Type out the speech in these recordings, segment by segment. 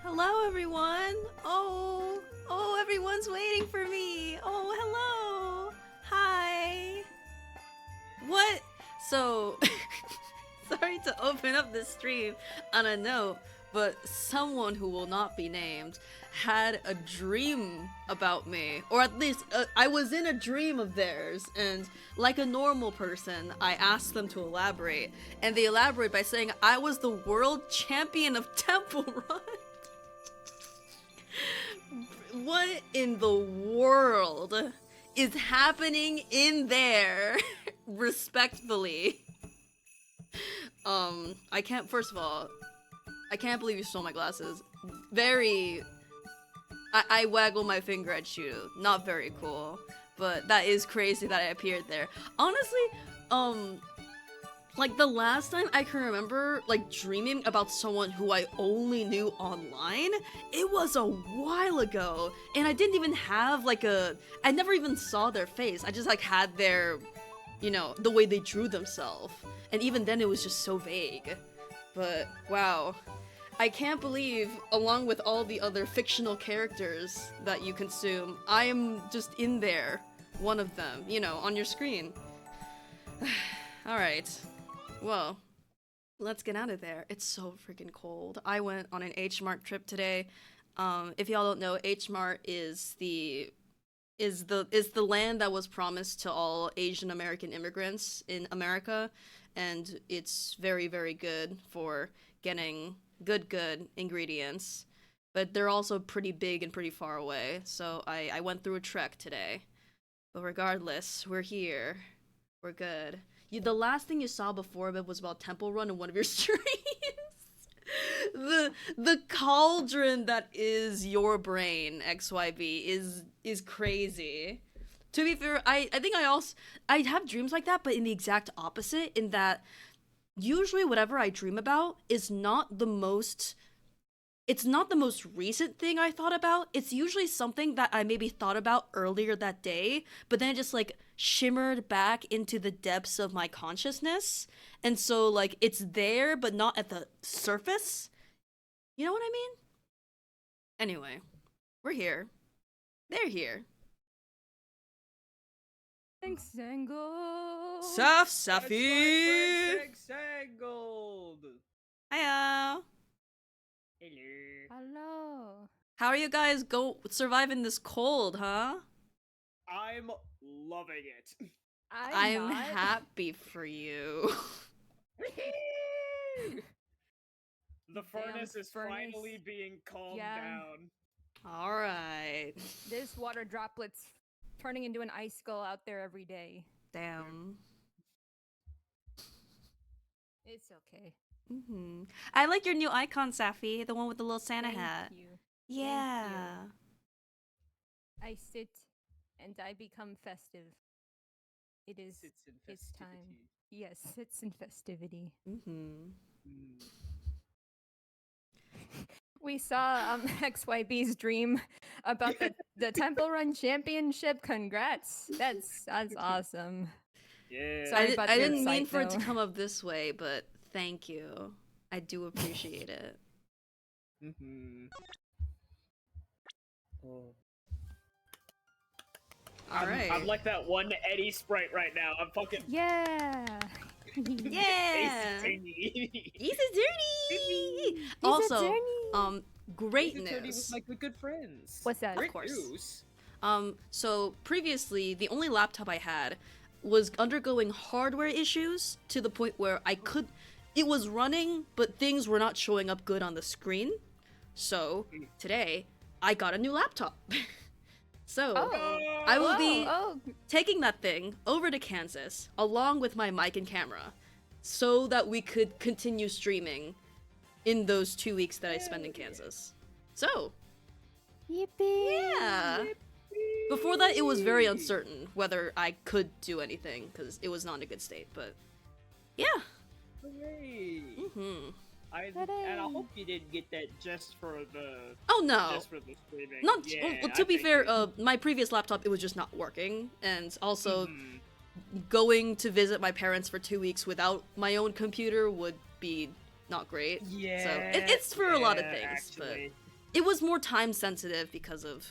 Hello, everyone. Oh, everyone's waiting for me. Oh, hello. Hi. What? So, sorry to open up this stream on a note, but someone who will not be named had a dream about me, or at least I was in a dream of theirs, and like a normal person, I asked them to elaborate, and they elaborate by saying I was the world champion of Temple Run. What in the world is happening in there? Respectfully. I can't, first of all, I can't believe you stole my glasses. I waggle my finger at you. Not very cool. But that is crazy that I appeared there. Honestly, like the last time I can remember, like, dreaming about someone who I only knew online, it was a while ago. And I didn't even have, like, I never even saw their face. I just, like, had their, you know, the way they drew themselves. And even then it was just so vague. But, wow. I can't believe, along with all the other fictional characters that you consume, I am just in there. One of them, you know, on your screen. Alright. Well, let's get out of there. It's so freaking cold. I went on an H Mart trip today. If y'all don't know, H Mart is the land that was promised to all Asian American immigrants in America, and it's very, very good for getting good ingredients. But they're also pretty big and pretty far away, so I went through a trek today. But regardless, we're here. We're good. The last thing you saw before it was about Temple Run in one of your streams. the cauldron that is your brain, XYB, is crazy. To be fair, I think I have dreams like that, but in the exact opposite, in that usually whatever I dream about is not the most recent thing I thought about. It's usually something that I maybe thought about earlier that day, but then it just like shimmered back into the depths of my consciousness. And so like it's there, but not at the surface. You know what I mean? Anyway, we're here. They're here. Thanks, Angle. Safi! Gold. Hiya! Hello. How are you guys surviving this cold, huh? I'm loving it. I'm happy for you. The furnace is finally being calmed down. Alright. This water droplet's turning into an icicle out there every day. Damn. It's okay. I like your new icon, Safi, the one with the little Santa hat. Thank you. Yeah. Thank you. I sit and I become festive. It's time. Yes, it's in festivity. We saw XYB's dream about the Temple Run Championship. Congrats. That's awesome. Yeah. Sorry I didn't mean for it to come up this way, but thank you. I do appreciate it. Oh. Alright. I'm like that one Eddie sprite right now. I'm fucking Yeah. Yeah. He's dirty. Also, greatness. with my good friends. What's that? Of course. News. So previously, the only laptop I had was undergoing hardware issues to the point where it was running, but things were not showing up good on the screen. So today, I got a new laptop. So I will be taking that thing over to Kansas along with my mic and camera so that we could continue streaming in those 2 weeks that I spend in Kansas. So, Yippee! yeah. Before that, it was very uncertain whether I could do anything because it was not in a good state, but yeah. Hooray. And I hope you didn't get that just for the. Oh no! Just for the streaming. Not yeah, to be fair, my previous laptop, it was just not working, and also going to visit my parents for 2 weeks without my own computer would be not great. Yeah. So it's for a lot of things, actually. it was more time sensitive because of,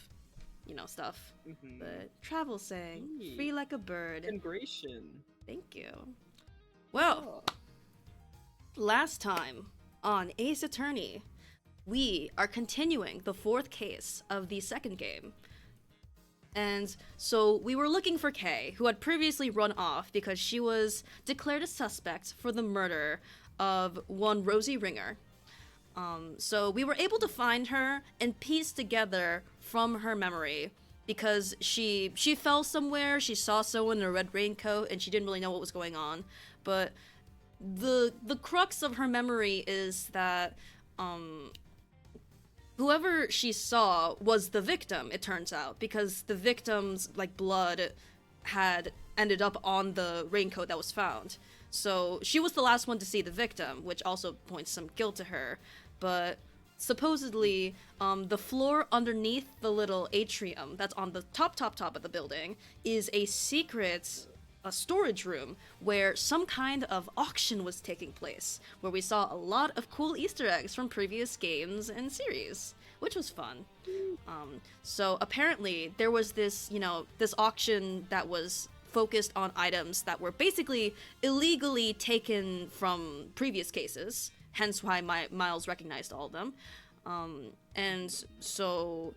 stuff. But travel saying, free like a bird. Integration. Thank you. Well, last time on Ace Attorney, we are continuing the 4th case of the 2nd game. And so we were looking for Kay, who had previously run off because she was declared a suspect for the murder of one Rosie Ringer. So we were able to find her and piece together from her memory, because she fell somewhere, she saw someone in a red raincoat, and she didn't really know what was going on. But the crux of her memory is that whoever she saw was the victim, it turns out, because the victim's blood had ended up on the raincoat that was found. So she was the last one to see the victim, which also points some guilt to her. But supposedly, the floor underneath the little atrium that's on the top of the building is a secret storage room where some kind of auction was taking place, where we saw a lot of cool Easter eggs from previous games and series, which was fun. So apparently there was this, this auction that was focused on items that were basically illegally taken from previous cases, hence why Miles recognized all of them. And so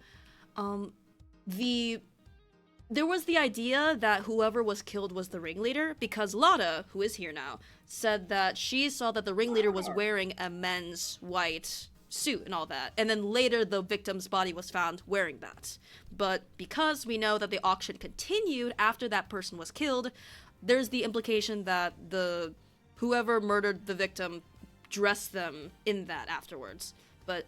there was the idea that whoever was killed was the ringleader, because Lotta, who is here now, said that she saw that the ringleader was wearing a men's white suit and all that, and then later the victim's body was found wearing that. But because we know that the auction continued after that person was killed, there's the implication that whoever murdered the victim dressed them in that afterwards. But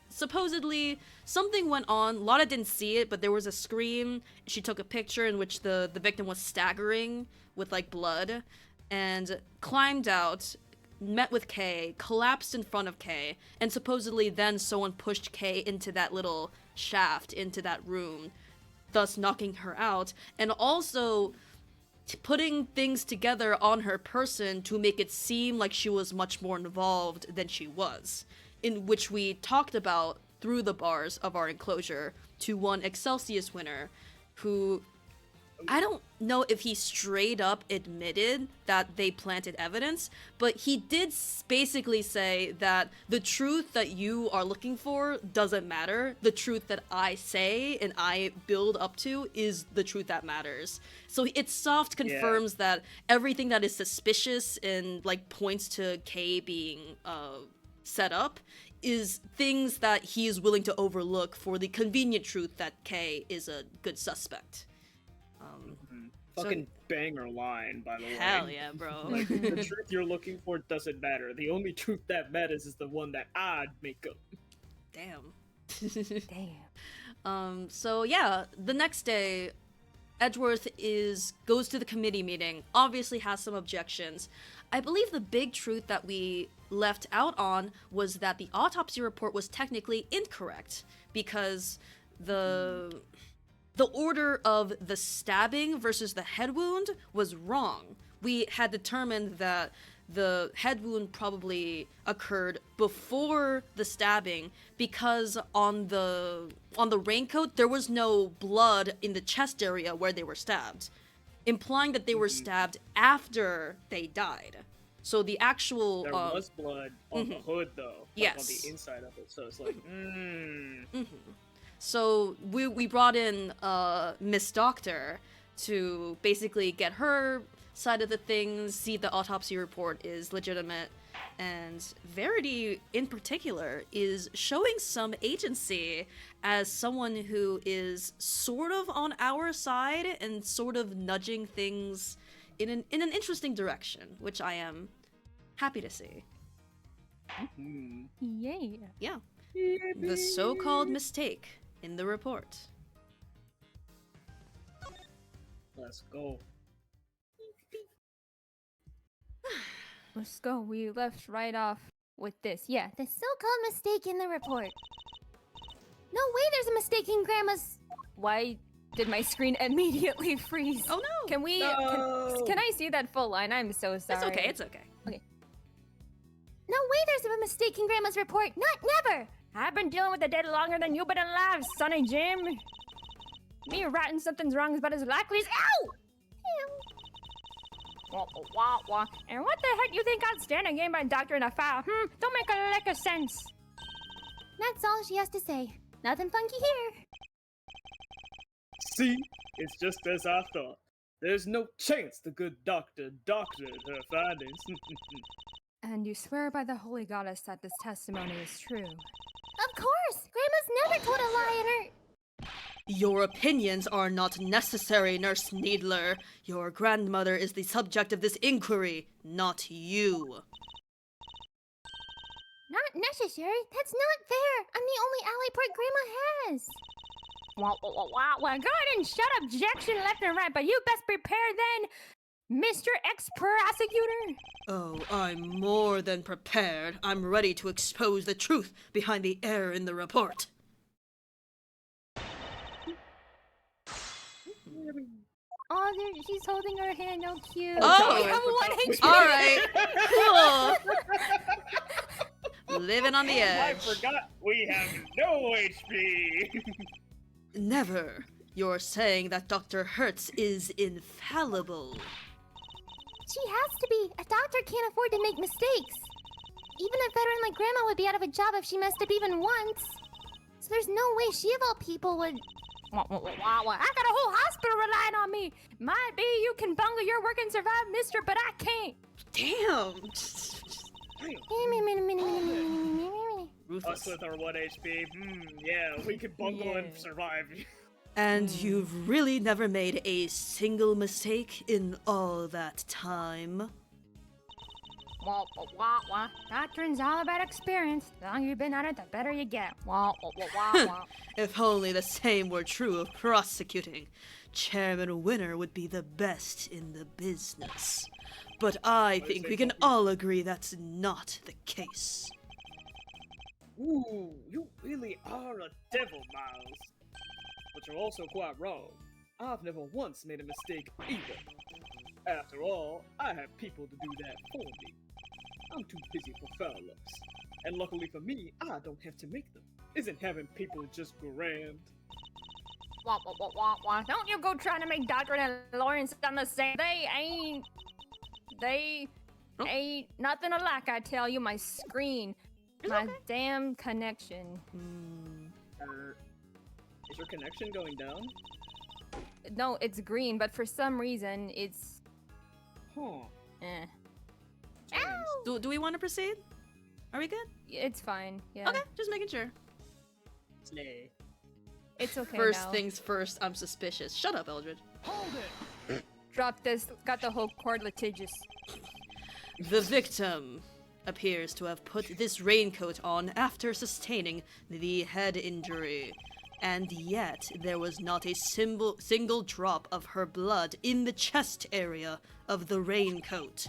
supposedly something went on. Lotta didn't see it, but there was a scream. She took a picture in which the victim was staggering with blood, and climbed out, met with Kay, collapsed in front of Kay, and supposedly then someone pushed Kay into that little shaft, into that room, thus knocking her out, and also putting things together on her person to make it seem like she was much more involved than she was, in which we talked about through the bars of our enclosure to one Excelsius winner who, I don't know if he straight up admitted that they planted evidence, but he did basically say that the truth that you are looking for doesn't matter. The truth that I say and I build up to is the truth that matters. So it soft confirms that everything that is suspicious and points to Kay being set up is things that he is willing to overlook for the convenient truth that Kay is a good suspect. Fucking banger line, by the way. Hell yeah, bro. The truth you're looking for doesn't matter. The only truth that matters is the one that I'd make up. Damn. Damn. So yeah, the next day, Edgeworth goes to the committee meeting, obviously has some objections. I believe the big truth that we left out on was that the autopsy report was technically incorrect, because the order of the stabbing versus the head wound was wrong. We had determined that the head wound probably occurred before the stabbing, because on the raincoat there was no blood in the chest area where they were stabbed, implying that they were stabbed after they died. So the actual there was blood on the hood though, yes, on the inside of it. So it's So we brought in Miss Doctor to basically get her side of the things, see the autopsy report is legitimate, and Verity in particular is showing some agency as someone who is sort of on our side and sort of nudging things in an interesting direction, which I am happy to see. Yay. Yeah. The so-called mistake in the report. Let's go. Let's go. We left right off with this. Yeah, the so-called mistake in the report. No way there's a mistake in Grandma's... Why did my screen immediately freeze? Oh no! Can we... No! Can I see that full line? I'm so sorry. It's okay, it's okay. Okay. No way there's a mistake in Grandma's report! Not never! I've been dealing with the dead longer than you've been alive, Sonny Jim. Me ratting something's wrong is about as likely as ow! Wah, wah, wah, wah. And what the heck you think I'd stand a game by doctor in a file? Don't make a lick of sense. That's all she has to say. Nothing funky here. See? It's just as I thought. There's no chance the good doctor doctored her findings. And you swear by the holy goddess that this testimony is true? Of course! Grandma's never told a lie in her... Your opinions are not necessary, Nurse Needler. Your grandmother is the subject of this inquiry, not you. Not necessary? That's not fair! I'm the only ally part Grandma has! Well, go ahead and shut objection left and right, but you best prepare then, Mr. Ex-Prosecutor! Oh, I'm more than prepared. I'm ready to expose the truth behind the error in the report. Oh, she's holding her hand, no cute. Oh, we have 1 HP! Alright, cool. Living on the edge. I forgot we have no HP! Never. You're saying that Dr. Hertz is infallible. She has to be. A doctor can't afford to make mistakes. Even a veteran like Grandma would be out of a job if she messed up even once. So there's no way she of all people would... I got a whole hospital relying on me. Might be you can bungle your work and survive, mister, but I can't. Damn. Us with our 1 HP. Yeah, we could bungle and survive. And you've really never made a single mistake in all that time? Doctrine's all about experience. The longer you've been at it, the better you get. If only the same were true of prosecuting. Chairman Winner would be the best in the business. But I think we can all agree that's not the case. Ooh, you really are a devil, Miles. But you're also quite wrong. I've never once made a mistake either. After all, I have people to do that for me. I'm too busy for foul ups. And luckily for me, I don't have to make them. Isn't having people just grand? Don't you go trying to make Doctor and Lawrence on the same. They ain't nothing alike, I tell you. My screen. My damn connection. Is your connection going down? No, it's green, but for some reason, it's... Huh. Ow! Do we want to proceed? Are we good? It's fine, yeah. Okay, just making sure. Slay. It's okay First now. things first, I'm suspicious. Shut up, Eldred. Hold it! Drop this. Got the whole cord litigious. The victim appears to have put this raincoat on after sustaining the head injury. And yet, there was not a single drop of her blood in the chest area of the raincoat.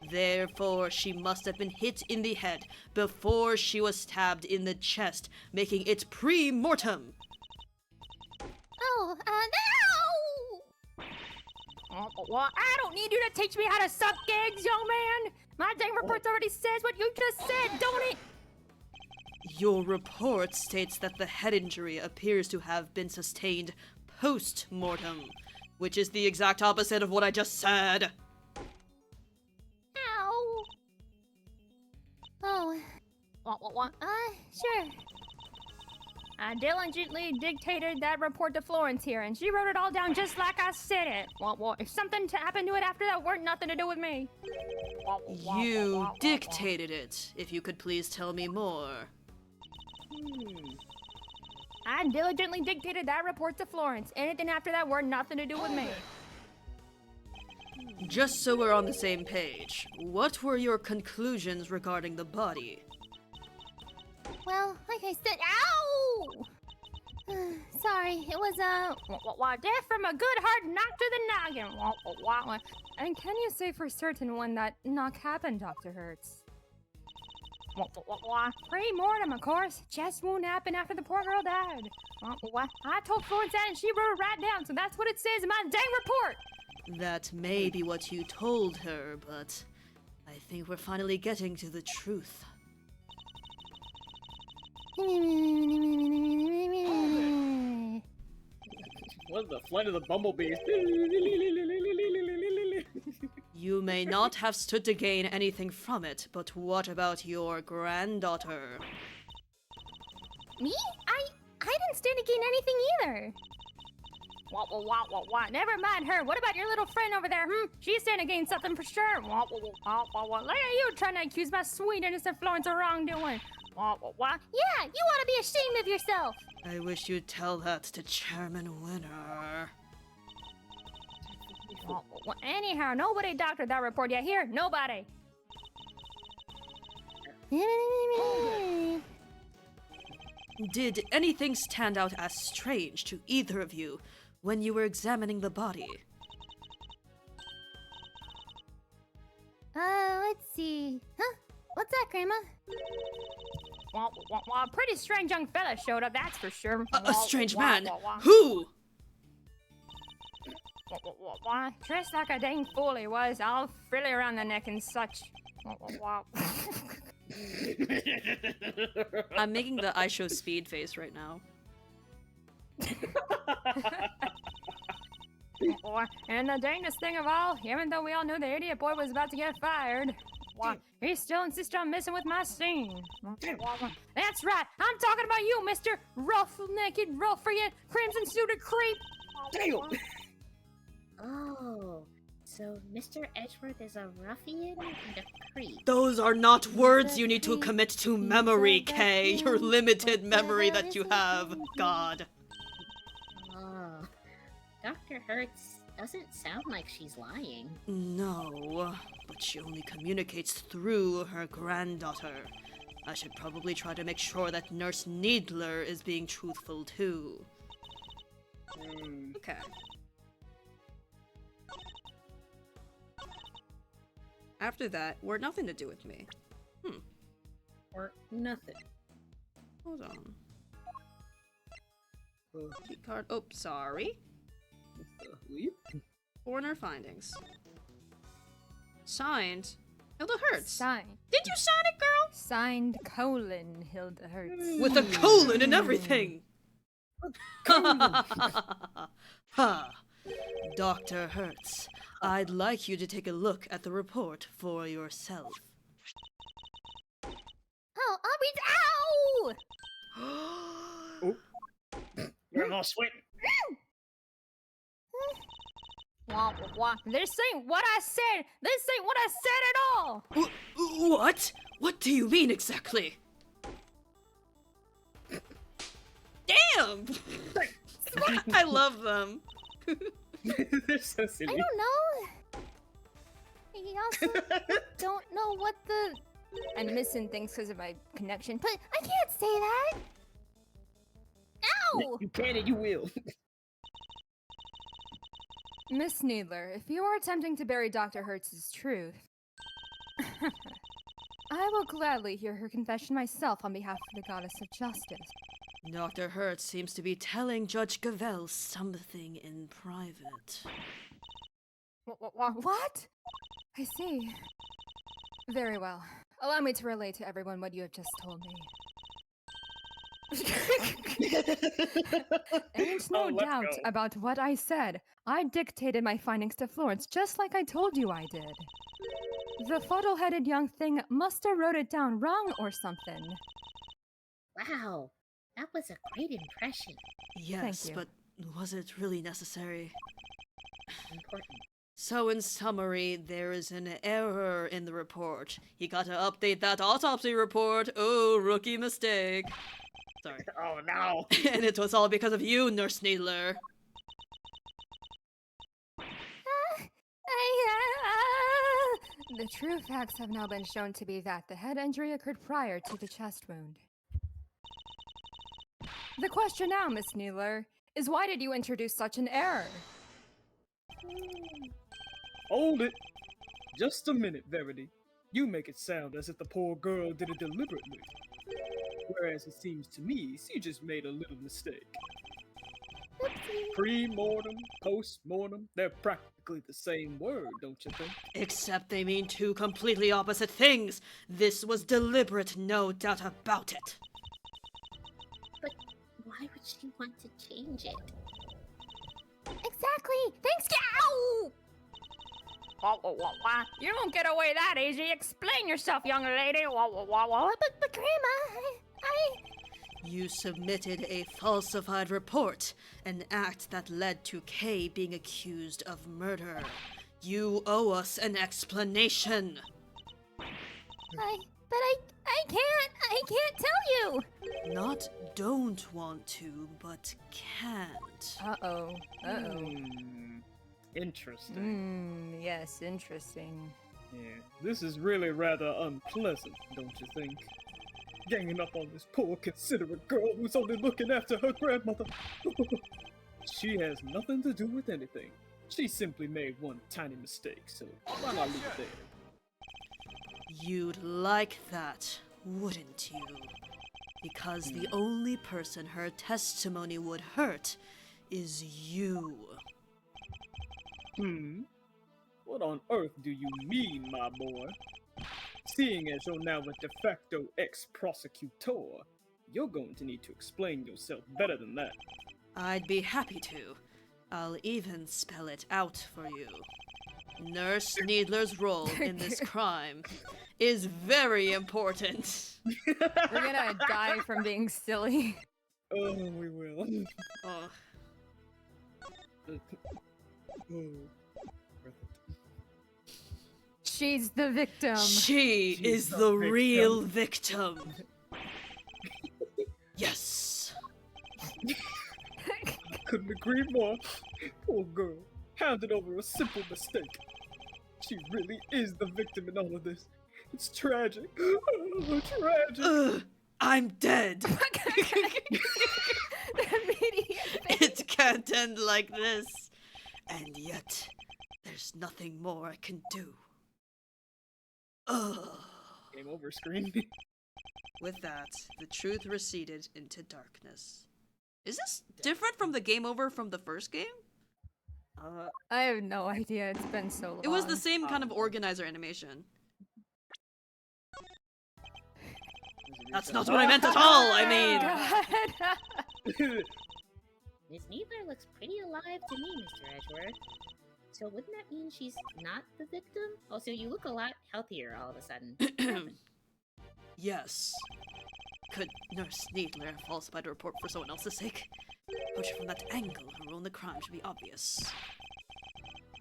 Therefore, she must have been hit in the head before she was stabbed in the chest, making it pre-mortem. Oh, no! Well, I don't need you to teach me how to suck eggs, young man! My dang report already says what you just said, don't it? Your report states that the head injury appears to have been sustained post-mortem, which is the exact opposite of what I just said. Ow! Oh. Sure. I diligently dictated that report to Florence here, and she wrote it all down just like I said it. If something happened to it after that, weren't nothing to do with me. You dictated it. If you could please tell me more. I diligently dictated that report to Florence. Anything after that weren't nothing to do with me. Just so we're on the same page, what were your conclusions regarding the body? Well, like I said, ow! Sorry, it was death from a good hard knock to the noggin. And can you say for certain when that knock happened, Dr. Hertz? Pre-mortem, of course. Chest wound happened after the poor girl died. I told Florence that and she wrote it right down, so that's what it says in my dang report. That may be what you told her, but I think we're finally getting to the truth. What the flight of the bumblebees? You may not have stood to gain anything from it, but what about your granddaughter? Me? I didn't stand to gain anything either. What? Never mind her. What about your little friend over there? She's stand to gain something for sure. What? Look at you trying to accuse my sweet innocent Florence of wrongdoing. What? Yeah, you ought to be ashamed of yourself. I wish you'd tell that to Chairman Winner. Anyhow, nobody doctored that report yet. Here, nobody. Did anything stand out as strange to either of you when you were examining the body? Let's see. Huh? What's that, Grandma? A pretty strange young fella showed up, that's for sure. A strange man? Who? Dressed like a dang fool he was, all frilly around the neck and such. I'm making the I show speed face right now. And the dangest thing of all, even though we all knew the idiot boy was about to get fired, he still insists on messing with my scene. That's right, I'm talking about you, Mr. Rough-Naked, Ruffian, Crimson-Suited Creep. Damn! Oh, so Mr. Edgeworth is a ruffian and a creep. Those are not words you need to commit to memory, Kay. Your limited memory that you have, God. Oh, Dr. Hertz doesn't sound like she's lying. No, but she only communicates through her granddaughter. I should probably try to make sure that Nurse Needler is being truthful too. Okay. After that, were nothing to do with me. Or nothing. Hold on. Key card. Oh, sorry. Foreigner findings. Signed. Hilda Hertz. Signed. Did you sign it, girl? Signed colon Hilda Hertz. With a colon and everything. Ha. Dr. Hertz, I'd like you to take a look at the report for yourself. Oh, Ow! Oh. You're all sweating. This ain't what I said! This ain't what I said at all! What? What do you mean exactly? Damn! I love them. They're so silly. I don't know. I also don't know what the... I'm missing things because of my connection, but I can't say that! Ow! You can and you will. Miss Needler, if you are attempting to bury Dr. Hertz's truth, I will gladly hear her confession myself on behalf of the Goddess of Justice. Dr. Hertz seems to be telling Judge Gavel something in private. What? I see. Very well. Allow me to relay to everyone what you have just told me. Ain't no doubt about what I said. I dictated my findings to Florence just like I told you I did. The fuddle-headed young thing must have wrote it down wrong or something. Wow, that was a great impression. Yes, you. but was it really necessary? Important. So in summary, there is an error in the report. You gotta update that autopsy report. Oh, rookie mistake. Sorry. Oh no. And it was all because of you, Nurse Needler. The true facts have now been shown to be that the head injury occurred prior to the chest wound. The question now, Miss Needler, is why did you introduce such an error? Hold it. Just a minute, Verity. You make it sound as if the poor girl did it deliberately. Whereas it seems to me she just made a little mistake. Pre-mortem, post-mortem, they're practically the same word, don't you think? Except they mean two completely opposite things. This was deliberate, no doubt about it. she want to change it? Exactly. Thanks. Ow! You don't get away that easy. Explain yourself, young lady. But Grandma, I... You submitted a falsified report, an act that led to Kay being accused of murder. You owe us an explanation. I can't tell you. Not don't want to, but can't. Uh-oh. Interesting. Yes, interesting. Yeah, this is really rather unpleasant, don't you think? Ganging up on this poor, considerate girl who's only looking after her grandmother. She has nothing to do with anything. She simply made one tiny mistake, so why not leave it there? You'd like that, wouldn't you? Because the only person her testimony would hurt is you. What on earth do you mean, my boy? Seeing as you're now a de facto ex-prosecutor, you're going to need to explain yourself better than that. I'd be happy to. I'll even spell it out for you. Nurse Needler's role in this crime is very important. We're gonna die from being silly. Oh, we will. Oh, She's the victim. she is the real victim. Yes. Couldn't agree more. Poor girl, handed over a simple mistake. She really is the victim in all of this. It's tragic. Oh, tragic. Ugh, I'm dead. It can't end like this. And yet, there's nothing more I can do. Ugh. Game over screen. With that, the truth receded into darkness. Is this different from the game over from the first game? I have no idea. It's been so long. It was the same kind of organizer animation. That's not what I meant at all, I mean! God. Miss Needler looks pretty alive to me, Mr. Edgeworth. So wouldn't that mean she's not the victim? Also, you look a lot healthier all of a sudden. Yes. Could Nurse Needler have falsified a report for someone else's sake? Approaching from that angle, her role in the crime should be obvious.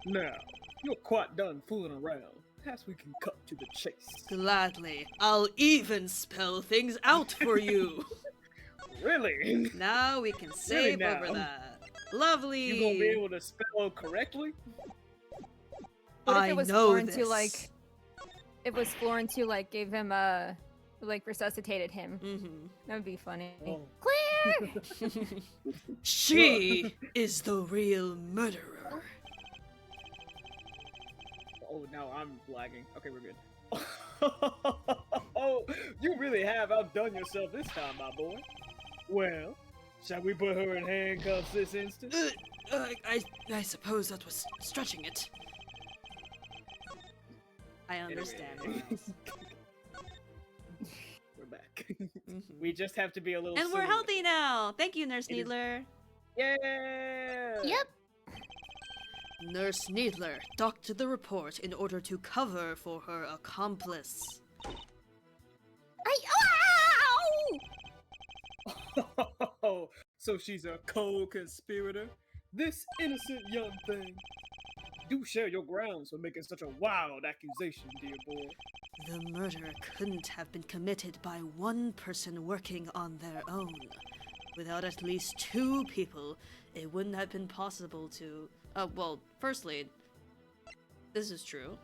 Now, you're quite done fooling around. Perhaps we can cut to the chase. Gladly. I'll even spell things out for you. Really? Now we can save now? over that. Lovely. You gonna be able to spell correctly? What if I it was know Florence this. who, like, it was Florence who, like, gave him like, resuscitated him. That would be funny. Oh. Claire! She is the real murderer. Oh, now I'm lagging. Okay, we're good. Oh, you really have outdone yourself this time, my boy. Well, shall we put her in handcuffs this instant? I suppose that was stretching it. I understand. Anyway. Miles. We're back. We just have to be a little And we're silly. healthy now. Thank you, Nurse It is- Needler. Yeah! Yep. Nurse Needler doctored the report in order to cover for her accomplice. Oh, so she's a co-conspirator? This innocent young thing. Do share your grounds for making such a wild accusation, dear boy. The murder couldn't have been committed by one person working on their own. Without at least two people, it wouldn't have been possible to... well, firstly, this is true.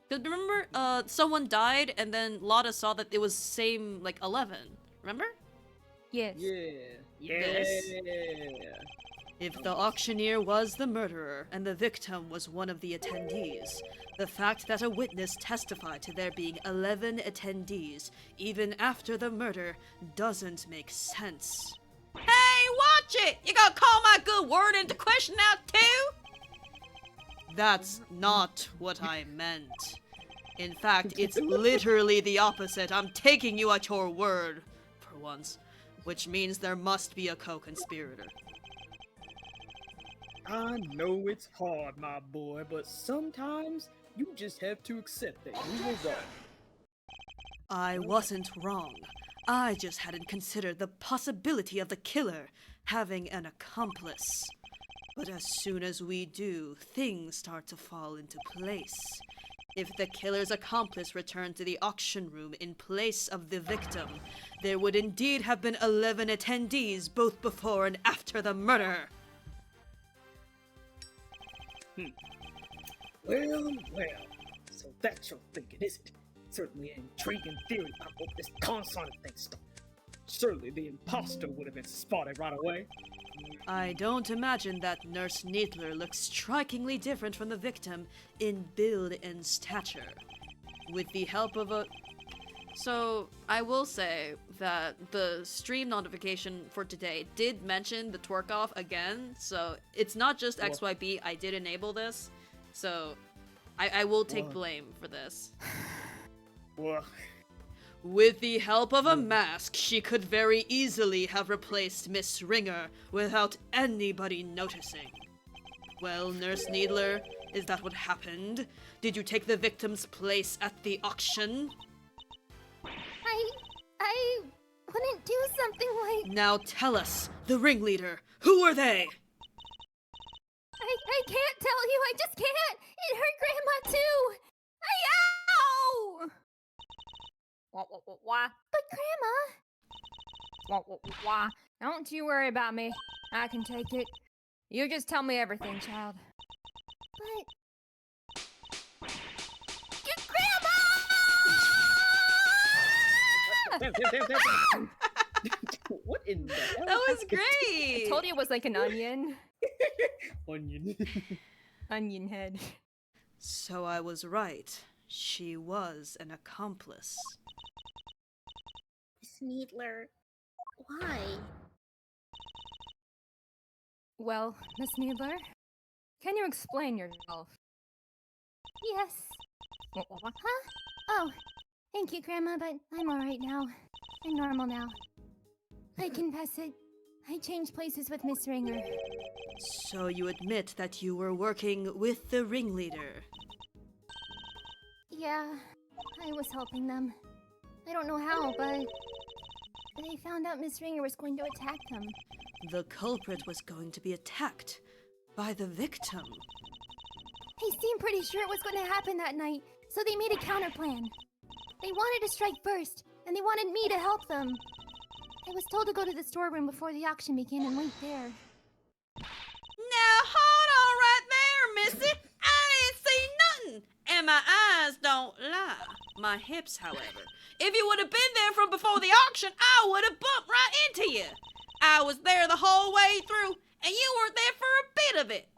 'Cause remember, someone died and then Lotta saw that it was same, like, 11. Remember? Yes. Yeah. Yes. Yeah. If the auctioneer was the murderer and the victim was one of the attendees, the fact that a witness testified to there being 11 attendees, even after the murder, doesn't make sense. Hey, watch it! You gonna call my good word into question now, too? That's not what I meant. In fact, it's literally the opposite. I'm taking you at your word, for once. which means there must be a co-conspirator. I know it's hard, my boy, but sometimes you just have to accept that you were wrong. I wasn't wrong. I just hadn't considered the possibility of the killer having an accomplice. But as soon as we do, things start to fall into place. If the killer's accomplice returned to the auction room in place of the victim, there would indeed have been 11 attendees both before and after the murder. Well, well. So that's your thinking, is it? Certainly an intriguing theory about what this consonant thing started. Surely the imposter would have been spotted right away. I don't imagine that Nurse Needler looks strikingly different from the victim in build and stature. With the help of a... So, I will say that the stream notification for today did mention the twerk off again, so it's not just XYB, I did enable this, so I will take blame for this. Well, With the help of a mask, she could very easily have replaced Miss Ringer without anybody noticing. Well, Nurse Needler, is that what happened? Did you take the victim's place at the auction? I wouldn't do something like... Now tell us, the ringleader, who are they? I can't tell you, I just can't! It hurt Grandma too! Ow! Why? But Grandma... Why? Don't you worry about me. I can take it. You just tell me everything, child. But... Grandma! what in the hell? That was great! I told you it was like an onion. Onion. Onion head. So I was right. She was an accomplice. Miss Needler, why? Well, Miss Needler, can you explain yourself? Yes. Huh? Oh, thank you, Grandma, but I'm alright now. I'm normal now. I confess it. I changed places with Miss Ringer. So you admit that you were working with the ringleader? Yeah, I was helping them. I don't know how, but they found out Miss Ringer was going to attack them. The culprit was going to be attacked by the victim. They seemed pretty sure it was going to happen that night, so they made a counter plan. They wanted to strike first, and they wanted me to help them. I was told to go to the storeroom before the auction began and wait there. Now hold on right there, missy. I didn't see nothing, and my eyes don't lie. My hips, however. If you would have been there from before the auction, I would have bumped right into you. I was there the whole way through, and you weren't there for a bit of it.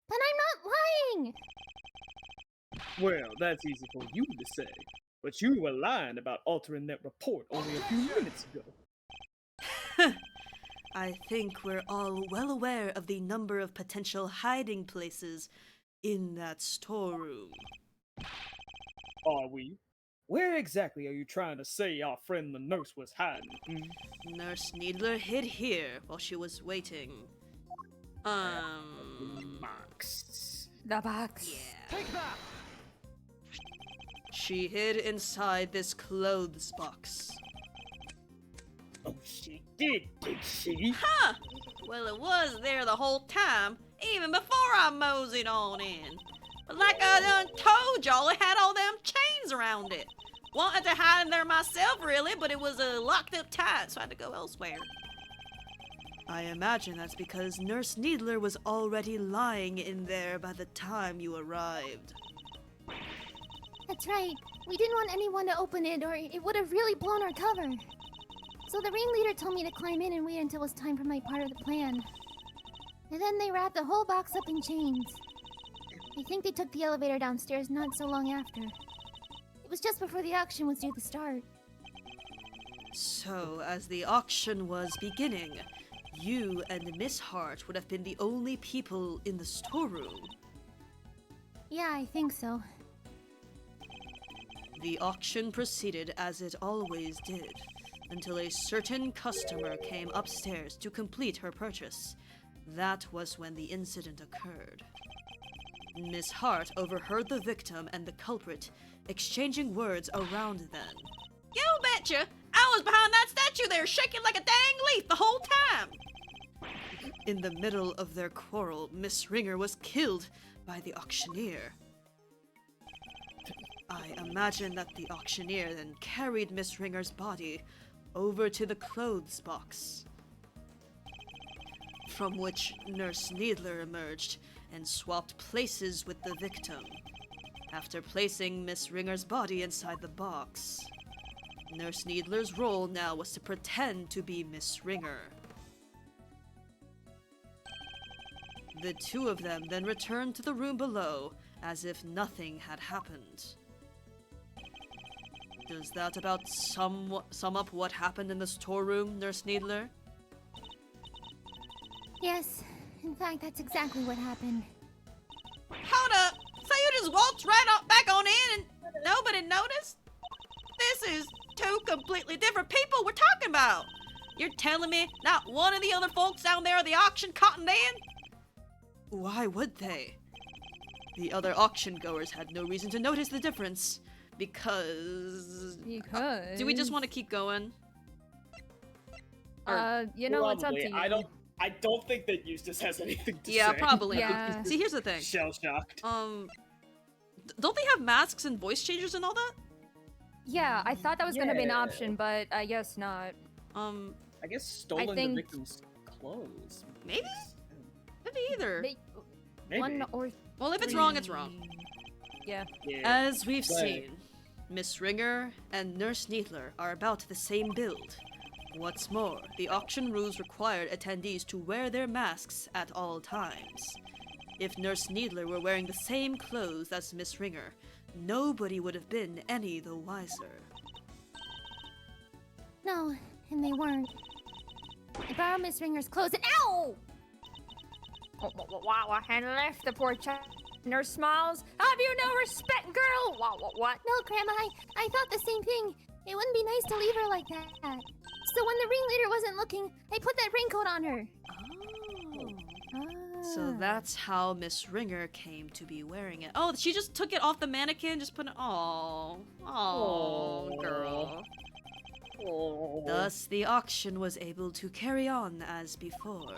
But I'm not lying! Well, that's easy for you to say. But you were lying about altering that report only a few minutes ago. I think we're all well aware of the number of potential hiding places in that storeroom. Are we? Where exactly are you trying to say our friend the nurse was hiding? Nurse Needler hid here while she was waiting. Box. The box. Yeah. She hid inside this clothes box. Oh, she did she? Huh! Well, it was there the whole time, even before I moseyed on in. But like I done told y'all, it had all them chains around it. Wanted to hide in there myself, really, but it was locked up tight, so I had to go elsewhere. I imagine that's because Nurse Needler was already lying in there by the time you arrived. That's right. We didn't want anyone to open it or it would have really blown our cover. So the ringleader told me to climb in and wait until it was time for my part of the plan. And then they wrapped the whole box up in chains. I think they took the elevator downstairs not so long after. It was just before the auction was due to start. So, as the auction was beginning, you and Miss Hart would have been the only people in the storeroom. Yeah, I think so. The auction proceeded as it always did. until a certain customer came upstairs to complete her purchase. That was when the incident occurred. Miss Hart overheard the victim and the culprit exchanging words around then. You betcha! I was behind that statue there, shaking like a dang leaf the whole time! In the middle of their quarrel, Miss Ringer was killed by the auctioneer. I imagine that the auctioneer then carried Miss Ringer's body over to the clothes box, from which Nurse Needler emerged and swapped places with the victim. After placing Miss Ringer's body inside the box, Nurse Needler's role now was to pretend to be Miss Ringer. The two of them then returned to the room below as if nothing had happened. Does that about sum up what happened in the storeroom, Nurse Needler? Yes, in fact, that's exactly what happened. Hold up! So you just waltzed right on back on in and nobody noticed? This is two completely different people we're talking about! You're telling me not one of the other folks down there at the auction cottoned in? Why would they? The other auction goers had no reason to notice the difference. Because... do we just want to keep going? You know, it's up to you. I don't think that Eustace has anything to say. Yeah, probably. Yeah. See, here's the thing. Shell-shocked. Don't they have masks and voice changers and all that? Yeah, I thought that was gonna be an Yeah. option, but I guess not. I guess stolen the think- victim's clothes. Maybe? Maybe either. Maybe. One or Well, if it's wrong, it's wrong. Yeah. Yeah. As we've But- seen, Miss Ringer and Nurse Needler are about the same build. What's more, the auction rules required attendees to wear their masks at all times. If Nurse Needler were wearing the same clothes as Miss Ringer, nobody would have been any the wiser. No, and they weren't. I borrowed Miss Ringer's clothes and ow! Wow, I had left the poor child. Nurse smiles. Have you no respect, girl? What? No, Grandma, I thought the same thing. It wouldn't be nice to leave her like that. So when the ringleader wasn't looking, I put that raincoat on her. So that's how Miss Ringer came to be wearing it. Oh, she just took it off the mannequin, just put it. Oh, girl. Oh. Thus, the auction was able to carry on as before.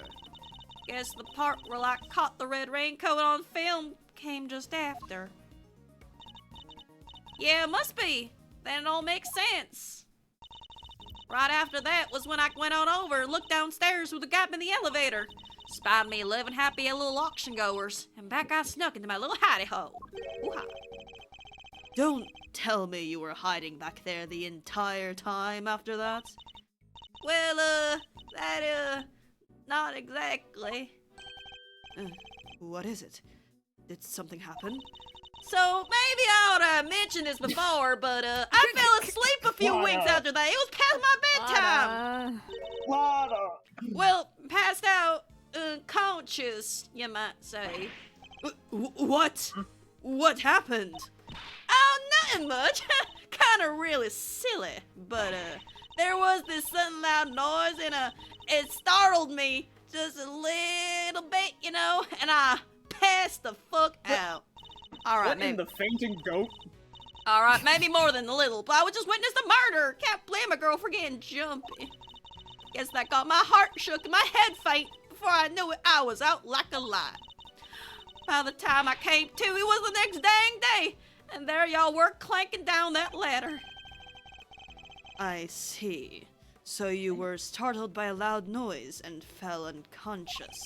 Guess the part where I caught the red raincoat on film came just after. Yeah, must be. Then it all makes sense. Right after that was when I went on over and looked downstairs through the gap in the elevator. Spied me 11 happy little auction goers, and back I snuck into my little hidey hole. Ooh-ha. Don't tell me you were hiding back there the entire time after that. Well, not exactly. What is it? Did something happen? So, maybe I ought to have mentioned this before, but, I fell asleep a few Lana. weeks after that. It was past my bedtime. Lana! Well, passed out, unconscious, you might say. What? What happened? Oh, nothing much. Kinda really silly, but, there was this sudden loud noise and, it startled me just a little bit, you know, and I passed the fuck out. Alright, What in maybe. the fainting goat? Alright, maybe more than a little, but I was just witnessed a murder. Can't blame a girl for getting jumpy. Guess that got my heart shook and my head faint. Before I knew it, I was out like a light. By the time I came to, it was the next dang day, and there y'all were clanking down that ladder. I see. So you were startled by a loud noise and fell unconscious.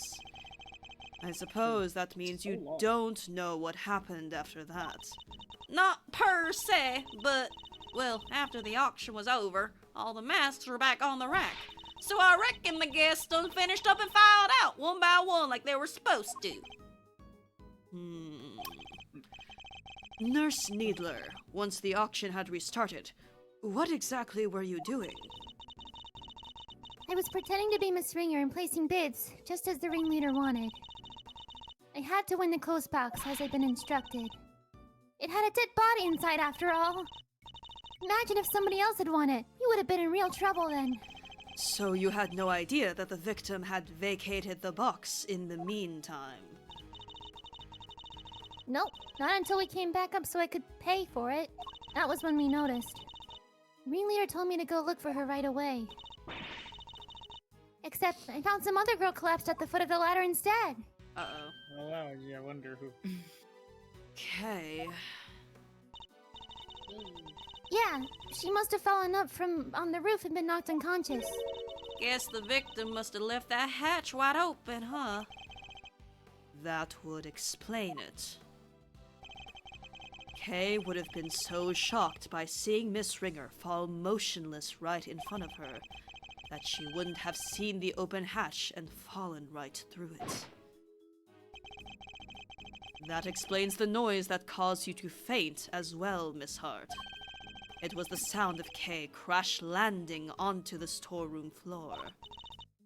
I suppose that means you don't know what happened after that. Not per se, but, well, after the auction was over, all the masks were back on the rack. So I reckon the guests done finished up and filed out one by one like they were supposed to. Nurse Needler, once the auction had restarted, what exactly were you doing? I was pretending to be Miss Ringer and placing bids, just as the ringleader wanted. I had to win the clothes box as I'd been instructed. It had a dead body inside after all. Imagine if somebody else had won it. You would have been in real trouble then. So you had no idea that the victim had vacated the box in the meantime? Nope, not until we came back up so I could pay for it. That was when we noticed. Ringleader told me to go look for her right away. Except I found some other girl collapsed at the foot of the ladder instead. Uh-oh. Oh, wow, yeah, I wonder who. Okay. Yeah, she must have fallen up from on the roof and been knocked unconscious. Guess the victim must have left that hatch wide open, huh? That would explain it. Kay would have been so shocked by seeing Miss Ringer fall motionless right in front of her that she wouldn't have seen the open hatch and fallen right through it. That explains the noise that caused you to faint as well, Miss Hart. It was the sound of Kay crash landing onto the storeroom floor.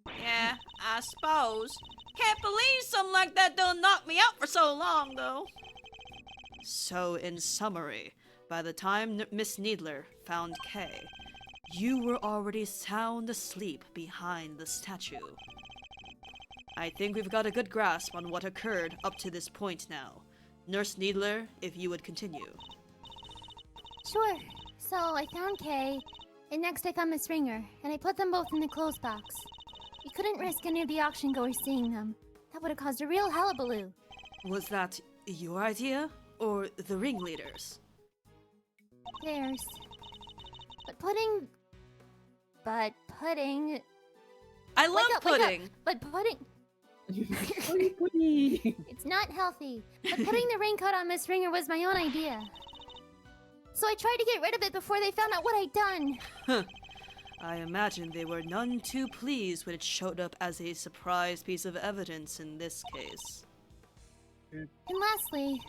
Yeah, I suppose. Can't believe something like that don't knock me out for so long, though. So, in summary, by the time Miss Needler found Kay, you were already sound asleep behind the statue. I think we've got a good grasp on what occurred up to this point now. Nurse Needler, if you would continue. Sure. So I found Kay, and next I found Miss Ringer, and I put them both in the clothes box. We couldn't risk any of the auction goers seeing them. That would have caused a real hullabaloo. Was that your idea, or the ringleaders? Theirs. But pudding... I love Wake up, wake up. pudding! But pudding... Pudding. It's not healthy. But putting the raincoat on Miss Ringer was my own idea. So I tried to get rid of it before they found out what I'd done. I imagine they were none too pleased when it showed up as a surprise piece of evidence in this case. And lastly,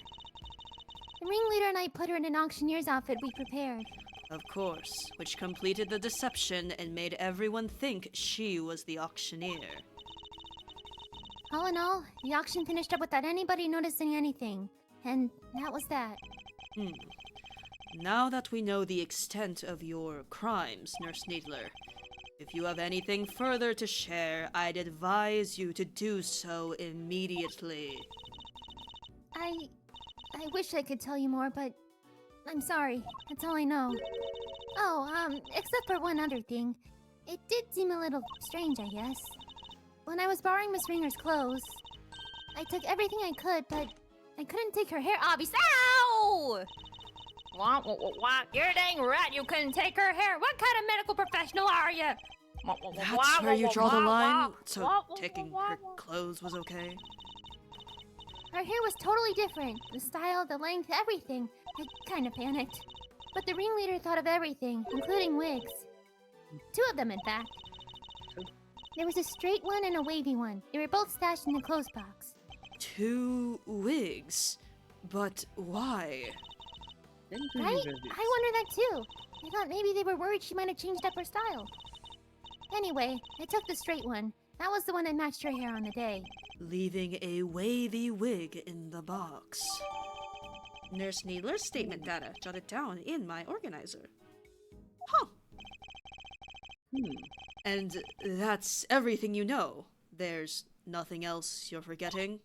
the ringleader and I put her in an auctioneer's outfit we prepared. Of course, which completed the deception and made everyone think she was the auctioneer. All in all, the auction finished up without anybody noticing anything. And that was that. Now that we know the extent of your crimes, Nurse Needler, if you have anything further to share, I'd advise you to do so immediately. I wish I could tell you more, but I'm sorry. That's all I know. Oh, except for one other thing. It did seem a little strange, I guess. When I was borrowing Miss Ringer's clothes, I took everything I could, but I couldn't take her hair, obviously. Ow! What? You're a dang rat, you couldn't take her hair. What kind of medical professional are you? That's where you draw the line? So taking her clothes was okay? Her hair was totally different. The style, the length, everything. I kind of panicked. But the ringleader thought of everything, including wigs. 2 of them, in fact. There was a straight one and a wavy one. They were both stashed in the clothes box. 2 wigs? But why? Right? I wonder that too. I thought maybe they were worried she might have changed up her style. Anyway, I took the straight one. That was the one that matched her hair on the day. Leaving a wavy wig in the box. Nurse Needler's statement data jotted down in my organizer. Huh. And that's everything you know. There's nothing else you're forgetting?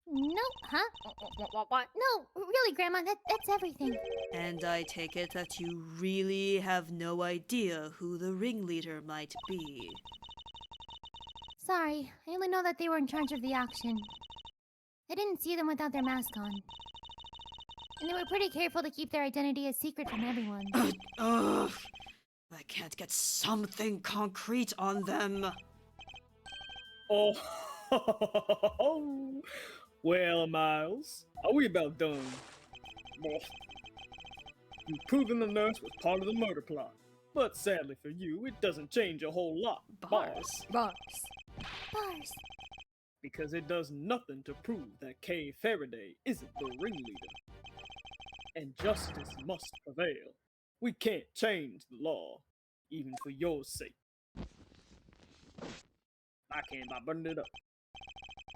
No, huh? What? No, really, Grandma, that's everything. And I take it that you really have no idea who the ringleader might be. Sorry, I only know that they were in charge of the auction. I didn't see them without their mask on. And they were pretty careful to keep their identity a secret from everyone. Ugh. I can't get something concrete on them. Oh, well, Miles, are we about done? You've proven the nurse was part of the murder plot, but sadly for you, it doesn't change a whole lot. Bars. Because it does nothing to prove that Kay Faraday isn't the ringleader. And justice must prevail. We can't change the law, even for your sake. I can't by burning it up.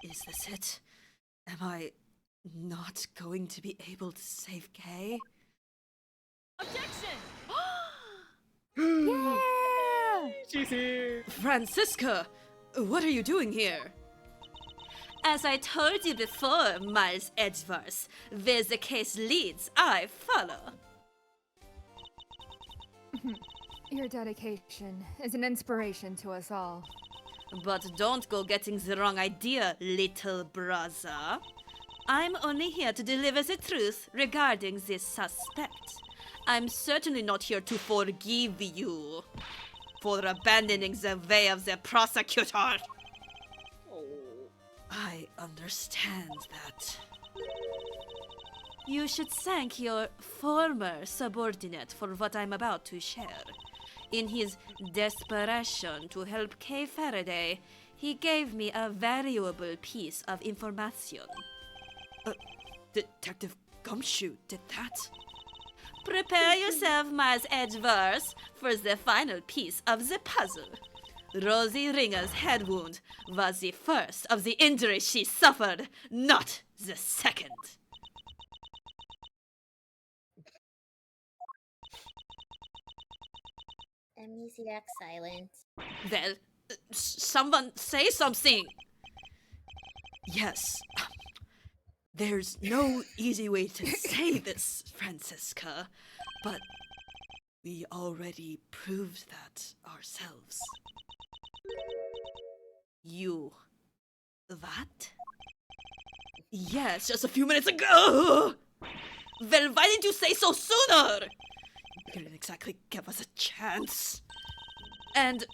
Is this it? Am I not going to be able to save Kay? Objection! Yeah! She's here. Francisca, what are you doing here? As I told you before, Miles Edgeworth, where the case leads, I follow. Your dedication is an inspiration to us all. But don't go getting the wrong idea, little brother. I'm only here to deliver the truth regarding this suspect. I'm certainly not here to forgive you for abandoning the way of the prosecutor. Oh. I understand that. You should thank your former subordinate for what I'm about to share. In his desperation to help Kay Faraday, he gave me a valuable piece of information. Detective Gumshoe did that? Prepare yourself, Miles Edgeworth, for the final piece of the puzzle. Rosie Ringer's head wound was the first of the injuries she suffered, not the second. Amnesiac silent. Well, someone say something! Yes. There's no easy way to say this, Francisca, but we already proved that ourselves. You. That? Yes, just a few minutes ago! Well, why didn't you say so sooner? You didn't exactly give us a chance. And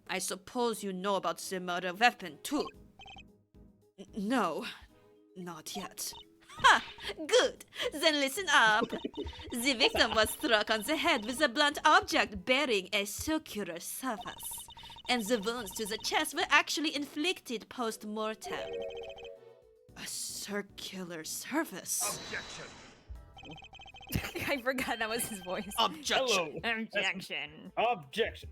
I suppose you know about the murder weapon, too. No, not yet. Ha! Good! Then listen up. The victim was struck on the head with a blunt object bearing a circular surface, and the wounds to the chest were actually inflicted post-mortem. A circular surface? I forgot that was his voice. Objection! Hello. Objection. Objection.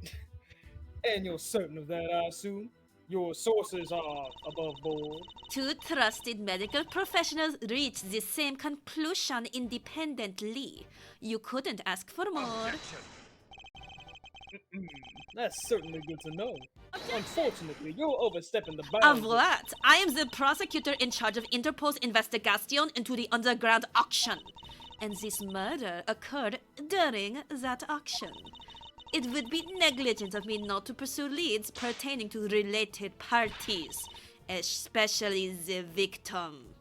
And you're certain of that, I assume? Your sources are above board? Two trusted medical professionals reached the same conclusion independently. You couldn't ask for more. That's certainly good to know. Unfortunately, you're overstepping the bounds. Of what? I am the prosecutor in charge of Interpol's investigation into the underground auction. And this murder occurred during that auction. It would be negligent of me not to pursue leads pertaining to related parties, especially the victim.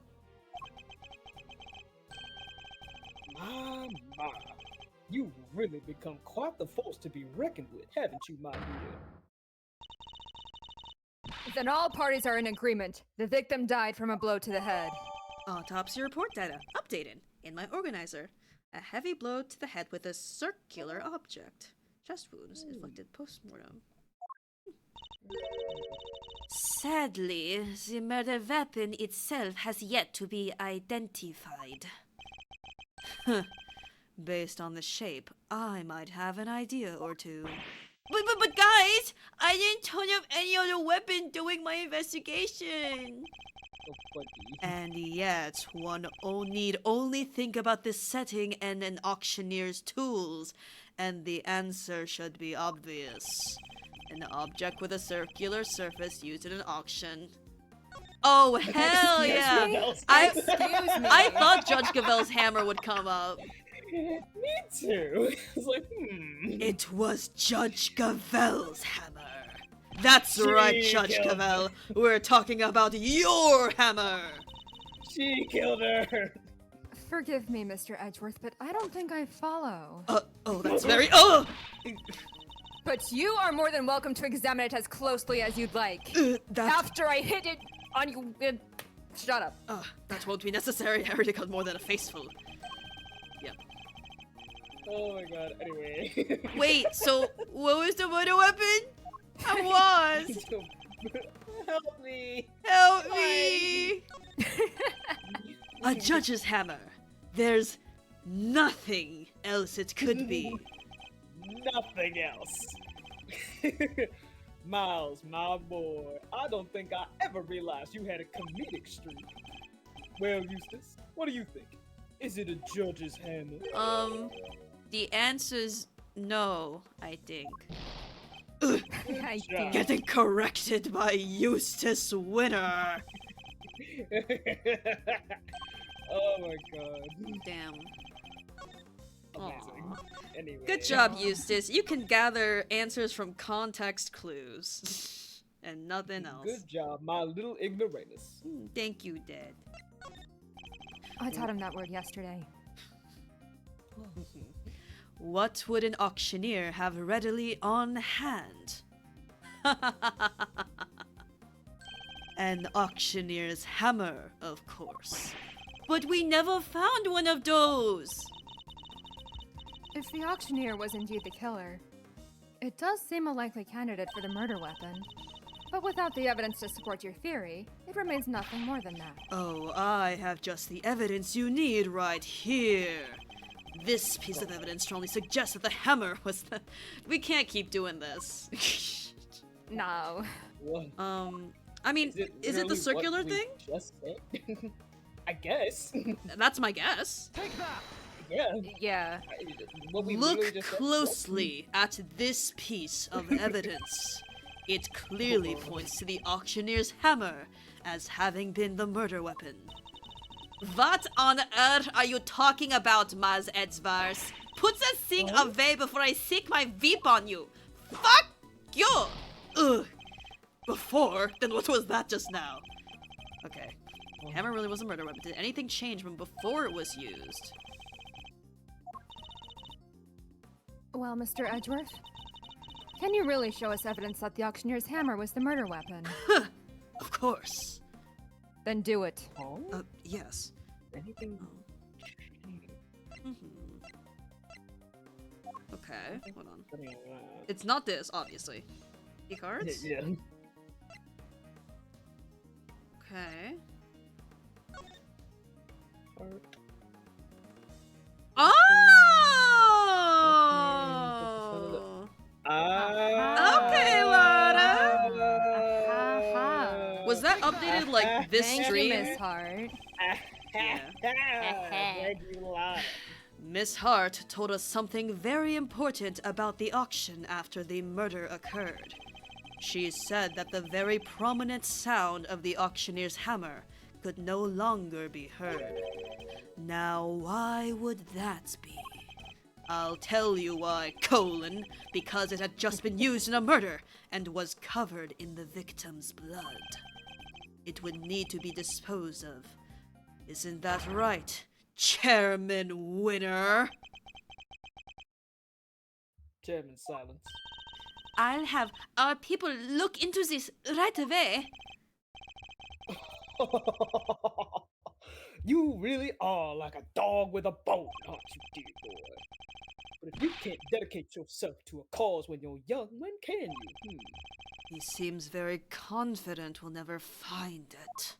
My. You've really become quite the force to be reckoned with, haven't you, my dear? Then all parties are in agreement. The victim died from a blow to the head. Autopsy report data updated in my organizer. A heavy blow to the head with a circular object. Chest wounds inflicted post-mortem. Sadly, the murder weapon itself has yet to be identified. Based on the shape, I might have an idea or two. But guys, I didn't turn up any other weapon during my investigation. Oh, buddy. And yet, one need only think about the setting and an auctioneer's tools, and the answer should be obvious. An object with a circular surface used in an auction. Oh, hell yeah! Excuse me. I thought Judge Gavel's hammer would come up. Me too. It's like, It was Judge Gavel's hammer. That's right, She Judge killed Gavel. We're talking about your hammer. She killed her. Forgive me, Mr. Edgeworth, but I don't think I follow. Oh, that's very. Oh! But you are more than welcome to examine it as closely as you'd like. That's. After I hit it on you. Shut up. That won't be necessary. I already got more than a faceful. Yep. Oh my god, anyway. Wait, so what was the murder weapon? I was. Help me. Help me! A judge's hammer. There's nothing else it could be. Nothing else. Miles, my boy, I don't think I ever realized you had a comedic streak. Well, Eustace, what do you think? Is it a judge's hammer? The answer's No, I think. I job. think. Getting corrected by Eustace Winner. Oh my god. Damn. Amazing. Aw. Anyway. Good job, Eustace. You can gather answers from context clues. And nothing else. Good job, my little ignoramus. Thank you, Dad. I taught him that word yesterday. What would an auctioneer have readily on hand? An auctioneer's hammer, of course. But we never found one of those! If the auctioneer was indeed the killer, it does seem a likely candidate for the murder weapon. But without the evidence to support your theory, it remains nothing more than that. Oh, I have just the evidence you need right here. This piece of evidence strongly suggests that the hammer was the... We can't keep doing this. No. What? I mean, is it the literally circular what we thing? Just said? I guess. That's my guess. Yeah. Yeah. What we Look literally just said. closely at this piece of evidence. It clearly points to the auctioneer's hammer as having been the murder weapon. What on earth are you talking about, Maz Edgeworth? Put that thing away before I sick my veep on you. Fuck you! Ugh. Before? Then what was that just now? Okay. Hammer really was a murder weapon. Did anything change from before it was used? Well, Mr. Edgeworth, can you really show us evidence that the auctioneer's hammer was the murder weapon? Of course. Then do it. Huh? Yes. Anything? Okay, hold on. Something It's not this, obviously. The cards? Yeah. Okay. Art. Oh! Okay, Aha. Was that updated like this Thank stream? you, Miss Hart. Glad you lied. Miss Hart told us something very important about the auction after the murder occurred. She said that the very prominent sound of the auctioneer's hammer could no longer be heard. Now, why would that be? I'll tell you why, because it had just been used in a murder and was covered in the victim's blood. It would need to be disposed of. Isn't that right, Chairman Winner? Chairman silence. I'll have our people look into this right away. You really are like a dog with a bone, aren't you, dear boy? But if you can't dedicate yourself to a cause when you're young, when can you? He seems very confident we'll never find it.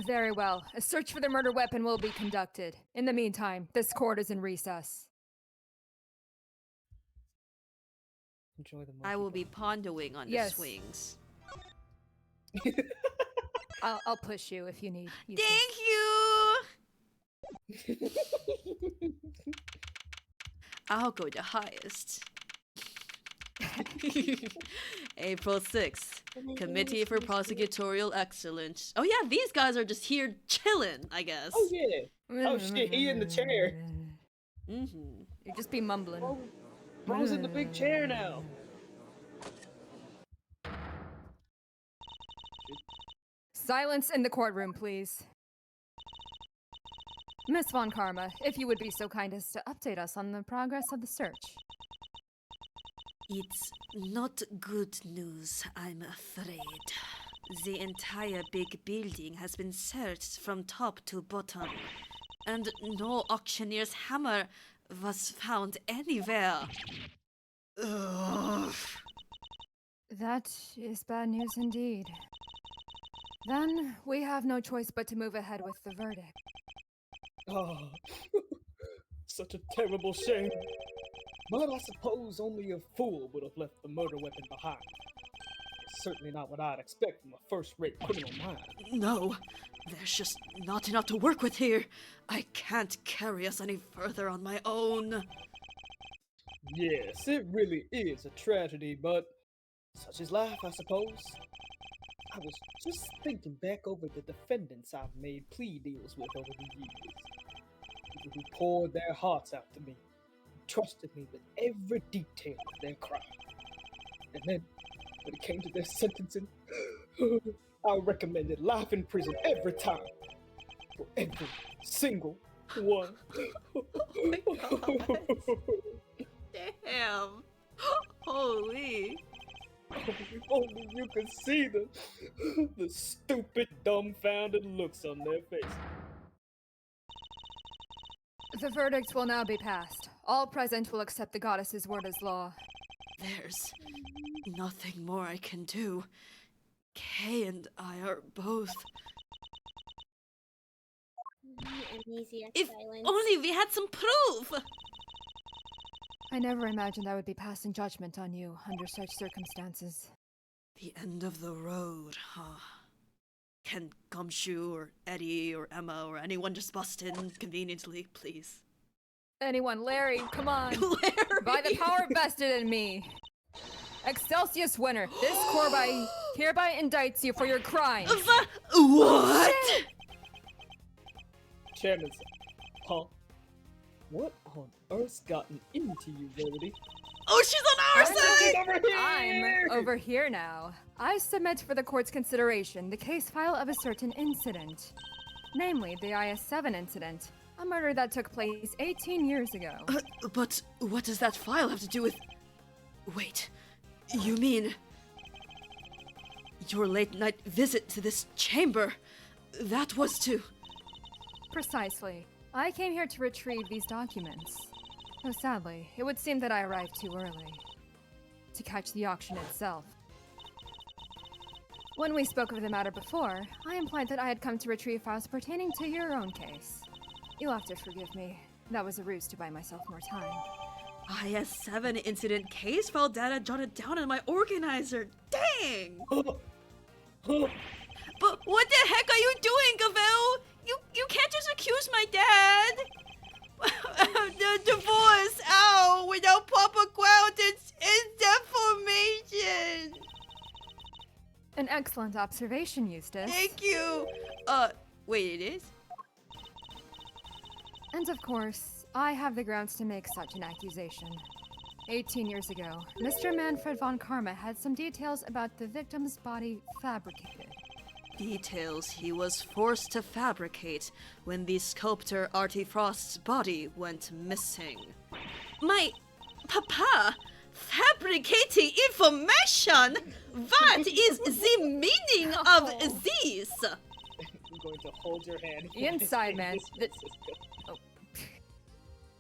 Very well. A search for the murder weapon will be conducted. In the meantime, this court is in recess. Enjoy the I will be monkey pondering on the Yes. swings. I'll push you if you need. Thank you! I'll go the highest. April 6th. Committee for Prosecutorial Excellence. Oh yeah, these guys are just here chilling, I guess. Oh yeah. Oh shit, he in the chair. Mm-hmm. You just be mumbling. Oh, bro's in the big chair now. Silence in the courtroom, please. Miss Von Karma, if you would be so kind as to update us on the progress of the search. It's not good news, I'm afraid. The entire big building has been searched from top to bottom, and no auctioneer's hammer was found anywhere. Ugh. That is bad news indeed. Then we have no choice but to move ahead with the verdict. Oh, such a terrible shame. But I suppose only a fool would have left the murder weapon behind. certainly not what I'd expect from a first-rate criminal mind. No, there's just not enough to work with here. I can't carry us any further on my own. Yes, it really is a tragedy, but such is life, I suppose. I was just thinking back over the defendants I've made plea deals with over the years. People who poured their hearts out to me, trusted me with every detail of their crime. And then, when it came to their sentencing, I recommended life in prison every time. For every single one. Oh my god. Damn. Holy. If only you could see the stupid, dumbfounded looks on their faces. The verdict will now be passed. All present will accept the goddess's word as law. There's nothing more I can do. Kay and I are both. Amnesia, If silence. only we had some proof! I never imagined I would be passing judgment on you under such circumstances. The end of the road, huh? Can Gumshoe or Eddie or Emma or anyone just bust in conveniently, please? Anyone, Larry, come on! Larry! By the power vested in me! Excelsius winner, this court hereby indicts you for your crimes! What? Chairman, huh? What on earth's gotten into you, Verity? Oh, she's on our side! Over here! I'm over here now. I submit for the court's consideration the case file of a certain incident. Namely, the IS-7 incident. A murder that took place 18 years ago. But what does that file have to do with... Wait, you mean... Your late-night visit to this chamber? That was to... Precisely. I came here to retrieve these documents. Though sadly, it would seem that I arrived too early. To catch the auction itself. When we spoke of the matter before, I implied that I had come to retrieve files pertaining to your own case. You'll have to forgive me. That was a ruse to buy myself more time. IS-7 incident case file data jotted down in my organizer. Dang! But what the heck are you doing, Gavel? You can't just accuse my dad! The divorce, ow! Without proper ground, it's defamation! An excellent observation, Eustace. Thank you! Wait, it is? And of course, I have the grounds to make such an accusation. 18 years ago, Mr. Manfred von Karma had some details about the victim's body fabricated. Details he was forced to fabricate when the sculptor Artie Frost's body went missing. My papa fabricating information? What is the meaning of this? I'm going to hold your hand. Inside man.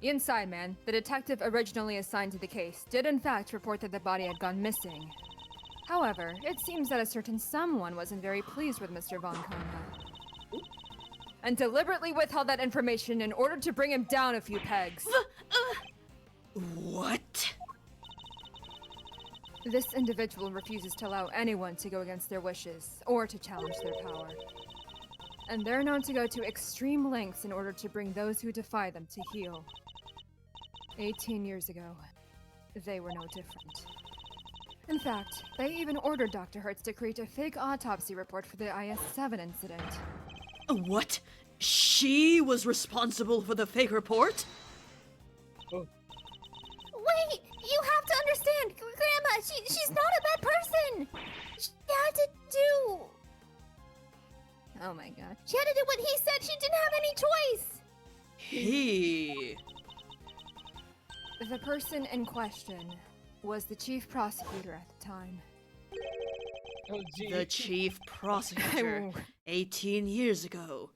Inside man, the detective originally assigned to the case, did in fact report that the body had gone missing. However, it seems that a certain someone wasn't very pleased with Mr. von Karma, and deliberately withheld that information in order to bring him down a few pegs. What? This individual refuses to allow anyone to go against their wishes, or to challenge their power. And they're known to go to extreme lengths in order to bring those who defy them to heel. 18 years ago, they were no different. In fact, they even ordered Dr. Hertz to create a fake autopsy report for the IS-7 incident. What? She was responsible for the fake report? Wait! You have to understand! Grandma, she's not a bad person! She had to do... Oh my god. She had to do what he said! She didn't have any choice! He... The person in question was the chief prosecutor at the time. Oh, gee. The chief prosecutor 18 years ago.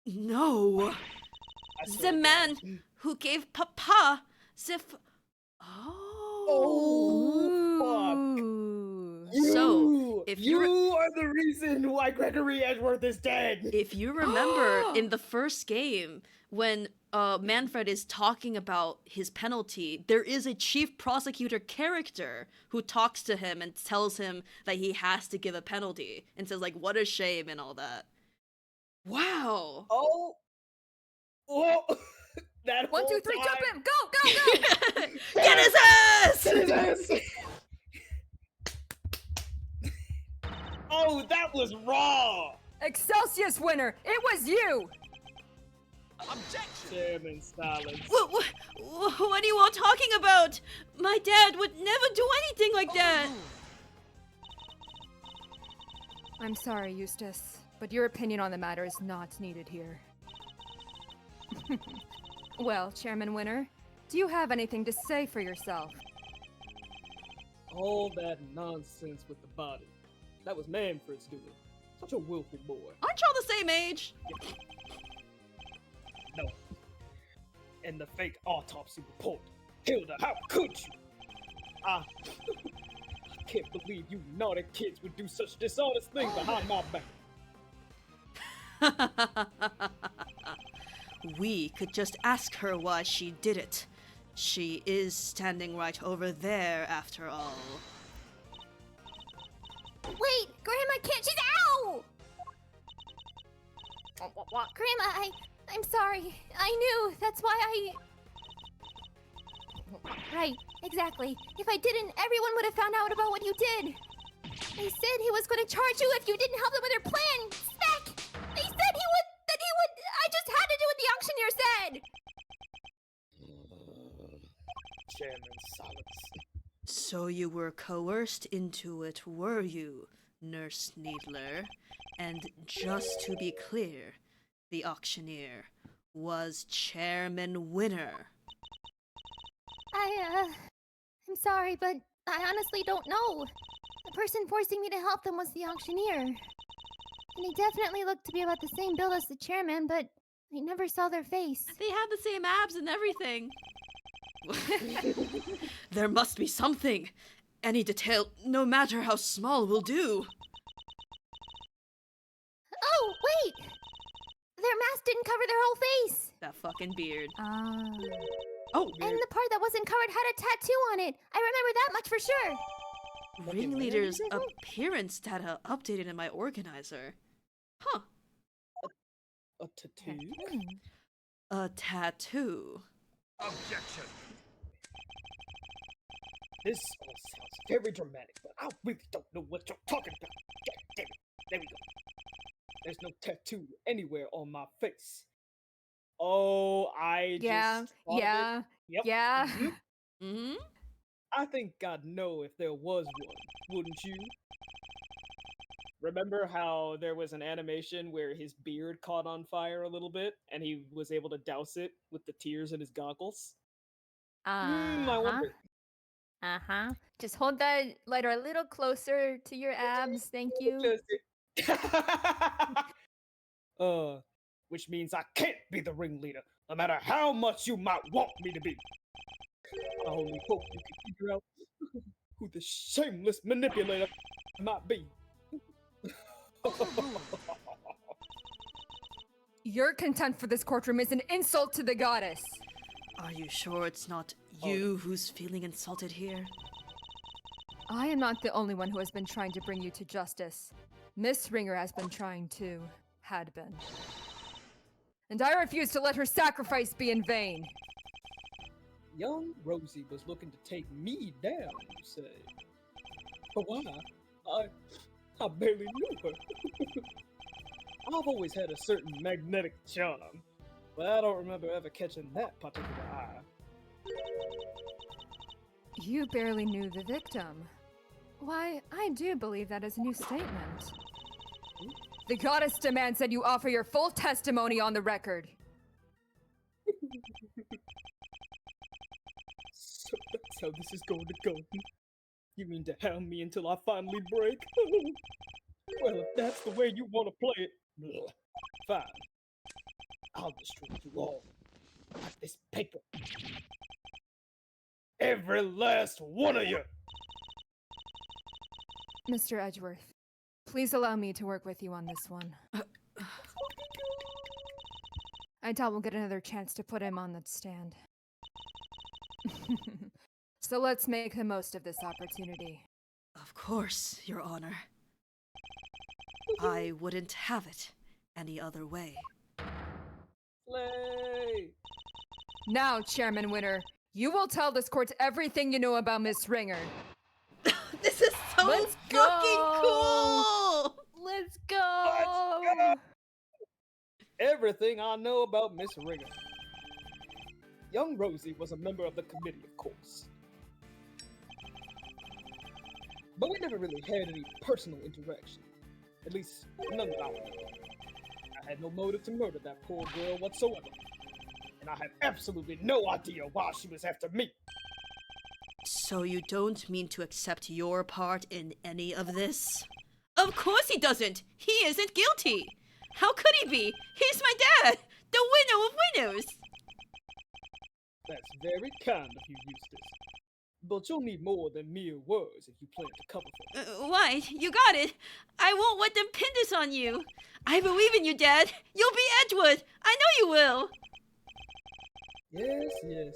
No. I The swear to man God. who gave Papa the Oh, fuck. So, if you you are the reason why Gregory Edgeworth is dead. If you remember in the first game, when Manfred is talking about his penalty, there is a chief prosecutor character who talks to him and tells him that he has to give a penalty and says like, what a shame and all that. Wow. Oh, oh, that 1, 2, whole 3, time. jump in! Go, go, go! Get his ass! Get his ass! Oh, that was raw! Excelsius winner! It was you! Chairman silence. What are you all talking about? My dad would never do anything like that. I'm sorry, Eustace, but your opinion on the matter is not needed here. Well, Chairman Winner, do you have anything to say for yourself? All that nonsense with the body. That was Manfred's doing. Such a willful boy. Aren't y'all the same age? No. And the fake autopsy report. Hilda, how could you? I can't believe you naughty kids would do such dishonest things behind my back. We could just ask her why she did it. She is standing right over there, after all. Wait, Grandma can't. She's ow! What? Grandma, I'm sorry. I knew. That's why I. Right, exactly. If I didn't, everyone would have found out about what you did. They said he was going to charge you if you didn't help them with their plan. Spec! They said he would. That he would. I just had to do what the auctioneer said. Chairman silence. So you were coerced into it, were you, Nurse Needler? And just to be clear, the auctioneer was Chairman Winner. I'm sorry, but I honestly don't know. The person forcing me to help them was the auctioneer. And they definitely looked to be about the same build as the chairman, but I never saw their face. They have the same abs and everything. There must be something. Any detail, no matter how small, will do. Oh, wait! Their mask didn't cover their whole face! That fucking beard. And the part that wasn't covered had a tattoo on it. I remember that much for sure. Ringleader's appearance data updated in my organizer. Huh. A tattoo? A tattoo. Objection. This all sounds very dramatic, but I really don't know what you're talking about. God damn it. There we go. There's no tattoo anywhere on my face. Oh, I just thought of it. Yep. Yeah. Mhm. Mm-hmm. I think I'd know if there was one, wouldn't you? Remember how there was an animation where his beard caught on fire a little bit, and he was able to douse it with the tears in his goggles? I wonder. Just hold that lighter a little closer to your abs, thank you. Which means I can't be the ringleader, no matter how much you might want me to be. I only hope you can figure out who the shameless manipulator might be. Your contempt for this courtroom is an insult to the goddess. Are you sure it's not you who's feeling insulted here? I am not the only one who has been trying to bring you to justice. Miss Ringer has been trying too. Had been. And I refuse to let her sacrifice be in vain. Young Rosie was looking to take me down, you say? But why? I barely knew her. I've always had a certain magnetic charm, but I don't remember ever catching that particular eye. You barely knew the victim. Why, I do believe that is a new statement. The goddess demands that you offer your full testimony on the record. So that's how this is going to go. You mean to hound me until I finally break? Well, if that's the way you want to play it, fine. I'll destroy you all. Like this paper. Every last one of you! Mr. Edgeworth, please allow me to work with you on this one. I doubt we'll get another chance to put him on the stand. So let's make the most of this opportunity. Of course, Your Honor. I wouldn't have it any other way. Slay! Now, Chairman Winter, you will tell this court everything you know about Miss Ringer. This is so Let's fucking go! cool! Let's go! Everything I know about Miss Ringer. Young Rosie was a member of the committee, of course. But we never really had any personal interaction. At least, none that I would know. I had no motive to murder that poor girl whatsoever. And I have absolutely no idea why she was after me. So you don't mean to accept your part in any of this? Of course he doesn't! He isn't guilty! How could he be? He's my dad! The winner of winners! That's very kind of you, Eustace. But you'll need more than mere words if you plan to cover for it. Why? You got it! I won't let them pin this on you! I believe in you, Dad! You'll be Edgeworth! I know you will! Yes, yes.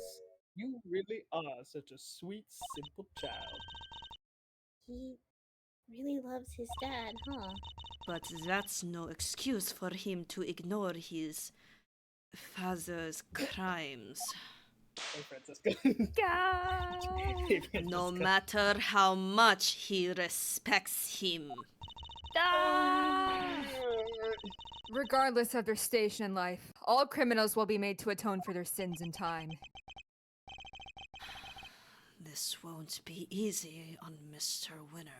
You really are such a sweet, simple child. He really loves his dad, huh? But that's no excuse for him to ignore his father's crimes. Hey, Francisco. Go! Hey, No Francisco. matter how much he respects him. Ah! Regardless of their station in life, all criminals will be made to atone for their sins in time. This won't be easy on Mr. Winner.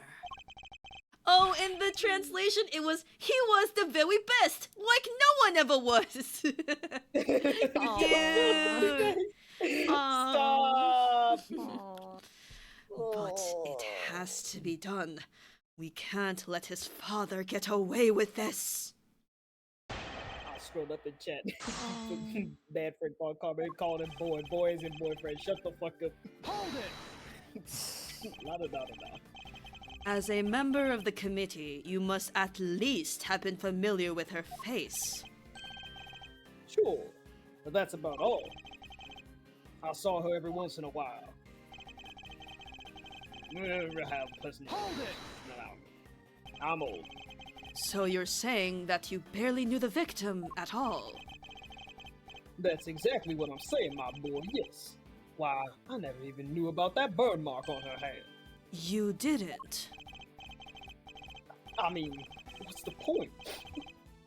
Oh, in the translation, it was, he was the very best, like no one ever was. Aw. Cute. Stop! Aw. But it has to be done. We can't let his father get away with this. I scrolled up in chat. Bad friend Paul Carmen called him boy. Boys and boyfriend. Shut the fuck up. Hold it! La da da da da. As a member of the committee, you must at least have been familiar with her face. Sure, but that's about all. I saw her every once in a while. How pleasant. Hold it! No, I'm old. So you're saying that you barely knew the victim at all? That's exactly what I'm saying, my boy, yes. Why, I never even knew about that burn mark on her hand. You didn't. I mean, what's the point?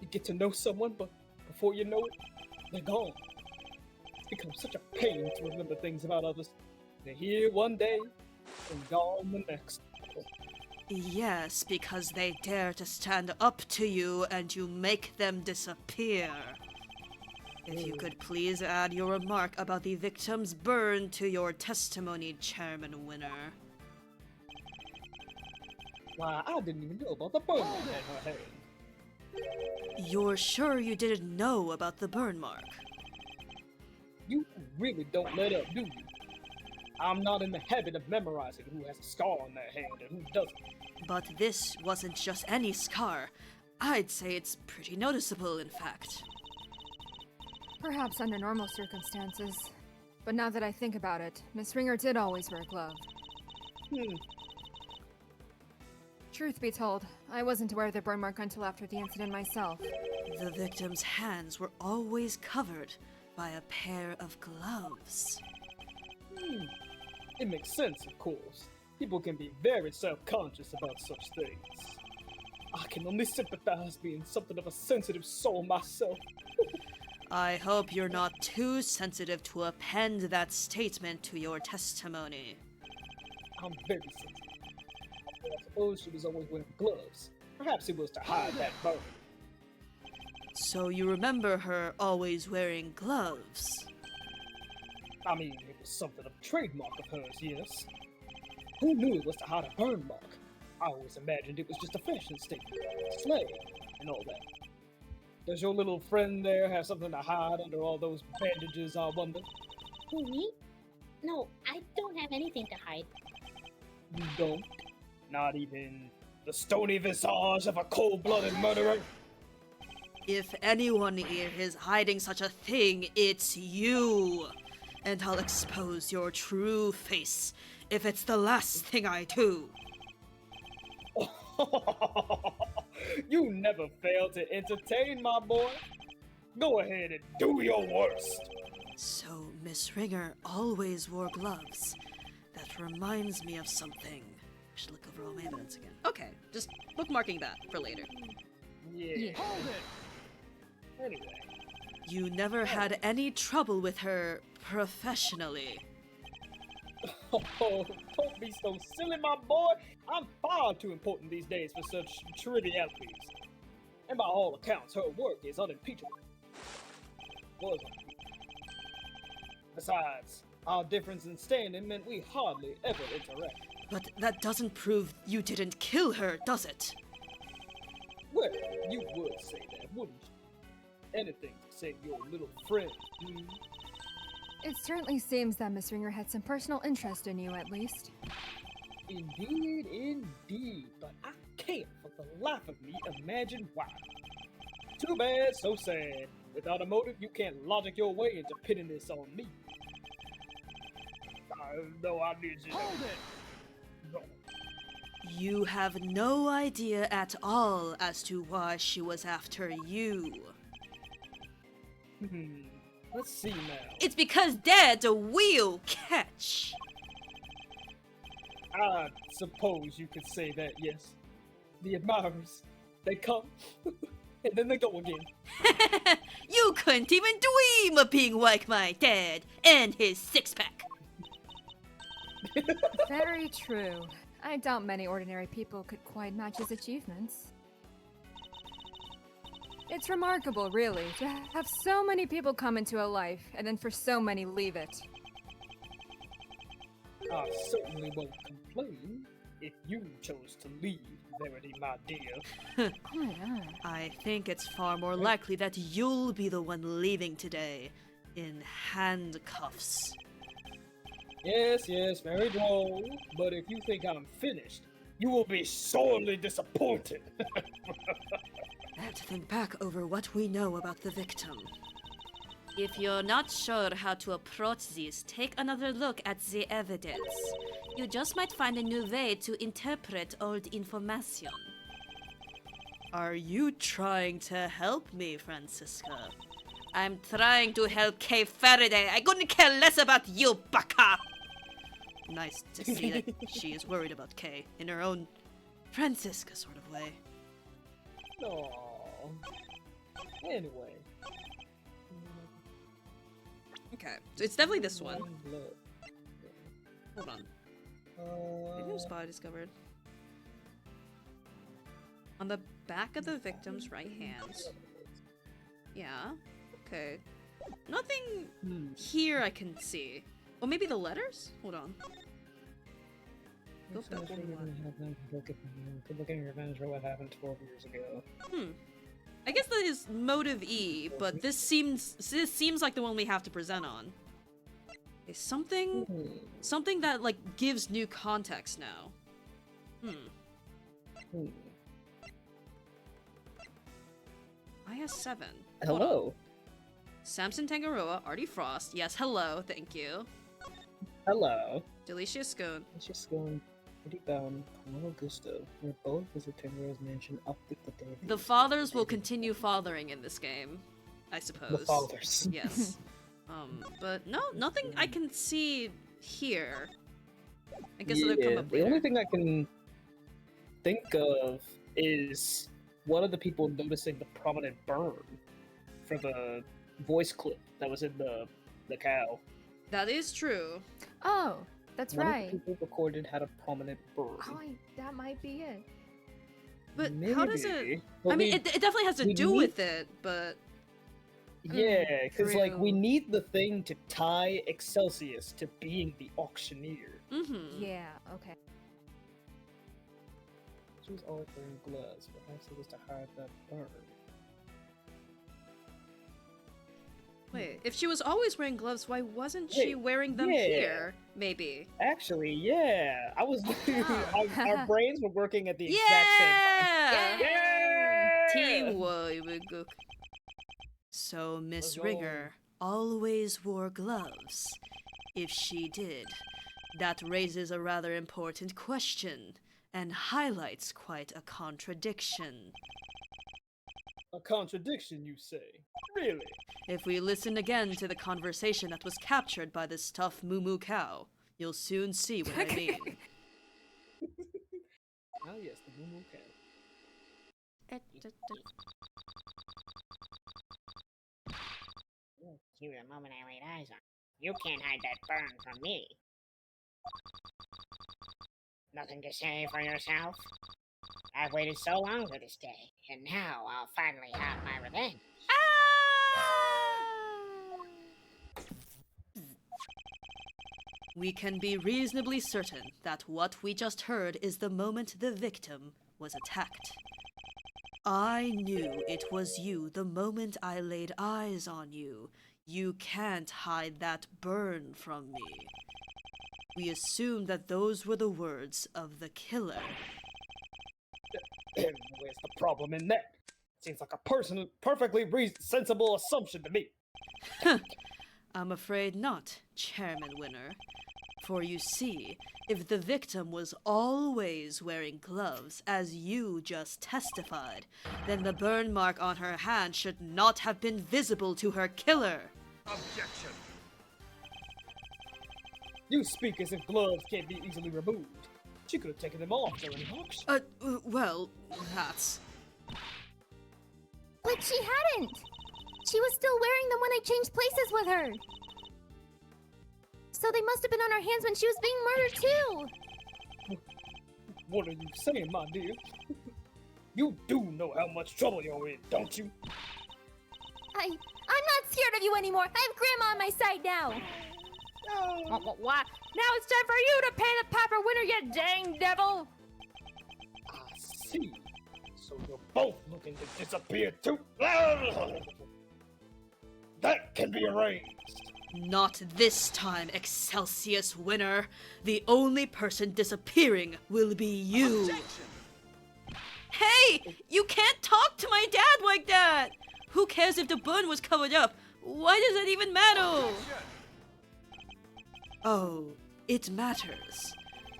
You get to know someone, but before you know it, they're gone. It's become such a pain to remember things about others. They're here one day, and gone the next. Yes, because they dare to stand up to you and you make them disappear. If you could please add your remark about the victim's burn to your testimony, Chairman Winner. Why, I didn't even know about the burn mark on her hand. You're sure you didn't know about the burn mark? You really don't let up, do you? I'm not in the habit of memorizing who has a scar on their hand and who doesn't. But this wasn't just any scar. I'd say it's pretty noticeable, in fact. Perhaps under normal circumstances. But now that I think about it, Miss Ringer did always wear a glove. Truth be told, I wasn't aware of the burn mark until after the incident myself. The victim's hands were always covered by a pair of gloves. It makes sense, of course. People can be very self-conscious about such things. I can only sympathize being something of a sensitive soul myself. I hope you're not too sensitive to append that statement to your testimony. I'm very sensitive. I suppose she was always wearing gloves. Perhaps it was to hide that burn. So you remember her always wearing gloves? I mean, it was something of a trademark of hers, yes. Who knew it was to hide a burn mark? I always imagined it was just a fashion statement, slay, and all that. Does your little friend there have something to hide under all those bandages, I wonder? Who, me? No, I don't have anything to hide. You don't? Not even the stony visage of a cold-blooded murderer? If anyone here is hiding such a thing, it's you. And I'll expose your true face if it's the last thing I do. You never fail to entertain, my boy. Go ahead and do your worst. So, Miss Ringer always wore gloves. That reminds me of something. I should look over all my evidence again. Okay, just bookmarking that for later. Yeah. Hold it! Anyway. You never had any trouble with her professionally. Oh, don't be so silly, my boy. I'm far too important these days for such trivialities. And by all accounts, her work is unimpeachable. Was unimpeachable. Besides, our difference in standing meant we hardly ever interact. But that doesn't prove you didn't kill her, does it? Well, you would say that, wouldn't you? Anything to save your little friend. It certainly seems that Miss Ringer had some personal interest in you, at least. Indeed, indeed. But I can't for the life of me imagine why. Too bad, so sad. Without a motive, you can't logic your way into pinning this on me. No, I need you. Hold it! No. You have no idea at all as to why she was after you. Let's see now. It's because Dad's a wheel catch. I suppose you could say that, yes. The admirers, they come, and then they go again. You couldn't even dream of being like my dad and his six-pack. Very true. I doubt many ordinary people could quite match his achievements. It's remarkable, really, to have so many people come into a life, and then for so many leave it. I certainly won't complain if you chose to leave, Verity, my dear. Oh my god. I think it's far more likely that you'll be the one leaving today in handcuffs. Yes, yes, very droll. But if you think I'm finished, you will be sorely disappointed. I have to think back over what we know about the victim. If you're not sure how to approach this, take another look at the evidence. You just might find a new way to interpret old information. Are you trying to help me, Francisca? I'm trying to help Kay Faraday. I couldn't care less about you, baka! Nice to see that she is worried about Kay in her own Francisca sort of way. Aww. Anyway. Okay, so it's definitely this one. Hold on. Maybe it was spot I discovered. On the back of the victim's right hand. Yeah. Okay. Nothing here I can see. Well, maybe the letters? Hold on. Go back one more. People getting revenge for what happened 12 years ago. I guess that is motive E, but this seems like the one we have to present on. Okay, something that like gives new context now. IS-7. Hello. Samson Tangaroa, Artie Frost. Yes, hello, thank you. Hello. Delicia Scone. It's just going pretty bound. Carmelo Gusto. We're both visiting Rose Mansion up with the day. The fathers will continue fathering in this game, I suppose. The fathers. Yes. But no, nothing I can see here. I guess it'll come up the later. only thing I can think of is one of the people noticing the prominent burn for the voice clip that was in the cow. That is true. Oh, that's One right. of the people recorded had a prominent burn. Oh, that might be it. But how does it... Maybe. I But mean, it definitely has to we do need- with it, but... Yeah, because like we True. need the thing to tie Excelsius to being the auctioneer. Mm-hmm. Yeah, okay. She was always wearing gloves. Perhaps it was to hide that burn. Wait, if she was always wearing gloves, why wasn't she Wait, wearing them yeah. here? Maybe. Actually, yeah, I was. Oh. our brains were working at the exact same time. Yeah! Yeah! Teamwork. So Miss Let's go. Ringer always wore gloves. If she did, that raises a rather important question and highlights quite a contradiction. A contradiction, you say? Really? If we listen again to the conversation that was captured by this tough moo cow, you'll soon see what I mean. Ah, yes, the Moo Cat. You the moment I laid eyes on. You can't hide that burn from me. Nothing to say for yourself? I've waited so long for this day, and now I'll finally have my revenge. We can be reasonably certain that what we just heard is the moment the victim was attacked. I knew it was you the moment I laid eyes on you. You can't hide that burn from me. We assume that those were the words of the killer. Where's the problem in that? Seems like a perfectly sensible assumption to me. I'm afraid not, Chairman Winner. For you see, if the victim was always wearing gloves, as you just testified, then the burn mark on her hand should not have been visible to her killer. Objection. You speak as if gloves can't be easily removed. She could have taken them off during the auction. Well, that's... But she hadn't! She was still wearing them when I changed places with her! So they must have been on her hands when she was being murdered too! What are you saying, my dear? You do know how much trouble you're in, don't you? I'm not scared of you anymore! I have Grandma on my side now! What? Now it's time for you to pay the Papa Winner, you dang devil! I see. So you're both looking to disappear too? That can be arranged. Not this time, Excelsius Winner. The only person disappearing will be you. Objection. Hey! You can't talk to my dad like that! Who cares if the burn was covered up? Why does it even matter? Objection. Oh, it matters.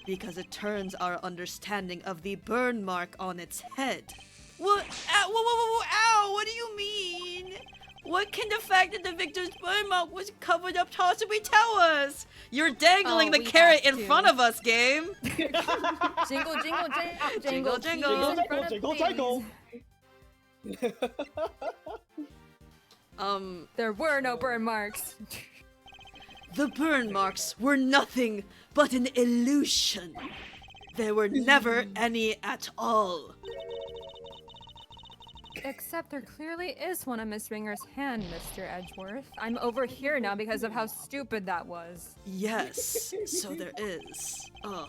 Because it turns our understanding of the burn mark on its head. What? Ow, whoa, ow! What do you mean? What can the fact that the victim's burn mark was covered up possibly tell us? You're dangling Oh, the we carrot have in to. front of us, game. Jingle, jingle, jingle, Jingle, jingle. keys in front of Jingle, things. jingle. There were no burn marks. The burn marks were nothing but an illusion. There were never any at all. Except there clearly is one on Miss Ringer's hand, Mr. Edgeworth. I'm over here now because of how stupid that was. Yes, so there is. Ugh.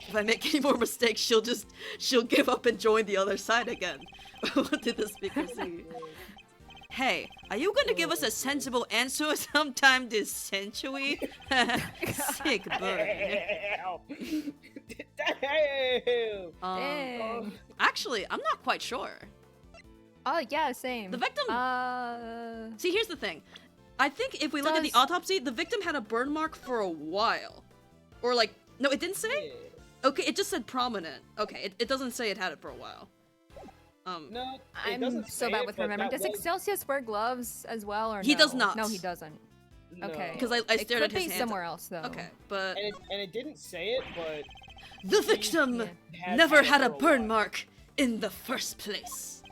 If I make any more mistakes, she'll give up and join the other side again. What did the speaker say? Hey, are you gonna give us a sensible answer sometime this century? Sick burn. Help! Damn! Dang. Actually, I'm not quite sure. Oh, yeah, same. The victim... Uh... See, here's the thing. I think if we look at the Does- autopsy, the victim had a burn mark for a while. Or like... No, it didn't say? Okay, it just said prominent. Okay, it doesn't say it had it for a while. No, it I'm doesn't so say bad it, with but remembering. that Does was- Excelsius wear gloves as well, or He no? does not. No, he doesn't. No. Okay. Because I It stared could at his be hand. somewhere else, though. Okay, but... And it didn't say it, but The victim Yeah. never had a for burn while. mark in the first place.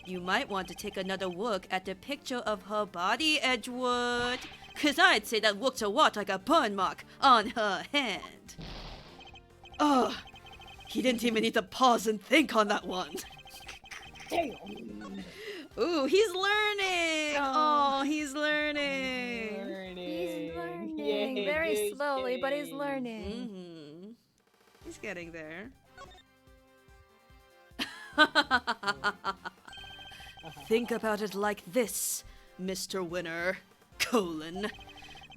You might want to take another look at the picture of her body, Edgeworth. Cause I'd say that looks a lot like a burn mark on her hand. Ugh. He didn't even need to pause and think on that one. Damn. Ooh, he's learning! Oh. Oh, he's learning. He's learning Yay, very yay, slowly, but he's yay. learning. Mm-hmm. He's getting there. Think about it like this, Mr. Winner, colon.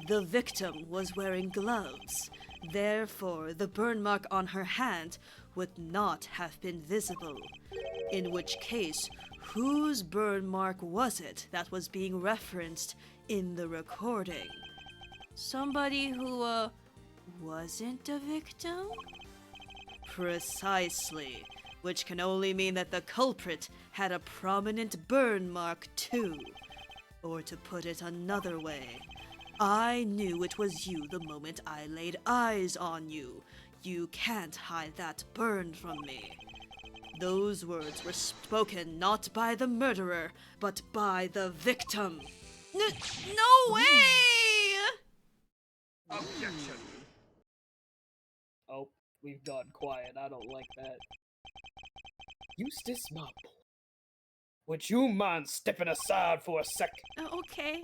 The victim was wearing gloves. Therefore, the burn mark on her hand would not have been visible. In which case, whose burn mark was it that was being referenced in the recording? Somebody who, wasn't a victim? Precisely, which can only mean that the culprit had a prominent burn mark too. Or to put it another way, I knew it was you the moment I laid eyes on you. You can't hide that burn from me. Those words were spoken not by the murderer, but by the victim. No way! Objection. Oh, we've gone quiet. I don't like that. Eustace, my boy. Would you mind stepping aside for a sec? Okay.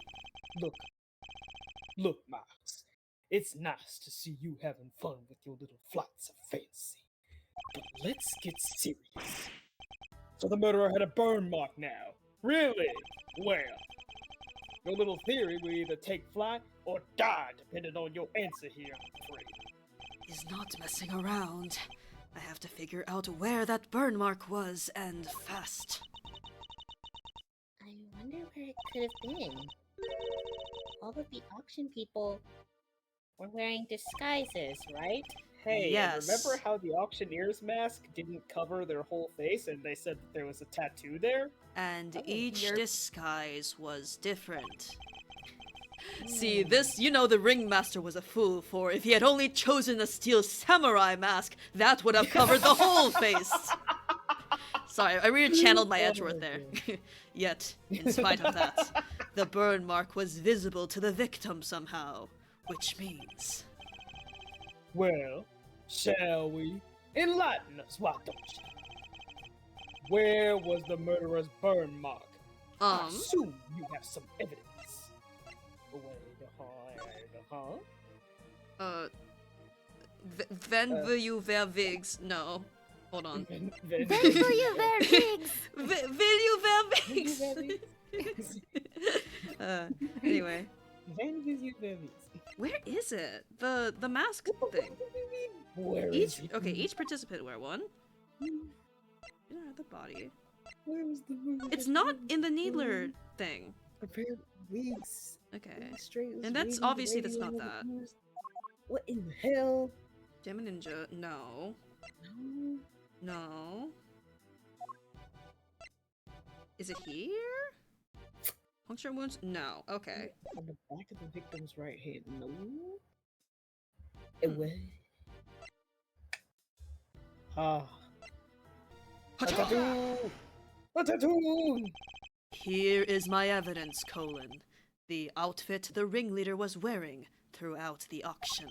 Look, Miles. It's nice to see you having fun with your little flights of fancy. But let's get serious. So the murderer had a burn mark now. Really? Well, your little theory will either take flight or die, depending on your answer here, I'm afraid. He's not messing around. I have to figure out where that burn mark was, and fast. I wonder where it could have been. All of the auction people were wearing disguises, right? Hey, and Yes. remember how the auctioneer's mask didn't cover their whole face and they said that there was a tattoo there? And Oh, each you're- disguise was different. See, this, the ringmaster was a fool, for if he had only chosen a steel samurai mask, that would have covered the whole face. Sorry, I really channeled my Edgeworth there. Yet, in spite of that, the burn mark was visible to the victim somehow, which means... Well, shall we? Enlighten us, why don't you? Where was the murderer's burn mark? I assume you have some evidence. When will you wear wigs? No. Hold on. Then will you wear wigs? Will you wear wigs? Anyway. When will you wear wigs? Where is it? The mask thing. Where Each is it? each participant wear one. The body. Where is the wig? It's not in the needler thing. Prepared wigs. Okay. Straight And that's obviously that's not that. What in the hell? Gem Ninja, no. No. No. Is it here? Puncture wounds? No. Okay. On the back of the victim's right hand. No. Away. Ah. A tattoo! A tattoo! Here is my evidence, Colin. The outfit the ringleader was wearing throughout the auction.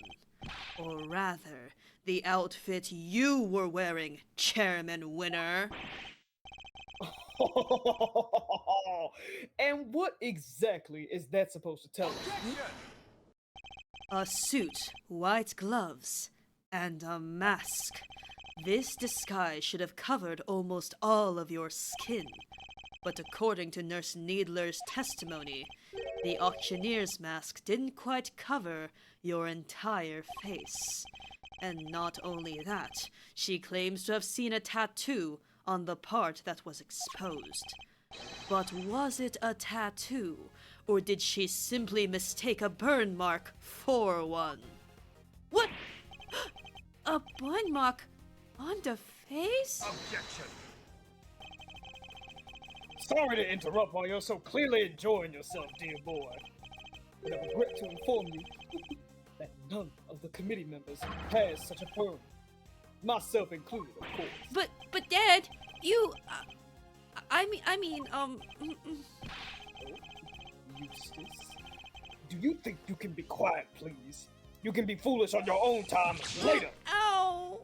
Or rather, the outfit you were wearing, Chairman Winner. And what exactly is that supposed to tell us? A suit, white gloves, and a mask. This disguise should have covered almost all of your skin. But according to Nurse Needler's testimony, the auctioneer's mask didn't quite cover your entire face. And not only that, she claims to have seen a tattoo on the part that was exposed. But was it a tattoo, or did she simply mistake a burn mark for one? What? A burn mark on the face? Objection. Sorry to interrupt while you're so clearly enjoying yourself, dear boy. But I regret to inform you that none of the committee members has such a burn. Myself included, of course. But Dad, you, Eustace, do you think you can be quiet, please? You can be foolish on your own time later. Ow!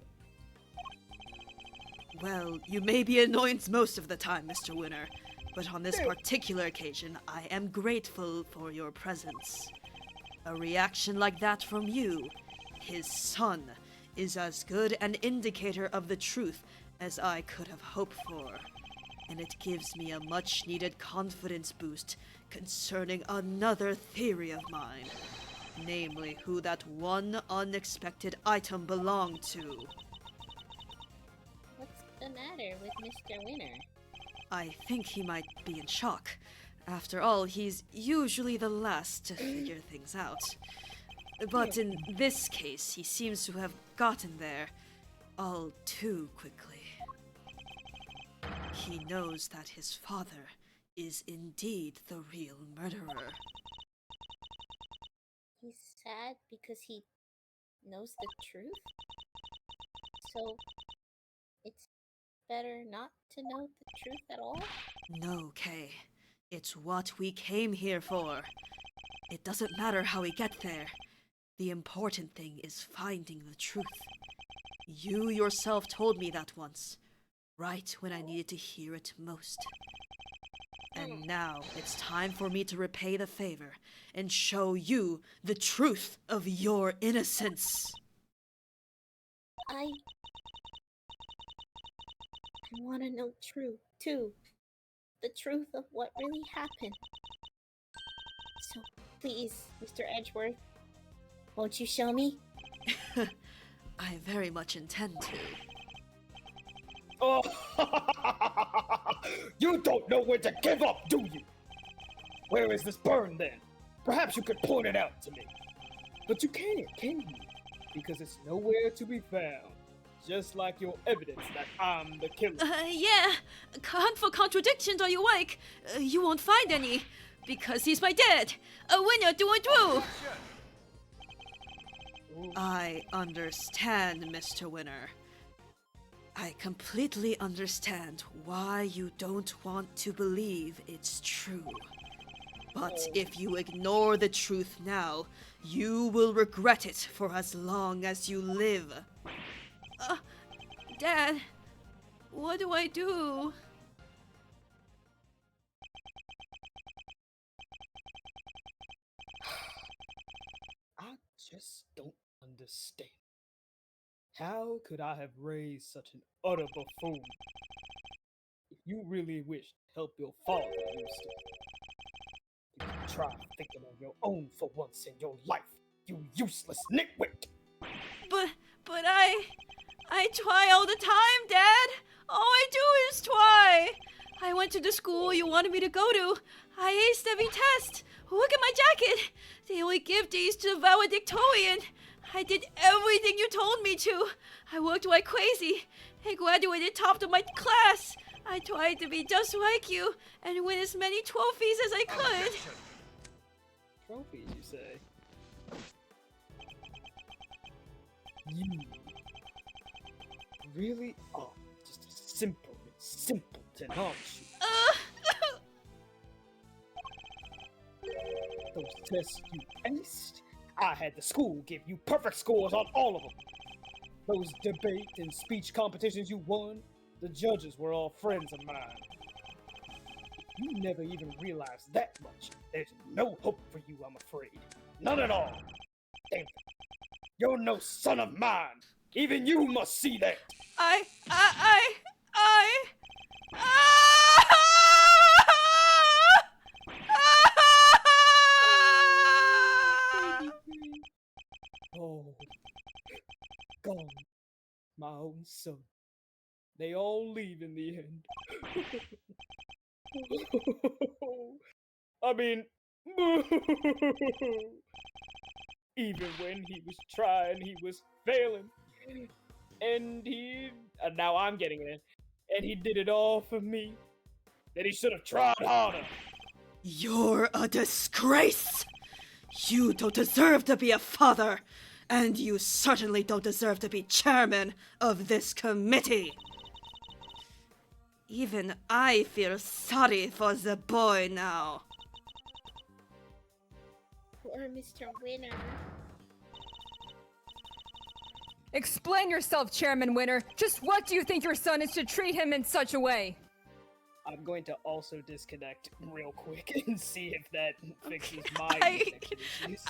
Well, you may be annoyance most of the time, Mr. Winner, but on this particular occasion, I am grateful for your presence. A reaction like that from you, his son, is as good an indicator of the truth as I could have hoped for. And it gives me a much-needed confidence boost concerning another theory of mine. Namely, who that one unexpected item belonged to. What's the matter with Mr. Winner? I think he might be in shock. After all, he's usually the last to figure things out. But in this case, he seems to have gotten there all too quickly. He knows that his father is indeed the real murderer. He's sad because he knows the truth? So, it's better not to know the truth at all? No, Kay. It's what we came here for. It doesn't matter how we get there. The important thing is finding the truth. You yourself told me that once, right when I needed to hear it most. And now it's time for me to repay the favor and show you the truth of your innocence. I want to know truth, too. The truth of what really happened. So, please, Mr. Edgeworth, won't you show me? I very much intend to. Oh, you don't know when to give up, do you? Where is this burn then? Perhaps you could point it out to me. But you can't, can you? Because it's nowhere to be found. Just like your evidence that I'm the killer. Yeah. Hunt for contradictions or you like. You won't find any. Because he's my dad. A winner through and through. I understand, Mr. Winner. I completely understand why you don't want to believe it's true. But if you ignore the truth now, you will regret it for as long as you live. Dad, what do I do? I just don't understand. How could I have raised such an utter buffoon? If you really wish to help your father, Eustace, you can try thinking on your own for once in your life, you useless nitwit! But I try all the time, Dad. All I do is try. I went to the school you wanted me to go to. I aced every test. Look at my jacket. They only give these to the valedictorian. I did everything you told me to. I worked like crazy. I graduated top of my class. I tried to be just like you and win as many trophies as I could. Trophies, you say? You really are just a simpleton, aren't you? Those tests you aced, I had the school give you perfect scores on all of them. Those debate and speech competitions you won, the judges were all friends of mine. You never even realized that much. There's no hope for you, I'm afraid. None at all. Damn it. You're no son of mine. Even you must see that. Oh, gone. My own son. They all leave in the end. I mean, even when he was trying, he was failing. And now I'm getting it. And he did it all for me. That he should have tried harder. You're a disgrace! You don't deserve to be a father! And you certainly don't deserve to be chairman of this committee! Even I feel sorry for the boy now. Poor Mr. Winner. Explain yourself, Chairman Winner. Just what do you think your son is to treat him in such a way? I'm going to also disconnect real quick and see if that fixes my connection issues.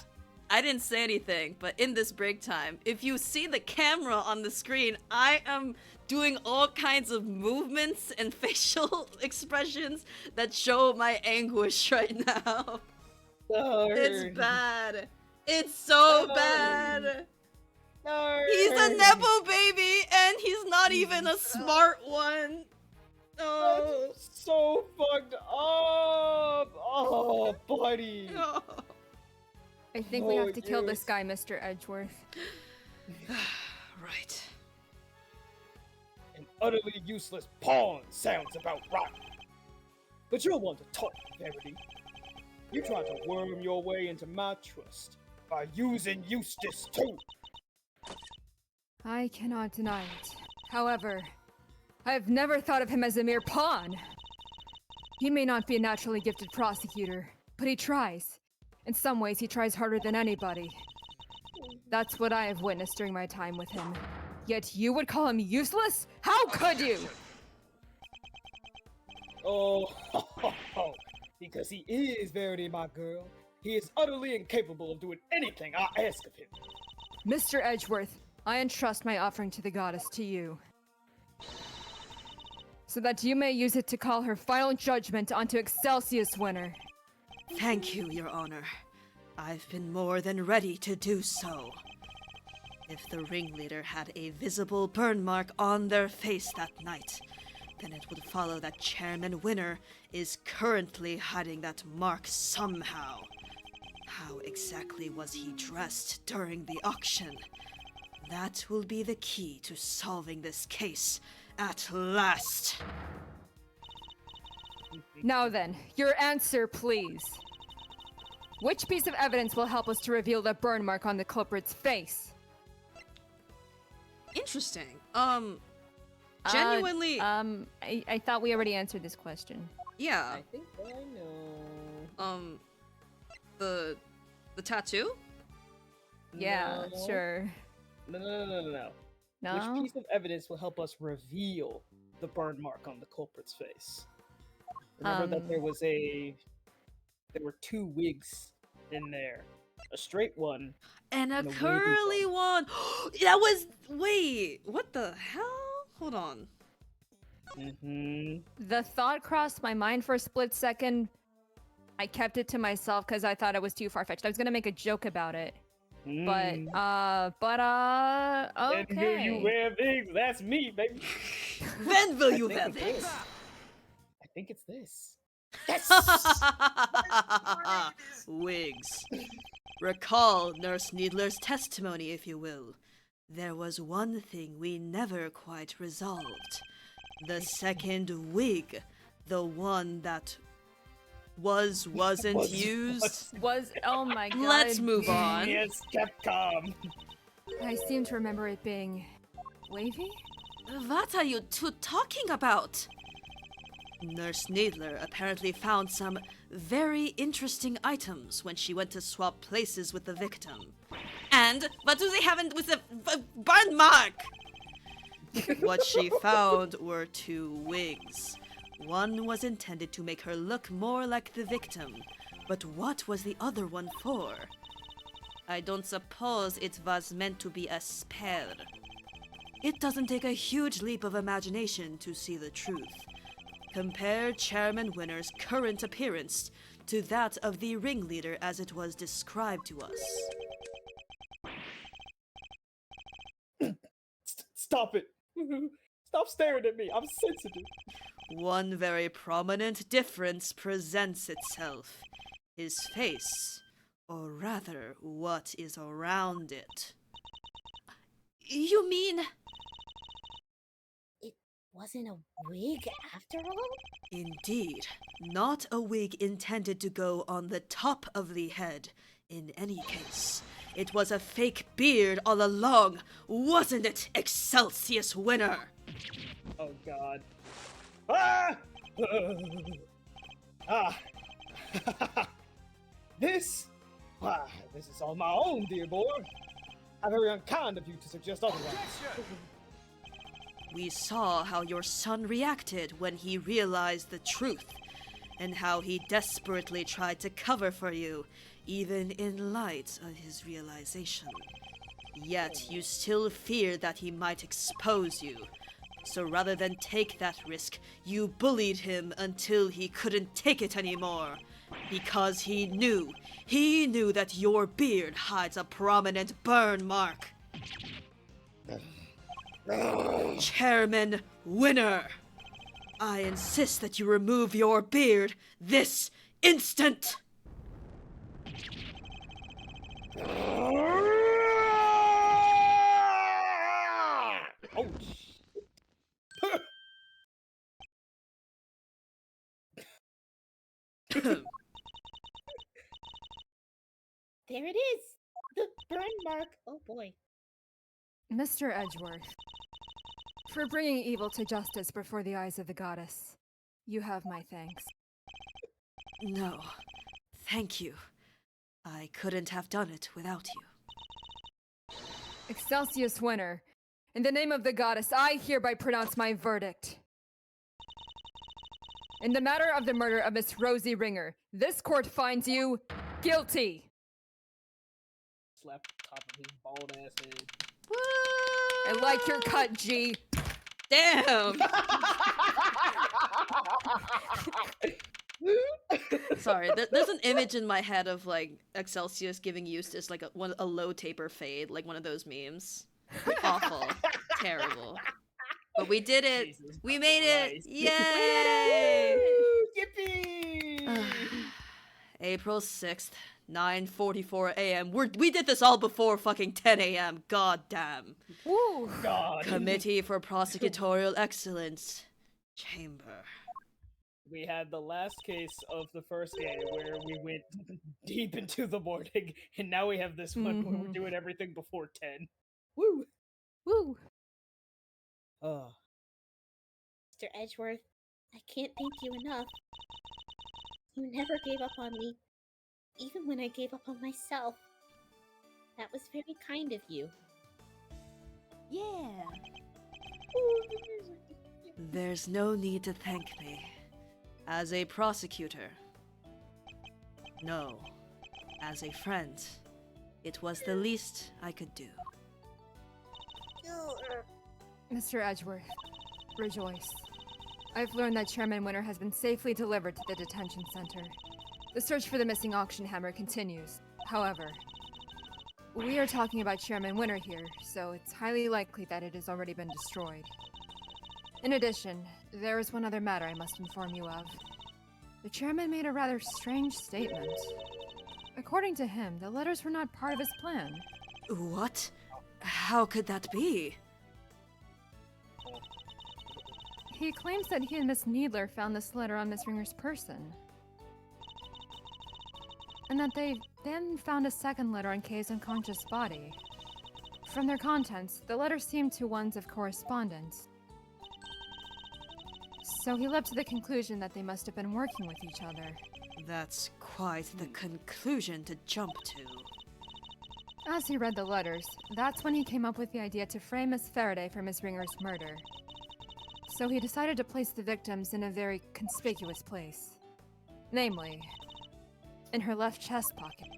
I didn't say anything, but in this break time, if you see the camera on the screen, I am doing all kinds of movements and facial expressions that show my anguish right now. Darn. It's bad. It's so bad. Darn. He's a Nepo baby, and he's not even a smart one. Oh. That's so fucked up! Oh, buddy! I think we have Oh, to kill this yes. guy, Mr. Edgeworth. Right. An utterly useless pawn sounds about right. But you're one to talk, Verity. You tried to worm your way into my trust by using Eustace too. I cannot deny it. However, I have never thought of him as a mere pawn. He may not be a naturally gifted prosecutor, but he tries. In some ways, he tries harder than anybody. That's what I have witnessed during my time with him. Yet you would call him useless? How could you? Oh, because he is Verity, my girl. He is utterly incapable of doing anything I ask of him. Mr. Edgeworth, I entrust my offering to the goddess to you, so that you may use it to call her final judgment onto Excelsius Winner. Thank you, Your Honor. I've been more than ready to do so. If the ringleader had a visible burn mark on their face that night, then it would follow that Chairman Winner is currently hiding that mark somehow. How exactly was he dressed during the auction? That will be the key to solving this case at last. Now then, your answer, please. Which piece of evidence will help us to reveal the burn mark on the culprit's face? Interesting. Genuinely, I thought we already answered this question. yeah. I think I know. The tattoo? Yeah, No. sure. No. No? Which piece of evidence will help us reveal the burn mark on the culprit's face? Remember that there were 2 wigs in there. A straight one. And a And a wavy curly one. That was. Wait, what the hell? Hold on. Mm-hmm. The thought crossed my mind for a split second. I kept it to myself because I thought it was too far-fetched. I was gonna make a joke about it. But, okay. And will you wear wigs? That's me, baby. When will you think have it's it? this. I think it's this. Wigs. Recall Nurse Needler's testimony, if you will. There was one thing we never quite resolved. The second wig. The one that wasn't used. Oh my god. Let's move on. Yes, Capcom. I seem to remember it being wavy? What are you two talking about? Nurse Needler apparently found some very interesting items when she went to swap places with the victim. And what do they have with the burn mark? What she found were 2 wigs. One was intended to make her look more like the victim, but what was the other one for? I don't suppose it was meant to be a spell. It doesn't take a huge leap of imagination to see the truth. Compare Chairman Winner's current appearance to that of the ringleader as it was described to us. Stop it. Stop staring at me. I'm sensitive. One very prominent difference presents itself. His face, or rather, what is around it. You mean... It wasn't a wig after all? Indeed, not a wig intended to go on the top of the head. In any case, it was a fake beard all along, wasn't it, Excelsius Winner? Oh god. Ah! Ah! This? Why, this is on my own, dear boy. How very unkind of you to suggest otherwise. We saw how your son reacted when he realized the truth, and how he desperately tried to cover for you, even in light of his realization. Yet you still feared that he might expose you. So rather than take that risk, you bullied him until he couldn't take it anymore. Because he knew that your beard hides a prominent burn mark. Chairman Winner! I insist that you remove your beard this instant! Oh, shit. There it is! The burn mark! Oh boy. Mr. Edgeworth, for bringing evil to justice before the eyes of the goddess, you have my thanks. No, thank you. I couldn't have done it without you. Excelsius Winter, in the name of the goddess, I hereby pronounce my verdict. In the matter of the murder of Miss Rosie Ringer, this court finds you guilty. Slap the top of his bald ass head. I like your cut, G. Damn! Sorry, there's an image in my head of like Excelsius giving Eustace like a low taper fade, like one of those memes. Awful, terrible. But we did it. Jesus We made it. Christ. Yay! Yippee! April 6th, 9:44 a.m. We did this all before fucking 10 a.m. God damn. Woo! God. Committee for Prosecutorial Excellence. Chamber. We had the last case of the first game where we went deep into the morning, and now we have this one where we're Mhm. doing everything before 10. Woo! Woo! Oh. Mr. Edgeworth, I can't thank you enough. You never gave up on me, even when I gave up on myself. That was very kind of you. Yeah. There's no need to thank me. As a prosecutor. No. As a friend. It was the least I could do. Mr. Edgeworth, rejoice. I've learned that Chairman Winter has been safely delivered to the detention center. The search for the missing auction hammer continues. However, we are talking about Chairman Winter here, so it's highly likely that it has already been destroyed. In addition, there is one other matter I must inform you of. The chairman made a rather strange statement. According to him, the letters were not part of his plan. What? How could that be? He claims that he and Miss Needler found this letter on Miss Ringer's person. And that they then found a second letter on Kay's unconscious body. From their contents, the letters seemed to ones of correspondence. So he leapt to the conclusion that they must have been working with each other. That's quite the conclusion to jump to. As he read the letters, that's when he came up with the idea to frame Miss Faraday for Miss Ringer's murder. So he decided to place the victims in a very conspicuous place. Namely, in her left chest pocket.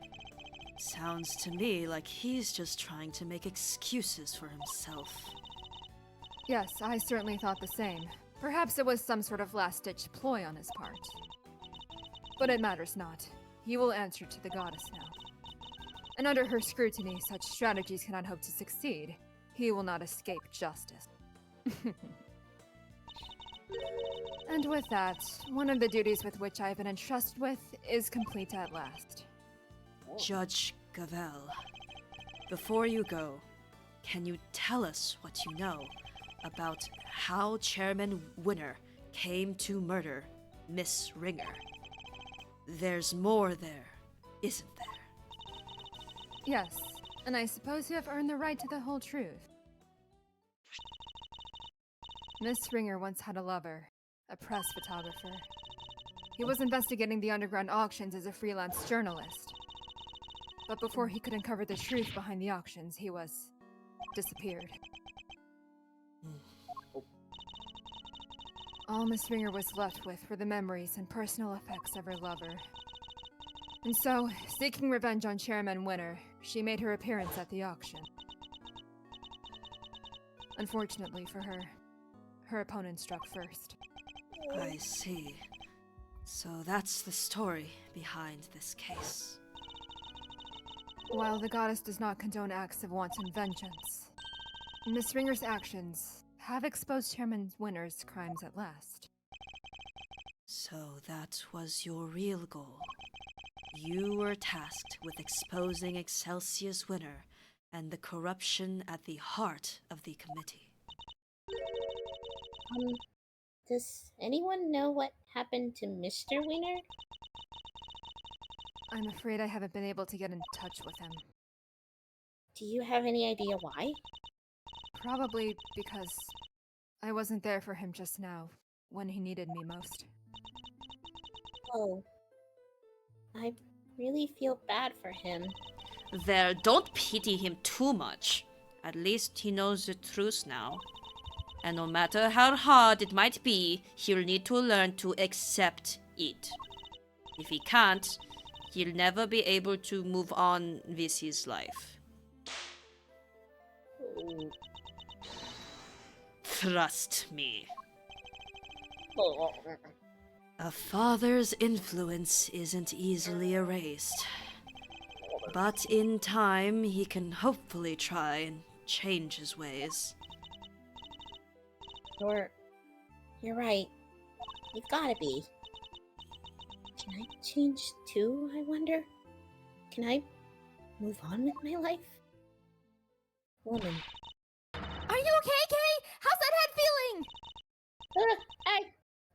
Sounds to me like he's just trying to make excuses for himself. Yes, I certainly thought the same. Perhaps it was some sort of last-ditch ploy on his part. But it matters not. He will answer to the goddess now. And under her scrutiny, such strategies cannot hope to succeed. He will not escape justice. And with that, one of the duties with which I have been entrusted with is complete at last. Judge Gavel, before you go, can you tell us what you know about how Chairman Winter came to murder Miss Ringer? There's more there, isn't there? Yes, and I suppose you have earned the right to the whole truth. Miss Ringer once had a lover, a press photographer. He was investigating the underground auctions as a freelance journalist. But before he could uncover the truth behind the auctions, he was disappeared. All Miss Ringer was left with were the memories and personal effects of her lover. And so, seeking revenge on Chairman Winter, she made her appearance at the auction. Unfortunately for her, her opponent struck first. I see. So that's the story behind this case. While the goddess does not condone acts of wanton vengeance, Miss Ringer's actions have exposed Chairman Winter's crimes at last. So that was your real goal. You were tasked with exposing Excelsius Winner and the corruption at the heart of the committee. Does anyone know what happened to Mr. Wiener? I'm afraid I haven't been able to get in touch with him. Do you have any idea why? Probably because I wasn't there for him just now, when he needed me most. Oh. I really feel bad for him. There, don't pity him too much. At least he knows the truth now. And no matter how hard it might be, he'll need to learn to accept it. If he can't, he'll never be able to move on with his life. Oh. Trust me. Oh. A father's influence isn't easily erased. But in time, he can hopefully try and change his ways. You're right. You've gotta be. Can I change too, I wonder? Can I move on with my life? Woman. Are you okay, Kay? How's that head feeling?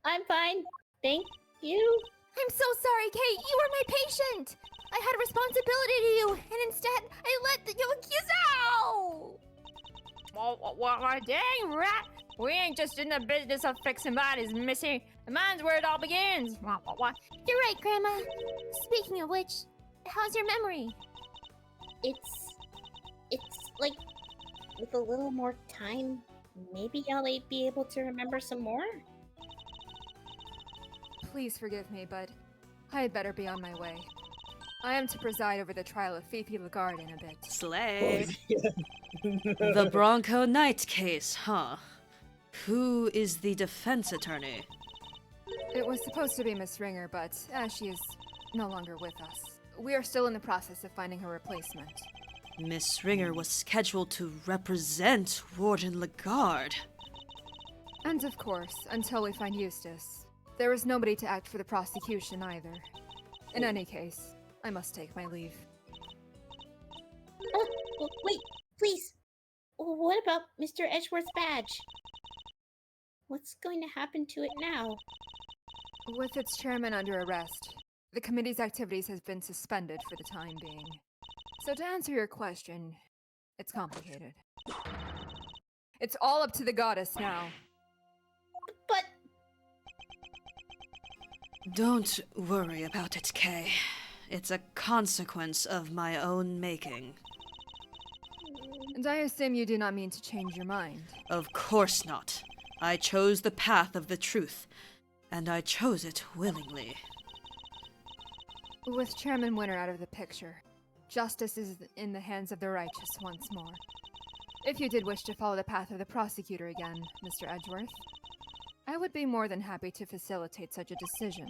I'm fine. Thank you. I'm so sorry, Kay. You were my patient. I had a responsibility to you, and instead, I let you accuse out. Well, dang rat! We ain't just in the business of fixing bodies, missy. The mind's where it all begins. You're right, Grandma. Speaking of which, how's your memory? It's like with a little more time, maybe I'll be able to remember some more. Please forgive me, but I had better be on my way. I am to preside over the trial of Fifi Lagarde in a bit. Slay. The Bronco Knight case, huh? Who is the defense attorney? It was supposed to be Miss Ringer, but as she is no longer with us, we are still in the process of finding her replacement. Miss Ringer was scheduled to represent Warden Lagarde. And of course, until we find Eustace, there is nobody to act for the prosecution either. In any case, I must take my leave. Wait, please. What about Mr. Edgeworth's badge? What's going to happen to it now? With its chairman under arrest, the committee's activities has been suspended for the time being. So to answer your question, it's complicated. It's all up to the goddess now. But Don't worry about it, Kay. It's a consequence of my own making. And I assume you do not mean to change your mind. Of course not. I chose the path of the truth, and I chose it willingly. With Chairman Winter out of the picture, justice is in the hands of the righteous once more. If you did wish to follow the path of the prosecutor again, Mr. Edgeworth, I would be more than happy to facilitate such a decision.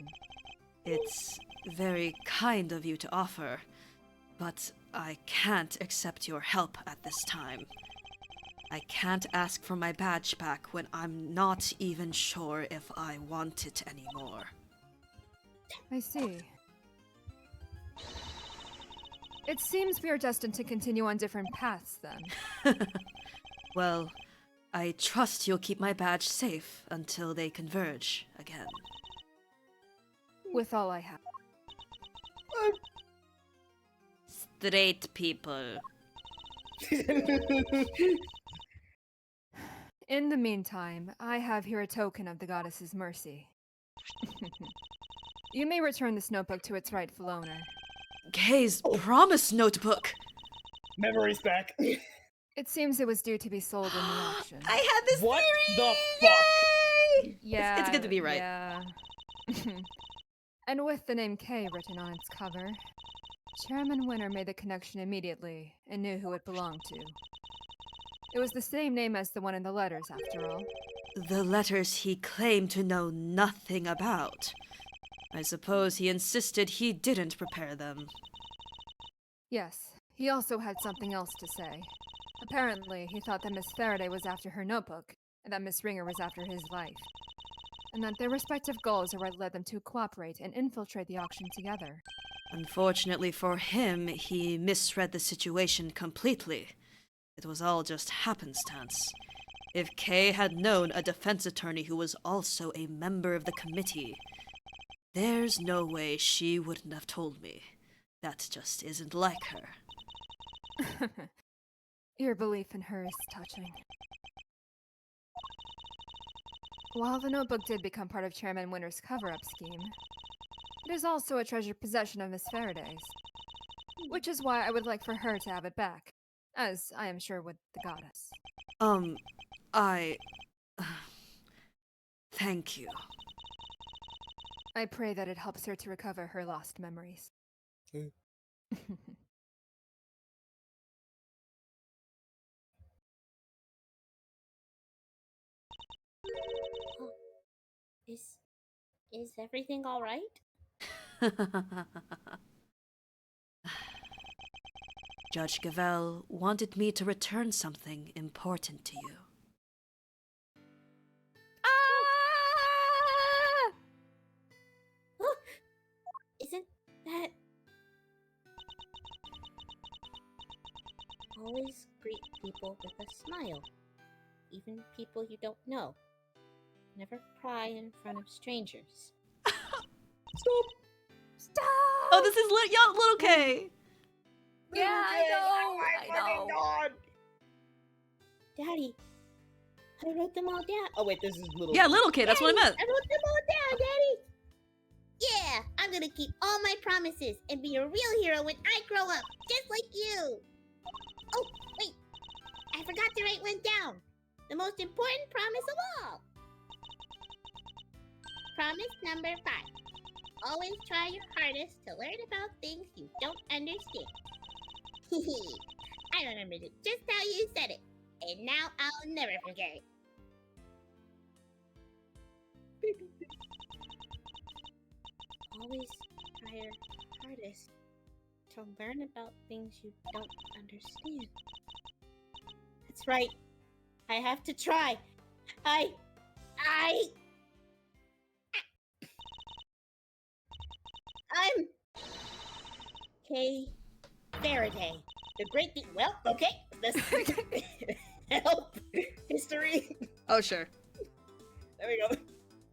It's very kind of you to offer, but I can't accept your help at this time. I can't ask for my badge back when I'm not even sure if I want it anymore. I see. It seems we are destined to continue on different paths, then. Well, I trust you'll keep my badge safe until they converge again. With all I have. Straight people. In the meantime, I have here a token of the goddess's mercy. You may return this notebook to its rightful owner. Kay's promise notebook! Memories back. It seems it was due to be sold in the auction. I had this What theory! the fuck? Yay! Yeah, It's good to be right. Yeah. And with the name K written on its cover, Chairman Winter made the connection immediately and knew who it belonged to. It was the same name as the one in the letters, after all. The letters he claimed to know nothing about. I suppose he insisted he didn't prepare them. Yes, he also had something else to say. Apparently, he thought that Miss Faraday was after her notebook, and that Miss Ringer was after his life. and that their respective goals are what led them to cooperate and infiltrate the auction together. Unfortunately for him, he misread the situation completely. It was all just happenstance. If Kay had known a defense attorney who was also a member of the committee, there's no way she wouldn't have told me. That just isn't like her. Your belief in her is touching. While the notebook did become part of Chairman Winter's cover-up scheme, it is also a treasured possession of Miss Faraday's, which is why I would like for her to have it back, as I am sure would the goddess. I... Thank you. I pray that it helps her to recover her lost memories. Is everything all right? Judge Gavel wanted me to return something important to you. Ah! Isn't that... Always greet people with a smile. Even people you don't know. Never cry in front of strangers. Stop! Stop! Oh, this is little K! Yeah, I know, Oh my I know. fucking god! Daddy, I wrote them all down. Oh wait, this is little. Yeah, little K, that's what I meant. I wrote them all down, Daddy! Yeah, I'm gonna keep all my promises and be a real hero when I grow up, just like you! Oh, wait! I forgot to write one down! The most important promise of all! Promise number 5. Always try your hardest to learn about things you don't understand. I remembered it just how you said it, and now I'll never forget it. Always try your hardest to learn about things you don't understand. That's right. I have to try. I'm Kay Faraday. The great well, okay. This help history. Oh, sure. There we go.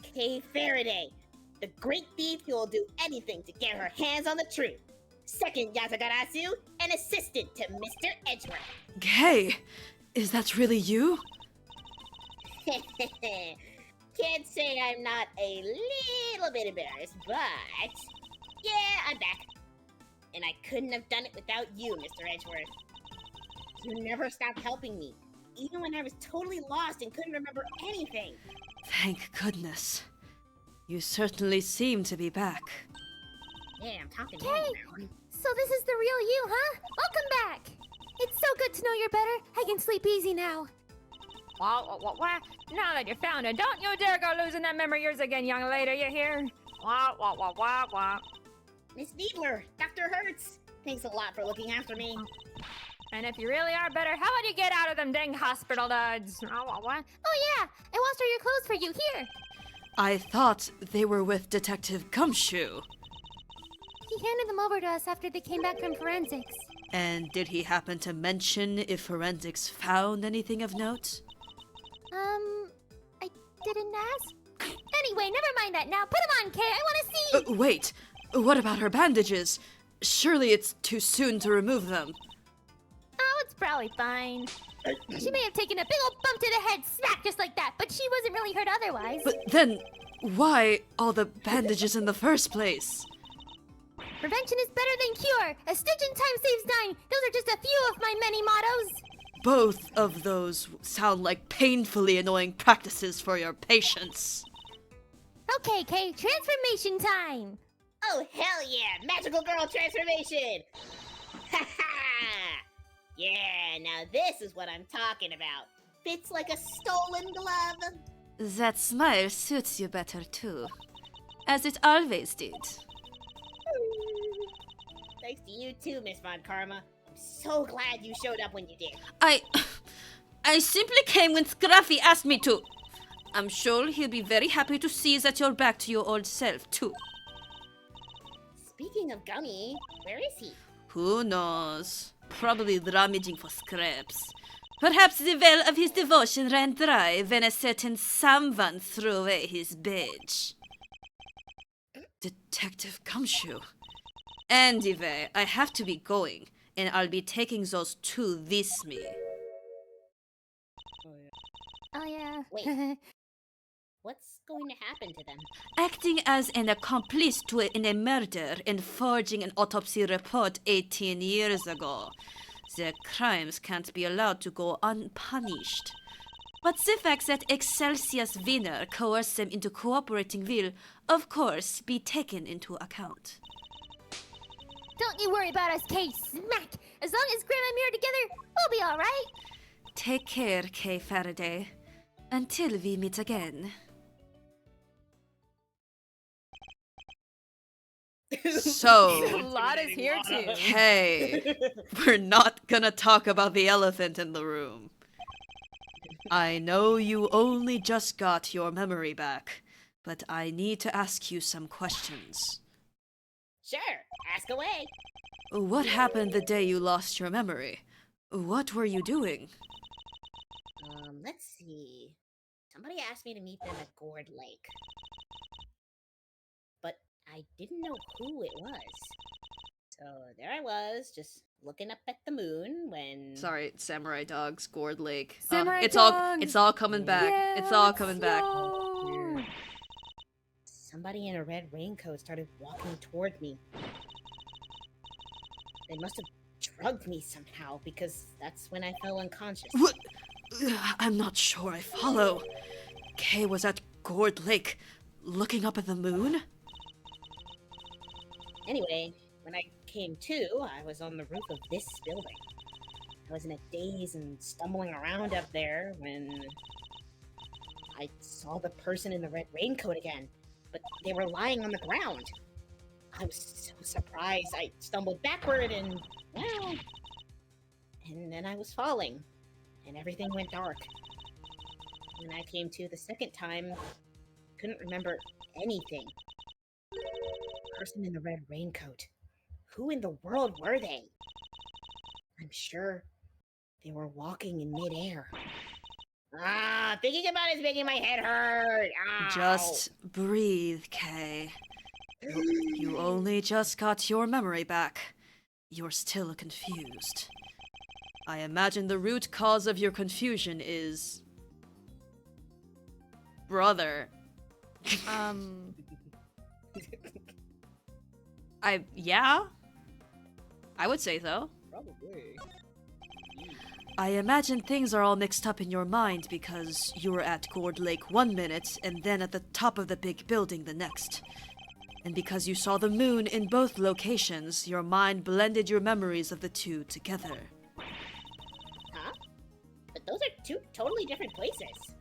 Kay Faraday, the great thief who will do anything to get her hands on the truth. Second Yatagarasu, an assistant to Mr. Edgeworth. Kay, is that really you? Can't say I'm not a little bit embarrassed, but yeah, I'm back. And I couldn't have done it without you, Mr. Edgeworth. You never stopped helping me, even when I was totally lost and couldn't remember anything. Thank goodness. You certainly seem to be back. Yeah, I'm talking normal now. So this is the real you, huh? Welcome back! It's so good to know you're better. I can sleep easy now. What? Now that you found it, don't you dare go losing that memory of yours again, young lady, you hear? What? Miss Needler, Dr. Hertz, thanks a lot for looking after me. And if you really are better, how would you get out of them dang hospital duds? What? Oh yeah, I washed all your clothes for you. Here. I thought they were with Detective Gumshoe. He handed them over to us after they came back from forensics. And did he happen to mention if forensics found anything of note? I didn't ask. Anyway, never mind that now. Put them on, Kay. I want to see. Wait, what about her bandages? Surely it's too soon to remove them. Oh, it's probably fine. She may have taken a big old bump to the head, smack just like that, but she wasn't really hurt otherwise. But then, why all the bandages in the first place? Prevention is better than cure. A stitch in time saves 9. Those are just a few of my many mottos. Both of those sound like painfully annoying practices for your patients. Okay, Kay, transformation time. Oh, hell yeah! Magical girl transformation! Ha ha! Yeah, now this is what I'm talking about. Fits like a stolen glove. That smile suits you better too, as it always did. Thanks to you too, Miss Von Karma. I'm so glad you showed up when you did. I simply came when Scruffy asked me to. I'm sure he'll be very happy to see that you're back to your old self, too. Speaking of Gummy, where is he? Who knows? Probably rummaging for scraps. Perhaps the well of his devotion ran dry when a certain someone threw away his badge. Detective Gumshoe. Anyway, I have to be going, and I'll be taking those two with me. Oh, yeah. Oh yeah. Wait. What's going to happen to them? Acting as an accomplice in a murder and forging an autopsy report 18 years ago. Their crimes can't be allowed to go unpunished. But the fact that Excelsius Wiener coerced them into cooperating will, of course, be taken into account. Don't you worry about us, Kay. Smack. As long as Grim and me are together, we'll be all right. Take care, Kay Faraday. Until we meet again. So, Lot is here too. Kay, we're not gonna talk about the elephant in the room. I know you only just got your memory back, but I need to ask you some questions. Sure, ask away. What happened the day you lost your memory? What were you doing? Let's see. Somebody asked me to meet them at Gourd Lake. But I didn't know who it was. So there I was, just looking up at the moon when... Sorry, Samurai Dogs, Gourd Lake. Samurai it's Dogs! all coming back. Yeah, It's all let's coming back. go. Somebody in a red raincoat started walking toward me. They must have drugged me somehow, because that's when I fell unconscious. What? I'm not sure I follow. Kay was at Gourd Lake, looking up at the moon? Anyway, when I came to, I was on the roof of this building. I was in a daze and stumbling around up there when I saw the person in the red raincoat again, but they were lying on the ground. I was so surprised. I stumbled backward and, well, and then I was falling, and everything went dark. When I came to the second time, couldn't remember anything. Person in the red raincoat. Who in the world were they? I'm sure they were walking in midair. Thinking about it is making my head hurt. Ow. Just breathe, Kay. You only just got your memory back. You're still confused. I imagine the root cause of your confusion is... brother. Yeah? I would say so. Probably. I imagine things are all mixed up in your mind because you were at Gourd Lake 1 minute and then at the top of the big building the next. And because you saw the moon in both locations, your mind blended your memories of the two together. Huh? But those are two totally different places.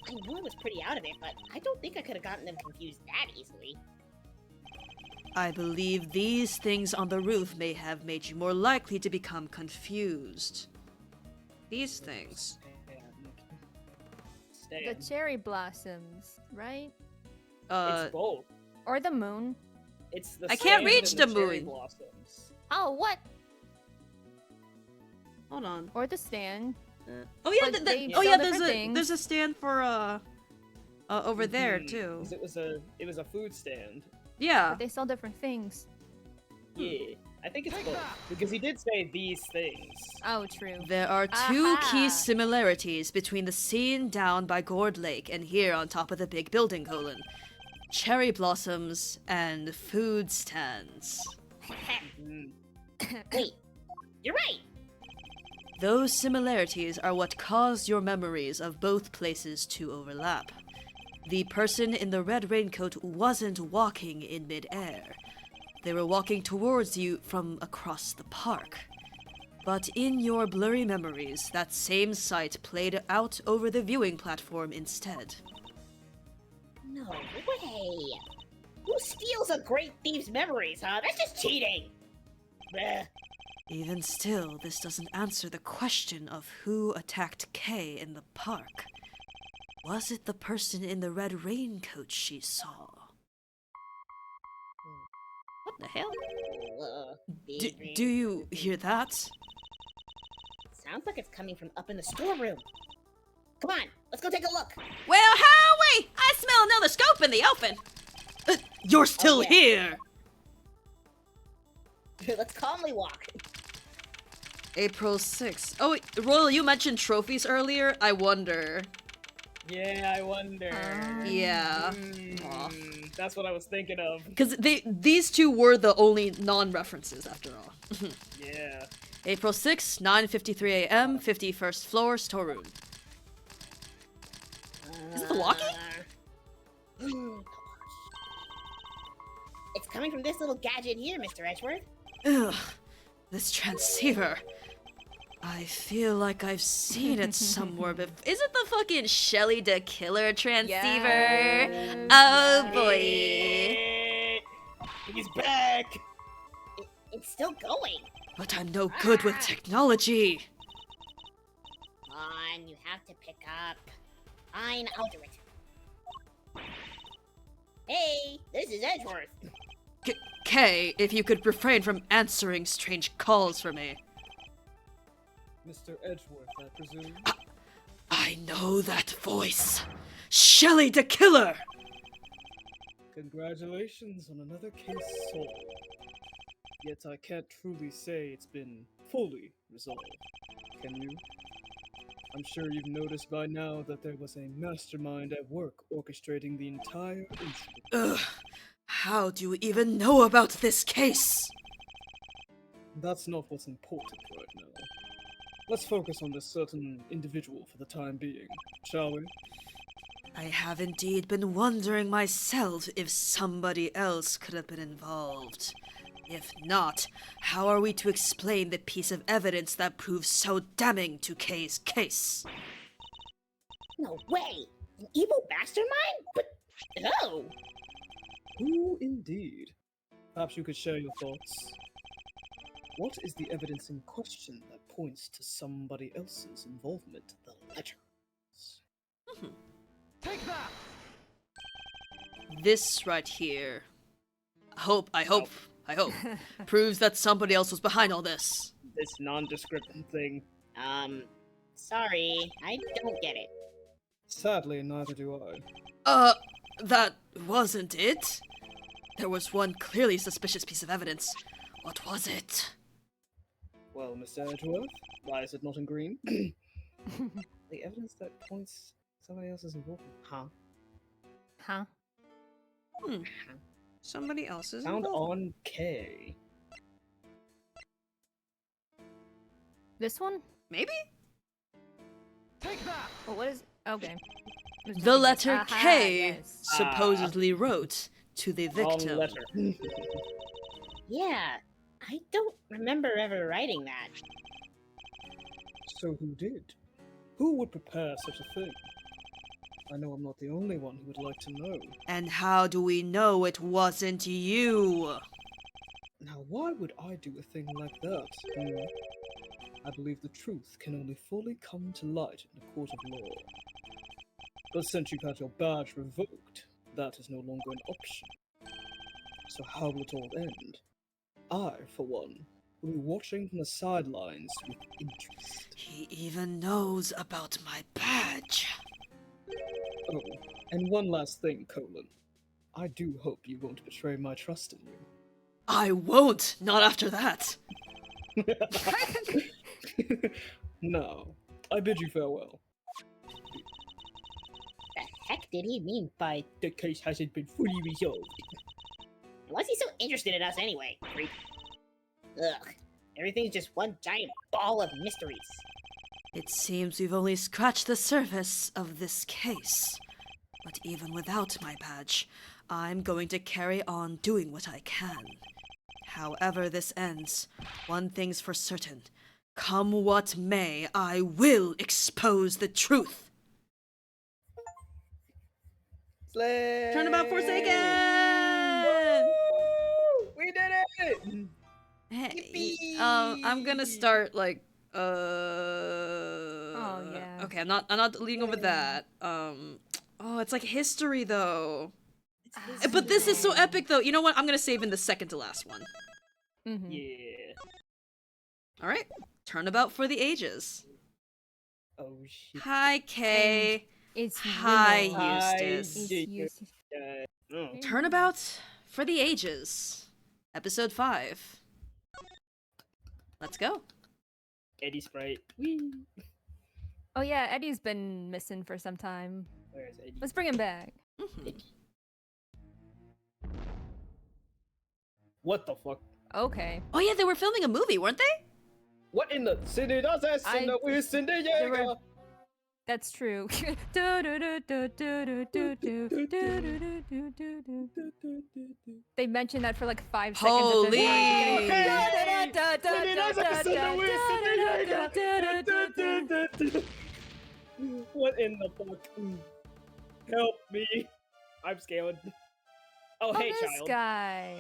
I knew I was pretty out of it, but I don't think I could have gotten them confused that easily. I believe these things on the roof may have made you more likely to become confused. These things. The cherry blossoms, right? It's both. Or the moon. It's the I can't stand reach and the cherry moon. blossoms. Oh, what? Hold on. Or the stand. Oh yeah, But they sell there's different a things. there's a stand for over there Mhm, too. 'cause it was a food stand. Yeah. But they sell different things. Yeah, I think it's both because he did say these things. Oh, true. There are two Aha! key similarities between the scene down by Gourd Lake and here on top of the big building colon. Cherry blossoms and food stands. Mm. Wait, you're right! Those similarities are what caused your memories of both places to overlap. The person in the red raincoat wasn't walking in midair. They were walking towards you from across the park. But in your blurry memories, that same sight played out over the viewing platform instead. No way! Who steals a great thief's memories, huh? That's just cheating! Bleh. Even still, this doesn't answer the question of who attacked Kay in the park. Was it the person in the red raincoat she saw? What the hell? Do you hear that? Sounds like it's coming from up in the storeroom. Come on, let's go take a look. Well, Howie! I smell another scope in the open! You're still yeah. here! Let's calmly walk. April 6th. Oh, wait, Royal, you mentioned trophies earlier. I wonder. Yeah, I wonder. Yeah. That's what I was thinking of. Because these two were the only non-references, after all. Yeah. April 6th, 9:53 a.m., 51st floor, storeroom. Is it the walkie? It's coming from this little gadget here, Mr. Edgeworth. Ugh, this transceiver. I feel like I've seen it somewhere before. Is it the fucking Shelly the Killer transceiver? Yes. Oh boy. He's back! It's still going. But I'm no good with technology. Come on, you have to pick up. Fine, I'll do it. Hey, this is Edgeworth. Kay, if you could refrain from answering strange calls for me. Mr. Edgeworth, I presume? I know that voice. Shelly the Killer! Congratulations on another case solved. Yet I can't truly say it's been fully resolved. Can you? I'm sure you've noticed by now that there was a mastermind at work orchestrating the entire incident. Ugh. How do you even know about this case? That's not what's important right now. Let's focus on this certain individual for the time being, shall we? I have indeed been wondering myself if somebody else could have been involved. If not, how are we to explain the piece of evidence that proves so damning to Kay's case? No way! An evil mastermind? But no! Who indeed? Perhaps you could share your thoughts. What is the evidence in question that points to somebody else's involvement in the letters? Take that! This right here. I hope, proves that somebody else was behind all this. This nondescript thing. Sorry, I don't get it. Sadly, neither do I. That wasn't it. There was one clearly suspicious piece of evidence. What was it? Well, Mr. Edgeworth, why is it not in green? The evidence that points somebody else's involvement. Huh? Somebody else's Found involvement. on K. This one? Maybe? Take that! Well, what is... Okay. The letter Aha, K yes. supposedly wrote to the Wrong victim. letter. Yeah, I don't remember ever writing that. So who did? Who would prepare such a thing? I know I'm not the only one who would like to know. And how do we know it wasn't you? Now, why would I do a thing like that? I believe the truth can only fully come to light in a court of law. But since you've had your badge revoked, that is no longer an option. So how will it all end? I, for one, will be watching from the sidelines with interest. He even knows about my badge. Oh, and one last thing, Colin. I do hope you won't betray my trust in you. I won't, not after that. Now, I bid you farewell. The heck did he mean by... The case hasn't been fully resolved. Why's he so interested in us anyway? Creep. Ugh. Everything's just one giant ball of mysteries. It seems we've only scratched the surface of this case. But even without my badge, I'm going to carry on doing what I can. However this ends, one thing's for certain. Come what may, I will expose the truth. Slay! Turnabout Forsaken! We did it! Hey, Yippee! I'm gonna start like, Oh, yeah. Okay, I'm not deleting over that. Oh, it's like history though. But this is so epic though. You know what? I'm gonna save in the second to last one. Mm-hmm. Yeah. All right, turnabout for the ages. Oh shit. Hi, Kay. It's Hi, Willow. Eustace. It's Yeah. Eustace. Oh. Turnabout for the ages. Episode 5. Let's go. Eddie Sprite. Whee! Oh yeah, Eddie's been missing for some time. Where's Eddie? Let's bring him back. Mhm. What the fuck? Okay. Oh yeah, they were filming a movie, weren't they? What in the city does that in the West There Indiana? were- That's true. They mentioned that for like 5 seconds. Holy! What in the fuck? Help me! I'm scared. Oh, hey, this child. guy.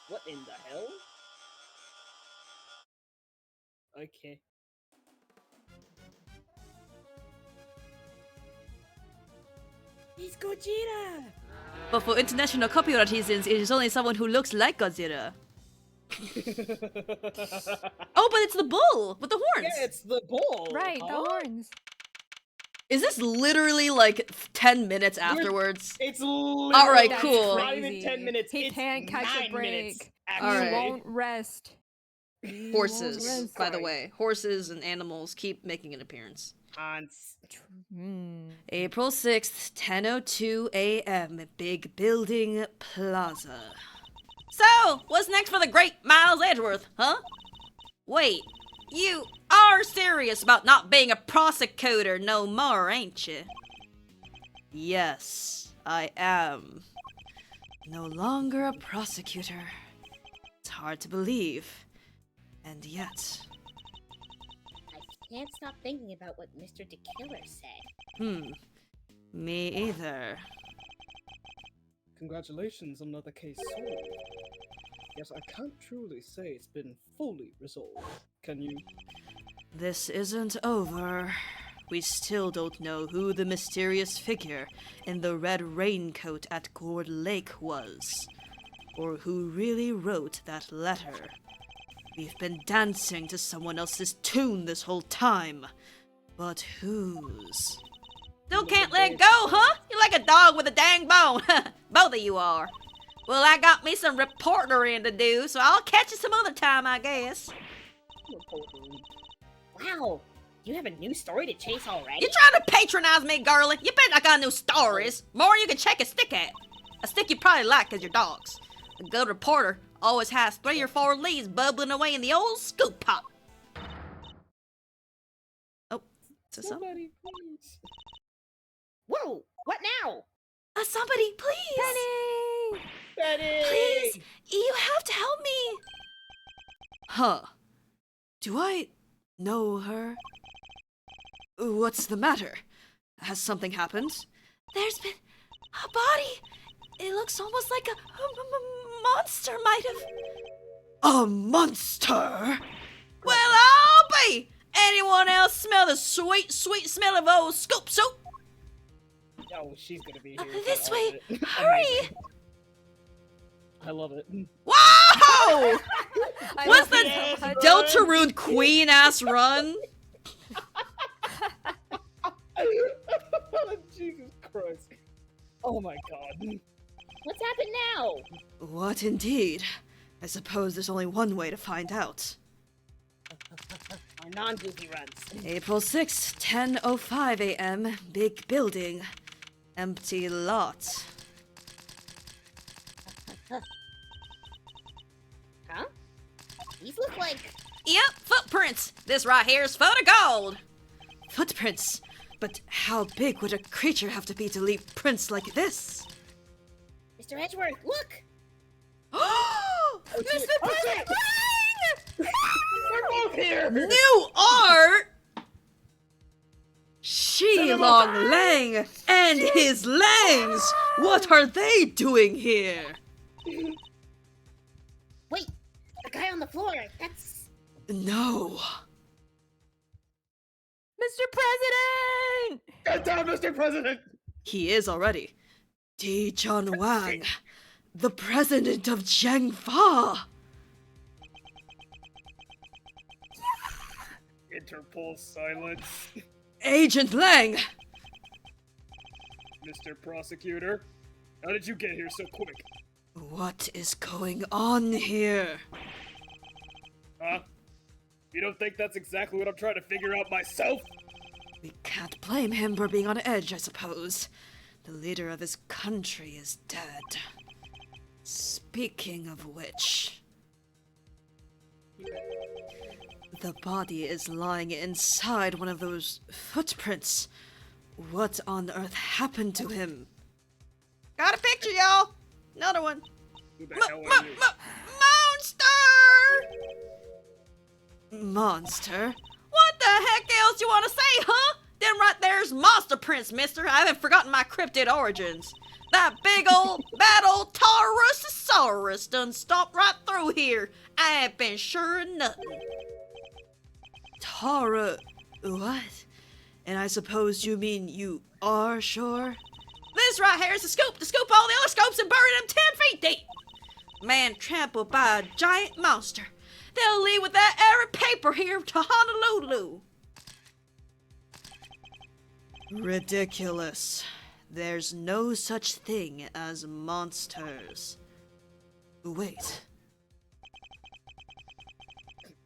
What in the hell? Okay. He's Gojira! But for international copyright reasons, it is only someone who looks like Godzilla. Oh, but it's the bull with the horns. Yeah, it's the bull. Right, the huh? horns. Is this literally like 10 minutes afterwards? It's literally Alright, That's cool. not even crazy. 10 minutes. He it's can't catch a 9 break. minutes, He Alright. won't rest. He Horses, won't rest. by the way. Horses and animals keep making an appearance. Hans. April 6th, 10:02 a.m. Big Building Plaza. So, what's next for the great Miles Edgeworth, huh? Wait, you are serious about not being a prosecutor no more, ain't you? Yes, I am. No longer a prosecutor. It's hard to believe. And yet... I can't stop thinking about what Mr. DeKiller said. Me either. Congratulations, another case solved. Yes, I can't truly say it's been fully resolved. Can you? This isn't over. We still don't know who the mysterious figure in the red raincoat at Gourd Lake was, or who really wrote that letter. We've been dancing to someone else's tune this whole time, but whose? Still can't let go, huh? You're like a dog with a dang bone. Both of you are. Well, I got me some reportering to do, so I'll catch you some other time, I guess. Wow, you have a new story to chase already? You trying to patronize me, girlie? You bet I got new stories. More you can check a stick at. A stick you probably like as your dogs. A good reporter always has 3 or 4 leads bubbling away in the old scoop pot. Oh, is this up? Somebody, please. Whoa, what now? Somebody, please! Penny! Betty! Please! You have to help me! Huh. Do I know her? What's the matter? Has something happened? There's been a body. It looks almost like a monster might have... A monster? Well, I'll be! Anyone else smell the sweet, sweet smell of old scoop soup? Oh, she's gonna be here. This I way! love it. Hurry! Amazing. I love it. Whoa! I What's love that it so much. Deltarune Queen ass run? Jesus Christ. Oh my god. What's happened now? What indeed? I suppose there's only one way to find out. Our non-goofy runs. April 6th, 10:05 a.m. Big building. Empty lot. Huh? These look like... Yep, footprints. This right here's photo gold. Footprints? But how big would a creature have to be to leave prints like this? Mr. Edgeworth, look! Mr. President! We're both here! New art! Shi Long Lang and his Langs! What are they doing here? Wait, the guy on the floor, that's... No. Mr. President! Get down, Mr. President! He is already. Dijon Wang, the president of Jiangfa. Interpol silence. Agent Lang! Mr. Prosecutor, how did you get here so quick? What is going on here? Huh? You don't think that's exactly what I'm trying to figure out myself? We can't blame him for being on edge, I suppose. The leader of his country is dead. Speaking of which... the body is lying inside one of those footprints. What on earth happened to him? Got a picture, y'all! Another one. Who the hell are you? Monster! Monster? What the heck else you want to say, huh? Them right there's monster prints, mister. I haven't forgotten my cryptid origins. That big old, bad old Taurusosaurus done stomped right through here. I ain't been sure of nothing. Tara... what? And I suppose you mean you are sure? This right here is the scoop to scoop all the other scopes and bury them 10 feet deep. Man trampled by a giant monster. They'll leave with that arid paper here to Honolulu. Ridiculous. There's no such thing as monsters. Wait.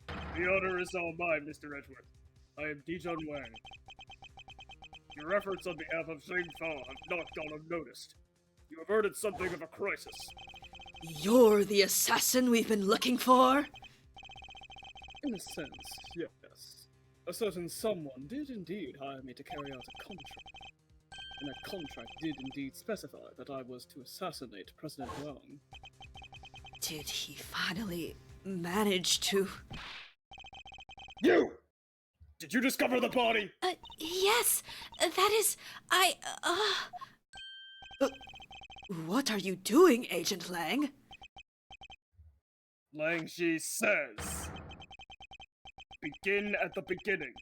The honor is all mine, Mr. Edgeworth. I am Dijon Wang. Your efforts on behalf of Jiangfa have not gone unnoticed. You averted something of a crisis. You're the assassin we've been looking for? In a sense, yes. A certain someone did indeed hire me to carry out a contract. And that contract did indeed specify that I was to assassinate President Wang. Did he finally manage to... You! Did you discover the body? Yes, that is... what are you doing, Agent Lang? Lang Shi says, begin at the beginning,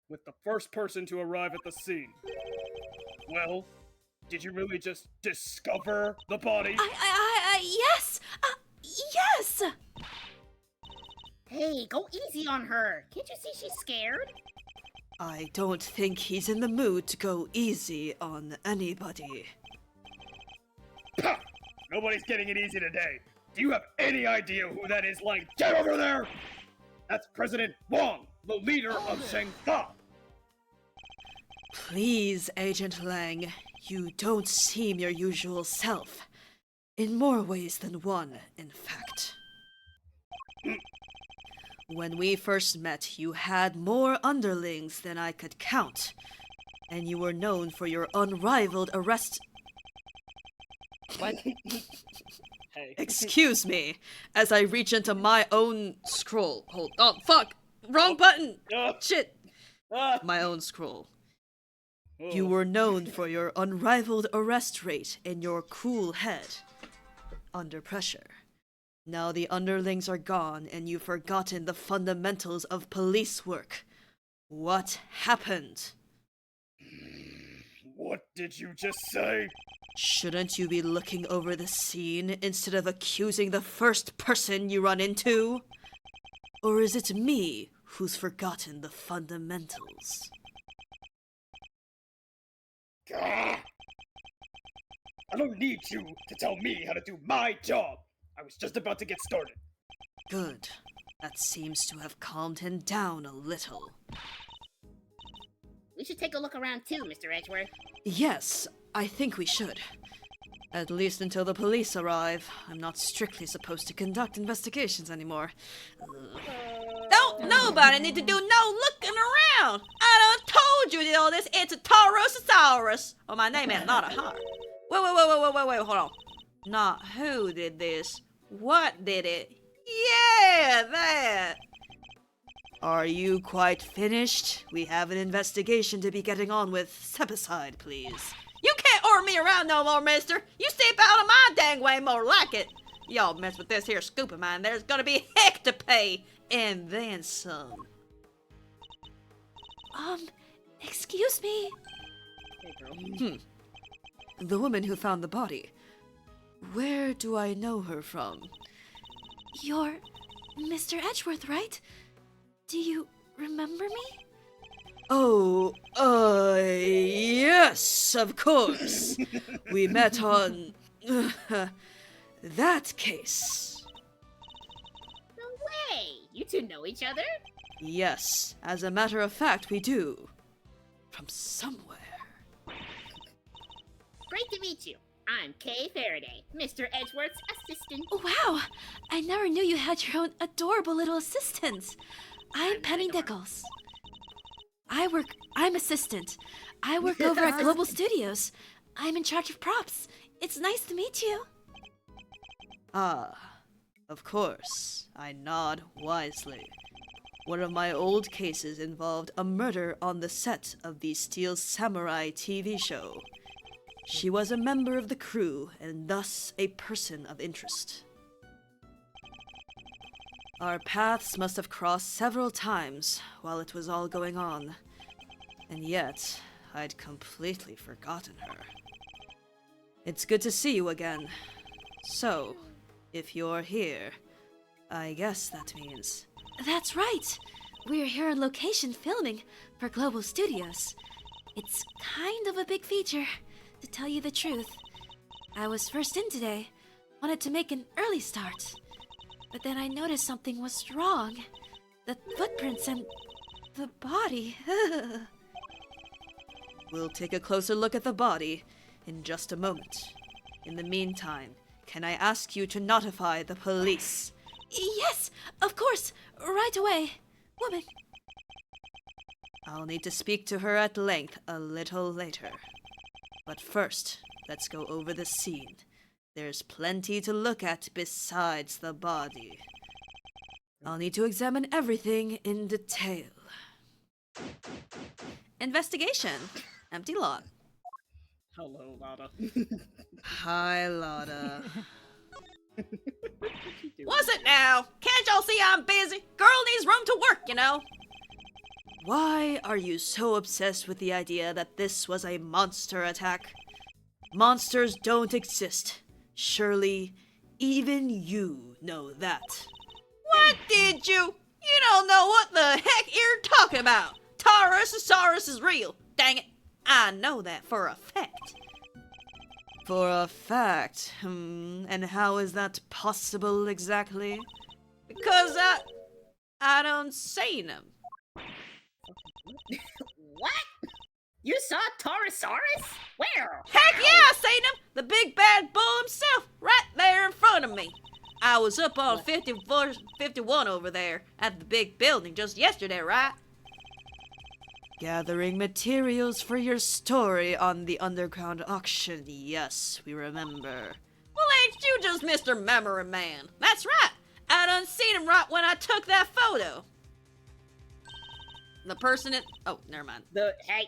with the first person to arrive at the scene. Well, did you really just discover the body? Yes! Yes! Hey, go easy on her. Can't you see she's scared? I don't think he's in the mood to go easy on anybody. Pah! Nobody's getting it easy today. Do you have any idea who that is, Lang? Get over there! That's President Wang, the leader of Jiangfa. Please, Agent Lang, you don't seem your usual self. In more ways than one, in fact. When we first met, you had more underlings than I could count, and you were known for your unrivaled arrest... What? Hey. Excuse me, as I reach into my own scroll. Hold on, fuck! Wrong button! Shit! My own scroll. You were known for your unrivaled arrest rate and your cool head under pressure. Now the underlings are gone and you've forgotten the fundamentals of police work. What happened? What did you just say? Shouldn't you be looking over the scene instead of accusing the first person you run into? Or is it me who's forgotten the fundamentals? Gah! I don't need you to tell me how to do my job. I was just about to get started. Good. That seems to have calmed him down a little. We should take a look around too, Mr. Edgeworth. Yes, I think we should. At least until the police arrive. I'm not strictly supposed to conduct investigations anymore. Don't nobody need to do no looking around! I done told you that all this it's a Taurusosaurus! Oh, my name ain't not a heart. Wait, hold on. Not who did this. What did it? Yeah, that! Are you quite finished? We have an investigation to be getting on with. Step aside, please. You can't order me around no more, mister! You step out of my dang way more like it! Y'all mess with this here scoop of mine, there's gonna be heck to pay! And then some. Excuse me? Hey, girl. The woman who found the body. Where do I know her from? You're Mr. Edgeworth, right? Do you remember me? Oh, yes, of course. We met on that case. No way! You two know each other? Yes, as a matter of fact, we do. From somewhere. Great to meet you. I'm Kay Faraday, Mr. Edgeworth's assistant. Wow, I never knew you had your own adorable little assistant. I'm Penny Nichols. I'm assistant. I work over at Global Studios. I'm in charge of props. It's nice to meet you. Ah, of course. I nod wisely. One of my old cases involved a murder on the set of the Steel Samurai TV show. She was a member of the crew and thus a person of interest. Our paths must have crossed several times while it was all going on, and yet I'd completely forgotten her. It's good to see you again. So, if you're here, I guess that means... That's right! We're here on location filming for Global Studios. It's kind of a big feature, to tell you the truth. I was first in today, wanted to make an early start. But then I noticed something was wrong. The footprints and the body. We'll take a closer look at the body in just a moment. In the meantime, can I ask you to notify the police? Yes, of course, right away. Woman. I'll need to speak to her at length a little later. But first, let's go over the scene. There's plenty to look at besides the body. I'll need to examine everything in detail. Investigation. Empty lot. Hello, Lada. Hi, Lotta. What's it now? Can't y'all see I'm busy? Girl needs room to work, you know. Why are you so obsessed with the idea that this was a monster attack? Monsters don't exist. Surely, even you know that. What did you? You don't know what the heck you're talking about. Taurus is real. Dang it. I know that for a fact. For a fact, and how is that possible exactly? Because I don't seen him. What? You saw Taurosaurus? Where? Heck yeah, I seen him! The big bad bull himself, right there in front of me. I was up on 51 over there at the big building just yesterday, right? Gathering materials for your story on the underground auction. Yes, we remember. Well, ain't you just Mr. Memory Man? That's right. I done seen him right when I took that photo. The person in... Oh, never mind. Hey.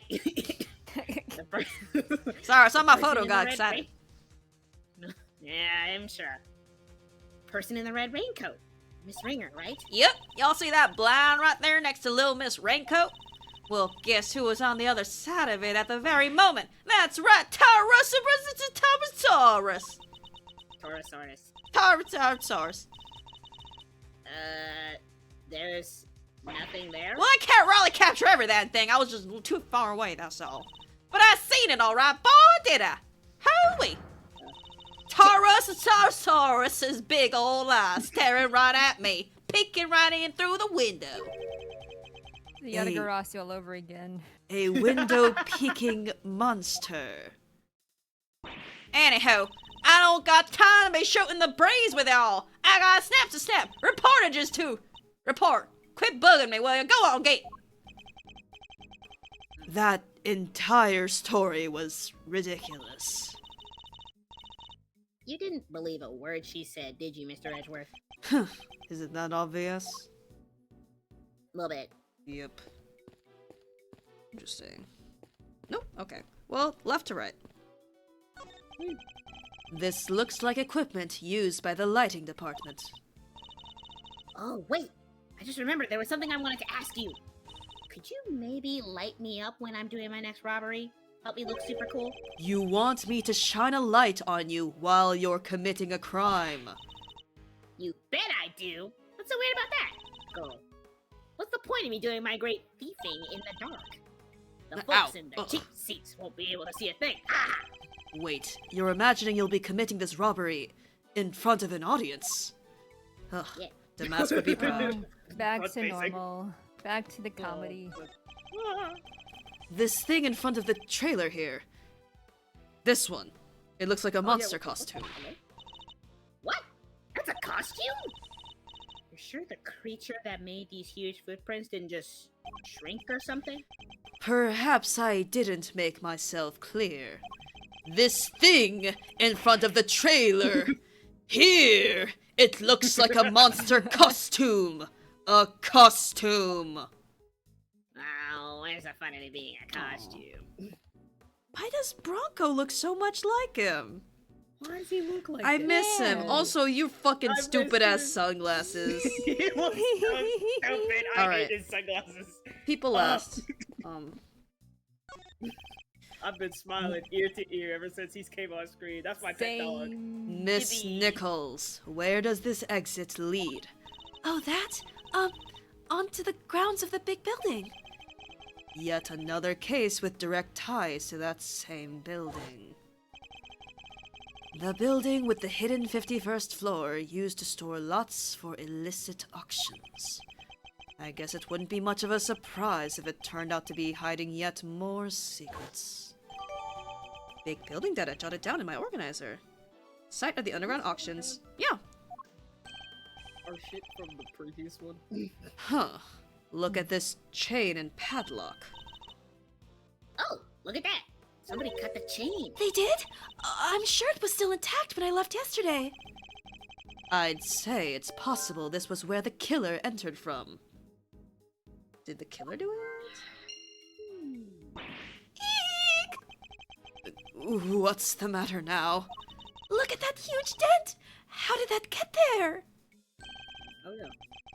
Sorry, I saw my Person photo in got the red excited. Yeah, I'm sure. Person in the red raincoat. Miss Ringer, right? Yep, y'all see that blind right there next to Little Miss Raincoat? Well, guess who was on the other side of it at the very moment? That's right, Taurosaurus. Taurosaurus. Taurosaurus. There's nothing there? Well, I can't really capture every that thing. I was just too far away, that's all. But I seen it all right, boy, did I? Hooey! Taurosaurus's big old eyes staring right at me, peeking right in through the window. The Yatagarasi all over again. A window-peeking monster. Anyhow, I don't got time to be shooting the breeze with y'all. I got snaps to snap, reportages to report. Quit bugging me, will you? Go on, Gate. That entire story was ridiculous. You didn't believe a word she said, did you, Mr. Edgeworth? Isn't that obvious? A little bit. Yep. Interesting. Nope, okay. Well, left to right. This looks like equipment used by the lighting department. Oh, wait. I just remembered there was something I wanted to ask you. Could you maybe light me up when I'm doing my next robbery? Help me look super cool? You want me to shine a light on you while you're committing a crime. You bet I do! What's so weird about that? Girl, what's the point of me doing my great thieving in the dark? The folks Ow. in the cheap seats won't be able to see a thing. Ah! Wait, you're imagining you'll be committing this robbery in front of an audience? Ugh, Yeah. Damask would be proud. Back Not to basic. normal. Back to the comedy. Ah. This thing in front of the trailer here. This one. It looks like a monster costume. What? That's a costume? You're sure the creature that made these huge footprints didn't just shrink or something? Perhaps I didn't make myself clear. This thing in front of the trailer. Here! It looks like a monster costume! A costume! Oh, where's the fun in it being a costume? Why does Bronco look so much like him? Why does he look like I that? miss him. Yeah. Also, you fucking I miss stupid ass him. sunglasses. He looks so stupid. I Alright. hate his sunglasses. People last. I've been smiling ear to ear ever since he's came on screen. That's my pet dog. Same. Miss Yippee. Nichols, where does this exit lead? Oh, that? Onto the grounds of the big building. Yet another case with direct ties to that same building. The building with the hidden 51st floor used to store lots for illicit auctions. I guess it wouldn't be much of a surprise if it turned out to be hiding yet more secrets. Big building data jotted down in my organizer. Site of the underground auctions. Yeah. Our shit from the previous one. Huh. Look at this chain and padlock. Oh, look at that! Somebody cut the chain. They did? I'm sure it was still intact when I left yesterday. I'd say it's possible this was where the killer entered from. Did the killer do it? Eek! What's the matter now? Look at that huge dent! How did that get there? Oh yeah.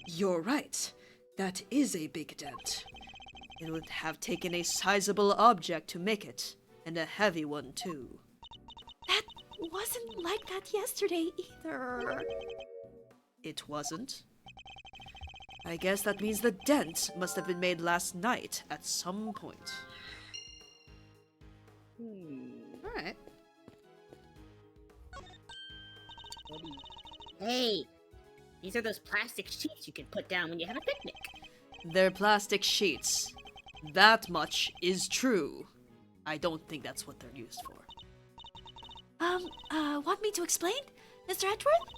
You're right. That is a big dent. It would have taken a sizable object to make it, and a heavy one too. That wasn't like that yesterday either. It wasn't? I guess that means the dent must have been made last night at some point. Alright. Hey, these are those plastic sheets you can put down when you have a picnic. They're plastic sheets. That much is true. I don't think that's what they're used for. Want me to explain, Mr. Edgeworth?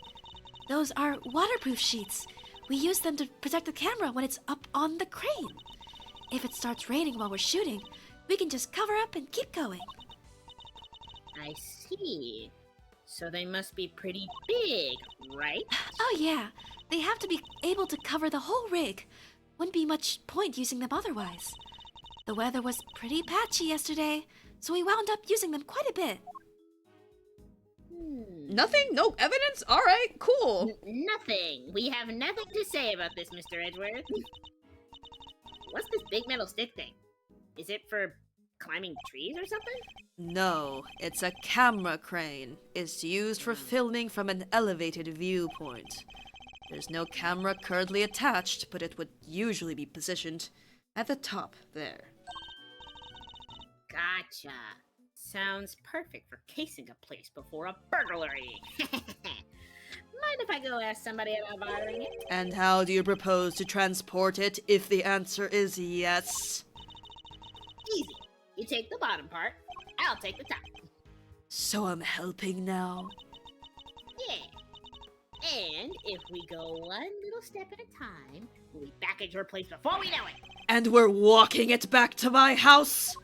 Those are waterproof sheets. We use them to protect the camera when it's up on the crane. If it starts raining while we're shooting, we can just cover up and keep going. I see. So they must be pretty big, right? Oh yeah, they have to be able to cover the whole rig. Wouldn't be much point using them otherwise. The weather was pretty patchy yesterday, so we wound up using them quite a bit. Nothing? No evidence? Alright, cool. Nothing. We have nothing to say about this, Mr. Edgeworth. What's this big metal stick thing? Is it for climbing trees or something? No, it's a camera crane. It's used for filming from an elevated viewpoint. There's no camera currently attached, but it would usually be positioned at the top there. Gotcha. Sounds perfect for casing a place before a burglary. Mind if I go ask somebody about bothering it? And how do you propose to transport it if the answer is yes? Easy. You take the bottom part, I'll take the top. So I'm helping now? Yeah. And if we go one little step at a time, we'll be back at your place before we know it. And we're walking it back to my house?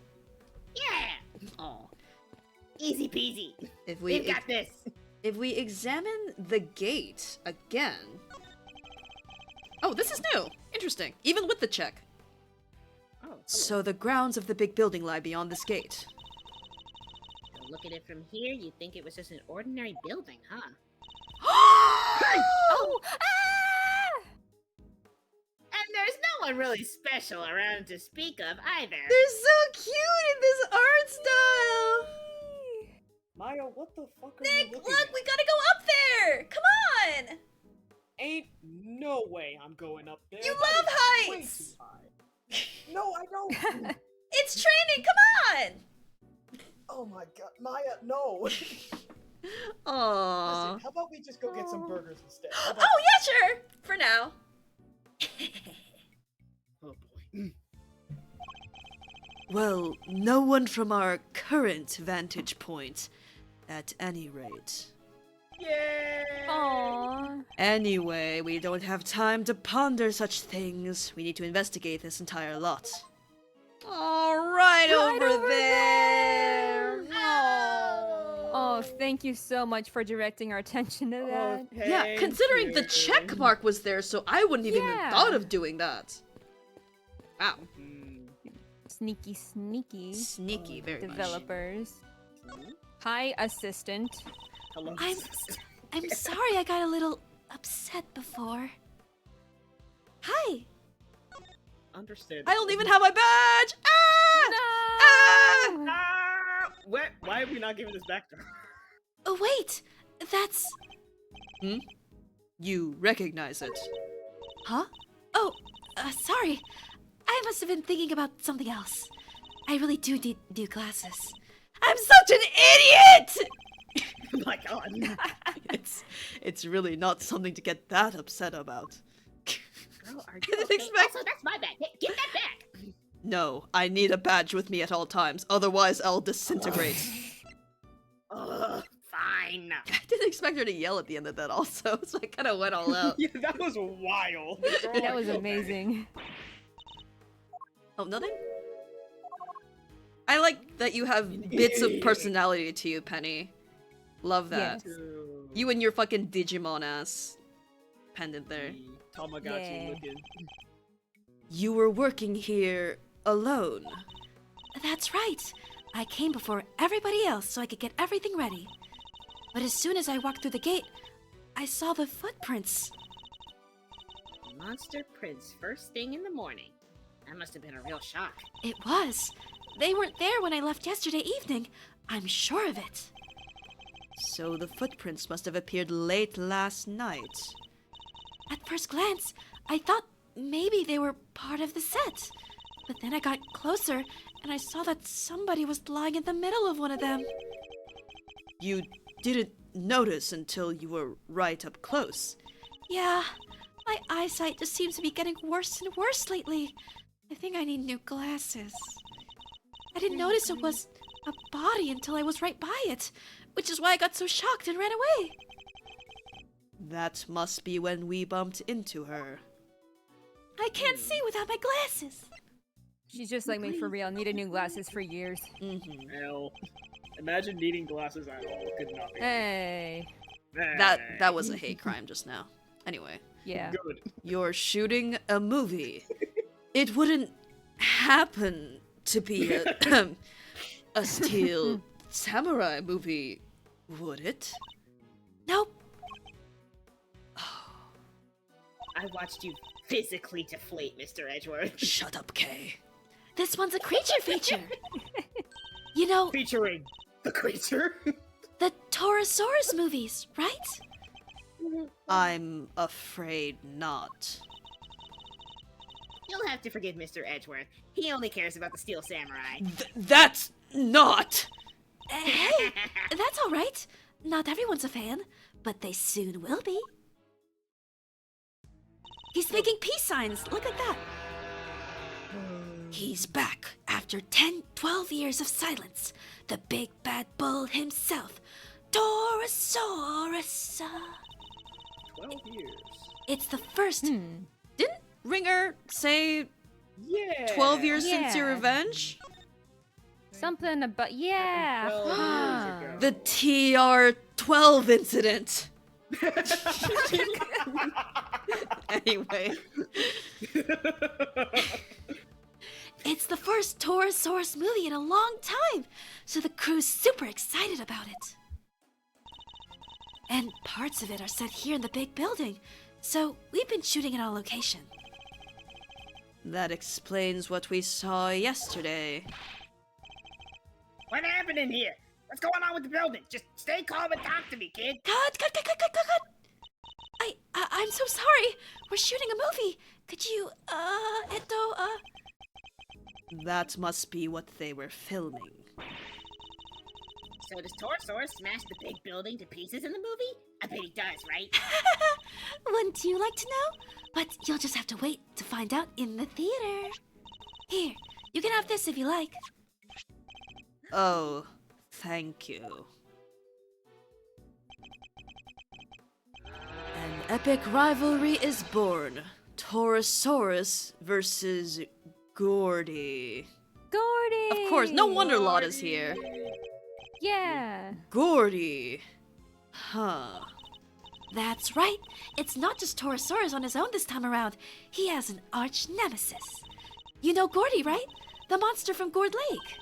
Yeah. Oh. Easy peasy. If We've got this. If we examine the gate again... Oh, this is new! Interesting. Even with the check. Oh, hello. So the grounds of the big building lie beyond this gate. So look at it from here, you'd think it was just an ordinary building, huh? Oh! Oh! Ah! And there's no one really special around to speak of either. They're so cute in this art style. Maya, what the fuck are Nick, you looking look, at? we gotta go up there. Come on. Ain't no way I'm going up there. You That love is way heights. too high. No, I don't. It's training. Come on. Oh my god, Maya, no. Aww. Listen, how about we just go get some burgers instead? How Oh about yeah, sure. For now. Oh boy. Well, no one from our current vantage point, at any rate. Yay! Aww. Anyway, we don't have time to ponder such things. We need to investigate this entire lot. All right, over there. Oh, thank you so much for directing our attention to that. Yeah, considering the check mark was there, so I wouldn't have even Yeah. thought of doing that. Wow. Sneaky, sneaky. Sneaky, very much. Developers. Hi, assistant. Hello. I'm sorry I got a little upset before. Hi. Understand. I don't even have my badge! Ah! No! Ah! Why are we not giving this back to her? Oh, wait! That's... Hmm? You recognize it. Huh? Oh, sorry. I must have been thinking about something else. I really do need new glasses. I'm such an idiot! Oh my god. It's really not something to get that upset about. Girl, are I you didn't okay? expect- Also, that's my bag. Hey, give that back. No, I need a badge with me at all times, otherwise I'll disintegrate. Ugh, fine. I didn't expect her to yell at the end of that also, so I kind of went all out. Yeah, that was wild. That was amazing. Oh, nothing? I like that you have bits of personality to you, Penny. Love that. Yes. You and your fucking Digimon ass pendant there. Tamagotchi Yeah. looking. You were working here alone. That's right. I came before everybody else so I could get everything ready. But as soon as I walked through the gate, I saw the footprints. Monster prints first thing in the morning. That must have been a real shock. It was. They weren't there when I left yesterday evening. I'm sure of it. So the footprints must have appeared late last night. At first glance, I thought maybe they were part of the set. But then I got closer and I saw that somebody was lying in the middle of one of them. You didn't notice until you were right up close. Yeah, my eyesight just seems to be getting worse and worse lately. I think I need new glasses. I didn't notice it was a body until I was right by it, which is why I got so shocked and ran away. That must be when we bumped into her. I can't see without my glasses. She's just like me for real. Needed new glasses for years. Hell. Imagine needing glasses at all. Could not be. Hey. That was a hate crime just now. Anyway, Yeah. Good. you're shooting a movie. It wouldn't happen to be a Steel Samurai movie, would it? Nope. I watched you physically deflate, Mr. Edgeworth. Shut up, Kay. This one's a creature feature. You know, Featuring the creature. the Torosaurus movies, right? I'm afraid not. You'll have to forgive Mr. Edgeworth. He only cares about the Steel Samurai. That's not! Hey, that's alright. Not everyone's a fan, but they soon will be. He's making peace signs. Look at that. He's back after 12 years of silence. The big bad bull himself, Torosaurus. 12 years. It's the first. Didn't Ringer say Yeah. 12 years since your Yeah. revenge? Something about yeah. 12 years Huh. ago. The TR-12 incident. Anyway. It's the first Torosaurus movie in a long time, so the crew's super excited about it. And parts of it are set here in the big building, so we've been shooting it on location. That explains what we saw yesterday. What happened in here? What's going on with the building? Just stay calm and talk to me, kid. Cut! I'm so sorry. We're shooting a movie. Could you, That must be what they were filming. So does Torosaurus smash the big building to pieces in the movie? I bet he does, right? Wouldn't you like to know? But you'll just have to wait to find out in the theater. Here, you can have this if you like. Oh, thank you. An epic rivalry is born. Torosaurus versus Gordy. Gordy! Of course, no wonder Lotta's here. Yeah. Gordy. Huh. That's right. It's not just Torosaurus on his own this time around. He has an arch nemesis. You know Gordy, right? The monster from Gourd Lake.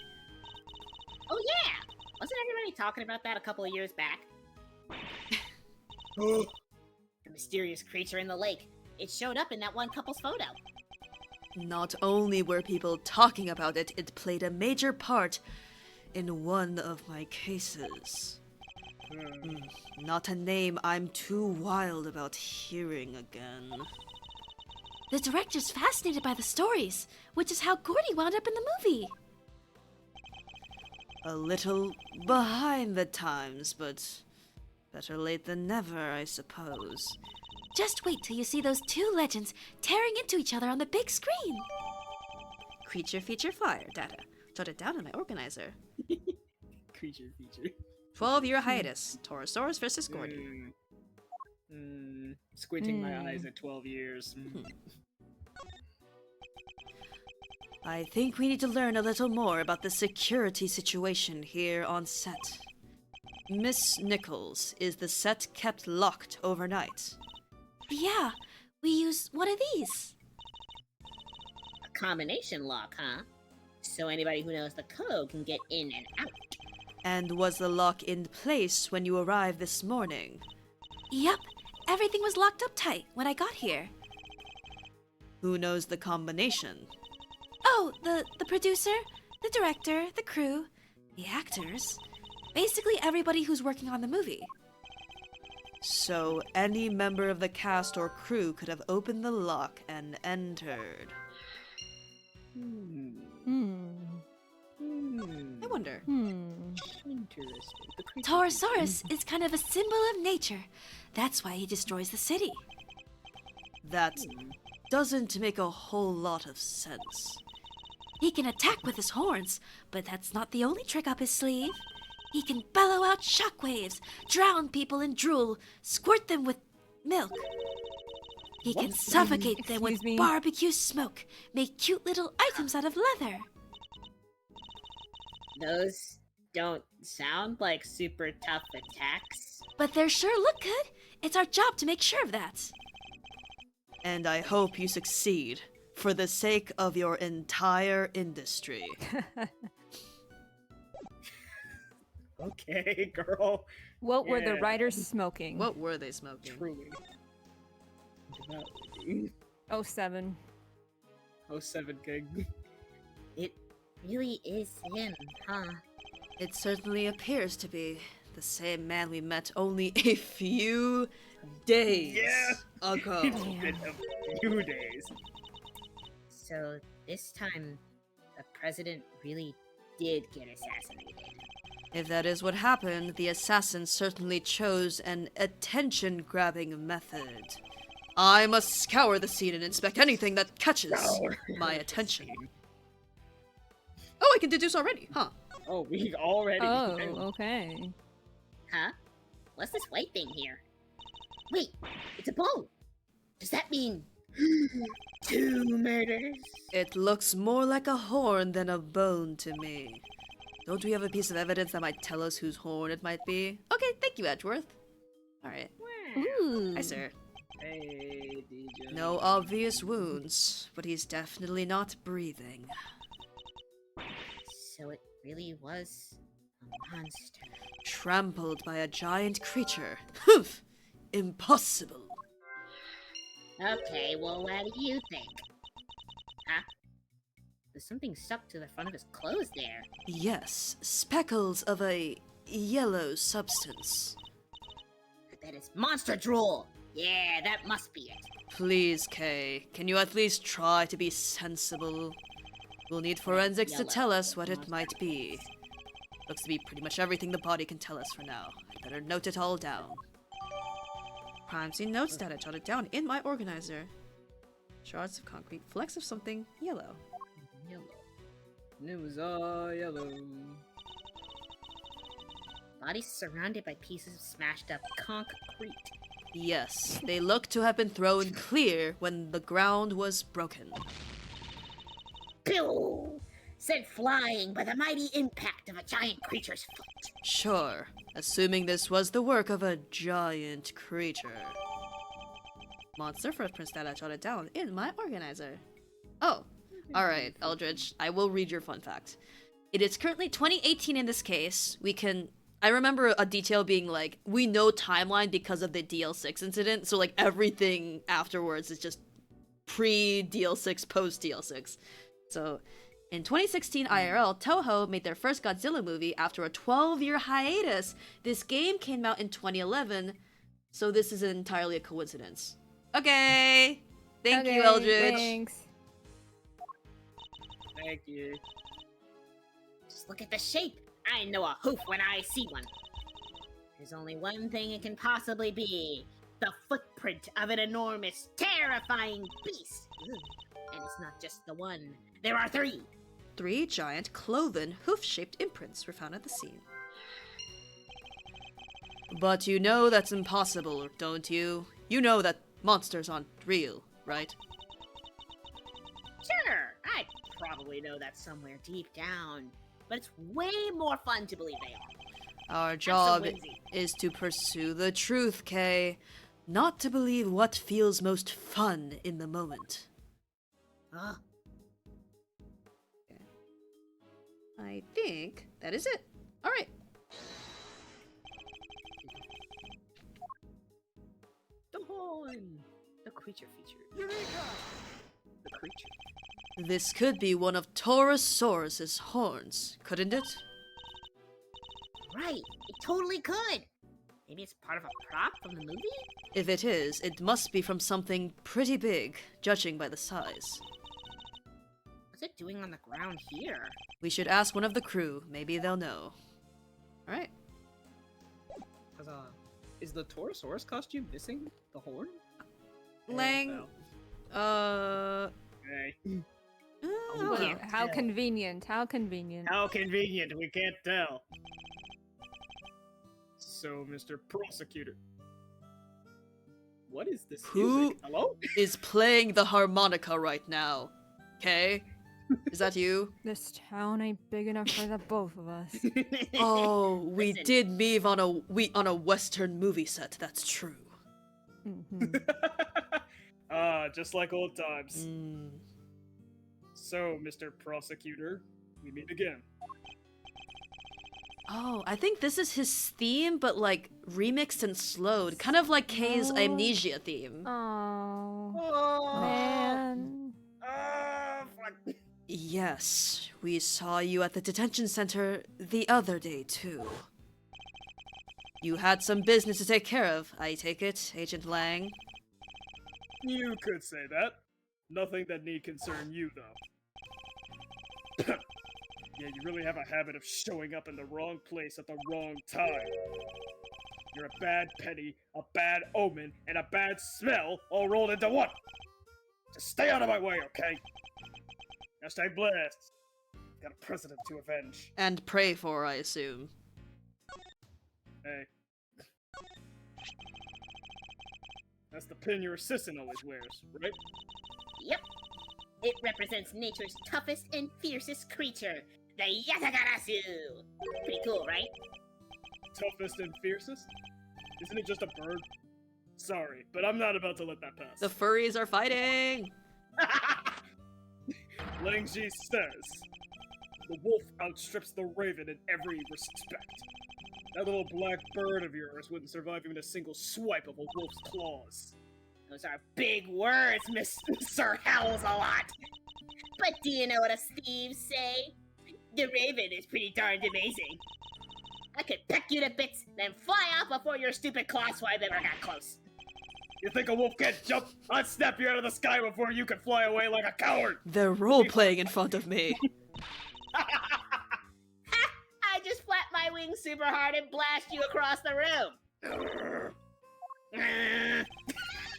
Oh yeah! Wasn't everybody talking about that a couple of years back? The mysterious creature in the lake. It showed up in that one couple's photo. Not only were people talking about it, it played a major part in one of my cases. Not a name I'm too wild about hearing again. The director's fascinated by the stories, which is how Gordy wound up in the movie. A little behind the times, but better late than never, I suppose. Just wait till you see those two legends tearing into each other on the big screen. Creature feature flyer data. Jot it down in my organizer. Creature feature. 12-year hiatus. Torosaurus versus Gordy. Squinting my eyes at 12 years. I think we need to learn a little more about the security situation here on set. Miss Nichols, is the set kept locked overnight? Yeah, we use one of these. A combination lock, huh? So anybody who knows the code can get in and out. And was the lock in place when you arrived this morning? Yep, everything was locked up tight when I got here. Who knows the combination? Oh, the producer, the director, the crew, the actors. Basically everybody who's working on the movie. So any member of the cast or crew could have opened the lock and entered. I wonder. Interesting. Torosaurus is kind of a symbol of nature. That's why he destroys the city. That doesn't make a whole lot of sense. He can attack with his horns, but that's not the only trick up his sleeve. He can bellow out shockwaves, drown people in drool, squirt them with milk. He can suffocate them with Excuse me? barbecue smoke, make cute little items out of leather. Those don't sound like super tough attacks. But they sure look good. It's our job to make sure of that. And I hope you succeed, for the sake of your entire industry. Okay, girl. What were the Yeah. writers smoking? What were they smoking? Truly. Oh, 07. 07 King. It really is him, huh? It certainly appears to be the same man we met only a few days Yeah. ago. It's been a few days. So this time, the president really did get assassinated. If that is what happened, the assassin certainly chose an attention-grabbing method. I must scour the scene and inspect anything that catches my attention. Oh, I can deduce already, huh? Oh, we already. Oh, okay. Huh? What's this white thing here? Wait, it's a bone! Does that mean 2 murders? It looks more like a horn than a bone to me. Don't we have a piece of evidence that might tell us whose horn it might be? Okay, thank you, Edgeworth. Alright. Ooh. Hi, sir. Hey, DJ. No obvious wounds, but he's definitely not breathing. So it really was a monster. Trampled by a giant creature. Humph! Impossible. Okay, well, what do you think? Huh? There's something stuck to the front of his clothes there. Yes, speckles of a yellow substance. That is monster drool! Yeah, that must be it. Please, Kay, can you at least try to be sensible? We'll need forensics to tell us what it might be. Looks to be pretty much everything the body can tell us for now. Better note it all down. Crime scene notes data jotted down in my organizer. Shards of concrete, flecks of something yellow. Yellow. And it was all yellow. Body surrounded by pieces of smashed up concrete. Yes, they look to have been thrown clear when the ground was broken. Pew! Sent flying by the mighty impact of a giant creature's foot. Sure, assuming this was the work of a giant creature. Monster footprints that I jotted down in my organizer. Oh, alright, Eldridge, I will read your fun fact. It is currently 2018 in this case. I remember a detail being like, we know timeline because of the DL6 incident, so like everything afterwards is just pre-DL6, post-DL6. So, in 2016 IRL, Toho made their first Godzilla movie after a 12-year hiatus. This game came out in 2011, so this is entirely a coincidence. Okay! Thank you, Eldridge. Thanks. Thank you. Just look at the shape. I know a hoof when I see one. There's only one thing it can possibly be. The footprint of an enormous, terrifying beast. And it's not just the one. There are 3. 3 giant, cloven, hoof-shaped imprints were found at the scene. But you know that's impossible, don't you? You know that monsters aren't real, right? Sure, I probably know that somewhere deep down. But it's way more fun to believe they are. Our job whimsy. is to pursue the truth, Kay. Not to believe what feels most fun in the moment. Ugh. I think that is it. Alright. The horn! The creature feature. Eureka! The creature. This could be one of Taurosaurus's horns, couldn't it? Right, it totally could. Maybe it's part of a prop from the movie? If it is, it must be from something pretty big, judging by the size. What's it doing on the ground here? We should ask one of the crew. Maybe they'll know. Alright. Is the Taurosaurus costume missing the horn? Lang. Hey. Oh, Yeah. How convenient. How convenient. How convenient, we can't tell. So, Mr. Prosecutor. What is this Who- music? Hello? is playing the harmonica right now. Okay? Is that you? This town ain't big enough for the both of us. Oh, we Listen. did meet on a Western movie set, that's true. Mhm. Just like old times. Mm. So, Mr. Prosecutor, we meet again. Oh, I think this is his theme, but like remixed and slowed. Kind of like Kay's Slowed? Amnesia theme. Oh, Oh, man. fuck. Yes, we saw you at the detention center the other day, too. You had some business to take care of, I take it, Agent Lang. You could say that. Nothing that need concern you, though. Yeah, you really have a habit of showing up in the wrong place at the wrong time. You're a bad penny, a bad omen, and a bad smell all rolled into one. Just stay out of my way, okay? Hashtag blast. Got a president to avenge. And pray for, I assume. Hey. That's the pin your assistant always wears, right? Yep. It represents nature's toughest and fiercest creature, the Yatagarasu. Pretty cool, right? Toughest and fiercest? Isn't it just a bird? Sorry, but I'm not about to let that pass. The furries are fighting! Lang Ji says, the wolf outstrips the raven in every respect. That little black bird of yours wouldn't survive even a single swipe of a wolf's claws. Those are big words, Mr. Howls a lot. But do you know what us thieves say? The raven is pretty darned amazing. I could peck you to bits, then fly off before your stupid claw swipe ever got close. You think a wolf can't jump? I'd snap you out of the sky before you could fly away like a coward! They're role-playing in front of me. I just flap my wings super hard and blast you across the room.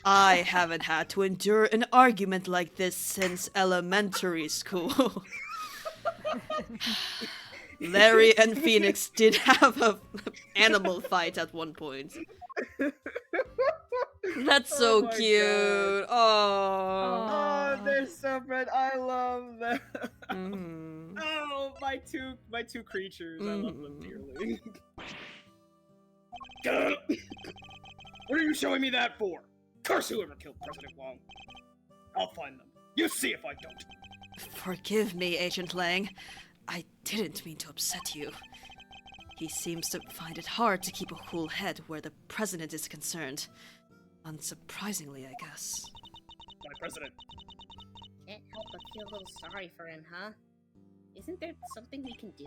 I haven't had to endure an argument like this since elementary school. Larry and Phoenix did have a animal fight at one point. That's so my cute. Oh. Oh, they're so good. I love them. Mm. Oh, my two creatures. I love them dearly. What are you showing me that for? Curse whoever killed President Wong. I'll find them. You see if I don't. Forgive me, Agent Lang. I didn't mean to upset you. He seems to find it hard to keep a cool head where the president is concerned. Unsurprisingly, I guess. My president. Can't help but feel a little sorry for him, huh? Isn't there something we can do?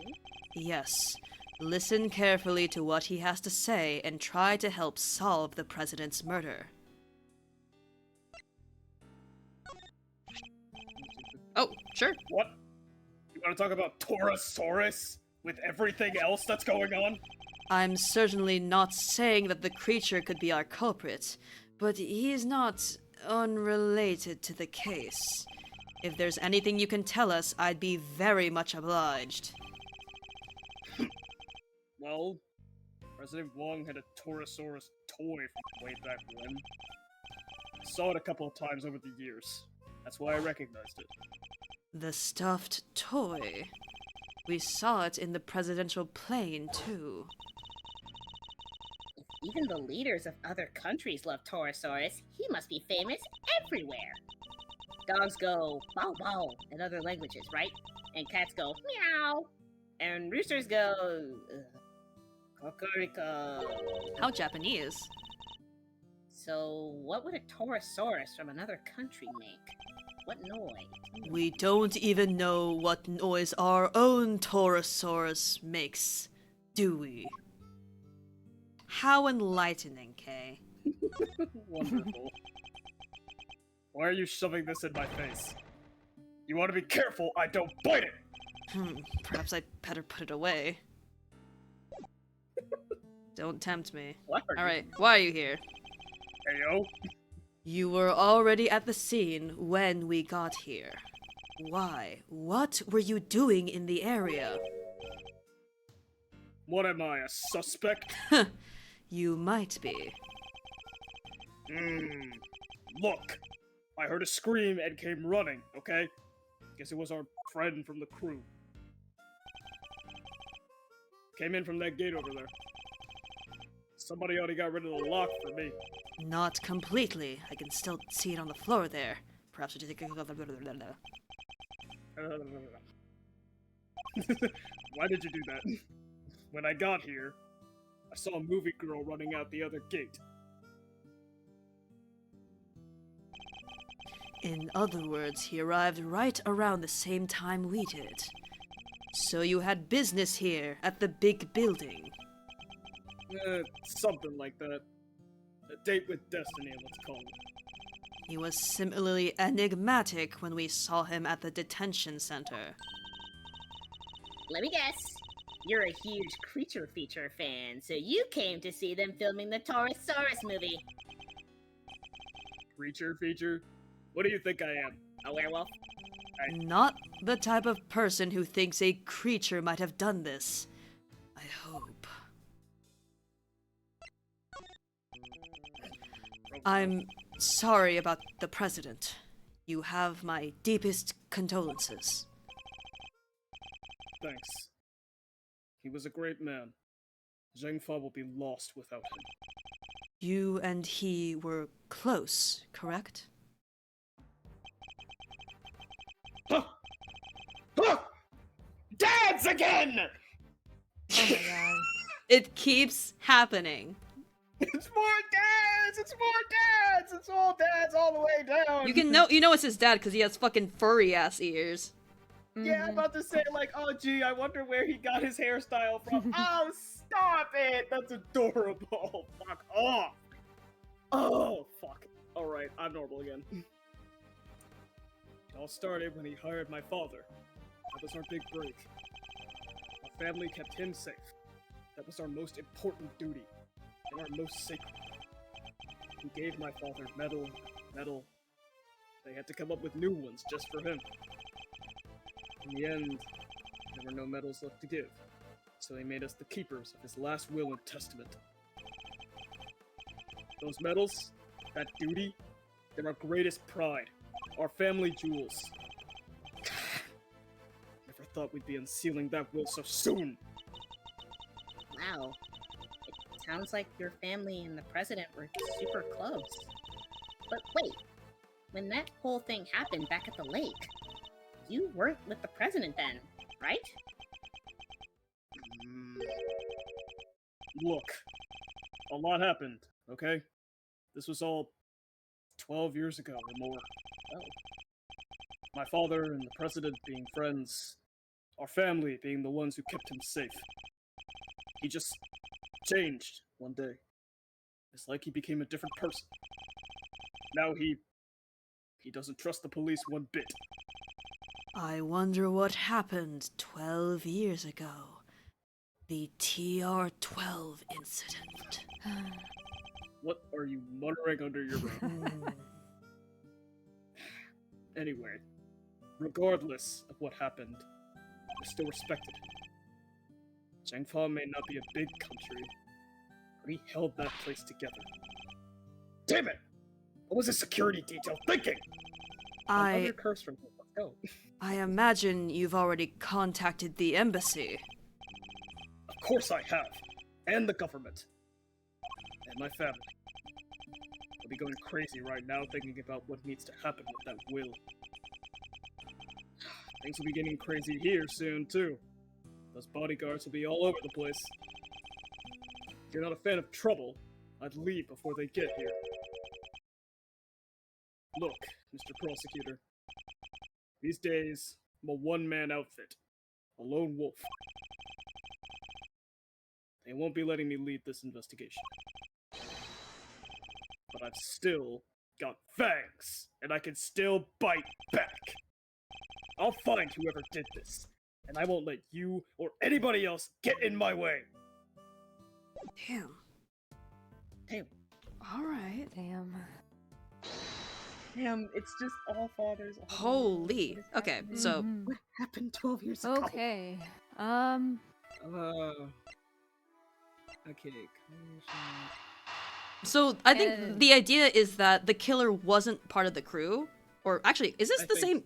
Yes. Listen carefully to what he has to say and try to help solve the president's murder. Oh, sure. What? You want to talk about Torosaurus with everything else that's going on? I'm certainly not saying that the creature could be our culprit, but he's not unrelated to the case. If there's anything you can tell us, I'd be very much obliged. Well, President Wong had a Torosaurus toy from way back when. I saw it a couple of times over the years. That's why I recognized it. The stuffed toy. We saw it in the presidential plane, too. If even the leaders of other countries love Torosaurus, he must be famous everywhere. Dogs go bow bow in other languages, right? And cats go meow. And roosters go kokoriko. How Japanese? So what would a Torosaurus from another country make? What noise? We don't even know what noise our own Torosaurus makes, do we? How enlightening, Kay. Wonderful. Why are you shoving this in my face? You want to be careful I don't bite it! Perhaps I'd better put it away. Don't tempt me. Alright, why are you here? Hey, yo. You were already at the scene when we got here. Why? What were you doing in the area? What am I, a suspect? You might be. Look. I heard a scream and came running, okay? Guess it was our friend from the crew. Came in from that gate over there. Somebody already got rid of the lock for me. Not completely. I can still see it on the floor there. Perhaps we should take a... Why did you do that? When I got here, I saw a movie girl running out the other gate. In other words, he arrived right around the same time we did. So you had business here at the big building. Something like that. A date with destiny, let's call it. He was similarly enigmatic when we saw him at the detention center. Let me guess. You're a huge creature feature fan, so you came to see them filming the Torosaurus movie. Creature feature? What do you think I am? A werewolf? Not the type of person who thinks a creature might have done this. I hope. I'm sorry about the president. You have my deepest condolences. Thanks. He was a great man. Zhengfa will be lost without him. You and he were close, correct? Huh! Huh! Dads again! Oh my god. It keeps happening. It's more dads! It's more dads! It's all dads all the way down! You know it's his dad because he has fucking furry ass ears. Yeah, I'm Mhm. about to say, like, oh gee, I wonder where he got his hairstyle from. Oh, stop it! That's adorable! Fuck off! Oh, fuck. Alright, I'm normal again. It all started when he hired my father. That was our big break. Our family kept him safe. That was our most important duty, and our most sacred. He gave my father medal. They had to come up with new ones just for him. In the end, there were no medals left to give, so they made us the keepers of his last will and testament. Those medals, that duty, they're our greatest pride, our family jewels. Never thought we'd be unsealing that will so soon. Wow. It sounds like your family and the president were super close. But wait, when that whole thing happened back at the lake, you weren't with the president then, right? Look, a lot happened, okay? This was all 12 years ago or more. Oh. My father and the president being friends, our family being the ones who kept him safe. He just changed one day. It's like he became a different person. Now he doesn't trust the police one bit. I wonder what happened 12 years ago. The TR-12 incident. What are you muttering under your breath? Anyway, regardless of what happened, we're still respected. Zhengfa may not be a big country, but he held that place together. Damn it! What was the security detail thinking? I'm under curse from here. Let's go. I imagine you've already contacted the embassy. Of course I have. And the government. And my family. I'll be going crazy right now thinking about what needs to happen with that will. Things will be getting crazy here soon, too. Those bodyguards will be all over the place. If you're not a fan of trouble, I'd leave before they get here. Look, Mr. Prosecutor. These days, I'm a one-man outfit. A lone wolf. They won't be letting me lead this investigation. But I've still got fangs, and I can still bite back. I'll find whoever did this, and I won't let you or anybody else get in my way. Damn. Damn. Alright. Damn. Damn, it's just all fathers. Holy. Okay, so Mhm. What happened 12 years ago? Okay. Okay. so I think And- the idea is that the killer wasn't part of the crew. Or actually, is this I the think- same?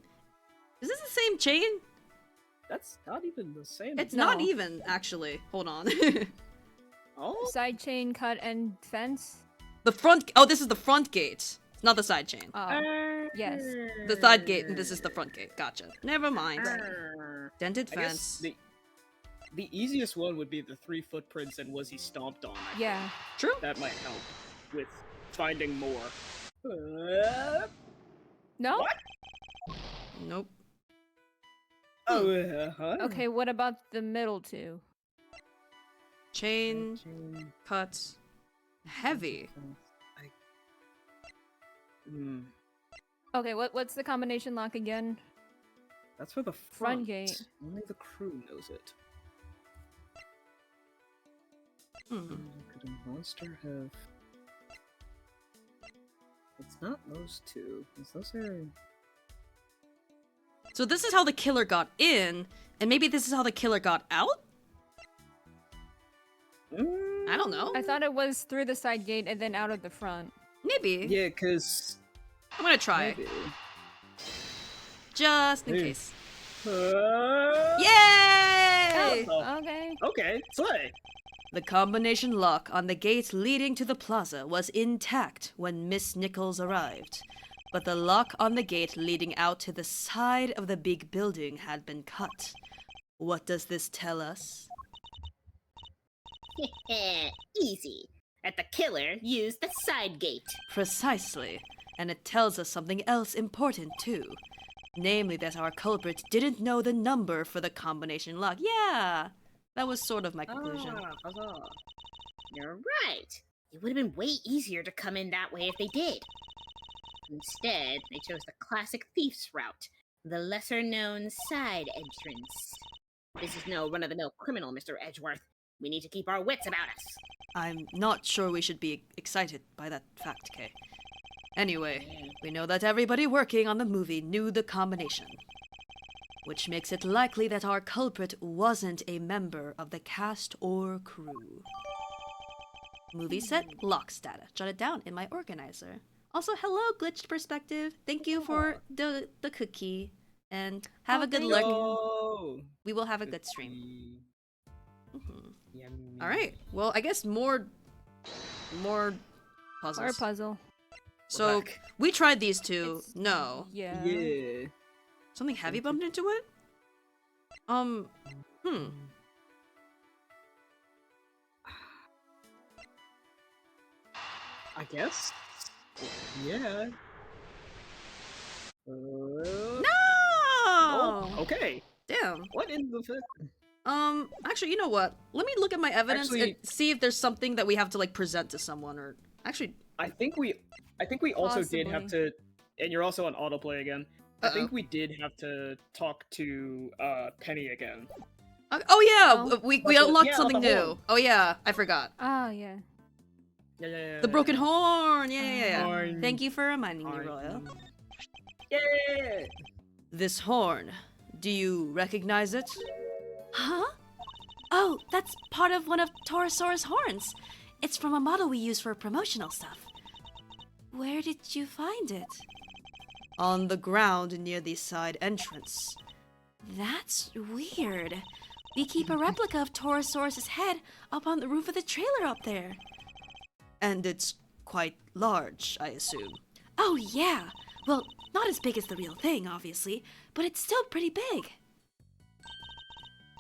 Is this the same chain? That's not even the same. It's No. not even, actually. Hold on. Oh, Side chain cut and fence. The front. Oh, this is the front gate. It's not the side chain. Oh, yes. The side gate, and this is the front gate. Gotcha. Never mind. I Dented guess fence. the easiest one would be the 3 footprints and was he stomped on. I Yeah. True. think. That might help with finding more. No? What? Nope. Oh, huh? Okay, what about the middle two? Chain, cuts, heavy. Okay, what's the combination lock again? That's for the Front gate. Only the crew knows it. Hmm. Could a monster have? It's not those two. 'Cause those are. So this is how the killer got in, and maybe this is how the killer got out? I don't know. I thought it was through the side gate and then out of the front. Maybe. Yeah, cause I'm gonna try. maybe. Just in Hey. case. Uh, Yay! Oh. Okay. Okay, slay. The combination lock on the gate leading to the plaza was intact when Miss Nichols arrived, but the lock on the gate leading out to the side of the big building had been cut. What does this tell us? Easy. that the killer used the side gate. Precisely. And it tells us something else important, too. Namely that our culprit didn't know the number for the combination lock. Yeah! That was sort of my conclusion. Huzzah. You're right. It would have been way easier to come in that way if they did. Instead, they chose the classic thief's route, the lesser-known side entrance. This is no run-of-the-mill criminal, Mr. Edgeworth. We need to keep our wits about us. I'm not sure we should be excited by that fact, Kay. Anyway, we know that everybody working on the movie knew the combination, which makes it likely that our culprit wasn't a member of the cast or crew. Movie set locks data. Jot it down in my organizer. Also, hello, Glitched Perspective. Thank you for the cookie, and have a good thank look. Oh. We will have a good stream. Mhm. Yummy. All right. Well, I guess more puzzles. Or puzzle. So back. we tried these two. It's- No. Yeah. Yeah. Something heavy bumped into it? I guess. Yeah. No! Oh, okay. Damn. What in the fuck? Actually, you know what? Let me look at my evidence and Actually- see if there's something that we have to like present to someone or actually I think we also did have Possibly. to, and you're also on autoplay again. I think we did have to talk to Penny again. oh yeah, Oh. we About the- unlocked yeah, something about the new. horn. Oh yeah, I forgot. Oh, yeah. Yeah. The broken horn. Yeah. Horn. Thank you for reminding me, Horn. Royal. Yeah. This horn. Do you recognize it? Huh? Oh, that's part of one of Torosaurus' horns. It's from a model we use for promotional stuff. Where did you find it? On the ground near the side entrance. That's weird. We keep a replica of Torosaurus' head up on the roof of the trailer up there. And it's quite large, I assume. Oh, yeah. Well, not as big as the real thing, obviously, but it's still pretty big.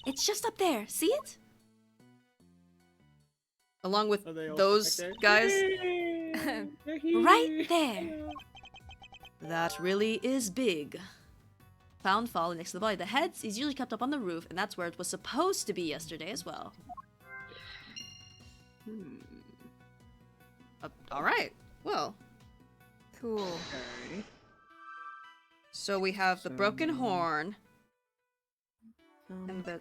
It's just up there. See it? Along with Are they all those back there? guys. They're here. Right there. That really is big. Found fallen next to the body. The head is usually kept up on the roof, and that's where it was supposed to be yesterday as well. Alright. Well, Cool. Okay. so we have the broken horn. Um, And the...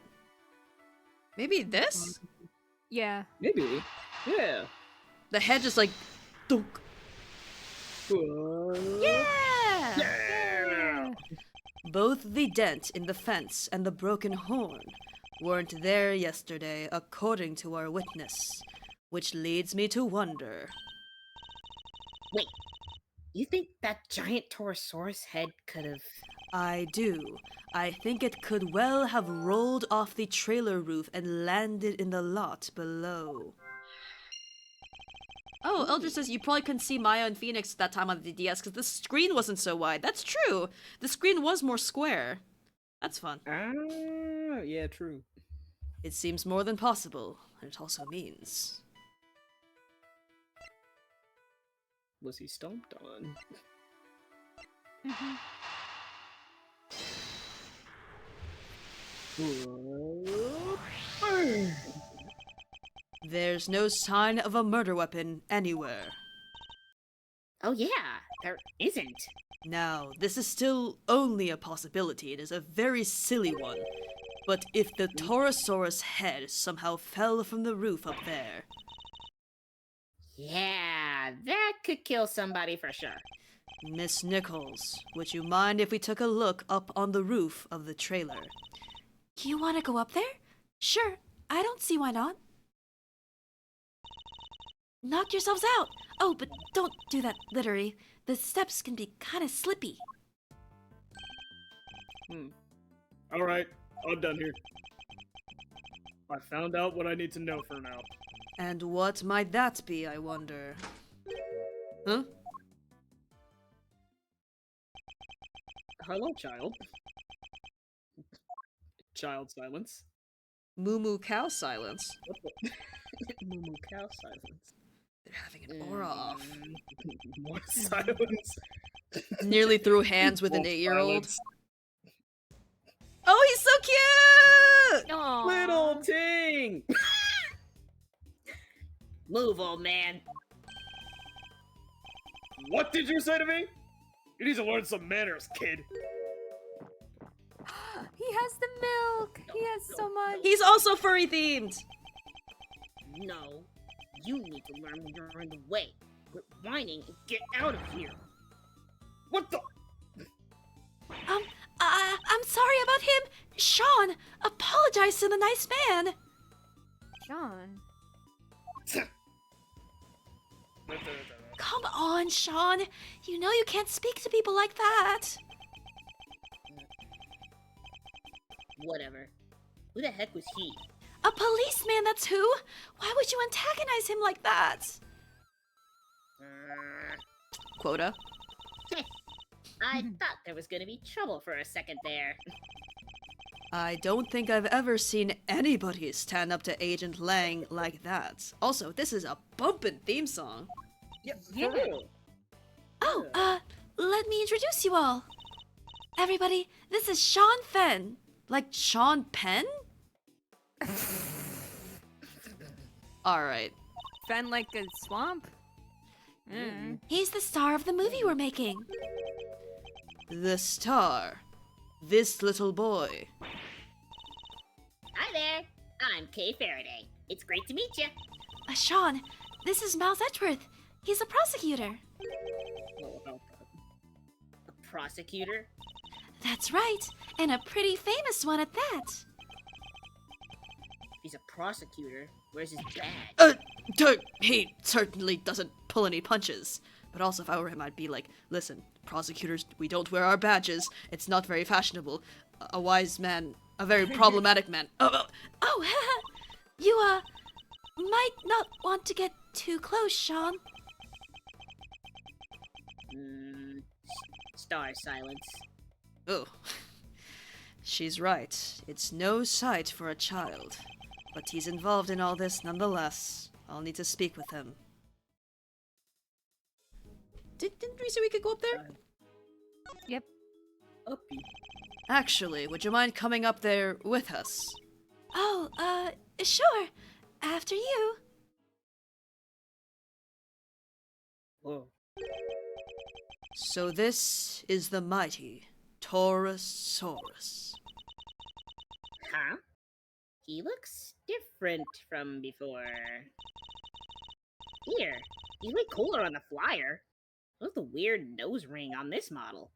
Maybe this? Yeah. maybe. Yeah. The head just like... Dunk. Yeah! Yeah. Both the dent in the fence and the broken horn weren't there yesterday, according to our witness. Which leads me to wonder... Wait, you think that giant Torosaurus head could have... I do. I think it could well have rolled off the trailer roof and landed in the lot below. Oh, Elder says you probably couldn't see Maya and Phoenix that time on the DS because the screen wasn't so wide. That's true. The screen was more square. That's fun. Ah, yeah, true. It seems more than possible, and it also means... Was he stomped on? There's no sign of a murder weapon anywhere. Oh yeah, there isn't. Now, this is still only a possibility. It is a very silly one. But if the Torosaurus head somehow fell from the roof up there, Yeah, that could kill somebody for sure. Miss Nichols, would you mind if we took a look up on the roof of the trailer? You want to go up there? Sure, I don't see why not. Knock yourselves out! Oh, but don't do that, literally. The steps can be kind of slippy. Alright, I'm done here. I found out what I need to know for now. And what might that be, I wonder? Huh? Hello, child. Child silence. Moo moo cow silence. What the? Moo moo cow silence. They're having an aura off. More silence. Nearly threw hands with an More 8-year-old. silence. Oh, he's so cute! Aww. Little Ting! Move, old man. What did you say to me? You need to learn some manners, kid. He has the milk. He has so much. He's also furry themed. No. You need to learn when you're in the way. Quit whining and get out of here. What the? I'm sorry about him. Sean, apologize to the nice man. John. Come on, Sean. You know you can't speak to people like that. Whatever. Who the heck was he? A policeman, that's who. Why would you antagonize him like that? Quota. I thought there was gonna be trouble for a second there. I don't think I've ever seen anybody stand up to Agent Lang like that. Also, this is a bumpin' theme song. Yep, Yeah. for real. Oh, let me introduce you all. Everybody, this is Sean Fenn. Like Sean Penn? Alright. Fen like a swamp? He's the star of the movie we're making. The star. This little boy. Hi there. I'm Kay Faraday. It's great to meet you. Sean, this is Miles Edgeworth. He's a prosecutor. What about that? A prosecutor? That's right, and a pretty famous one at that. If he's a prosecutor, where's his badge? He certainly doesn't pull any punches. But also, if I were him, I'd be like, listen, prosecutors, we don't wear our badges. It's not very fashionable. A wise man, a very problematic man. Oh, you, might not want to get too close, Sean. Star silence. Oh. She's right. It's no sight for a child. But he's involved in all this nonetheless. I'll need to speak with him. Didn't we say we could go up there? Yep. Uppy. Actually, would you mind coming up there with us? Oh, sure. After you. Whoa. So this is the mighty Taurosaurus. Huh? He looks different from before. Here, he's way cooler on the flyer. What's the weird nose ring on this model?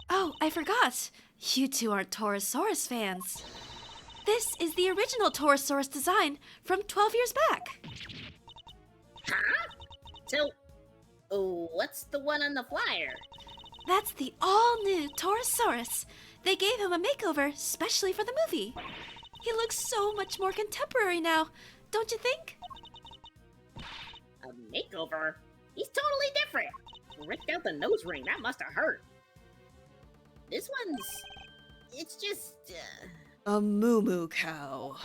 Oh, I forgot. You two aren't Taurosaurus fans. This is the original Taurosaurus design from 12 years back. Huh? So, what's the one on the flyer? That's the all-new Taurosaurus. They gave him a makeover specially for the movie. He looks so much more contemporary now, don't you think? A makeover? He's totally different. Ripped out the nose ring. That must have hurt. This one's... It's just... A moo-moo cow.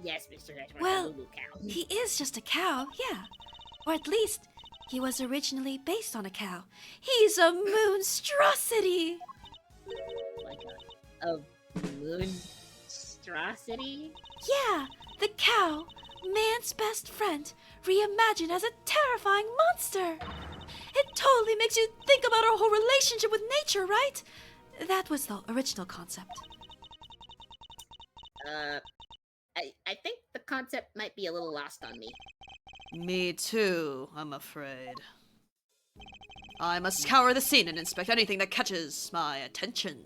Yes, Mr. Edgeworth, Well, a moo-moo cow. He is just a cow, yeah. Or at least, he was originally based on a cow. He's a monstrosity! Like a monstrosity? Yeah, the cow, man's best friend, reimagined as a terrifying monster. It totally makes you think about our whole relationship with nature, right? That was the original concept. I think the concept might be a little lost on me. Me too, I'm afraid. I must scour the scene and inspect anything that catches my attention.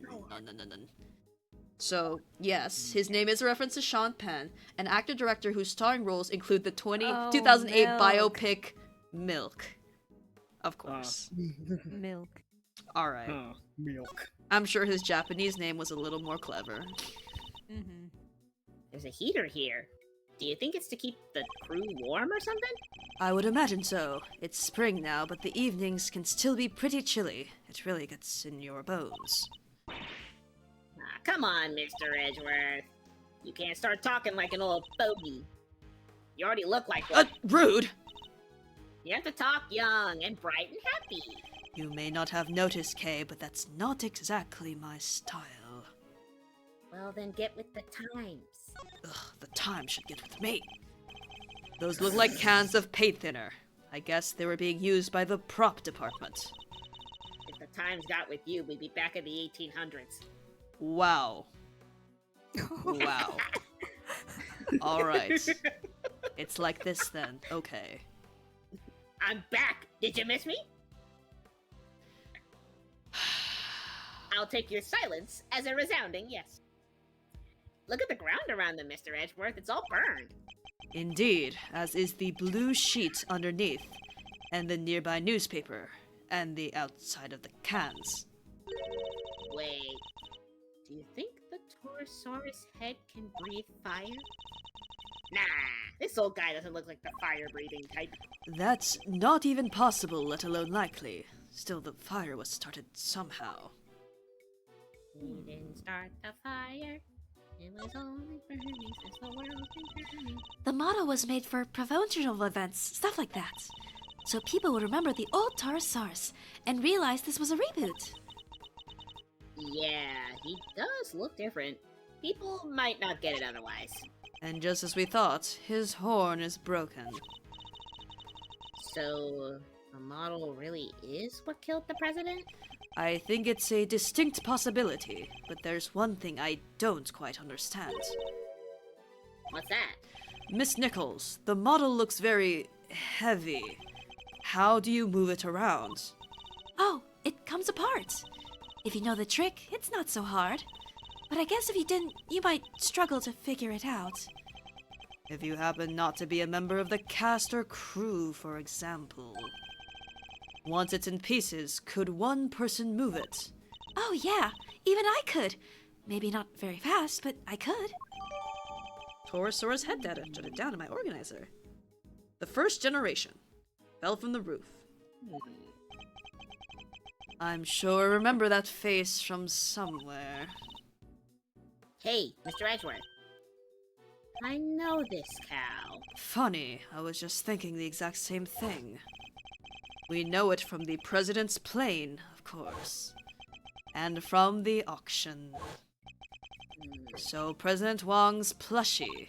So, yes, his name is a reference to Sean Penn, an actor-director whose starring roles include the 2008 Milk. biopic Milk. Of course. Milk. Alright. Huh. Milk. I'm sure his Japanese name was a little more clever. Mm-hmm. There's a heater here. Do you think it's to keep the crew warm or something? I would imagine so. It's spring now, but the evenings can still be pretty chilly. It really gets in your bones. Come on, Mr. Edgeworth. You can't start talking like an old fogey. You already look like one. Rude! You have to talk young and bright and happy. You may not have noticed, Kay, but that's not exactly my style. Well, then get with the times. Ugh, the time should get with me. Those look like cans of paint thinner. I guess they were being used by the prop department. If the times got with you, we'd be back in the 1800s. Wow. Wow. Alright. It's like this then. Okay. I'm back! Did you miss me? I'll take your silence as a resounding yes. Look at the ground around them, Mr. Edgeworth. It's all burned. Indeed, as is the blue sheet underneath, and the nearby newspaper, and the outside of the cans. Wait. Do you think the Torosaurus head can breathe fire? Nah, this old guy doesn't look like the fire-breathing type. That's not even possible, let alone likely. Still, the fire was started somehow. We didn't start the fire. It was only burning since the world's been turning. The motto was made for promotional events, stuff like that. So people would remember the old Torosaurus and realize this was a reboot. Yeah, he does look different. People might not get it otherwise. And just as we thought, his horn is broken. So, the model really is what killed the president? I think it's a distinct possibility, but there's one thing I don't quite understand. What's that? Miss Nichols, the model looks very heavy. How do you move it around? Oh, it comes apart. If you know the trick, it's not so hard. But I guess if you didn't, you might struggle to figure it out. If you happen not to be a member of the cast or crew, for example. Once it's in pieces, could one person move it? Oh yeah, even I could. Maybe not very fast, but I could. Torosaurus head data jotted down in my organizer. The first generation. Fell from the roof. I'm sure I remember that face from somewhere. Hey, Mr. Edgeworth. I know this cow. Funny, I was just thinking the exact same thing. We know it from the president's plane, of course. And from the auction. So President Wong's plushie.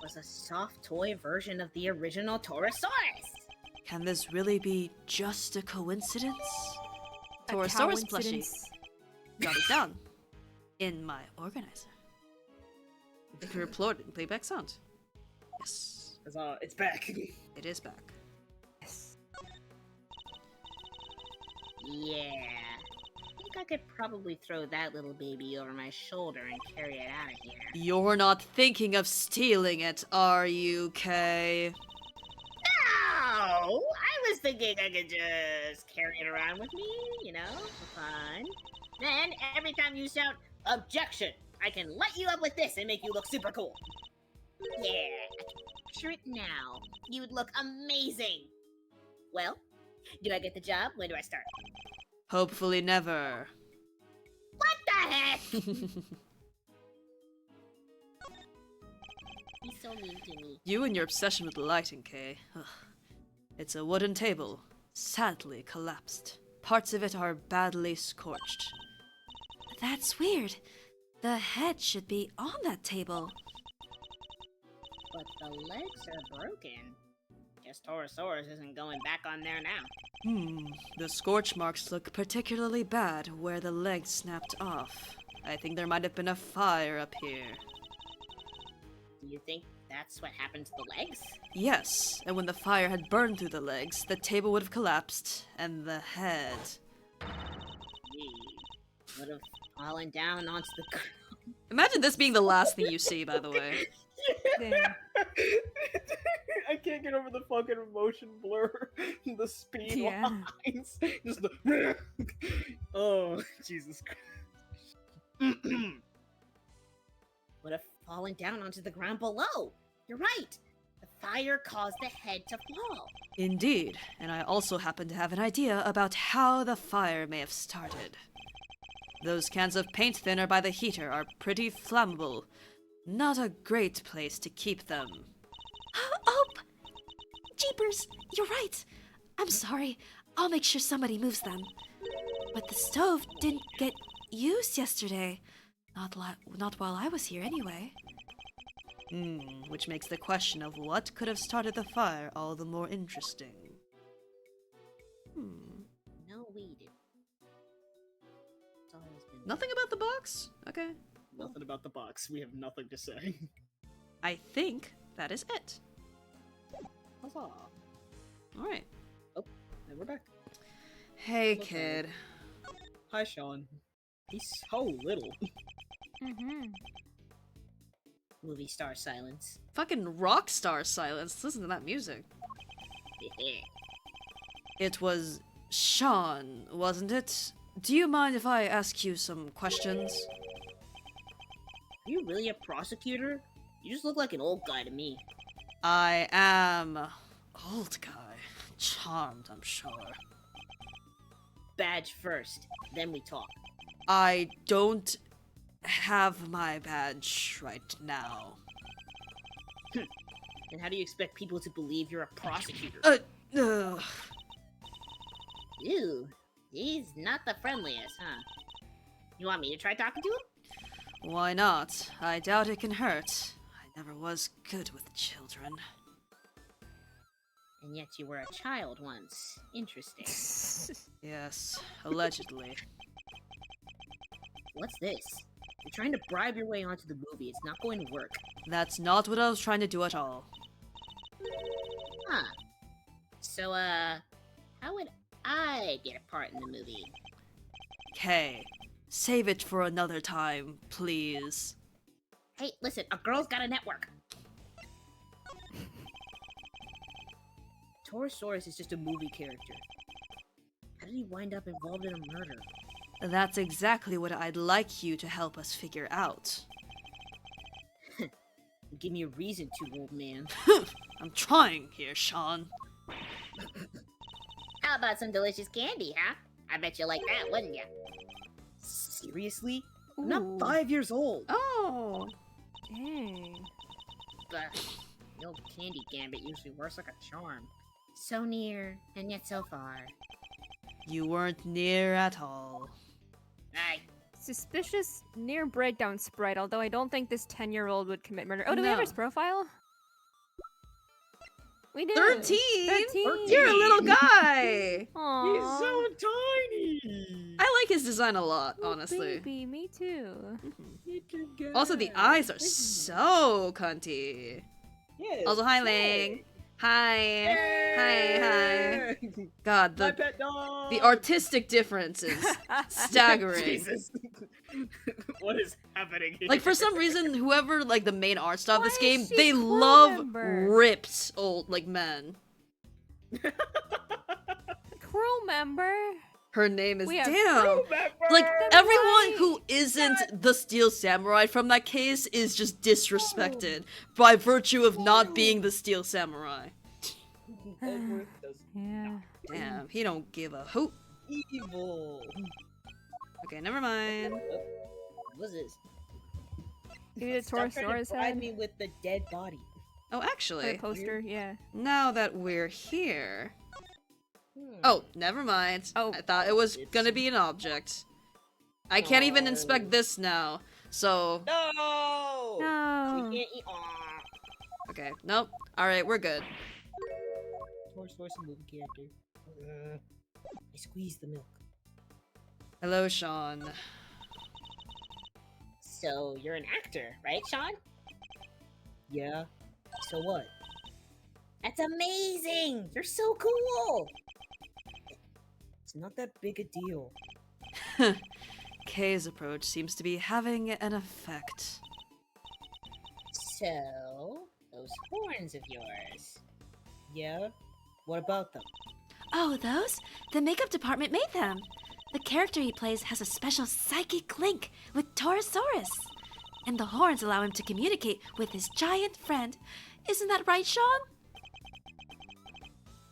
Was a soft toy version of the original Torosaurus. Can this really be just a coincidence? A Torosaurus plushie. coincidence? Jot it down. In my organizer. If you report it in playback sound. Yes. It's back. It is back. Yes. Yeah. I think I could probably throw that little baby over my shoulder and carry it out of here. You're not thinking of stealing it, are you, Kay? No! I was thinking I could just carry it around with me, you know, for fun. Then, every time you shout, "Objection!" I can light you up with this and make you look super cool. Yeah, I can picture it now. You would look amazing. Well, do I get the job? When do I start? Hopefully never. What the heck? He's so mean to me. You and your obsession with lighting, Kay. Ugh. It's a wooden table, sadly collapsed. Parts of it are badly scorched. That's weird. The head should be on that table. But the legs are broken. Guess Torosaurus isn't going back on there now. The scorch marks look particularly bad where the legs snapped off. I think there might have been a fire up here. Do you think that's what happened to the legs? Yes, and when the fire had burned through the legs, the table would have collapsed, and the head. Would have fallen down onto the ground. Imagine this being the last thing you see, by the way. Damn. I can't get over the fucking motion blur, the speed Yeah. lines, just the. Oh, Jesus Christ! Would have fallen down onto the ground below. You're right. The fire caused the head to fall. Indeed, and I also happen to have an idea about how the fire may have started. Those cans of paint thinner by the heater are pretty flammable. Not a great place to keep them. papers. You're right. I'm sorry. I'll make sure somebody moves them. But the stove didn't get used yesterday. Not while I was here, anyway. Which makes the question of what could have started the fire all the more interesting. No, we didn't. It's always been Nothing about the box? Okay. Nothing about the box. We have nothing to say. I think that is it. Huzzah. Alright. And we're back. Hey, Okay. kid. Hi, Sean. He's so little. Mm-hmm. movie star silence. Fucking rock star silence. Listen to that music. It was Sean, wasn't it? Do you mind if I ask you some questions? Are you really a prosecutor? You just look like an old guy to me. I am old guy. Charmed, I'm sure. Badge first, then we talk. I don't have my badge right now. And how do you expect people to believe you're a prosecutor? Ugh. Ew, he's not the friendliest, huh? You want me to try talking to him? Why not? I doubt it can hurt. I never was good with children. And yet you were a child once. Interesting. Yes, allegedly. What's this? You're trying to bribe your way onto the movie. It's not going to work. That's not what I was trying to do at all. Huh. So, how would I get a part in the movie? Okay, save it for another time, please. Hey, listen, a girl's got a network. Torosaurus is just a movie character. How did he wind up involved in a murder? That's exactly what I'd like you to help us figure out. Give me a reason to, old man. I'm trying here, Sean. How about some delicious candy, huh? I bet you like that, wouldn't you? Seriously? I'm not Ooh. 5 years old. Oh. Dang. But the old candy Gambit usually works like a charm. So near, and yet so far. You weren't near at all. Suspicious near breakdown sprite, although I don't think this 10-year-old would commit murder. Oh, do we have No. his profile? We do. 13? 13. You're a little guy! Aww. He's so tiny! I like his design a lot, Oh, honestly. baby, me too. Also, the eyes are so cunty. Yes, Also, hi, say. Ling. Hi. Hi. God, My the pet dog! the artistic difference is staggering. Jesus. What is happening here? Like, for some reason, whoever, like, the main art style of this Why game, is she they crew love member? ripped old, like, men. Crew member. Her name is We have Damn. Like, everyone who isn't the Steel Samurai from that case is just disrespected by virtue of not being the Steel Samurai. Edgeworth does Yeah. Damn, he don't give a hoot. evil. Okay, never mind. What's this? Maybe the Stop trying Torosaurus to bribe head. me with the dead body. Oh, The actually, poster, yeah. now that we're here... Hmm. Oh, never mind. Oh. I thought it was It's- gonna be an object. I can't even No. inspect this now, so... No! No. We can't eat. Aw. Okay, nope. Alright, we're good. Torosaurus a movie character. I squeezed the milk. Hello, Sean. So you're an actor, right, Sean? Yeah. So what? That's amazing! You're so cool! It's not that big a deal. Kay's approach seems to be having an effect. So, those horns of yours. Yeah? What about them? Oh, those? The makeup department made them. The character he plays has a special psychic link with Torosaurus. And the horns allow him to communicate with his giant friend. Isn't that right, Sean?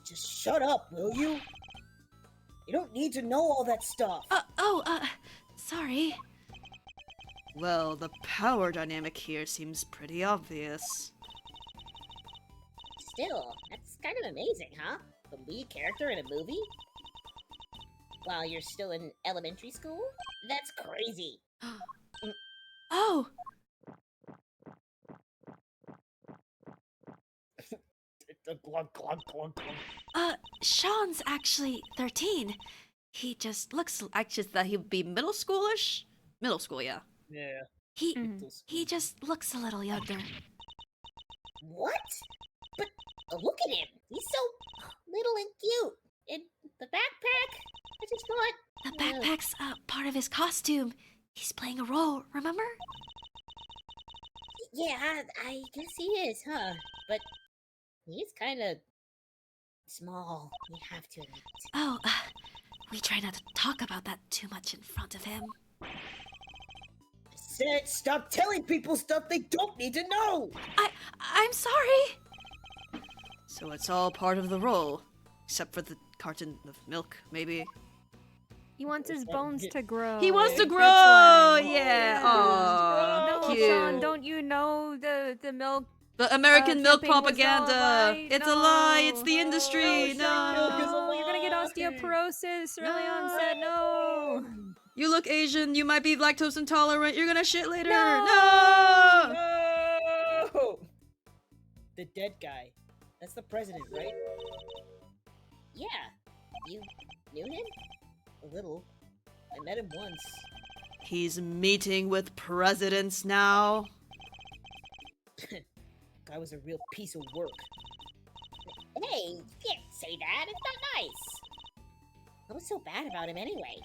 Just shut up, will you? You don't need to know all that stuff. Sorry. Well, the power dynamic here seems pretty obvious. Still, that's kind of amazing, huh? The lead character in a movie? While you're still in elementary school? That's crazy. Oh, Glug, glug, glug, glug. Sean's actually 13. He just looks anxious that he'd be middle schoolish. Middle school, yeah. Yeah. He Mhm. he just looks a little younger. What? But look at him. He's so little and cute. And the backpack? I just thought... The backpack's part of his costume. He's playing a role, remember? Yeah, I guess he is, huh? But he's kind of small, you have to admit. Oh, we try not to talk about that too much in front of him. I said stop telling people stuff they don't need to know! I'm sorry. So it's all part of the role, except for the carton of milk, maybe. He wants his bones to grow. He wants to That's grow. why. Yeah. No, Aw, cute. Sean, don't you know the milk? The American milk campaign was all a propaganda. lie? It's a lie. It's No. the industry. No, No. you're gonna get osteoporosis early onset. No. You look Asian. You might be lactose intolerant. You're gonna shit later. No. No! The dead guy. That's the president, right? Yeah, you knew him? A little. I met him once. He's meeting with presidents now. Guy was a real piece of work. Hey, you can't say that. It's not nice. What was so bad about him anyway?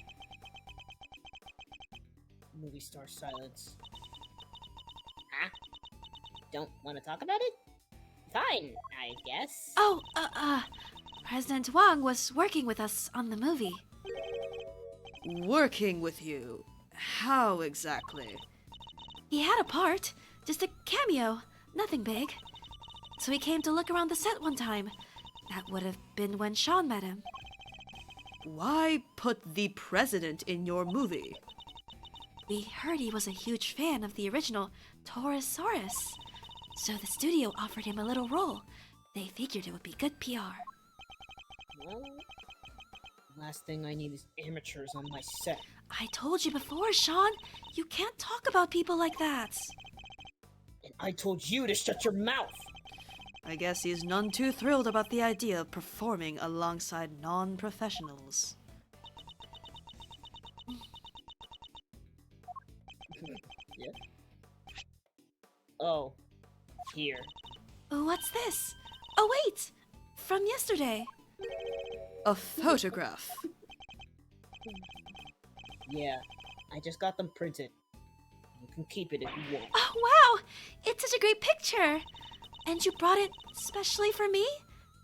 Movie star silence. Huh? Don't want to talk about it? Fine, I guess. Oh, President Wang was working with us on the movie. Working with you. How exactly? He had a part, just a cameo, nothing big. So he came to look around the set one time. That would have been when Sean met him. Why put the president in your movie? We heard he was a huge fan of the original Taurosaurus. So the studio offered him a little role. They figured it would be good PR. Well, last thing I need is amateurs on my set. I told you before, Sean. You can't talk about people like that. And I told you to shut your mouth! I guess he's none too thrilled about the idea of performing alongside non-professionals. Yeah? Oh. Here. What's this? Oh, wait! From yesterday. A photograph. Yeah. I just got them printed. You can keep it if you want. Oh, wow! It's such a great picture! And you brought it specially for me?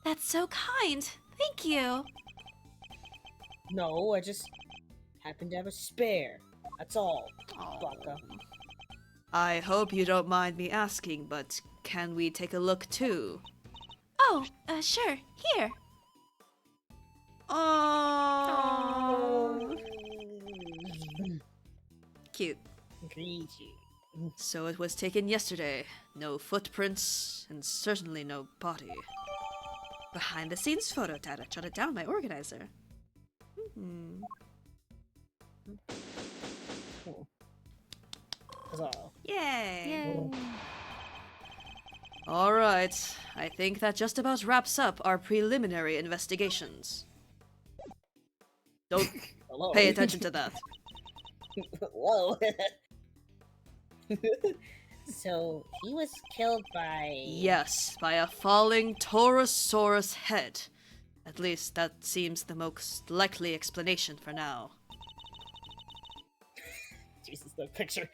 That's so kind. Thank you. No, I just happen to have a spare. That's all. Baka. I hope you don't mind me asking, but can we take a look too? Oh, sure. Here. Oh, cute. Greedy. So it was taken yesterday. No footprints, and certainly no body. Behind the scenes photo data. Jot it down, my organizer. Huzzah. Yay! Yay. Alright, I think that just about wraps up our preliminary investigations. Don't Hello. pay attention to that. Whoa. So, he was killed by... Yes, by a falling Taurosaurus head. At least that seems the most likely explanation for now. Jesus, that picture.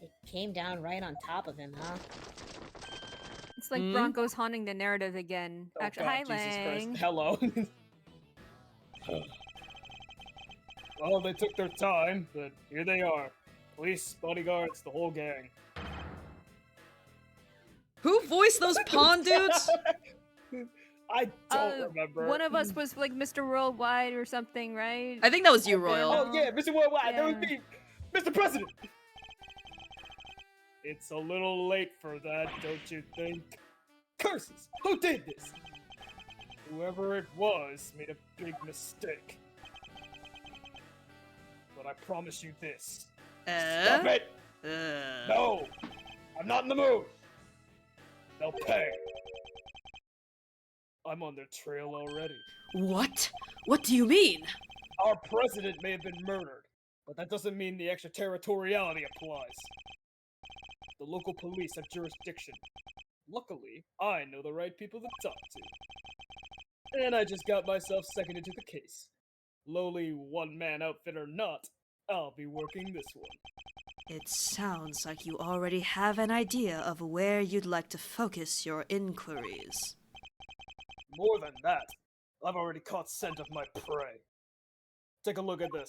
It came down right on top of him, huh? It's like Hmm? Broncos haunting the narrative again. Oh, Actually, God, hi, Jesus Lang. Christ. Hello. Well, they took their time, but here they are. Police, bodyguards, the whole gang. Who voiced those pawn dudes? I don't remember. One of us was like Mr. Worldwide or something, right? I think that was you, Royal. Oh yeah, Mr. Worldwide, that was Yeah. me, Mr. President. It's a little late for that, don't you think? Curses! Who did this? Whoever it was made a big mistake. But I promise you this. Stop it! No! I'm not in the mood! They'll pay. I'm on their trail already. What? What do you mean? Our president may have been murdered, but that doesn't mean the extraterritoriality applies. The local police have jurisdiction. Luckily, I know the right people to talk to. And I just got myself seconded to the case. Lowly one-man outfit or not, I'll be working this one. It sounds like you already have an idea of where you'd like to focus your inquiries. More than that, I've already caught scent of my prey. Take a look at this.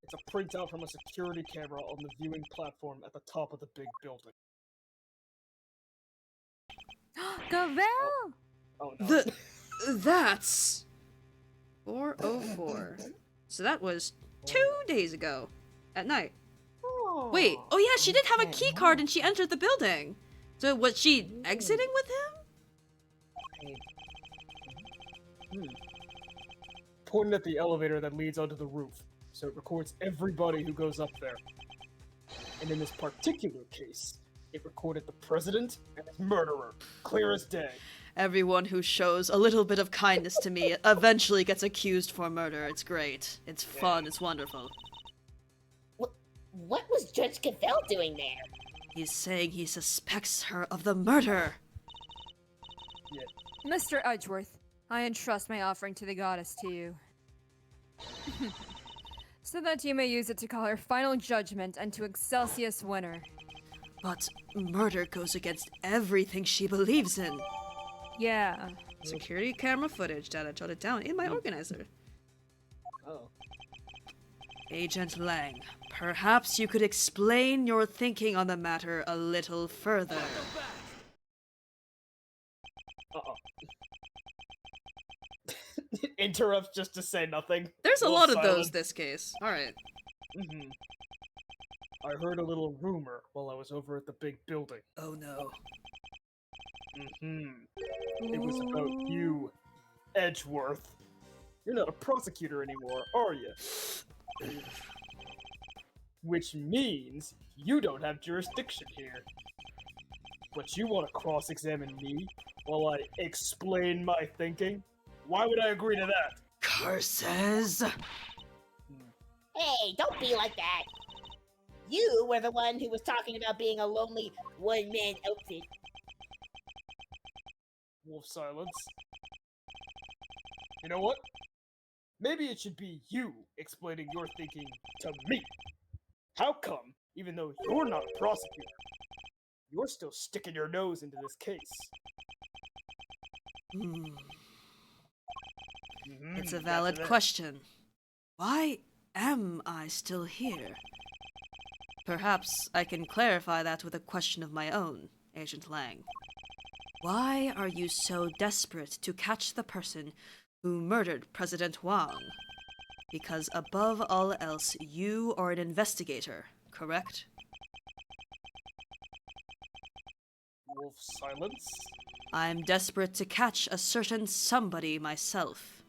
It's a printout from a security camera on the viewing platform at the top of the big building. Gavel! Oh no. That's 4:04. So that was 2 days ago. At night. Wait, oh yeah, she did have a key card and she entered the building. So was she exiting with him? Pointing at the elevator that leads onto the roof, so it records everybody who goes up there. And in this particular case, it recorded the president and his murderer, clear as day. Everyone who shows a little bit of kindness to me eventually gets accused for murder. It's great. It's fun. It's wonderful. What was Judge Cavell doing there? He's saying he suspects her of the murder. Mr. Edgeworth, I entrust my offering to the goddess to you. So that you may use it to call her final judgment and to Excelsius winner. But murder goes against everything she believes in. Yeah. Security camera footage. Data jotted down in my organizer. Oh. Agent Lang, perhaps you could explain your thinking on the matter a little further. Uh-oh. Interrupts just to say nothing. There's a Little lot of silence. those this case. Alright. I heard a little rumor while I was over at the big building. Oh no. It was about you, Edgeworth. You're not a prosecutor anymore, are you? Which means you don't have jurisdiction here. But you want to cross-examine me while I explain my thinking? Why would I agree to that? Curses! Hey, don't be like that. You were the one who was talking about being a lonely one-man outfit. Wolf silence. You know what? Maybe it should be you explaining your thinking to me. How come, even though you're not a prosecutor, you're still sticking your nose into this case? It's a valid question. Why am I still here? Perhaps I can clarify that with a question of my own, Agent Lang. Why are you so desperate to catch the person who murdered President Wang? Because above all else, you are an investigator, correct? Wolf silence. I'm desperate to catch a certain somebody myself.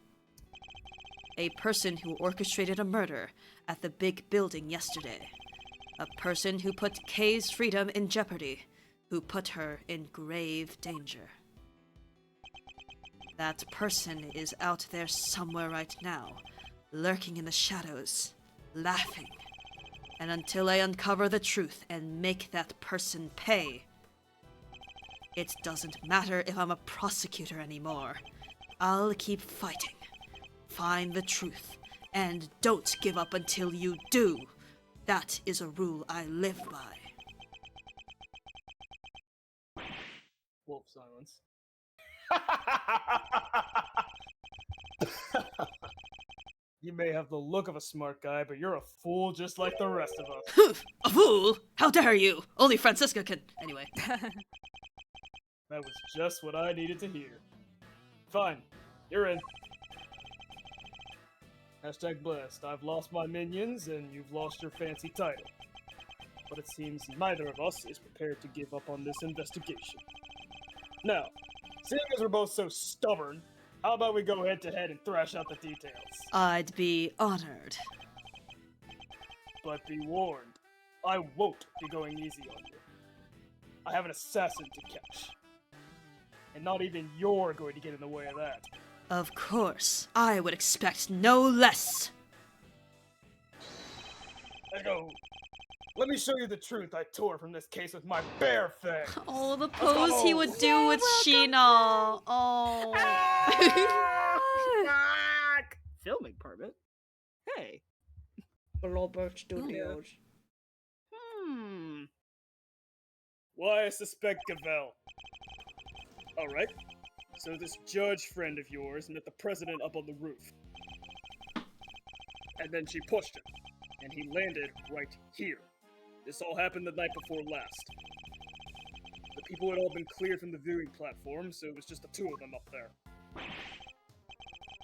A person who orchestrated a murder at the big building yesterday. A person who put Kay's freedom in jeopardy, who put her in grave danger. That person is out there somewhere right now, lurking in the shadows, laughing. And until I uncover the truth and make that person pay, it doesn't matter if I'm a prosecutor anymore. I'll keep fighting. Find the truth, and don't give up until you do. That is a rule I live by. Wolf silence. You may have the look of a smart guy, but you're a fool just like the rest of us. A fool? How dare you? Only Francisca can. Anyway. That was just what I needed to hear. Fine, you're in. Hashtag blessed. I've lost my minions, and you've lost your fancy title. But it seems neither of us is prepared to give up on this investigation. Now, Seeing as we're both so stubborn, how about we go head to head and thrash out the details? I'd be honored. But be warned, I won't be going easy on you. I have an assassin to catch. And not even you're going to get in the way of that. Of course, I would expect no less. Let's go. Let me show you the truth I tore from this case with my bare fangs. Oh, the Let's pose go. he would do with Sheena. Oh. Fuck! Filming permit? Hey. Robert Studios. Why I suspect Gavel. Alright. So this judge friend of yours met the president up on the roof. And then she pushed him. And he landed right here. This all happened the night before last. The people had all been cleared from the viewing platform, so it was just the two of them up there.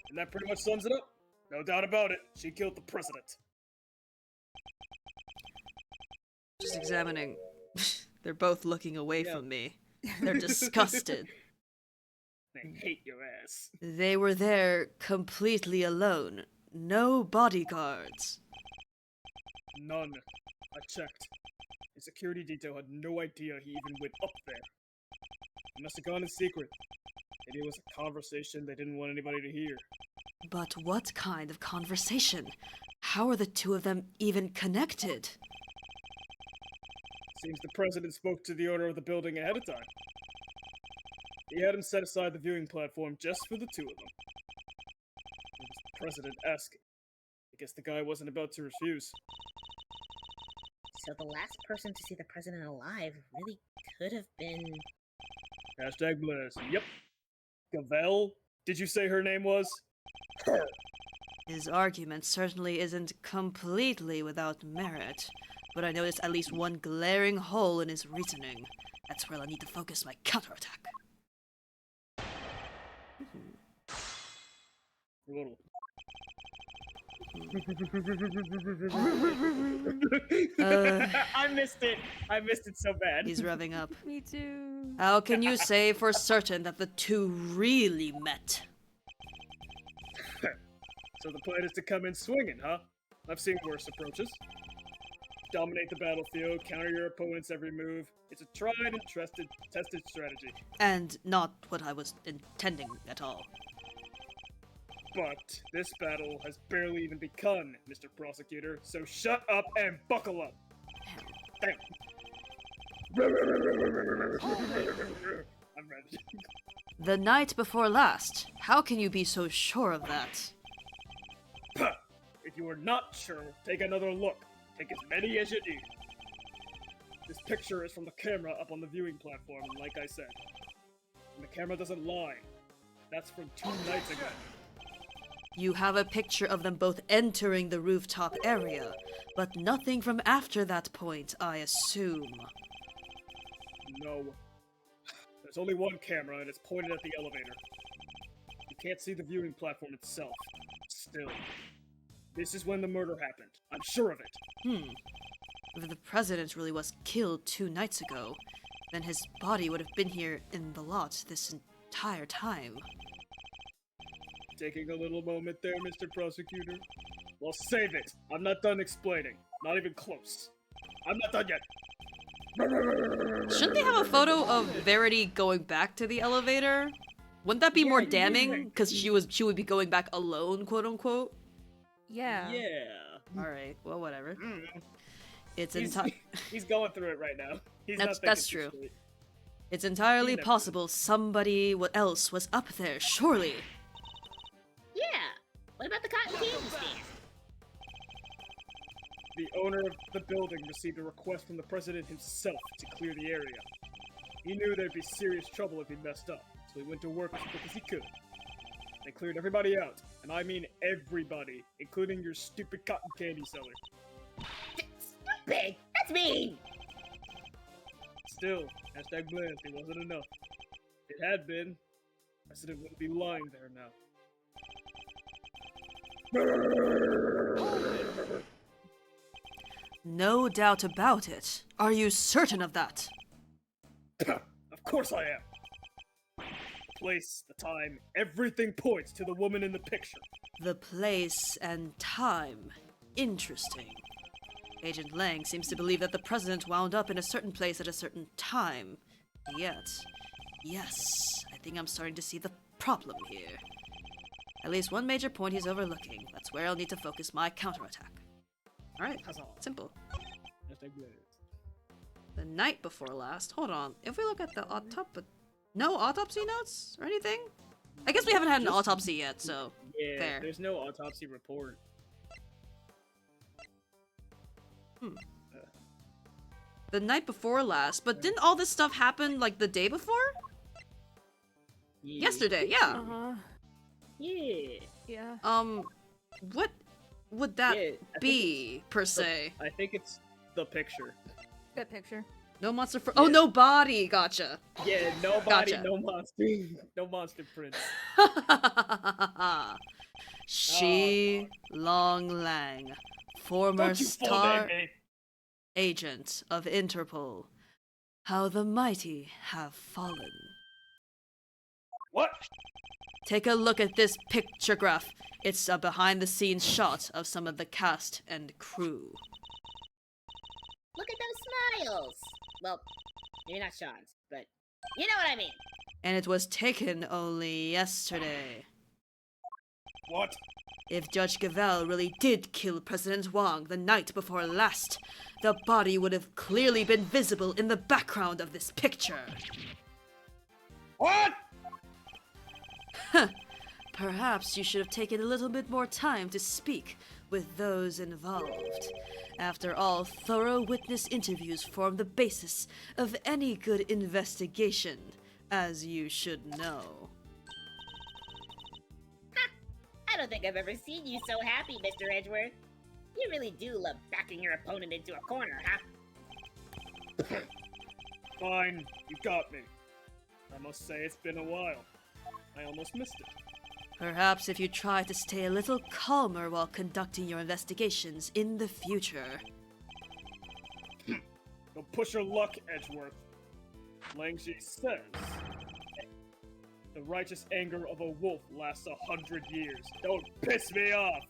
And that pretty much sums it up. No doubt about it, she killed the president. Just examining. They're both looking away from me. They're disgusted. They hate your ass. They were there completely alone. No bodyguards. None. I checked. The security detail had no idea he even went up there. He must have gone in secret. Maybe it was a conversation they didn't want anybody to hear. But what kind of conversation? How are the two of them even connected? Seems the president spoke to the owner of the building ahead of time. He had him set aside the viewing platform just for the two of them. It was the president asking. I guess the guy wasn't about to refuse. So the last person to see the president alive really could have been... Hashtag Blaz. Yep. Gavel? Did you say her name was? Her. His argument certainly isn't completely without merit, but I noticed at least one glaring hole in his reasoning. That's where I'll need to focus my counterattack. Little. I missed it. I missed it so bad. He's revving up. Me too. How can you say for certain that the two really met? So the plan is to come in swinging, huh? I've seen worse approaches. Dominate the battlefield, counter your opponent's every move. It's a tried and tested strategy. And not what I was intending at all. But this battle has barely even begun, Mr. Prosecutor, so shut up and buckle up. Damn. I'm ready. The night before last. How can you be so sure of that? If you are not sure, take another look. Take as many as you need. This picture is from the camera up on the viewing platform, and like I said, and the camera doesn't lie. That's from 2 nights ago. You have a picture of them both entering the rooftop area, but nothing from after that point, I assume. No. There's only one camera, and it's pointed at the elevator. You can't see the viewing platform itself. Still. This is when the murder happened. I'm sure of it. If the president really was killed 2 nights ago, then his body would have been here in the lot this entire time. Taking a little moment there, Mr. Prosecutor. Well, save it. I'm not done explaining. Not even close. I'm not done yet. Shouldn't they have a photo of Verity going back to the elevator? Wouldn't that be more damning? Because she would be going back alone, quote unquote. Yeah. Yeah. All right. Well, whatever. It's He's going through it right now. That's true. Straight. It's entirely never possible somebody else was up there. Surely. Yeah! What about the cotton candy stand? The owner of the building received a request from the president himself to clear the area. He knew there'd be serious trouble if he messed up, so he went to work as quick as he could. They cleared everybody out, and I mean everybody, including your stupid cotton candy seller. Stupid! That's mean! Still, hashtag Blaz, it wasn't enough. If it had been, the president wouldn't be lying there now. No doubt about it. Are you certain of that? Of course I am. The place, the time, everything points to the woman in the picture. The place and time. Interesting. Agent Lang seems to believe that the president wound up in a certain place at a certain time. Yet, yes, I think I'm starting to see the problem here. At least one major point he's overlooking. That's where I'll need to focus my counterattack. Alright, Huzzah. simple. Hashtag Blaze. The night before last. Hold on. If we look at the autopsy... No autopsy notes or anything? I guess we haven't had an autopsy yet, so... Yeah, fair. there's no autopsy report. The night before last, but didn't all this stuff happen, like, the day before? Yeah. Yesterday, yeah. Uh-huh. Yeah. Yeah. What would that Yeah, I think be, per se? I think it's the picture. Good picture. No monster for- Oh, no body! Gotcha. Yeah, no body, Gotcha. no monster. No monster prints. Shi Long Lang, former Don't you fall star there, mate. agent of Interpol. How the mighty have fallen. What? Take a look at this picture graph. It's a behind-the-scenes shot of some of the cast and crew. Look at those smiles. Well, maybe not Sean's, but you know what I mean. And it was taken only yesterday. What? If Judge Gavel really did kill President Wang the night before last, the body would have clearly been visible in the background of this picture. What? Perhaps you should have taken a little bit more time to speak with those involved. After all, thorough witness interviews form the basis of any good investigation, as you should know. I don't think I've ever seen you so happy, Mr. Edgeworth. You really do love backing your opponent into a corner, huh? Fine, you got me. I must say it's been a while. I almost missed it. Perhaps if you try to stay a little calmer while conducting your investigations in the future. Don't push your luck, Edgeworth. Langshi says, the righteous anger of a wolf lasts 100 years. Don't piss me off!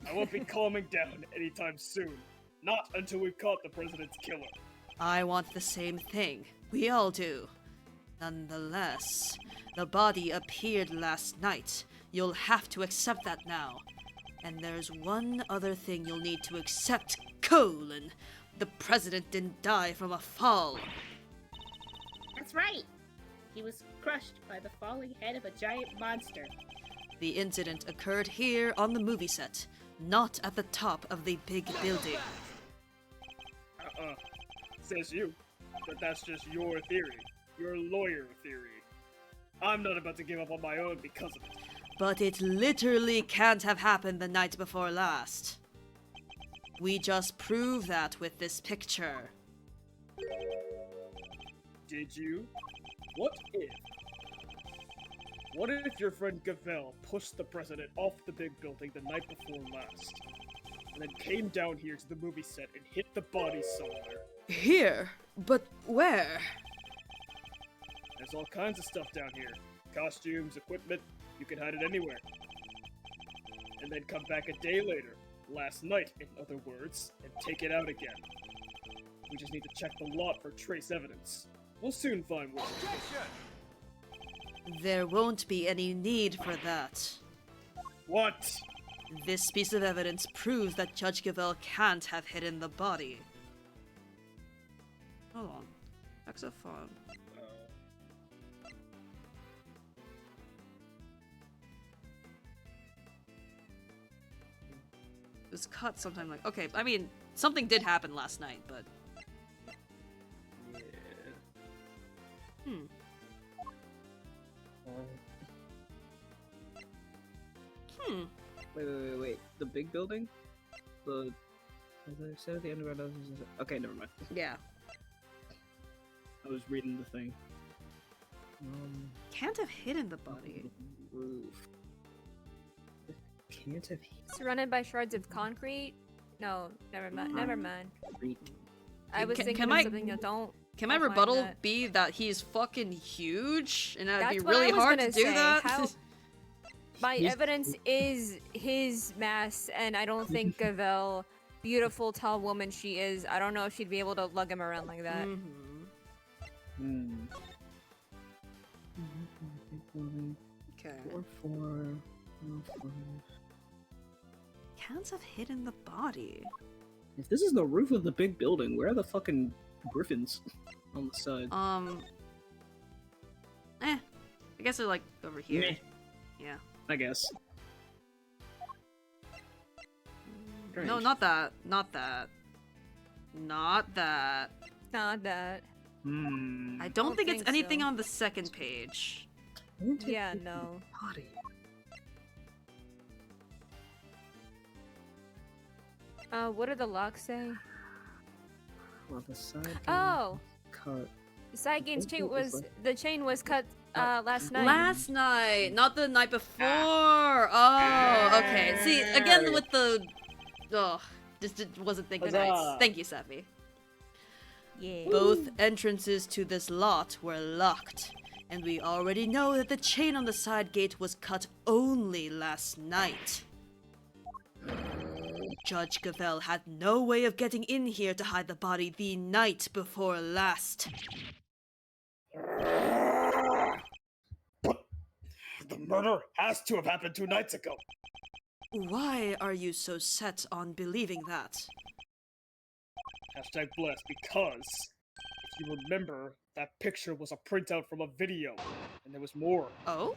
I won't be calming down anytime soon. Not until we've caught the president's killer. I want the same thing. We all do. Nonetheless, the body appeared last night. You'll have to accept that now. And there's one other thing you'll need to accept, colon. The president didn't die from a fall. That's right. He was crushed by the falling head of a giant monster. The incident occurred here on the movie set, not at the top of the big building. Says you. But that's just your theory. Your lawyer theory. I'm not about to give up on my own because of it. But it literally can't have happened the night before last. We just prove that with this picture. Did you? What if? What if your friend Gavel pushed the president off the big building the night before last? And then came down here to the movie set and hit the body somewhere? Here? But where? There's all kinds of stuff down here. Costumes, equipment, you can hide it anywhere. And then come back a day later, last night in other words, and take it out again. We just need to check the lot for trace evidence. We'll soon find what it is. There won't be any need for that. What? This piece of evidence proves that Judge Gavel can't have hidden the body. Hold on. Hexaphone. It was cut sometime like... Okay, I mean, something did happen last night, but... Yeah. Wait. The big building? The... As I said, the underground... Okay, never mind. Yeah. I was reading the thing. Can't have hidden the body. Roof. Can't have Surrounded by shards of concrete? No, never mind. Never mind. hit. I was Can- thinking can of I- something that don't Can my I'll find rebuttal that. be that he's fucking huge and that'd That's be what I really was hard to gonna do say. that? How- My He's- evidence is his mass, and I don't think Gavel, beautiful tall woman she is, I don't know if she'd be able to lug him around like that. Mhm. Okay. 4. Can't have hidden the body. If this is the roof of the big building, where are the fucking griffins on the side? I guess they're like over here. Meh. Yeah. I guess. No, Strange. not that. Not that. Not that. Not that. I don't think it's think anything so. on the second page. Yeah, no. Body. What did the lock say? Well, the side Oh! cut. The side game's chain think it was was like- the chain was cut last night. Last night, not the night before. Oh, okay. See, again with the. Ugh, just wasn't thinking right. Huzzah. Thank you, Sappy. Yeah. Both entrances to this lot were locked, and we already know that the chain on the side gate was cut only last night. Judge Gavel had no way of getting in here to hide the body the night before last. The murder has to have happened 2 nights ago. Why are you so set on believing that? Hashtag blessed, because if you remember, that picture was a printout from a video, and there was more. Oh?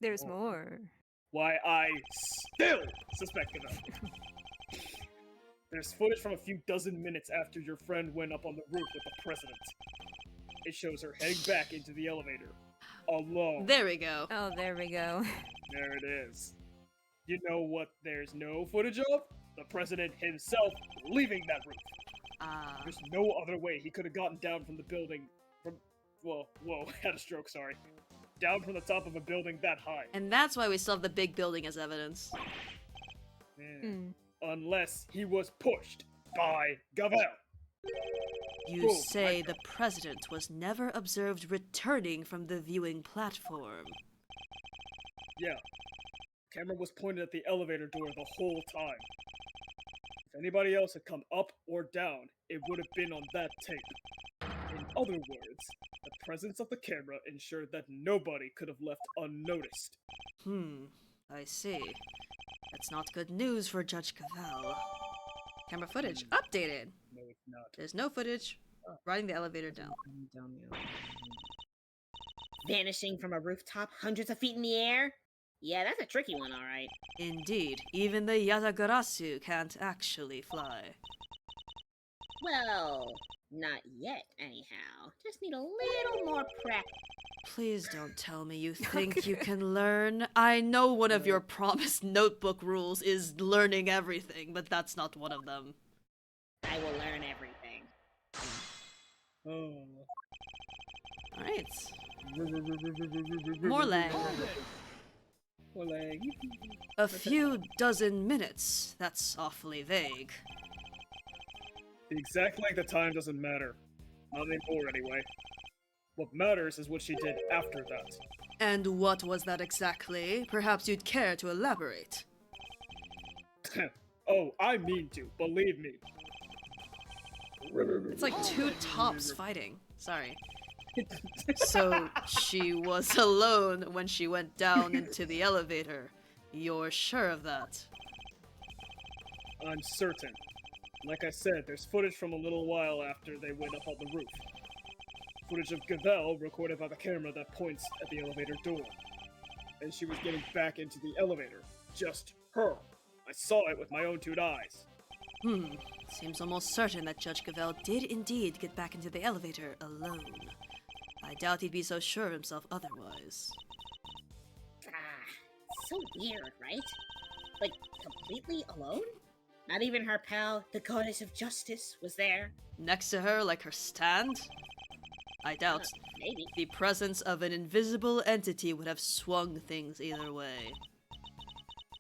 There's more. Why I still suspect it. There's footage from a few dozen minutes after your friend went up on the roof with the president. It shows her heading back into the elevator. Alone. There we go. Oh, there we go. There it is. You know what there's no footage of? The president himself leaving that roof. Ah. There's no other way he could have gotten down from the building from... Whoa, had a stroke, sorry. Down from the top of a building that high. And that's why we still have the big building as evidence. Mm. Unless he was pushed by Gavel. You Boom, say right the president was never observed returning from the viewing platform. Yeah. Camera was pointed at the elevator door the whole time. If anybody else had come up or down, it would have been on that tape. In other words, the presence of the camera ensured that nobody could have left unnoticed. I see. That's not good news for Judge Cavell. Camera footage updated. No, it's not. There's no footage. Riding the elevator down. Down the elevator. Vanishing from a rooftop hundreds of feet in the air? Yeah, that's a tricky one, alright. Indeed, even the Yatagarasu can't actually fly. Well, not yet, anyhow. Just need a little more practice. Please don't tell me you think you can learn. I know one of your promised notebook rules is learning everything, but that's not one of them. I will learn everything. Oh. Alright. More lag. More lag. A few dozen minutes. That's awfully vague. The exact length of time doesn't matter. Not anymore, anyway. What matters is what she did after that. And what was that exactly? Perhaps you'd care to elaborate. Oh, I mean to, believe me. It's like two tops fighting. Sorry. So, she was alone when she went down into the elevator. You're sure of that? I'm certain. Like I said, there's footage from a little while after they went up on the roof. Footage of Gavel recorded by the camera that points at the elevator door. And she was getting back into the elevator. Just her. I saw it with my own 2 eyes. Seems almost certain that Judge Gavel did indeed get back into the elevator alone. I doubt he'd be so sure of himself otherwise. So weird, right? Like, completely alone? Not even her pal, the goddess of justice, was there? Next to her, like her stand? I doubt. Maybe. The presence of an invisible entity would have swung things either way.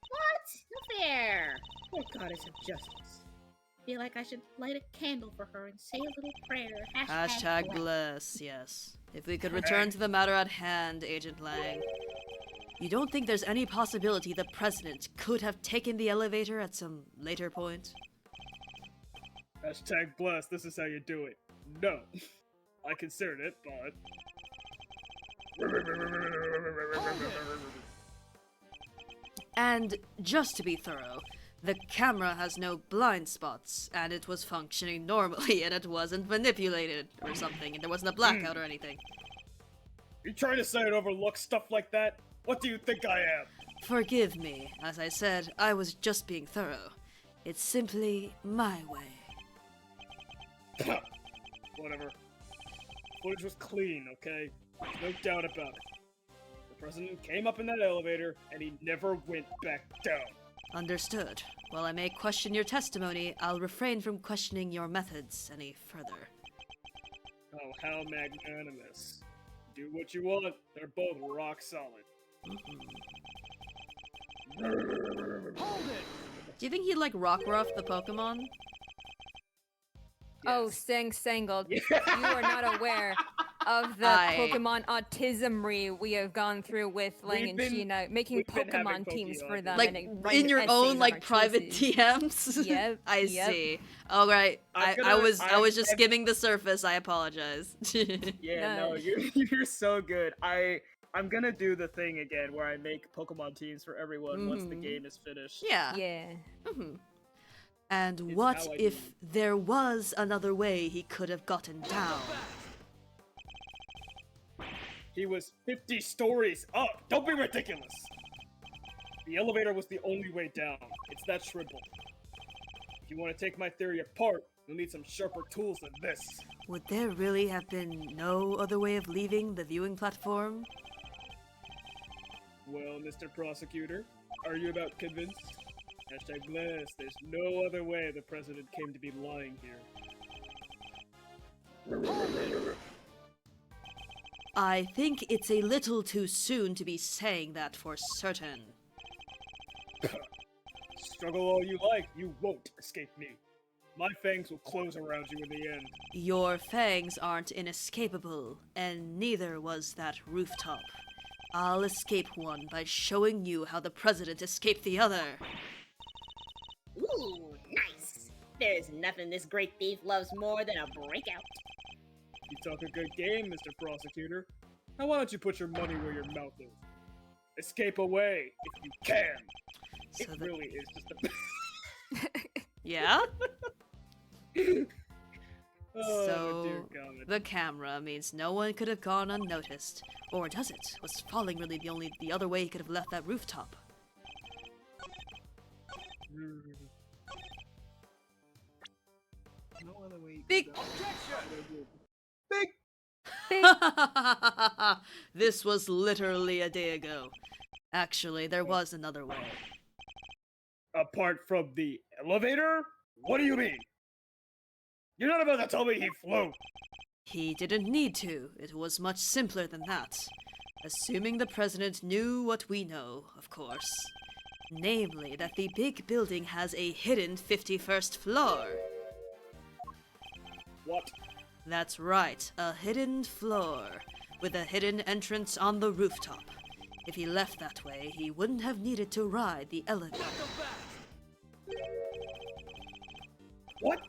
What? No fair! Poor goddess of justice. feel like I should light a candle for her and say a little prayer. Hashtag bless, yes. If we could return to the matter at hand, Agent Lang. You don't think there's any possibility the president could have taken the elevator at some later point? Hashtag bless, this is how you do it. No. I considered it, but... And just to be thorough, the camera has no blind spots, and it was functioning normally, and it wasn't manipulated or something, and there wasn't a blackout or anything. You trying to say it overlooks stuff like that? What do you think I am? Forgive me, as I said, I was just being thorough. It's simply my way. Whatever. Footage was clean, okay? There's no doubt about it. The president came up in that elevator, and he never went back down. Understood. While I may question your testimony, I'll refrain from questioning your methods any further. Oh, how magnanimous. Do what you want. They're both rock solid. Hold it! Do you think he'd like Rockruff the Pokemon? Oh, Sangled. You are not aware of the Pokemon autismry we have gone through with Lang and Sheena, making Pokemon teams for them. Like, and in your own, essays like, on our private choices. TMs? Yep. I yep. see. Alright, I was just skimming the surface, I apologize. Yeah, no, No. you're so good. I'm gonna do the thing again where I make Pokemon teams for everyone once the game is finished. Yeah. Yeah. And It's what how I if do there was another way he could have gotten down? He was 50 stories up! Don't be ridiculous! The elevator was the only way down. It's that simple. If you want to take my theory apart, you'll need some sharper tools than this. Would there really have been no other way of leaving the viewing platform? Well, Mr. Prosecutor, are you about convinced? Hashtag bless, there's no other way the president came to be lying here. I think it's a little too soon to be saying that for certain. Struggle all you like, you won't escape me. My fangs will close around you in the end. Your fangs aren't inescapable, and neither was that rooftop. I'll escape one by showing you how the president escaped the other. Ooh, nice. There's nothing this great thief loves more than a breakout. You talk a good game, Mr. Prosecutor. Now why don't you put your money where your mouth is? Escape away, if you can. So It really is just a... Yeah? Oh, So, dear God. the camera means no one could have gone unnoticed. Or does it? Was falling really the other way he could have left that rooftop? No other way. Big- Big. This was literally a day ago. Actually, there was another way. Apart from the elevator? What do you mean? You're not about to tell me he flew. He didn't need to. It was much simpler than that. Assuming the president knew what we know, of course. Namely, that the big building has a hidden 51st floor. What? That's right, a hidden floor, with a hidden entrance on the rooftop. If he left that way, he wouldn't have needed to ride the elevator. What?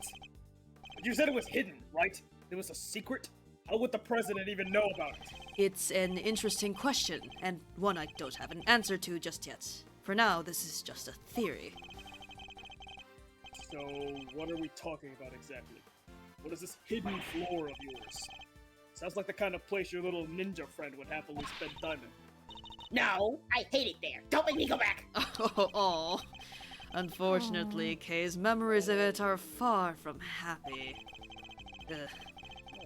But you said it was hidden, right? It was a secret? How would the president even know about it? It's an interesting question, and one I don't have an answer to just yet. For now, this is just a theory. So, what are we talking about exactly? What is this hidden floor of yours? Sounds like the kind of place your little ninja friend would happily spend time in. No, I hate it there. Don't make me go back. Oh, unfortunately, Kay's memories of it are far from happy. Ugh.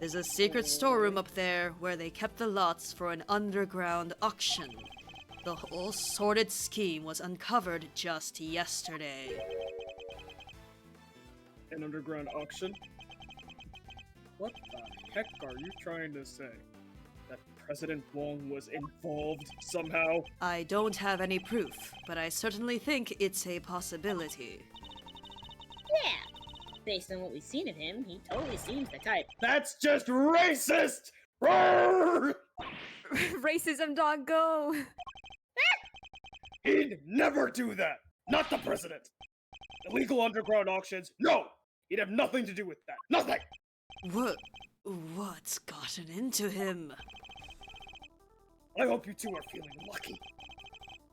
There's a secret storeroom up there where they kept the lots for an underground auction. The whole sordid scheme was uncovered just yesterday. An underground auction? What the heck are you trying to say? That President Wong was involved somehow? I don't have any proof, but I certainly think it's a possibility. Yeah, Based on what we've seen of him, he totally seems the type. That's just racist! Roar! Racism, dog, go! He'd never do that! Not the president! Illegal underground auctions? No! He'd have nothing to do with that. Nothing! What's gotten into him? I hope you two are feeling lucky.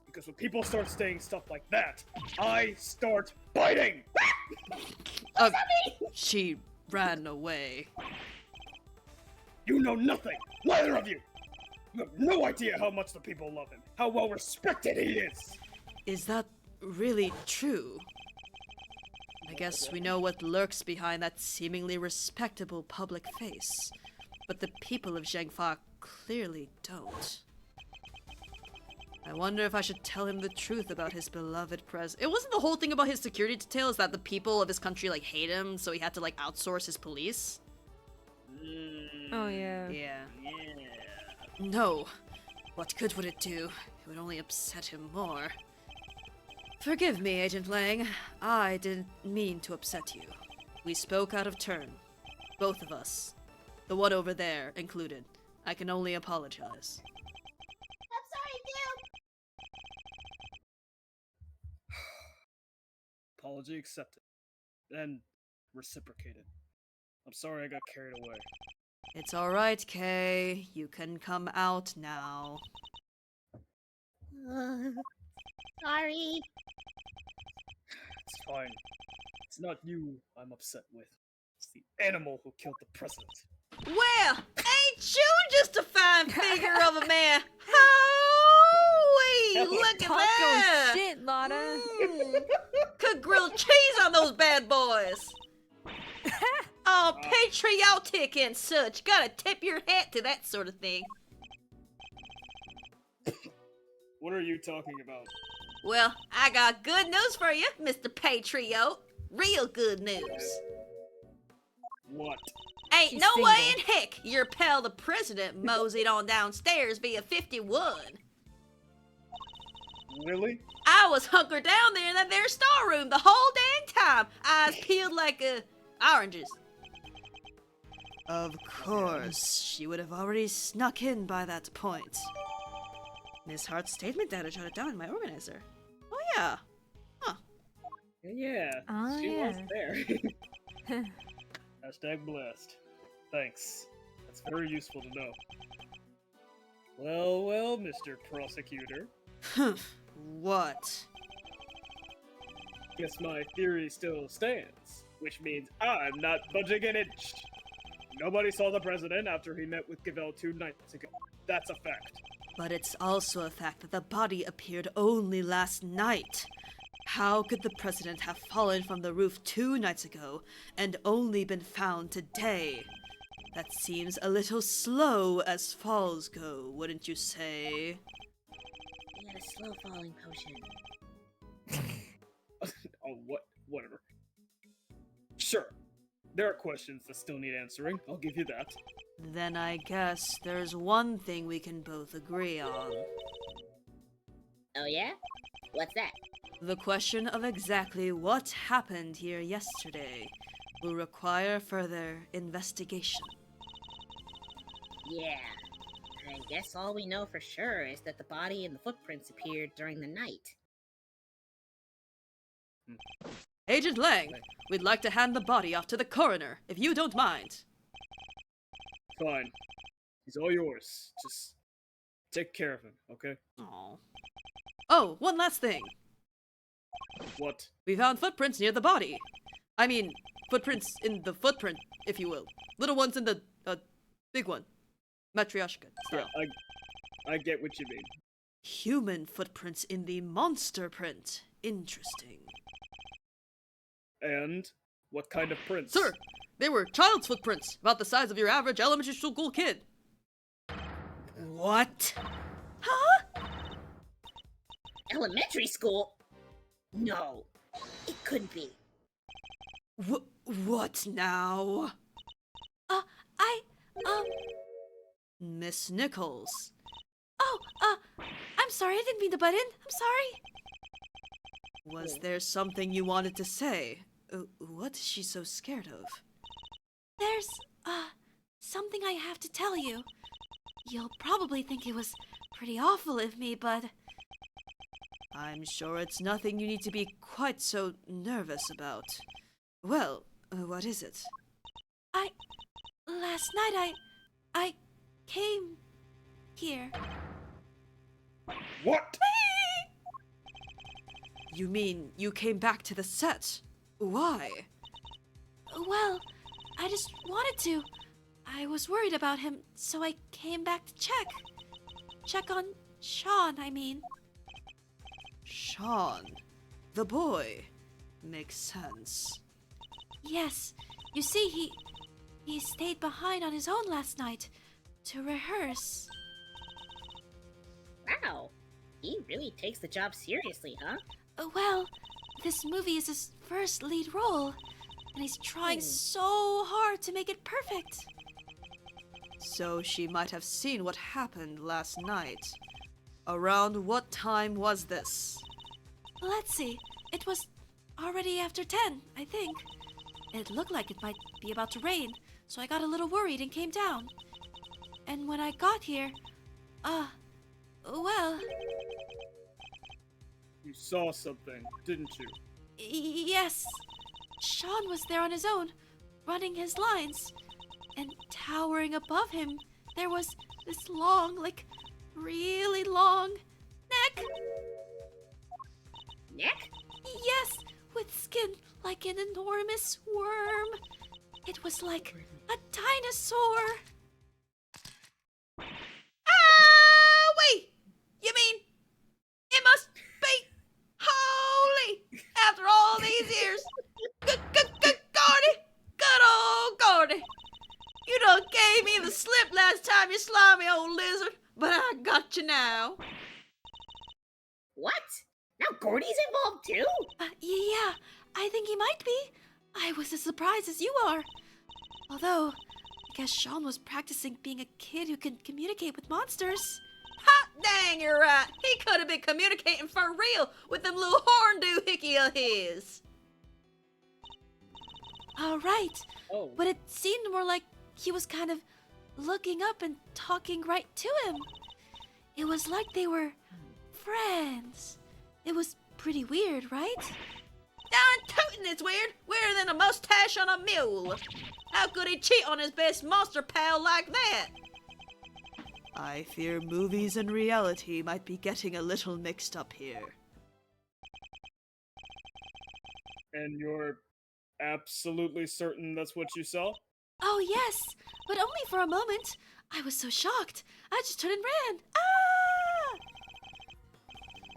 Because when people start saying stuff like that, I start biting! She ran away. You know nothing! Neither of you! You have no idea how much the people love him, how well respected he is! Is that really true? I guess we know what lurks behind that seemingly respectable public face, but the people of Zhengfa clearly don't. I wonder if I should tell him the truth about his beloved president. It wasn't the whole thing about his security details that the people of his country like hate him, so he had to like outsource his police? Oh, yeah. Yeah. No. What good would it do? It would only upset him more. Forgive me, Agent Lang. I didn't mean to upset you. We spoke out of turn. Both of us. The one over there included. I can only apologize. I'm sorry, dude. Apology accepted. And reciprocated. I'm sorry I got carried away. It's alright, Kay. You can come out now. Sorry. It's fine. It's not you I'm upset with. It's the animal who killed the president. Well, ain't you just a fine figure of a man? Hoo-wee! Look at Taco that! shit, Lotta. Cook grilled cheese on those bad boys! Oh, patriotic and such. Gotta tip your hat to that sort of thing. What are you talking about? Well, I got good news for you, Mr. Patriot. Real good news. What? Ain't She's no way single. in heck your pal the president moseyed on downstairs via 51. Really? I was hunkered down there in that there storeroom the whole dang time. Eyes peeled like oranges. Of course, she would have already snuck in by that point. Miss Hart's statement data jotted down in my organizer. Oh yeah. Yeah, Oh, she yeah. was there. Hashtag blessed. Thanks. That's very useful to know. Well, Mr. Prosecutor. What? Guess my theory still stands, which means I'm not budging an inch. Nobody saw the president after he met with Gavel 2 nights ago. That's a fact. But it's also a fact that the body appeared only last night. How could the president have fallen from the roof 2 nights ago and only been found today? That seems a little slow as falls go, wouldn't you say? He had a slow falling potion. Oh, whatever. Sure. There are questions that still need answering. I'll give you that. Then I guess there's one thing we can both agree on. Oh yeah? What's that? The question of exactly what happened here yesterday will require further investigation. Yeah. I guess all we know for sure is that the body and the footprints appeared during the night. Agent Lang, we'd like to hand the body off to the coroner, if you don't mind. Fine. He's all yours. Just take care of him, okay? Aww. Oh, one last thing. What? We found footprints near the body. I mean, footprints in the footprint, if you will. Little ones in the, big one. Matryoshka style. I get what you mean. Human footprints in the monster print. Interesting. And what kind of prints? Sir, they were child's footprints, about the size of your average elementary school kid. What? Huh? Elementary school? No. It couldn't be. What now? Miss Nichols. Oh, I'm sorry, I didn't mean to butt in. I'm sorry. Was there something you wanted to say? What is she so scared of? There's, something I have to tell you. You'll probably think it was pretty awful of me, but I'm sure it's nothing you need to be quite so nervous about. Well, what is it? last night I came here. What? You mean you came back to the set? Why? Well, I just wanted to. I was worried about him, so I came back to check. Check on Sean, I mean. Sean, the boy. Makes sense. Yes, you see, he stayed behind on his own last night to rehearse. Wow, he really takes the job seriously, huh? Well, this movie is his first lead role, and he's trying so hard to make it perfect. So she might have seen what happened last night. Around what time was this? Let's see, it was already after 10, I think. It looked like it might be about to rain, so I got a little worried and came down. And when I got here, well, You saw something, didn't you? yes. Sean was there on his own, running his lines. And towering above him, there was this long, like, really long neck. Neck? Yes, with skin like an enormous worm. It was like a dinosaur. Wait! You mean it must be holy after all these years? Gordy! Good old Gordy! You done gave me the slip last time, you slimy old lizard, but I got you now. What? Now Gordy's involved too? Yeah, I think he might be. I was as surprised as you are. Although, I guess Sean was practicing being a kid who can communicate with monsters. Hot dang, you're right. He could have been communicating for real with them little horn doohickey of his. All right, Oh. but it seemed more like he was kind of looking up and talking right to him. It was like they were friends. It was pretty weird, right? Darn tootin', it's weird. Weirder than a mustache on a mule. How could he cheat on his best monster pal like that? I fear movies and reality might be getting a little mixed up here. And you're absolutely certain that's what you saw? Oh, yes, but only for a moment. I was so shocked. I just turned and ran. Ah!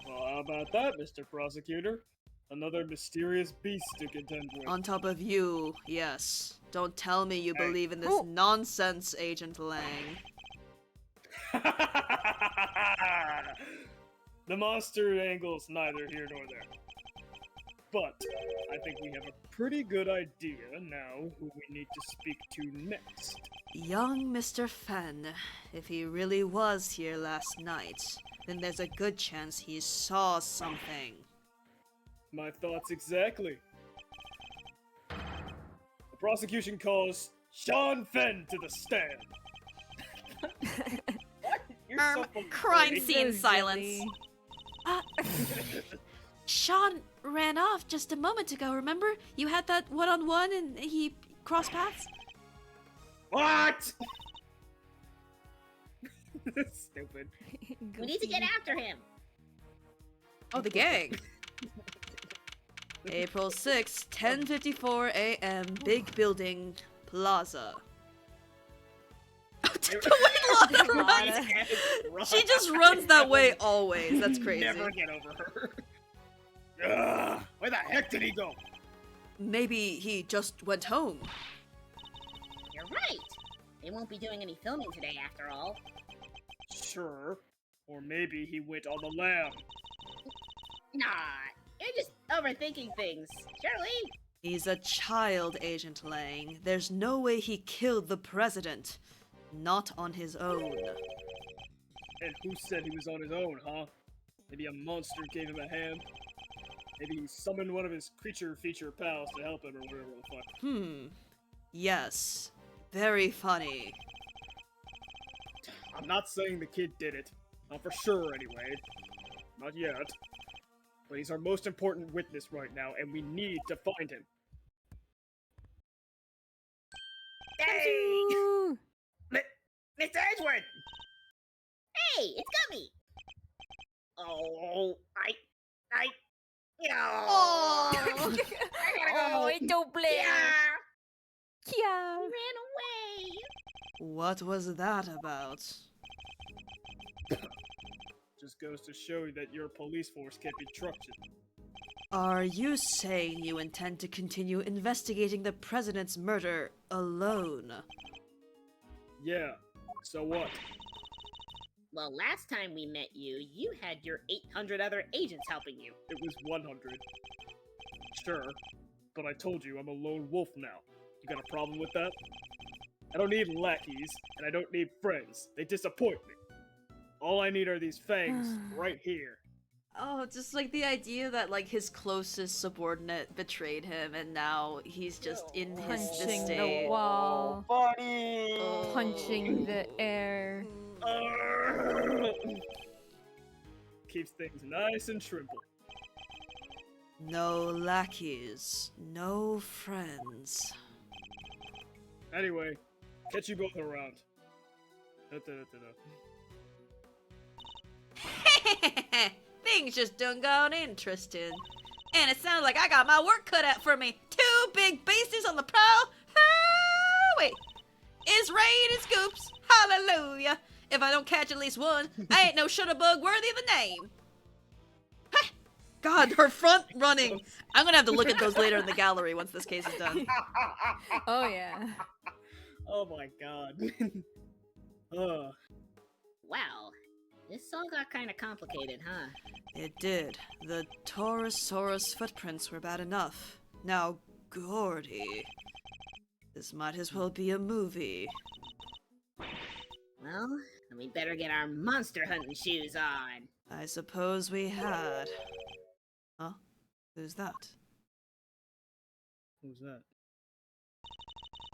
Well, how about that, Mr. Prosecutor? Another mysterious beast to contend with. On top of you, yes. Don't tell me you Hey. believe in this nonsense, Agent Lang. The monster angle's neither here nor there. But I think we have a pretty good idea now who we need to speak to next. Young Mr. Fenn, if he really was here last night, then there's a good chance he saw something. My thoughts exactly. The prosecution calls Sean Fenn to the stand. What? You're so full of crime glory. scene So silence. silly. Sean ran off just a moment ago, remember? You had that one-on-one and he crossed paths? What? Stupid. We need to get after him. Oh, the gang. April 6th, 10:54 a.m., Big Building, Plaza. She just runs that way always. That's crazy. Never get over her. Ugh, where the heck did he go? Maybe he just went home. You're right. They won't be doing any filming today after all. Sure. Or maybe he went on the lam. Nah, you're just overthinking things. Surely. He's a child, Agent Lang. There's no way he killed the president. Not on his own. And who said he was on his own, huh? Maybe a monster gave him a hand? Maybe he summoned one of his creature feature pals to help him or whatever the fuck. Yes. Very funny. I'm not saying the kid did it. Not for sure, anyway. Not yet. But he's our most important witness right now, and we need to find him. Hey! Ooh. Mr. Edgeworth! Hey, it's Gummy! Oh, Oh. I gotta Oh, go! it don't blame. Yeah! Yeah. Ran away! What was that about? Just goes to show that your police force can't be trusted. Are you saying you intend to continue investigating the president's murder alone? Yeah, so what? Well, last time we met you, you had your 800 other agents helping you. It was 100. Sure, but I told you I'm a lone wolf now. You got a problem with that? I don't need lackeys, and I don't need friends. They disappoint me. All I need are these fangs right here. Oh, just like the idea that like his closest subordinate betrayed him, and now he's just in his Punching the state. wall. Buddy! Punching the air. Keeps things nice and simple. No lackeys, no friends. Anyway, catch you both around. Things just done gone interesting. And it sounds like I got my work cut out for me. 2 big beasties on the prowl. Wait. It's rain and scoops. Hallelujah. If I don't catch at least one, I ain't no shutterbug worthy of the name. God, her front running. I'm gonna have to look at those later in the gallery once this case is done. Oh yeah. Oh my god. Wow, this all got kind of complicated, huh? It did. The Taurosaurus footprints were bad enough. Now, Gordy. This might as well be a movie. Well, then we better get our monster hunting shoes on. I suppose we had. Huh? Who's that? Who's that?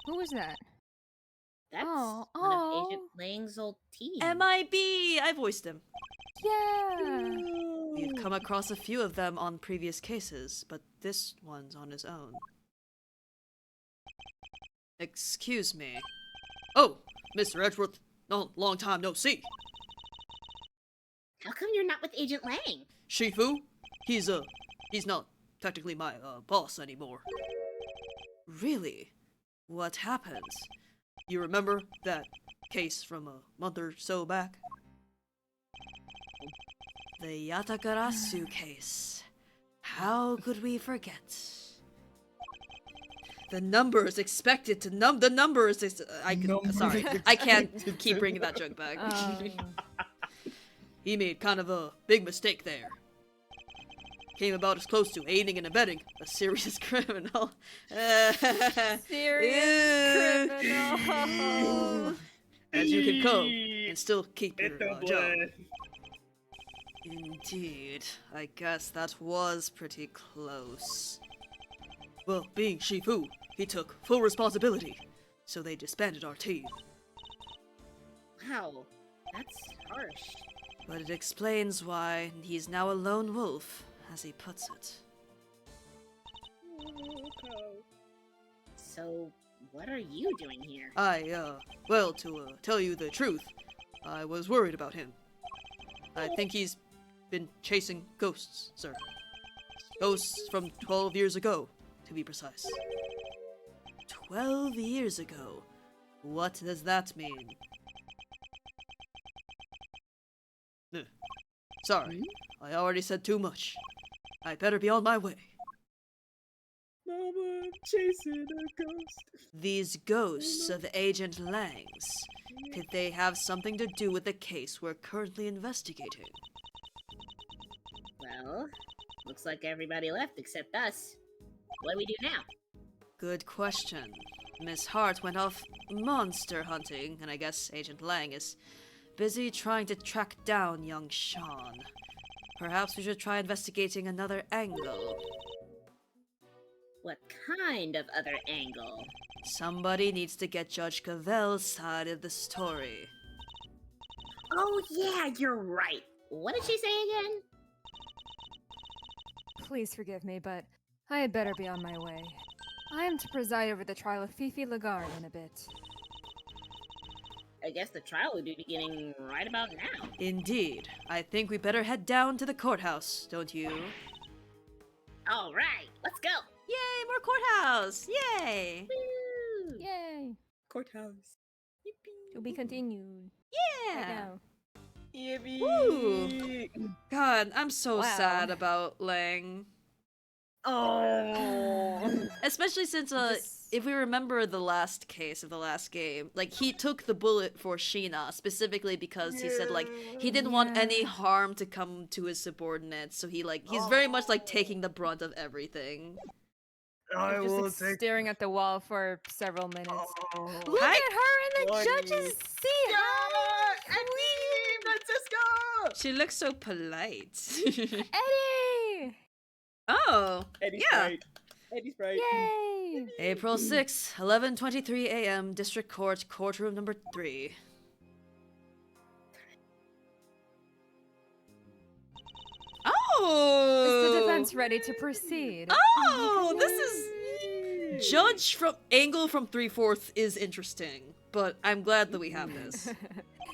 Who was that? That's Oh, one of oh. Agent Lang's old team. MIB! I voiced him. Yeah. We've come across a few of them on previous cases, but this one's on his own. Excuse me. Oh, Mr. Edgeworth. No, long time no see. How come you're not with Agent Lang? Shifu? He's not technically my, boss anymore. Really? What happened? You remember that case from a month or so back? The Yatakarasu case. How could we forget? The number is expected to the number is sorry, I can't keep bringing that joke back. He made kind of a big mistake there. Came about as close to aiding and abetting a serious criminal. Serious criminal. As you can come and still keep Hit your the job. blood. Indeed. I guess that was pretty close. Well, being Shifu, he took full responsibility, so they disbanded our team. Wow, that's harsh. But it explains why he's now a lone wolf, as he puts it. So, what are you doing here? Well, to tell you the truth, I was worried about him. I think he's been chasing ghosts, sir. Ghosts from 12 years ago, to be precise. 12 years ago? What does that mean? Sorry, I already said too much. I better be on my way. Mama, I'm chasing a ghost. These ghosts of Agent Lang's, could they have something to do with the case we're currently investigating? Well, looks like everybody left except us. What do we do now? Good question. Miss Hart went off monster hunting, and I guess Agent Lang is busy trying to track down young Sean. Perhaps we should try investigating another angle. What kind of other angle? Somebody needs to get Judge Cavell's side of the story. Oh yeah, you're right. What did she say again? Please forgive me, but I had better be on my way. I am to preside over the trial of Fifi Lagarde in a bit. I guess the trial would be beginning right about now. Indeed. I think we better head down to the courthouse, don't you? All right, let's go. Yay, more courthouse! Yay! Woo! Yay! Courthouse. To be continued. Right Yeah! now. Yippee! Woo! God, I'm so Wow. sad about Lang. Oh. Especially since, This- if we remember the last case of the last game, like, he took the bullet for Sheena, specifically because he said, like, he didn't want any harm to come to his subordinates, so he's very much, like, taking the brunt of everything. I Just will like, take. staring at the wall for several minutes. Oh. Look Hi- at her and the Funny. judges! See Yeah! how Queen Francisco! She looks so polite. Eddie! Oh, Eddie's yeah. right. Eddie's right. Yay! April 6th, 11:23 a.m., District Court, courtroom number 3. Oh! Is the defense ready to proceed? Oh, this is judge from angle from 3/4 is interesting, but I'm glad that we have this.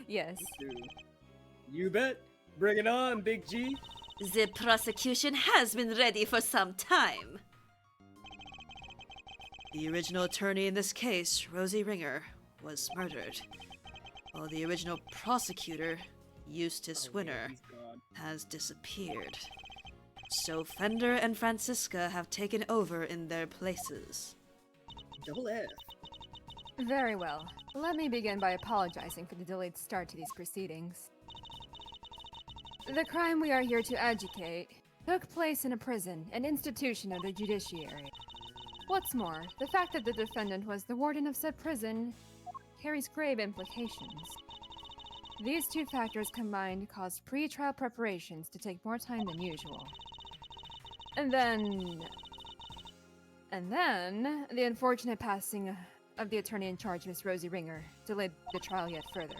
Yes. You bet. Bring it on, Big G. The prosecution has been ready for some time. The original attorney in this case, Rosie Ringer, was murdered, while the original prosecutor, Eustace Winner, He's gone. has disappeared. So Fender and Francisca have taken over in their places. Double F. Very well. Let me begin by apologizing for the delayed start to these proceedings. The crime we are here to educate took place in a prison, an institution of the judiciary. What's more, the fact that the defendant was the warden of said prison carries grave implications. These two factors combined caused pre-trial preparations to take more time than usual. And then, the unfortunate passing of the attorney in charge, Miss Rosie Ringer, delayed the trial yet further.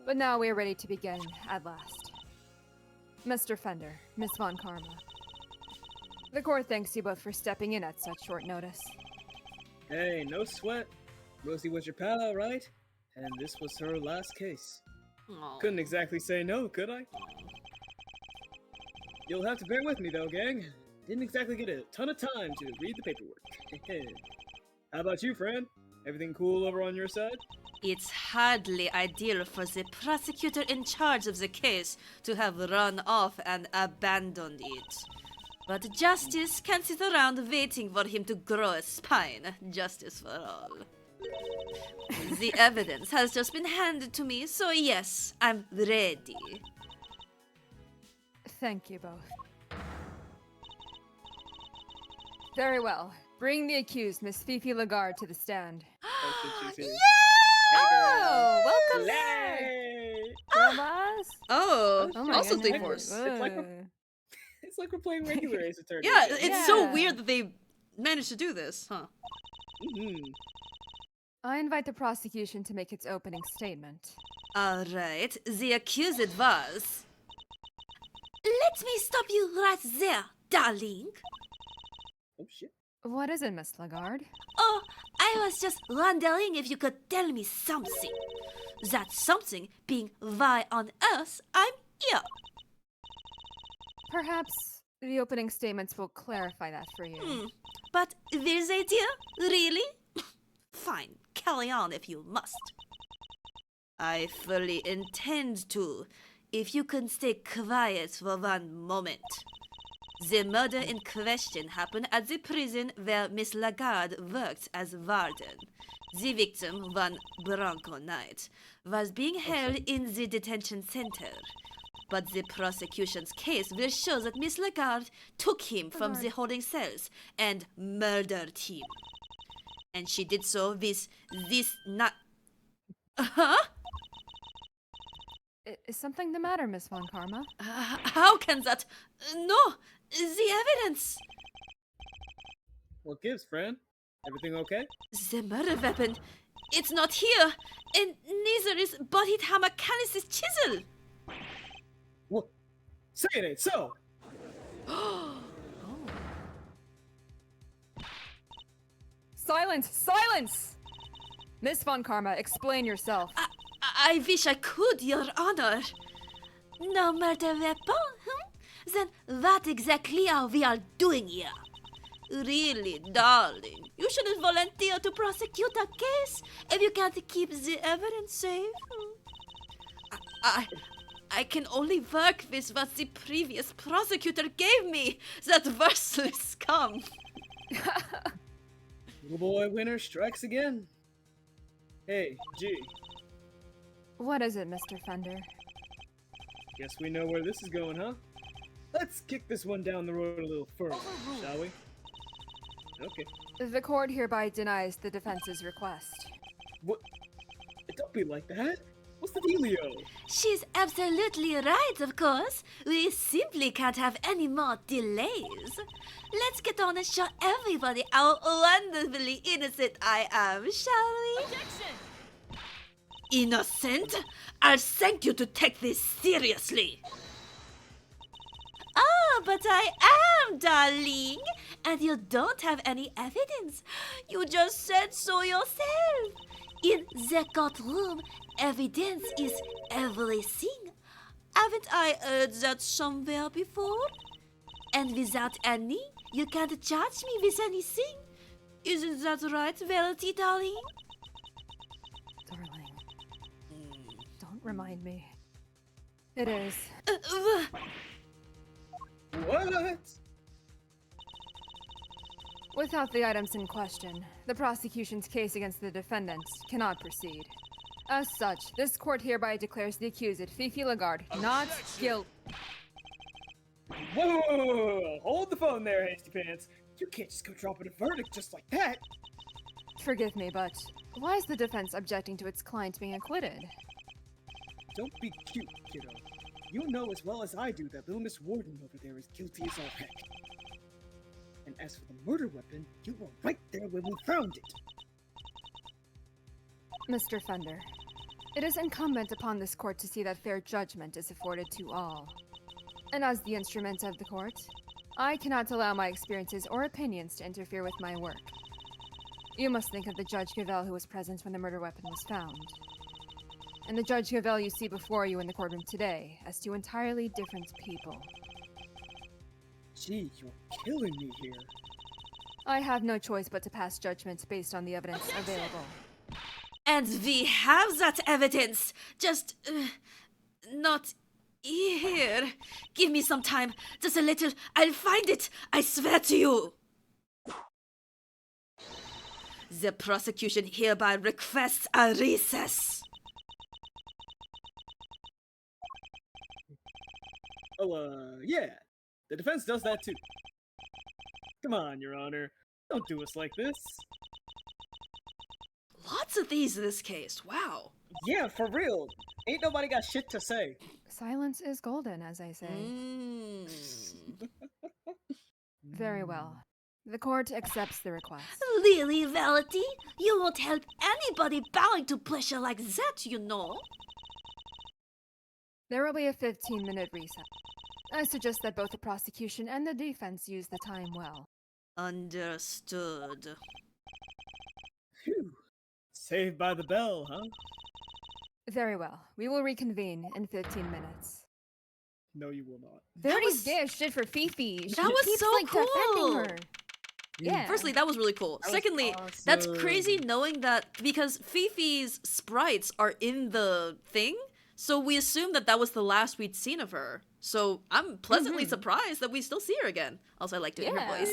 But now we are ready to begin, at last. Mr. Fender, Miss Von Karma. The court thanks you both for stepping in at such short notice. Hey, no sweat. Rosie was your pal, all right? And this was her last case. Aw. Couldn't exactly say no, could I? You'll have to bear with me though, gang. Didn't exactly get a ton of time to read the paperwork. How about you, friend? Everything cool over on your side? It's hardly ideal for the prosecutor in charge of the case to have run off and abandoned it. But justice can't sit around waiting for him to grow a spine. Justice for all. The evidence has just been handed to me, so yes, I'm ready. Thank you both. Very well. Bring the accused, Miss Fifi Lagarde, to the stand. Oh, shit, she's here. Oh, welcome back, Lay! Grandmas. Oh, Oh my also goodness. divorce. It's like It's like we're playing regular Ace Attorney. Yeah, again. it's so Yeah. weird that they managed to do this, huh? Mhm. I invite the prosecution to make its opening statement. Alright, the accused was... Let me stop you right there, darling. Oh shit. What is it, Miss Lagarde? Oh, I was just wondering if you could tell me something. That something being why on earth I'm here. Perhaps the opening statements will clarify that for you. But this idea? Really? Fine, carry on if you must. I fully intend to, if you can stay quiet for one moment. The murder in question happened at the prison where Miss Lagarde worked as warden. The victim, one Bronco Knight, was being held in the detention center. But the prosecution's case will show that Miss Lagarde took him from the holding cells and murdered him. And she did so with this not... Huh? Is something the matter, Miss Von Karma? How can that? No, the evidence. What gives, friend? Everything okay? The murder weapon. It's not here, and neither is Bodied Hammer Canis' chisel. What? Say it ain't so! Silence! Silence! Miss Von Karma, explain yourself. I wish I could, Your Honor. No murder weapon? Then what exactly are we all doing here? Really, darling, you shouldn't volunteer to prosecute a case if you can't keep the evidence safe. I can only work with what the previous prosecutor gave me, that worthless scum. Little boy winner strikes again. Hey, G, What is it, Mr. Fender? guess we know where this is going, huh? Let's kick this one down the road a little further, shall we? Okay. The court hereby denies the defense's request. What? Don't be like that. What's the dealio? She's absolutely right, of course. We simply can't have any more delays. Let's get on and show everybody how wonderfully innocent I am, shall we? Objection! Innocent? I'll thank you to take this seriously. Ah, but I am, darling. And you don't have any evidence. You just said so yourself. In the courtroom, evidence is everything. Haven't I heard that somewhere before? And without any, you can't charge me with anything. Isn't that right, Verity, darling? Darling. Don't remind me. It is. What? Without the items in question, the prosecution's case against the defendants cannot proceed. As such, this court hereby declares the accused, Fifi Lagarde, not guilty. Whoa! Hold the phone there, Hasty Pants. You can't just go dropping a verdict just like that. Forgive me, but why is the defense objecting to its client being acquitted? Don't be cute, kiddo. You know as well as I do that little Miss Warden over there is guilty as all heck. And as for the murder weapon, you were right there when we found it. Mr. Fender, it is incumbent upon this court to see that fair judgment is afforded to all. And as the instrument of the court, I cannot allow my experiences or opinions to interfere with my work. You must think of the Judge Gavel who was present when the murder weapon was found. And the Judge Gavel you see before you in the courtroom today as two entirely different people. Gee, you're killing me here. I have no choice but to pass judgment based on the evidence available. And we have that evidence. Just not here. Give me some time. Just a little. I'll find it. I swear to you. The prosecution hereby requests a recess. Oh, yeah. The defense does that too. Come on, Your Honor. Don't do us like this. Lots of these in this case. Wow. Yeah, for real. Ain't nobody got shit to say. Silence is golden, as I say. Very well. The court accepts the request. Really, Verity? You won't help anybody bowing to pressure like that, you know. There will be a 15-minute recess. I suggest that both the prosecution and the defense use the time well. Understood. Phew. Saved by the bell, huh? Very well. We will reconvene in 15 minutes. No, you will not. Verity's gay as shit for Fifi. She That was keeps, so defending cool. her. Yeah. Firstly, that was really cool. That was Secondly, that's awesome. crazy knowing that because Fifi's sprites are in the thing, so we assumed that that was the last we'd seen of her. So I'm pleasantly surprised that we still see her again. Also, I like doing her voice.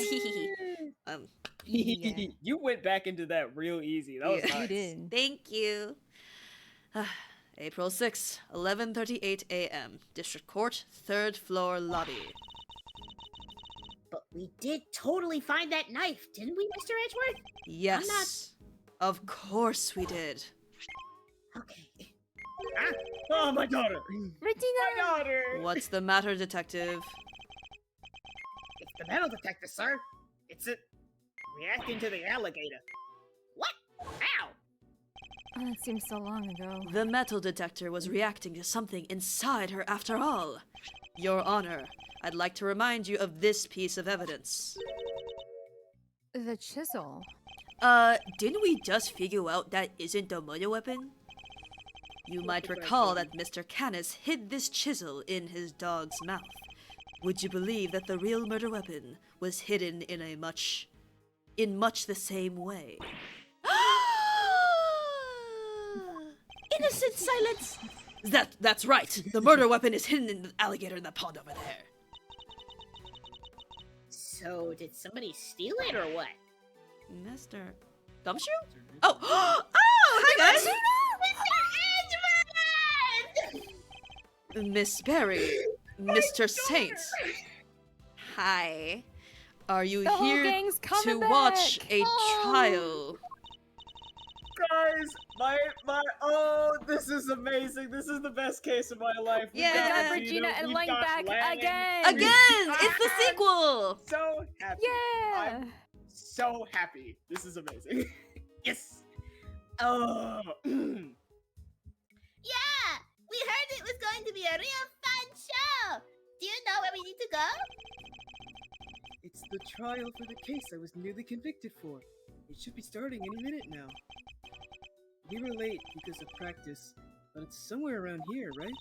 Yeah. You went back into that real easy. That was Yeah. nice. You did. Thank you. April 6th, 11:38 a.m. District Court, 3rd floor lobby. But we did totally find that knife, didn't we, Mr. Edgeworth? Yes. Of course we did. Okay. Huh? Oh, my daughter! Regina! My daughter! What's the matter, detective? It's the metal detector, sir. It's it reacting to the alligator. What? How? Oh, that seems so long ago. The metal detector was reacting to something inside her after all. Your Honor, I'd like to remind you of this piece of evidence. The chisel. Didn't we just figure out that isn't the murder weapon? You might recall that Mr. Canis hid this chisel in his dog's mouth. Would you believe that the real murder weapon was hidden in much the same way? Innocent silence! That's right. The murder weapon is hidden in the alligator in the pond over there. So, did somebody steal it or what? Mr. Gumshoe? Oh! Oh! Hi guys! Miss Berry, Mr. Saint. Hi. Are you The whole here gang's to coming watch back! a Oh. trial? Guys, this is amazing. This is the best case of my life. We've Yeah. got We got Regina, Regina and we've Lang got back Lang. again! Again! It's the sequel! So happy. Yeah! I'm so happy. This is amazing. Yes. Oh. Yeah! We heard it was going to be a real fun show! Do you know where we need to go? It's the trial for the case I was newly convicted for. It should be starting any minute now. We were late because of practice, but it's somewhere around here, right?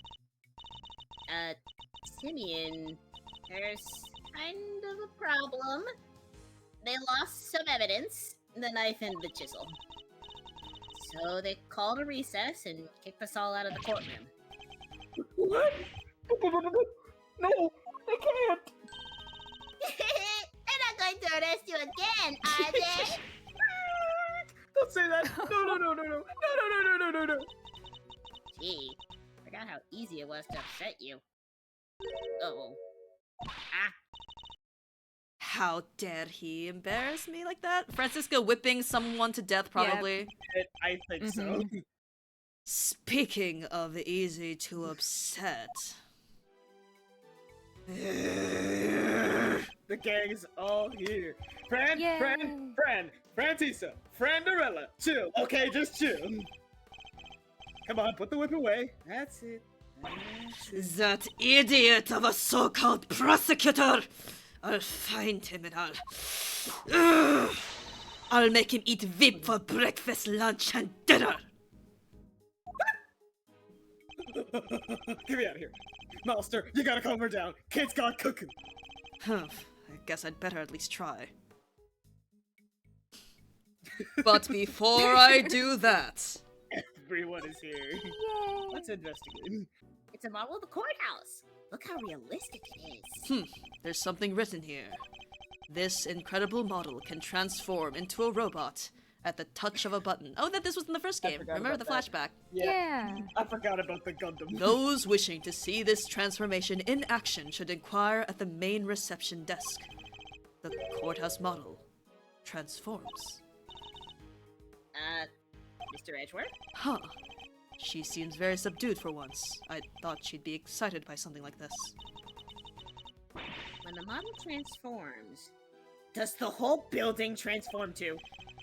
Simeon, there's kind of a problem. They lost some evidence, the knife and the chisel. So they called a recess and kicked us all out of the courtroom. What? No, they can't. They're not going to arrest you again, are they? Don't say that. No. Gee, forgot how easy it was to upset you. Oh. Ah, How dare he embarrass me like that? Francisca whipping someone to death, probably. I think so. Speaking of easy to upset. The gang's all here. Fran, Yay. Frantisa, Franderella, chill. Okay, just chill. Come on, put the whip away. That's it. That idiot of a so-called prosecutor! I'll find him and I'll make him eat VIP for breakfast, lunch, and dinner! Get me out of here. Monster, you gotta calm her down. Kid's gone cuckoo. Huh, I guess I'd better at least try. But before I do that... Everyone is here. Yay! Let's investigate. it's a model of the courthouse. Look how realistic it is. There's something written here. This incredible model can transform into a robot at the touch of a button. Oh, that this was in the first game. forgot Remember the about that. flashback? Yeah. I forgot about the Gundam. Those wishing to see this transformation in action should inquire at the main reception desk. The courthouse model transforms. Mr. Edgeworth? Huh. She seems very subdued for once. I thought she'd be excited by something like this. When the model transforms, does the whole building transform too?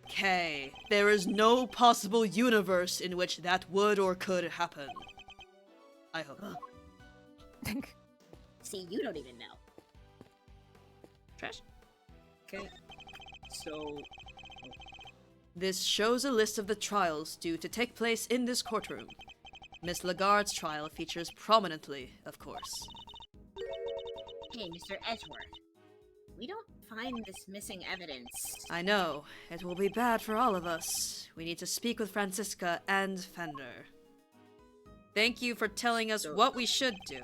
Kay, there is no possible universe in which that would or could happen. I hope. See, you don't even know. Trash? Okay. So, This shows a list of the trials due to take place in this courtroom. Miss Lagarde's trial features prominently, of course. Hey, Mr. Edgeworth. We don't find this missing evidence. I know, it will be bad for all of us. We need to speak with Francisca and Fender. Thank you for telling us what we should do.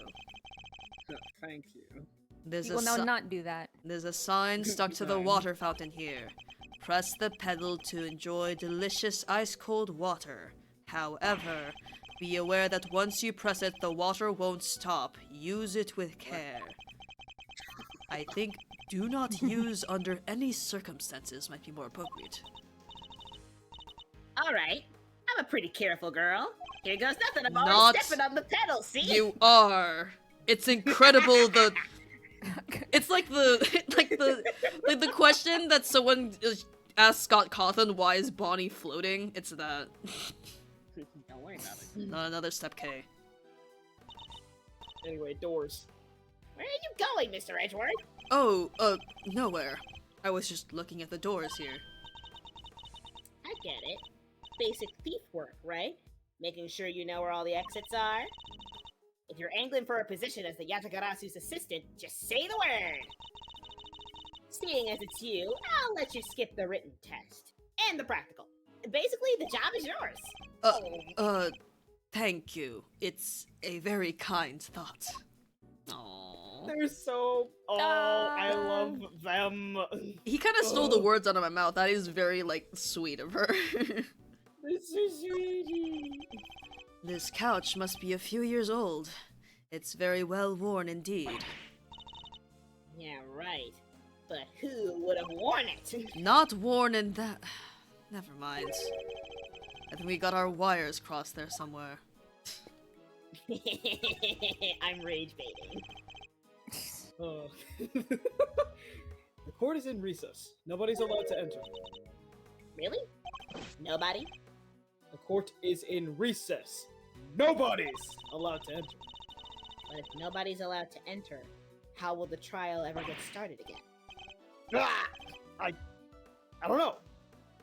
thank you. There's We will now not do that. There's a sign stuck to the Fine. water fountain here. Press the pedal to enjoy delicious ice-cold water. However, be aware that once you press it, the water won't stop. Use it with care. I think do not use under any circumstances might be more appropriate. Alright, I'm a pretty careful girl. Here goes nothing. I'm already Not stepping on the pedal, see? You are. It's incredible. It's like the question that someone asked Scott Cawthon, why is Bonnie floating? It's that. Don't worry about it. Not another step K. Anyway, doors. Where are you going, Mr. Edgeworth? Oh, nowhere. I was just looking at the doors here. I get it. Basic thief work, right? Making sure you know where all the exits are. If you're angling for a position as the Yatagarasu's assistant, just say the word! Seeing as it's you, I'll let you skip the written test. And the practical. Basically, the job is yours. Thank you. It's a very kind thought. Aww. They're so... Oh, I love them. He kind of stole the words out of my mouth. That is very, like, sweet of her. They're so sweetie. This couch must be a few years old. It's very well worn indeed. Yeah, right. But who would have worn it? Not worn in that... Never mind. I think we got our wires crossed there somewhere. I'm rage baiting. Oh. The court is in recess. Nobody's allowed to enter. Really? Nobody? The court is in recess. Nobody's allowed to enter. But if nobody's allowed to enter, how will the trial ever get started again? Ah! I don't know.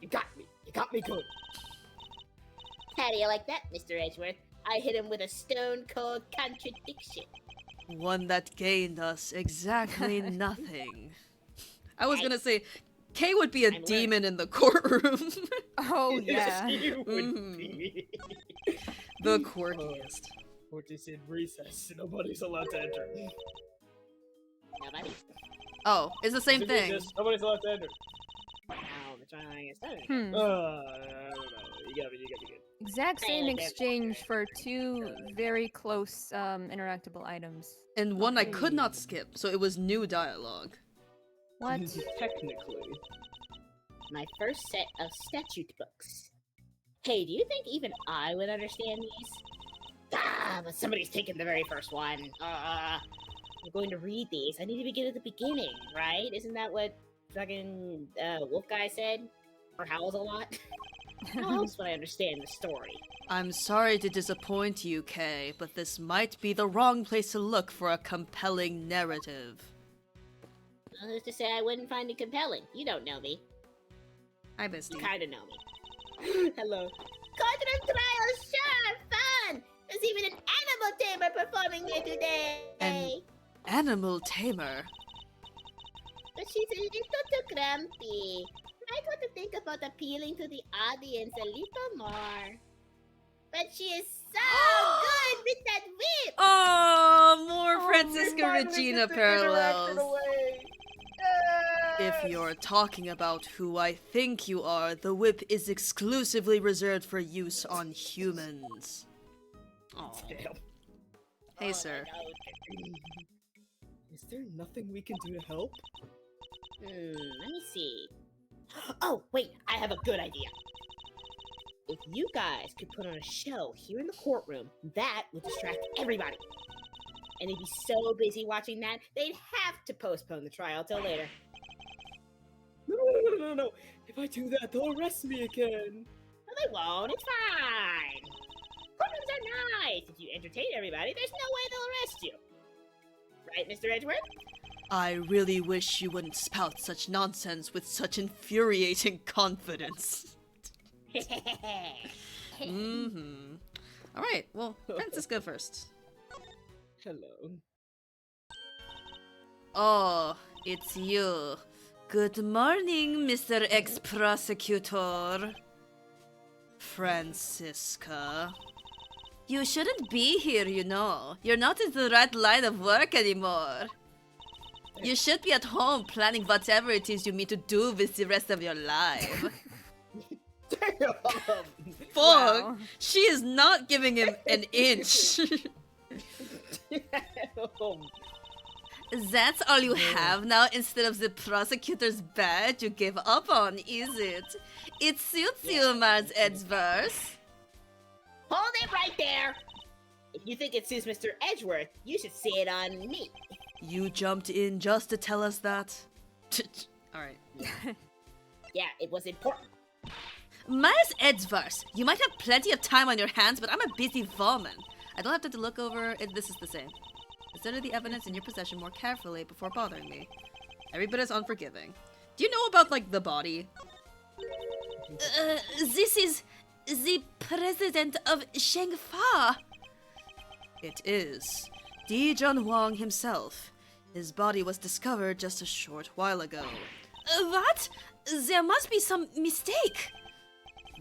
You got me. You got me good. How do you like that, Mr. Edgeworth? I hit him with a stone-cold contradiction. One that gained us exactly nothing. I was gonna say, Kay would be a demon in the courtroom. Oh, yeah. Yes, you would be. The quirkiest. Court is in recess. Nobody's allowed to enter. Nobody? Oh, it's the same It's in thing. recess. Nobody's allowed to enter. How the trial gets started? I don't know. You got me good. Exact same exchange for two very close interactable items. And one I could not skip, so it was new dialogue. What? Technically. My first set of statute books. Hey, do you think even I would understand these? Ah, but somebody's taken the very first one. I'm going to read these. I need to begin at the beginning, right? Isn't that what fucking Wolf Guy said? Or howls a lot? How else would I understand the story? I'm sorry to disappoint you, Kay, but this might be the wrong place to look for a compelling narrative. Well, who's to say I wouldn't find it compelling? You don't know me. I missed You you. kinda know me. Hello. Courtroom trials sure are fun! There's even an animal tamer performing here today! An animal tamer? But she's a little too grumpy. Might want to think about appealing to the audience a little more. But she is so good with that whip! Oh, more Francisca we finally Regina get to interact in parallels. a way. If you're talking about who I think you are, the whip is exclusively reserved for use on humans. Aw. Damn. Hey, sir. Is there nothing we can do to help? Let me see. Oh, wait, I have a good idea. If you guys could put on a show here in the courtroom, that would distract everybody. And they'd be so busy watching that, they'd have to postpone the trial till later. No. If I do that, they'll arrest me again. No, they won't. It's fine. Courtrooms are nice. If you entertain everybody, there's no way they'll arrest you. Right, Mr. Edgeworth? I really wish you wouldn't spout such nonsense with such infuriating confidence. Mm-hmm. Alright, well, Francisca first. Hello. Oh, it's you. Good morning, Mr. Ex-Prosecutor. Francisca. You shouldn't be here, you know. You're not in the right line of work anymore. You should be at home planning whatever it is you mean to do with the rest of your life. Fuck! Wow. She is not giving him an inch. That's all you have now instead of the prosecutor's badge you gave up on, is it? It suits you, Mars Edgeworth. Hold it right there! If you think it suits Mr. Edgeworth, you should see it on me. You jumped in just to tell us that? Alright. Yeah, it was important. Miles Edgeworth, you might have plenty of time on your hands, but I'm a busy woman. I don't have time to look over if this is the same. Consider the evidence in your possession more carefully before bothering me. Every bit is unforgiving. Do you know about, like, the body? This is the president of Shengfa. It is. Dijon Huang himself. His body was discovered just a short while ago. What? There must be some mistake.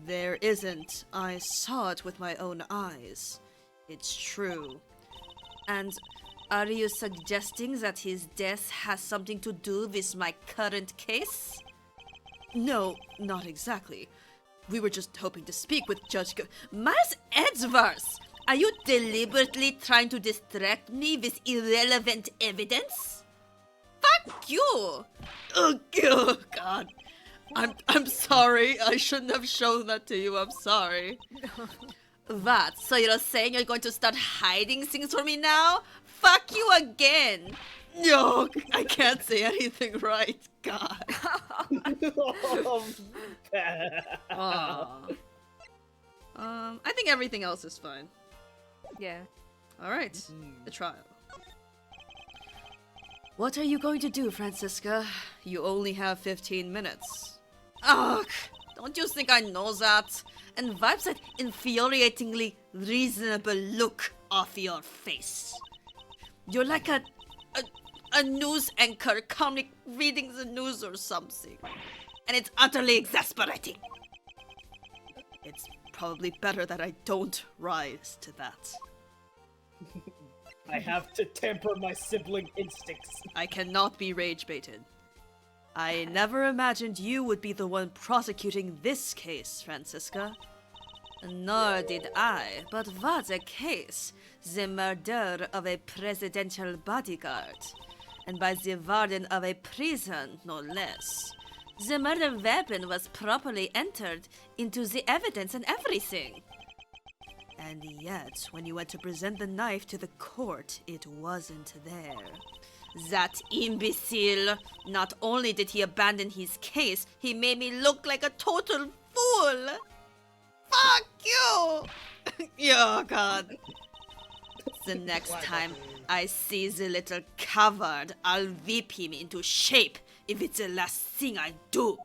There isn't. I saw it with my own eyes. It's true. And are you suggesting that his death has something to do with my current case? No, not exactly. We were just hoping to speak with Judge Miles Edgeworth! Are you deliberately trying to distract me with irrelevant evidence? Fuck you! Oh, God. I'm sorry. I shouldn't have shown that to you. I'm sorry. What? So you're saying you're going to start hiding things from me now? Fuck you again! No, I can't say anything right. God. I think everything else is fine. Yeah. Alright, the trial. What are you going to do, Francisca? You only have 15 minutes. Ugh, don't you think I know that? And wipe that infuriatingly reasonable look off your face. You're like a news anchor comic reading the news or something. And it's utterly exasperating. It's probably better that I don't rise to that. I have to temper my sibling instincts. I cannot be rage baited. I never imagined you would be the one prosecuting this case, Francisca. Nor did I, but what a case. The murder of a presidential bodyguard. And by the warden of a prison, no less. The murder weapon was properly entered into the evidence and everything. And yet, when you went to present the knife to the court, it wasn't there. That imbecile! Not only did he abandon his case, he made me look like a total fool! Fuck you! Oh, God. The next time I see the little coward, I'll whip him into shape if it's the last thing I do.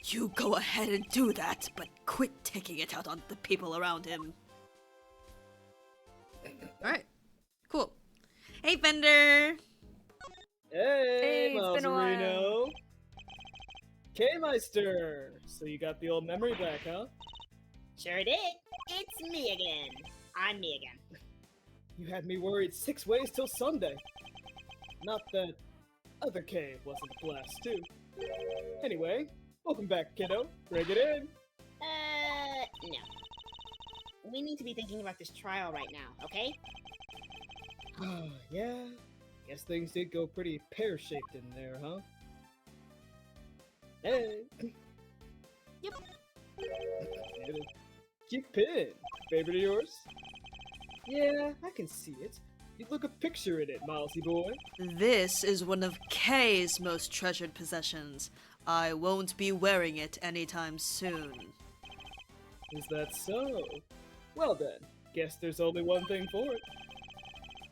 You go ahead and do that, but quit taking it out on the people around him. Alright, cool. Hey, Fender! Hey, it's been a while. Malzerino! K-Meister! So you got the old memory back, huh? Sure did. It's me again. I'm me again. You had me worried 6 ways till Sunday. Not that other K wasn't a blast, too. Anyway, welcome back, kiddo. Bring it in. No. We need to be thinking about this trial right now, okay? Yeah, guess things did go pretty pear-shaped in there, huh? Hey! Yep. Cute pin. Favorite of yours? Yeah, I can see it. You'd look a picture in it, Milesy boy. This is one of Kay's most treasured possessions. I won't be wearing it anytime soon. Is that so? Well then, guess there's only one thing for it.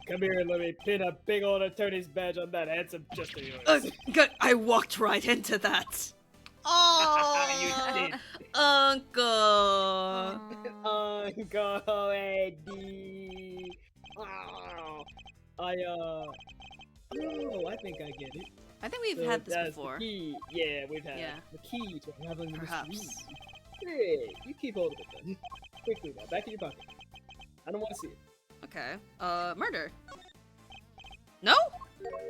Come here and let me pin a big old attorney's badge on that handsome chest of yours. Good. I walked right into that. Oh, You did. Uncle. Uncle Eddie. Oh, oh, I think I get it. I think we've So had this that's before. The key. Yeah, we've had Yeah. the key to unraveling the Perhaps. mystery. Hey, you keep hold of it then. Quickly now, back in your pocket. I don't want to see it. Okay. Murder. No?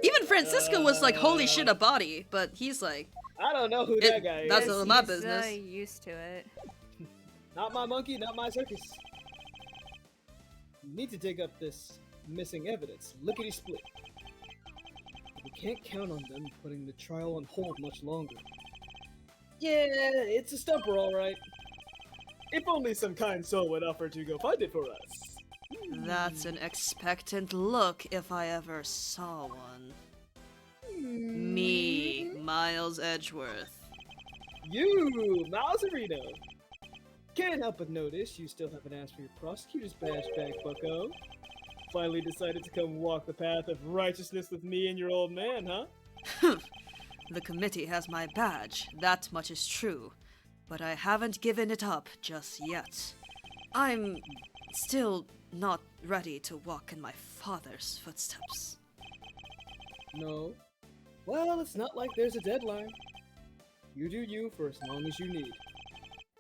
Even Francisco was like, holy shit, a body. But he's like, I don't know who that guy that's is. none of my He's, business. used to it. Not my monkey, not my circus. You need to dig up this missing evidence. Lickety split. We can't count on them putting the trial on hold much longer. Yeah, it's a stumper, all right. If only some kind soul would offer to go find it for us. That's an expectant look if I ever saw one. Me, Miles Edgeworth. You, Miles Areno. Can't help but notice you still haven't asked for your prosecutor's badge back, bucko. Finally decided to come walk the path of righteousness with me and your old man, huh? The committee has my badge, that much is true. But I haven't given it up just yet. I'm still not ready to walk in my father's footsteps. No. Well, it's not like there's a deadline. You do you for as long as you need.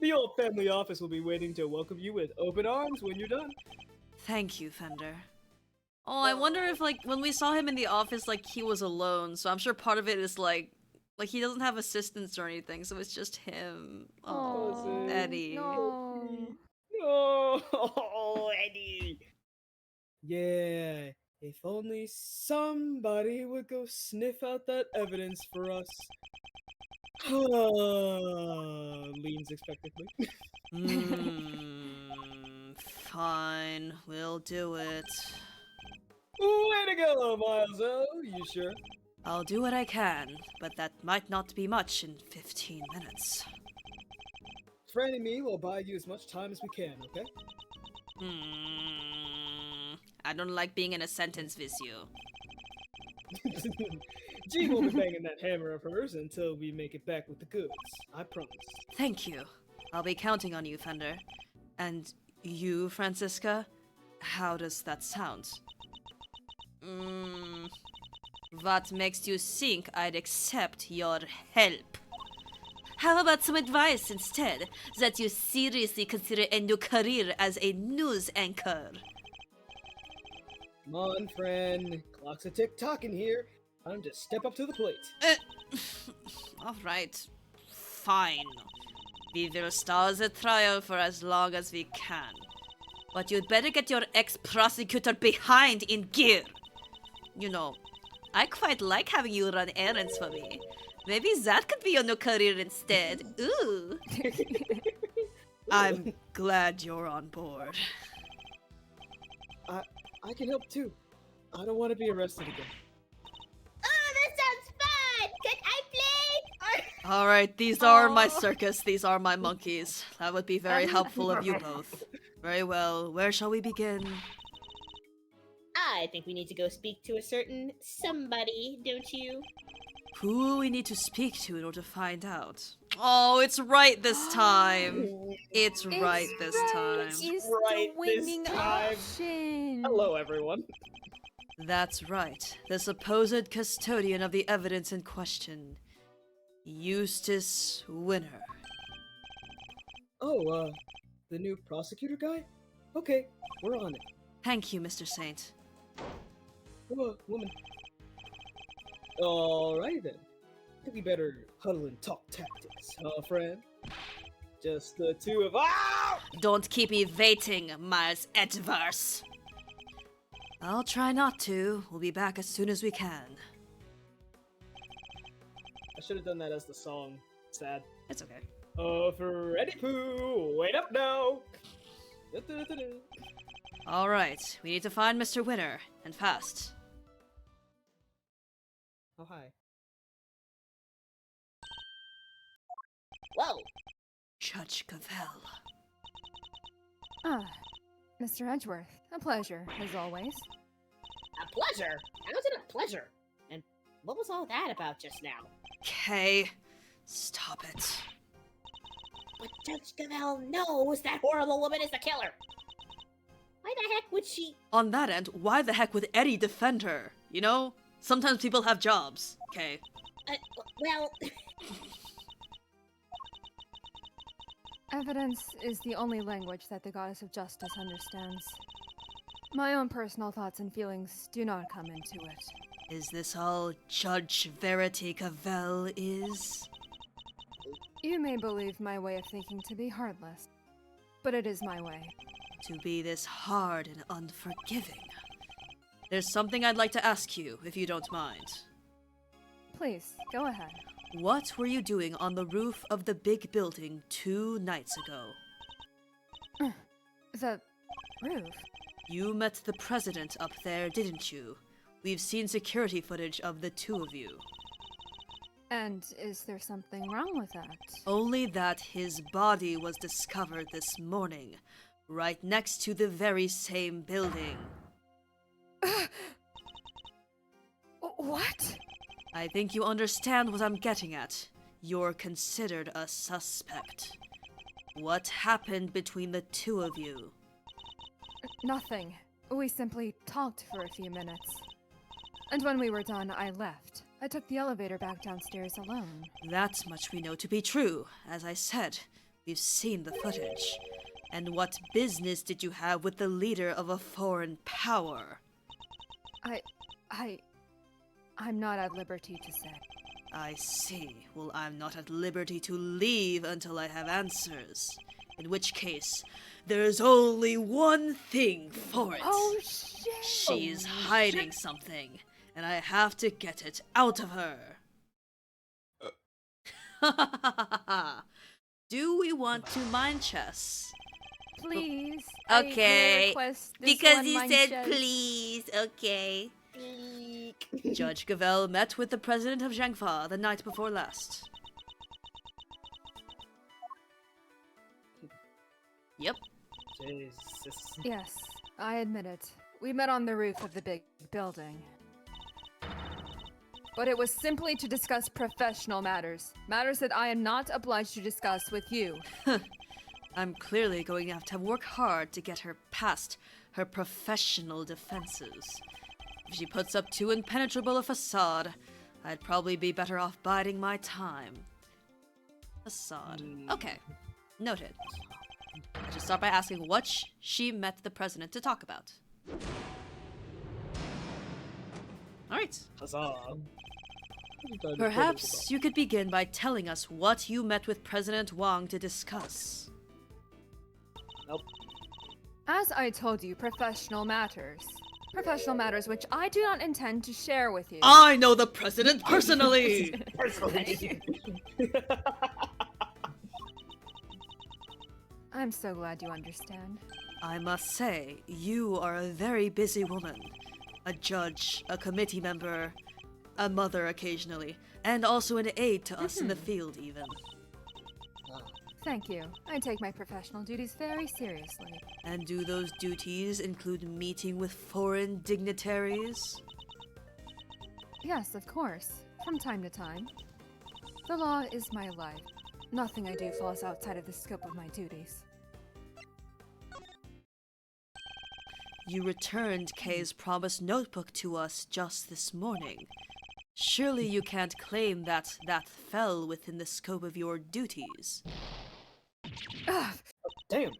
The old family office will be waiting to welcome you with open arms when you're done. Thank you, Fender. Oh, I wonder if, like, when we saw him in the office, like, he was alone, so I'm sure part of it is, like, he doesn't have assistants or anything, so it's just him. Oh, Eddie. No. Oh, Eddie! Yeah, if only somebody would go sniff out that evidence for us. Leans expectantly. Fine, we'll do it. Way to go, Miles! You sure? I'll do what I can, but that might not be much in 15 minutes. Fran and me will buy you as much time as we can, okay? I don't like being in a sentence with you. Jean will be banging that hammer of hers until we make it back with the goods. I promise. Thank you. I'll be counting on you, Fender. And you, Francisca? How does that sound? What makes you think I'd accept your help? How about some advice instead, that you seriously consider a new career as a news anchor? Come on, Fran. Clock's a tick-tocking here. Time to step up to the plate. Alright. Fine. We will stall the trial for as long as we can. But you'd better get your ex-prosecutor behind in gear. You know, I quite like having you run errands for me. Maybe that could be your new career instead. Ooh. I'm glad you're on board. I can help too. I don't want to be arrested again. Oh, that sounds fun! Could I play? Alright, these are my circus, these are my monkeys. That would be very helpful of you both. Very well, where shall we begin? I think we need to go speak to a certain somebody, don't you? Who we need to speak to in order to find out? Oh, it's right this time. It's right this time. It's Right the this winning time. option. Hello, everyone. That's right. The supposed custodian of the evidence in question. Eustace Winner. Oh, the new prosecutor guy? Okay, we're on it. Thank you, Mr. Saint. Whoa, woman. Alrighty then. I think we better huddle and talk tactics, huh, friend? Just the two of us. Don't keep me waiting, Miles Edgeworth. I'll try not to. We'll be back as soon as we can. I should have done that as the song. Sad. It's okay. Freddy Pooh, wait up now! Alright, we need to find Mr. Winner, and fast. Oh, hi. Whoa! Judge Cavell. Ah, Mr. Edgeworth, a pleasure, as always. A pleasure? How is it a pleasure? And what was all that about just now? Kay, stop it. But Judge Cavell knows that horrible woman is the killer! Why the heck would she— On that end, why the heck would Eddie defend her? You know? Sometimes people have jobs, okay? well... Evidence is the only language that the Goddess of Justice understands. My own personal thoughts and feelings do not come into it. Is this all Judge Verity Cavell is? You may believe my way of thinking to be heartless, but it is my way. To be this hard and unforgiving. There's something I'd like to ask you, if you don't mind. Please, go ahead. What were you doing on the roof of the big building 2 nights ago? The roof? You met the president up there, didn't you? We've seen security footage of the two of you. And is there something wrong with that? Only that his body was discovered this morning, right next to the very same building. What? I think you understand what I'm getting at. You're considered a suspect. What happened between the two of you? Nothing. We simply talked for a few minutes. And when we were done, I left. I took the elevator back downstairs alone. That much we know to be true. As I said, we've seen the footage. And what business did you have with the leader of a foreign power? I'm not at liberty to say. I see. Well, I'm not at liberty to leave until I have answers. In which case, there's only one thing for it. Oh, shit! She's hiding something, and I have to get it out of her. Do we want to mind chess? Please. Okay, I request this because one you mind said chess. please, okay. Judge Gavel met with the president of Zhangfa the night before last. Yep. Jesus. Yes, I admit it. We met on the roof of the big building. But it was simply to discuss professional matters. Matters that I am not obliged to discuss with you. I'm clearly going to have to work hard to get her past her professional defenses. If she puts up too impenetrable a facade, I'd probably be better off biding my time. Facade. Okay. Noted. I should start by asking what she met the president to talk about. Alright. Huzzah. Perhaps you could begin by telling us what you met with President Wang to discuss. Nope. As I told you, professional matters. Professional matters which I do not intend to share with you. I know the president personally! I'm so glad you understand. I must say, you are a very busy woman. A judge, a committee member, a mother occasionally, and also an aide to us in the field even. Thank you. I take my professional duties very seriously. And do those duties include meeting with foreign dignitaries? Yes, of course. From time to time. The law is my life. Nothing I do falls outside of the scope of my duties. You returned Kay's promised notebook to us just this morning. Surely you can't claim that that fell within the scope of your duties. Damn.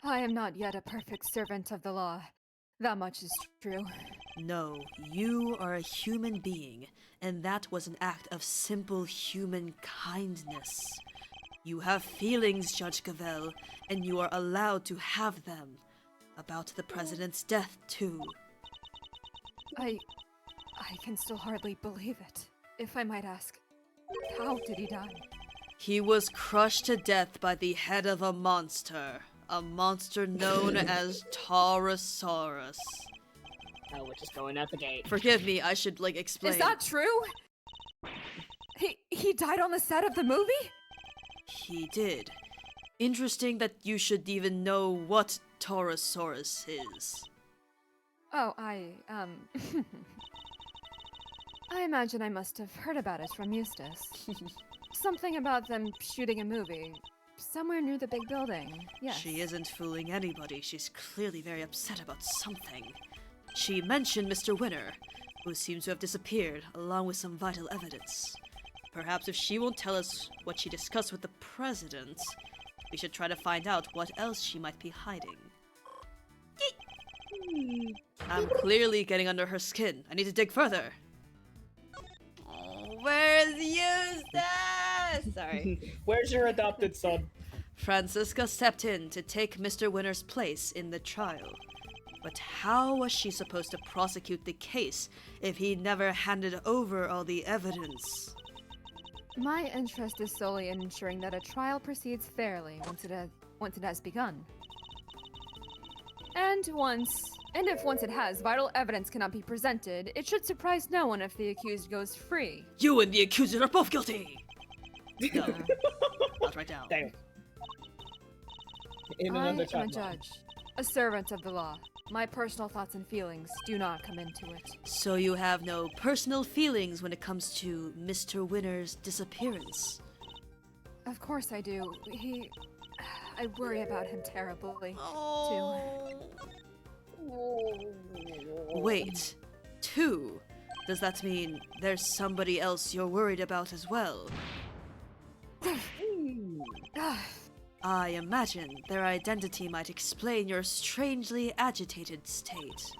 I am not yet a perfect servant of the law. That much is true. No, you are a human being, and that was an act of simple human kindness. You have feelings, Judge Gavel, and you are allowed to have them. About the president's death, too. I can still hardly believe it. If I might ask, how did he die? He was crushed to death by the head of a monster known as Taurosaurus. Oh, we're just going out the gate. Forgive me, I should, explain. Is that true? He died on the set of the movie? He did. Interesting that you should even know what Taurosaurus is. Oh, I imagine I must have heard about it from Eustace. Something about them shooting a movie. Somewhere near the big building, yes. She isn't fooling anybody. She's clearly very upset about something. She mentioned Mr. Winner, who seems to have disappeared, along with some vital evidence. Perhaps if she won't tell us what she discussed with the president, we should try to find out what else she might be hiding. I'm clearly getting under her skin. I need to dig further. Oh, where's Eustace? Sorry. Where's your adopted son? Francisca stepped in to take Mr. Winner's place in the trial. But how was she supposed to prosecute the case if he never handed over all the evidence? My interest is solely in ensuring that a trial proceeds fairly once it has begun. And if once it has, vital evidence cannot be presented, it should surprise no one if the accused goes free. You and the accuser are both guilty! No, not right now. Damn. In I another am a chat line. judge, a servant of the law. My personal thoughts and feelings do not come into it. So you have no personal feelings when it comes to Mr. Winner's disappearance? Of course I do. I worry about him terribly. Wait, 2? Does that mean there's somebody else you're worried about as well? I imagine their identity might explain your strangely agitated state.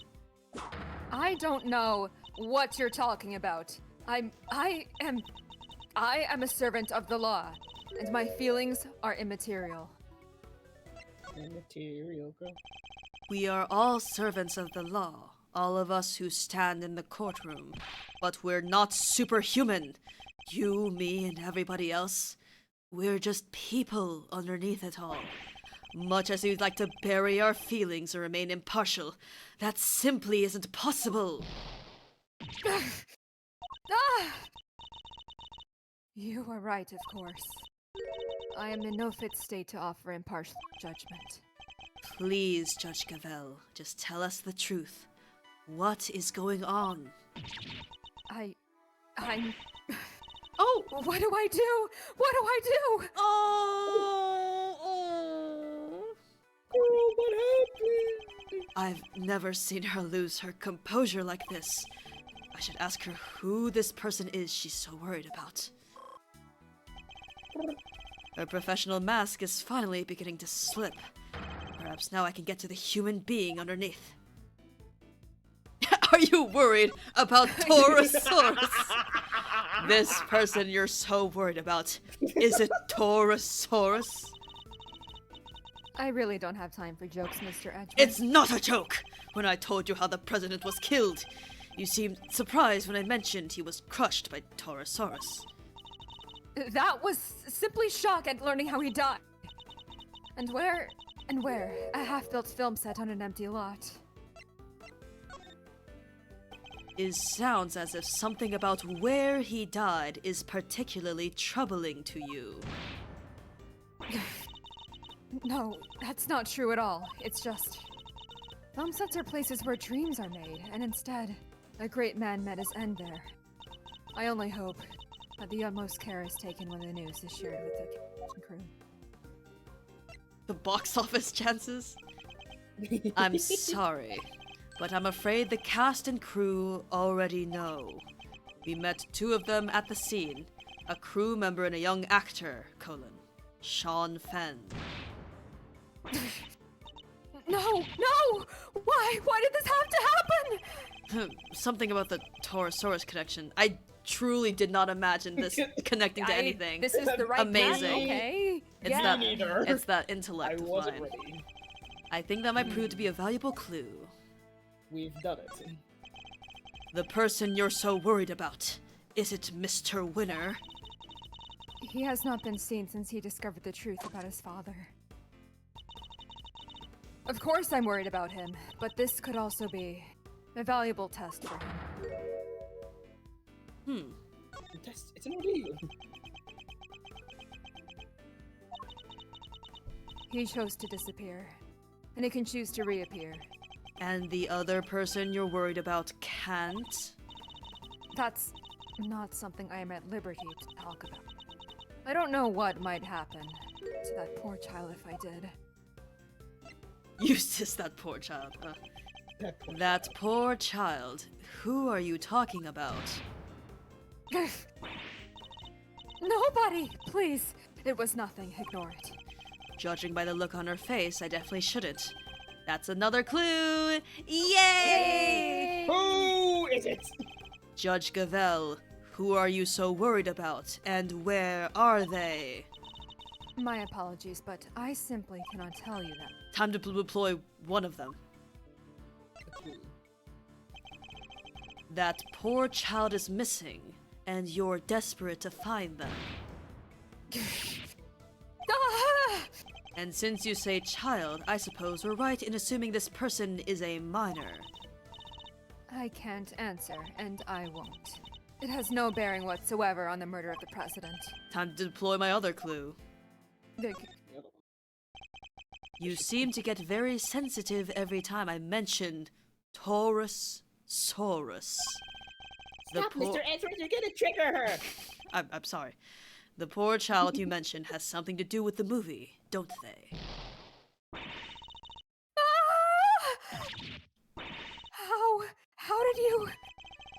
I don't know what you're talking about. I am a servant of the law, and my feelings are immaterial. Immaterial, girl. We are all servants of the law, all of us who stand in the courtroom. But we're not superhuman. You, me, and everybody else. We're just people underneath it all. Much as we'd like to bury our feelings or remain impartial, that simply isn't possible. You are right, of course. I am in no fit state to offer impartial judgment. Please, Judge Gavel, just tell us the truth. What is going on? I'm... Oh! What do I do? What do I do? Oh! Girl, what happened? I've never seen her lose her composure like this. I should ask her who this person is she's so worried about. Her professional mask is finally beginning to slip. Perhaps now I can get to the human being underneath. Are you worried about Taurosaurus? This person you're so worried about, is it Taurosaurus? I really don't have time for jokes, Mr. Edgeworth. It's not a joke! When I told you how the president was killed, you seemed surprised when I mentioned he was crushed by Taurosaurus. That was simply shock at learning how he died. And where? A half-built film set on an empty lot. It sounds as if something about where he died is particularly troubling to you. No, that's not true at all. It's just... film sets are places where dreams are made, and instead, a great man met his end there. I only hope that the utmost care is taken when the news is shared with the cast and crew. The box office chances? I'm sorry, but I'm afraid the cast and crew already know. We met 2 of them at the scene, a crew member and a young actor, Sean Fenn. No! Why? Why did this have to happen? Something about the Taurosaurus connection. I truly did not imagine this connecting to anything. This is the right Amazing. path, okay? It's Yeah. that, neither. it's that intellect I of wasn't mine. ready. I think that might prove to be a valuable clue. We've done it. The person you're so worried about, is it Mr. Winner? He has not been seen since he discovered the truth about his father. Of course I'm worried about him, but this could also be a valuable test for him. It's an ordeal. He chose to disappear, and he can choose to reappear. And the other person you're worried about can't? That's not something I am at liberty to talk about. I don't know what might happen to that poor child if I did. Eustace, that poor child. That poor child. Who are you talking about? Nobody! Please! It was nothing. Ignore it. Judging by the look on her face, I definitely shouldn't. That's another clue! Yay! Who is it? Judge Gavel, who are you so worried about, and where are they? My apologies, but I simply cannot tell you that. Time to deploy one of them. That poor child is missing, and you're desperate to find them. Ah! And since you say child, I suppose we're right in assuming this person is a minor. I can't answer, and I won't. It has no bearing whatsoever on the murder of the president. Time to deploy my other clue. The- You seem to get very sensitive every time I mention Taurus Saurus. Stop, Mr. Edgeworth, you're gonna trigger her! I'm sorry. The poor child you mentioned has something to do with the movie, don't they? How did you...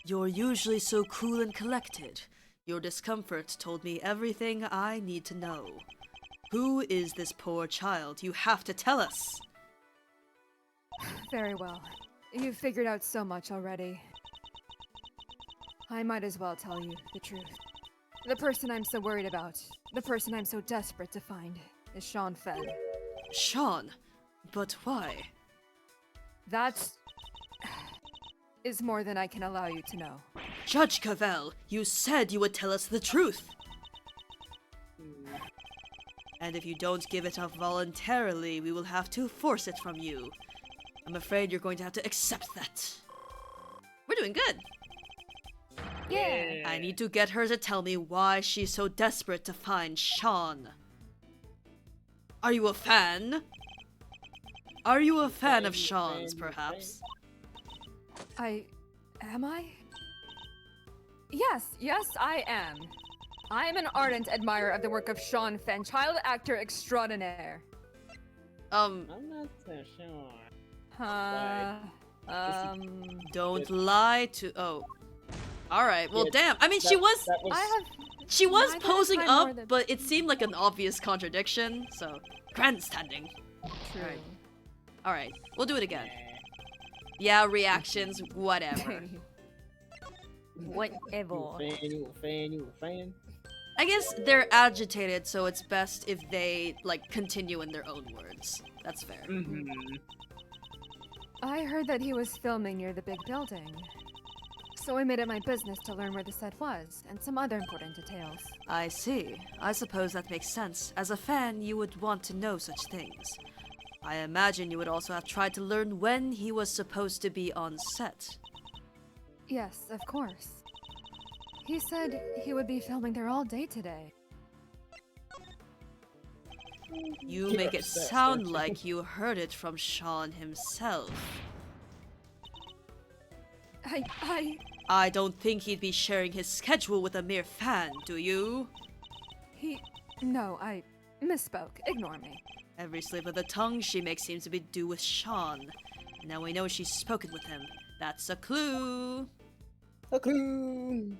You're usually so cool and collected. Your discomfort told me everything I need to know. Who is this poor child? You have to tell us! Very well. You've figured out so much already. I might as well tell you the truth. The person I'm so worried about, the person I'm so desperate to find, is Sean Fenn. Sean? But why? That is more than I can allow you to know. Judge Cavell, you said you would tell us the truth! And if you don't give it up voluntarily, we will have to force it from you. I'm afraid you're going to have to accept that. We're doing good. Yeah. I need to get her to tell me why she's so desperate to find Sean. Are you a fan? Are you a fan of Sean's, perhaps? Am I? Yes, I am. I am an ardent admirer of the work of Sean Fenn, child actor extraordinaire. I'm not so sure. Don't lie to. Oh. Alright, well, Yeah, damn. I mean, she was. She was neither posing time nor up, the- but it seemed like an obvious contradiction, so. Grandstanding. True. Alright. Alright, we'll do it again. Yeah, reactions, whatever. Whatever. You a fan? I guess they're agitated, so it's best if they, like, continue in their own words. That's fair. Mm-hmm. I heard that he was filming near the big building. So I made it my business to learn where the set was, and some other important details. I see. I suppose that makes sense. As a fan, you would want to know such things. I imagine you would also have tried to learn when he was supposed to be on set. Yes, of course. He said he would be filming there all day today. You make it sound like you heard it from Sean himself. I don't think he'd be sharing his schedule with a mere fan, do you? No, I misspoke. Ignore me. Every slip of the tongue she makes seems to be due with Sean. Now we know she's spoken with him. That's a clue. A clue.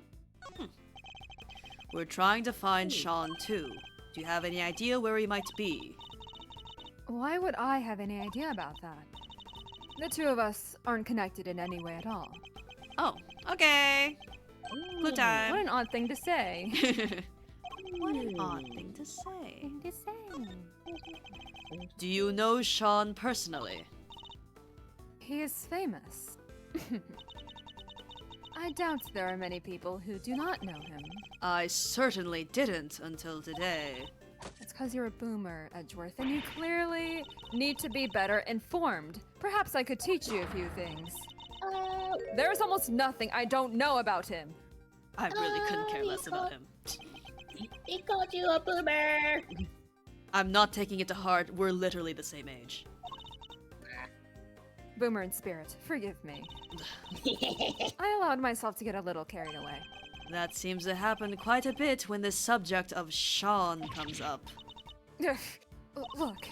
We're trying to find Sean too. Do you have any idea where he might be? Why would I have any idea about that? The two of us aren't connected in any way at all. Oh, okay. Clue What time. an odd thing to say. What an odd thing to say. Thing to say. Do you know Sean personally? He is famous. I doubt there are many people who do not know him. I certainly didn't until today. It's because you're a boomer, Edgeworth, and you clearly need to be better informed. Perhaps I could teach you a few things. There's almost nothing I don't know about him. I really couldn't care less about him. He called you a boomer! I'm not taking it to heart. We're literally the same age. Boomer in spirit, forgive me. I allowed myself to get a little carried away. That seems to happen quite a bit when the subject of Sean comes up. Look,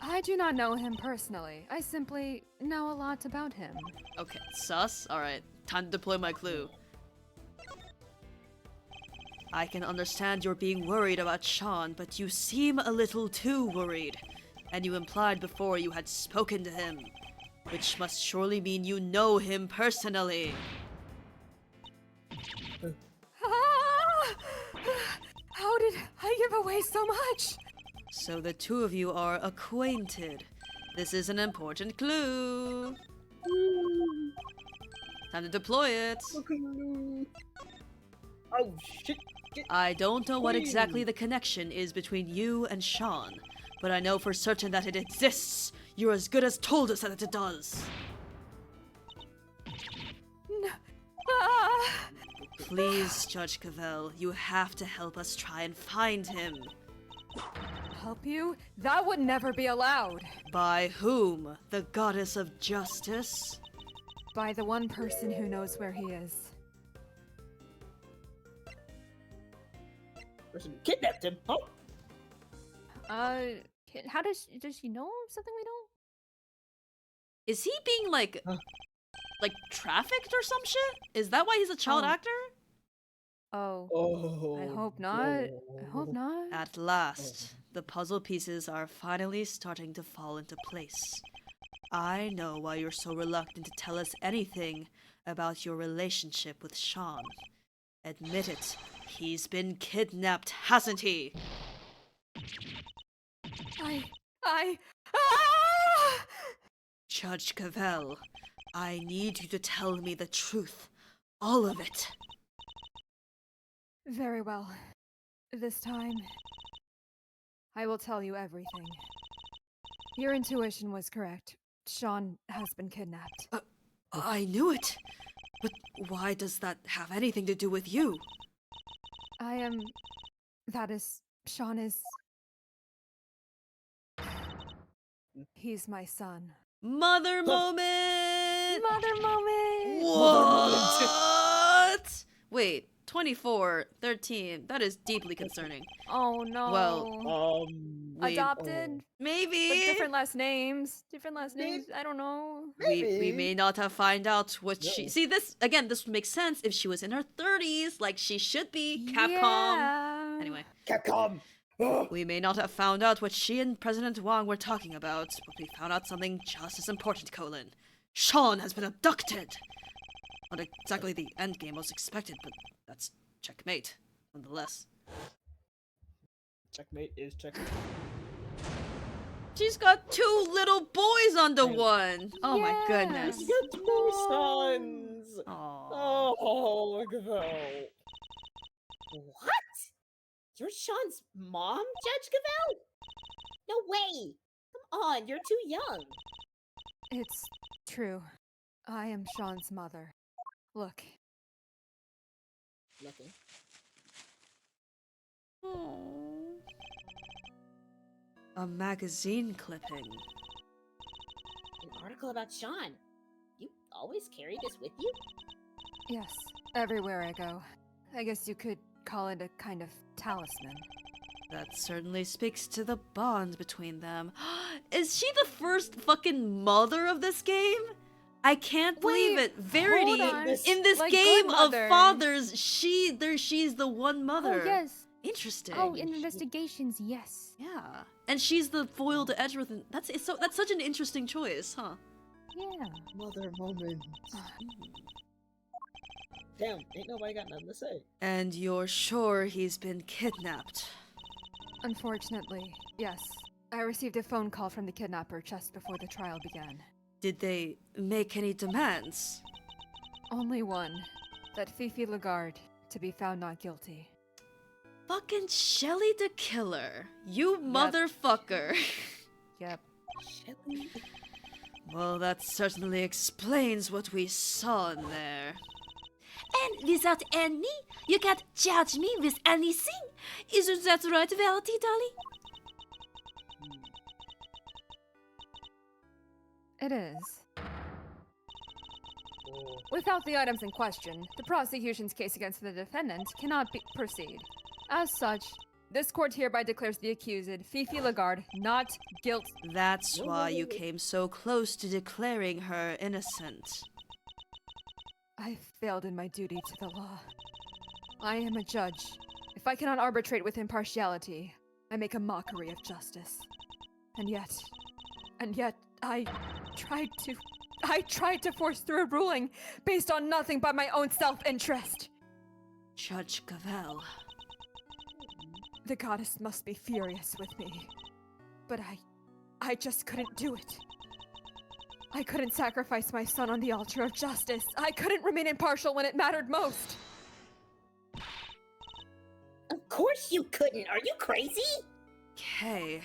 I do not know him personally. I simply know a lot about him. Okay, sus? Alright, time to deploy my clue. I can understand you're being worried about Sean, but you seem a little too worried. And you implied before you had spoken to him, which must surely mean you know him personally. How did I give away so much? So the two of you are acquainted. This is an important clue. Time to deploy it. Oh shit! I don't know what exactly the connection is between you and Sean, but I know for certain that it exists. You're as good as told us that it does. No. Ah! Please, Judge Cavell, you have to help us try and find him. Help you? That would never be allowed. By whom? The goddess of justice? By the one person who knows where he is. Person who kidnapped him. Oh, How does she know something we don't? Is he being like trafficked or some shit? Is that why he's a child Oh. actor? Oh. oh. I hope not. I hope not. At last, the puzzle pieces are finally starting to fall into place. I know why you're so reluctant to tell us anything about your relationship with Sean. Admit it, he's been kidnapped, hasn't he? Ah! Judge Cavell, I need you to tell me the truth. All of it. Very well. This time, I will tell you everything. Your intuition was correct. Sean has been kidnapped. I knew it. But why does that have anything to do with you? Sean is... He's my son. Mother moment! Mother moment! What? Wait, 24, 13. That is deeply concerning. Oh no. Well, we- adopted? Maybe. But different last names. Different last names. I don't know. We may not have found out what she... See, this would make sense if she was in her 30s, like she should be. Capcom. Yeah. Anyway. Capcom. We may not have found out what she and President Wang were talking about, but we found out something just as important, Colin. Sean has been abducted! Not exactly the endgame most expected, but that's checkmate, nonetheless. Checkmate is checkmate. She's got 2 little boys under one! Oh my Yeah. goodness. You got 2 sons. Aww. Oh, look at that. What? You're Sean's mom, Judge Cavell? No way! Come on, you're too young. It's true. I am Sean's mother. Look. Nothing. A magazine clipping. An article about Sean. You always carry this with you? Yes, everywhere I go. I guess you could call it a kind of talisman. That certainly speaks to the bond between them. Is she the first fucking mother of this game? I can't believe Wait, it. Verity, hold on. in this Like game good of mother. fathers, she's the one mother. Oh, yes. Interesting. Oh, in investigations, yes. Yeah. And she's the foil to Edgeworth. And that's such an interesting choice, huh? Yeah. Mother moment. Damn, ain't nobody got nothing to say. And you're sure he's been kidnapped? Unfortunately, yes. I received a phone call from the kidnapper just before the trial began. Did they make any demands? Only one. That Fifi Lagarde to be found not guilty. Fucking Shelly the Killer. You motherfucker. Yep. Shelly. Well, that certainly explains what we saw in there. And without any, you can't judge me with anything. Isn't that right, Verity, darling? It is. Without the items in question, the prosecution's case against the defendant cannot proceed. As such, this court hereby declares the accused, Fifi Lagarde, not guilty. That's why you came so close to declaring her innocent. I failed in my duty to the law. I am a judge. If I cannot arbitrate with impartiality, I make a mockery of justice. And yet, I tried to force through a ruling based on nothing but my own self-interest. Judge Cavell. The goddess must be furious with me. But I just couldn't do it. I couldn't sacrifice my son on the altar of justice. I couldn't remain impartial when it mattered most. Of course you couldn't. Are you crazy? Okay.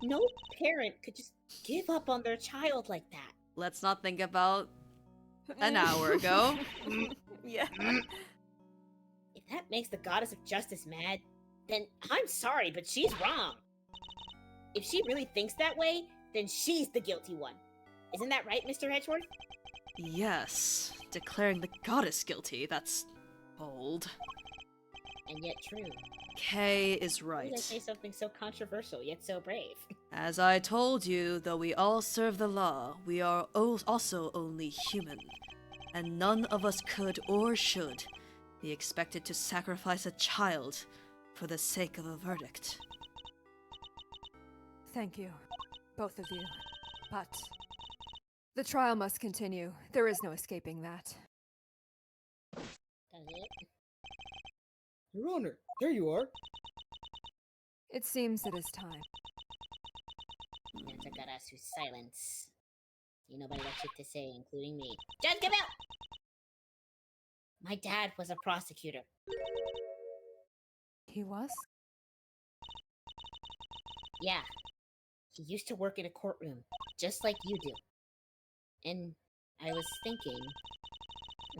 No parent could just give up on their child like that. Let's not think about an hour ago. Yeah. If that makes the goddess of justice mad, then I'm sorry, but she's wrong. If she really thinks that way, then she's the guilty one. Isn't that right, Mr. Edgeworth? Yes, declaring the goddess guilty, that's bold. And yet true. Kay is Why did I right. say something so controversial yet so brave? As I told you, though we all serve the law, we are also only human. And none of us could or should be expected to sacrifice a child for the sake of a verdict. Thank you, both of you. But the trial must continue. There is no escaping that. Does it? Your Honor, there you are. It seems it is time. Yatagarasu silence. Ain't nobody got shit to say, including me. Judge Gambit! My dad was a prosecutor. He was? Yeah. He used to work in a courtroom, just like you do. And I was thinking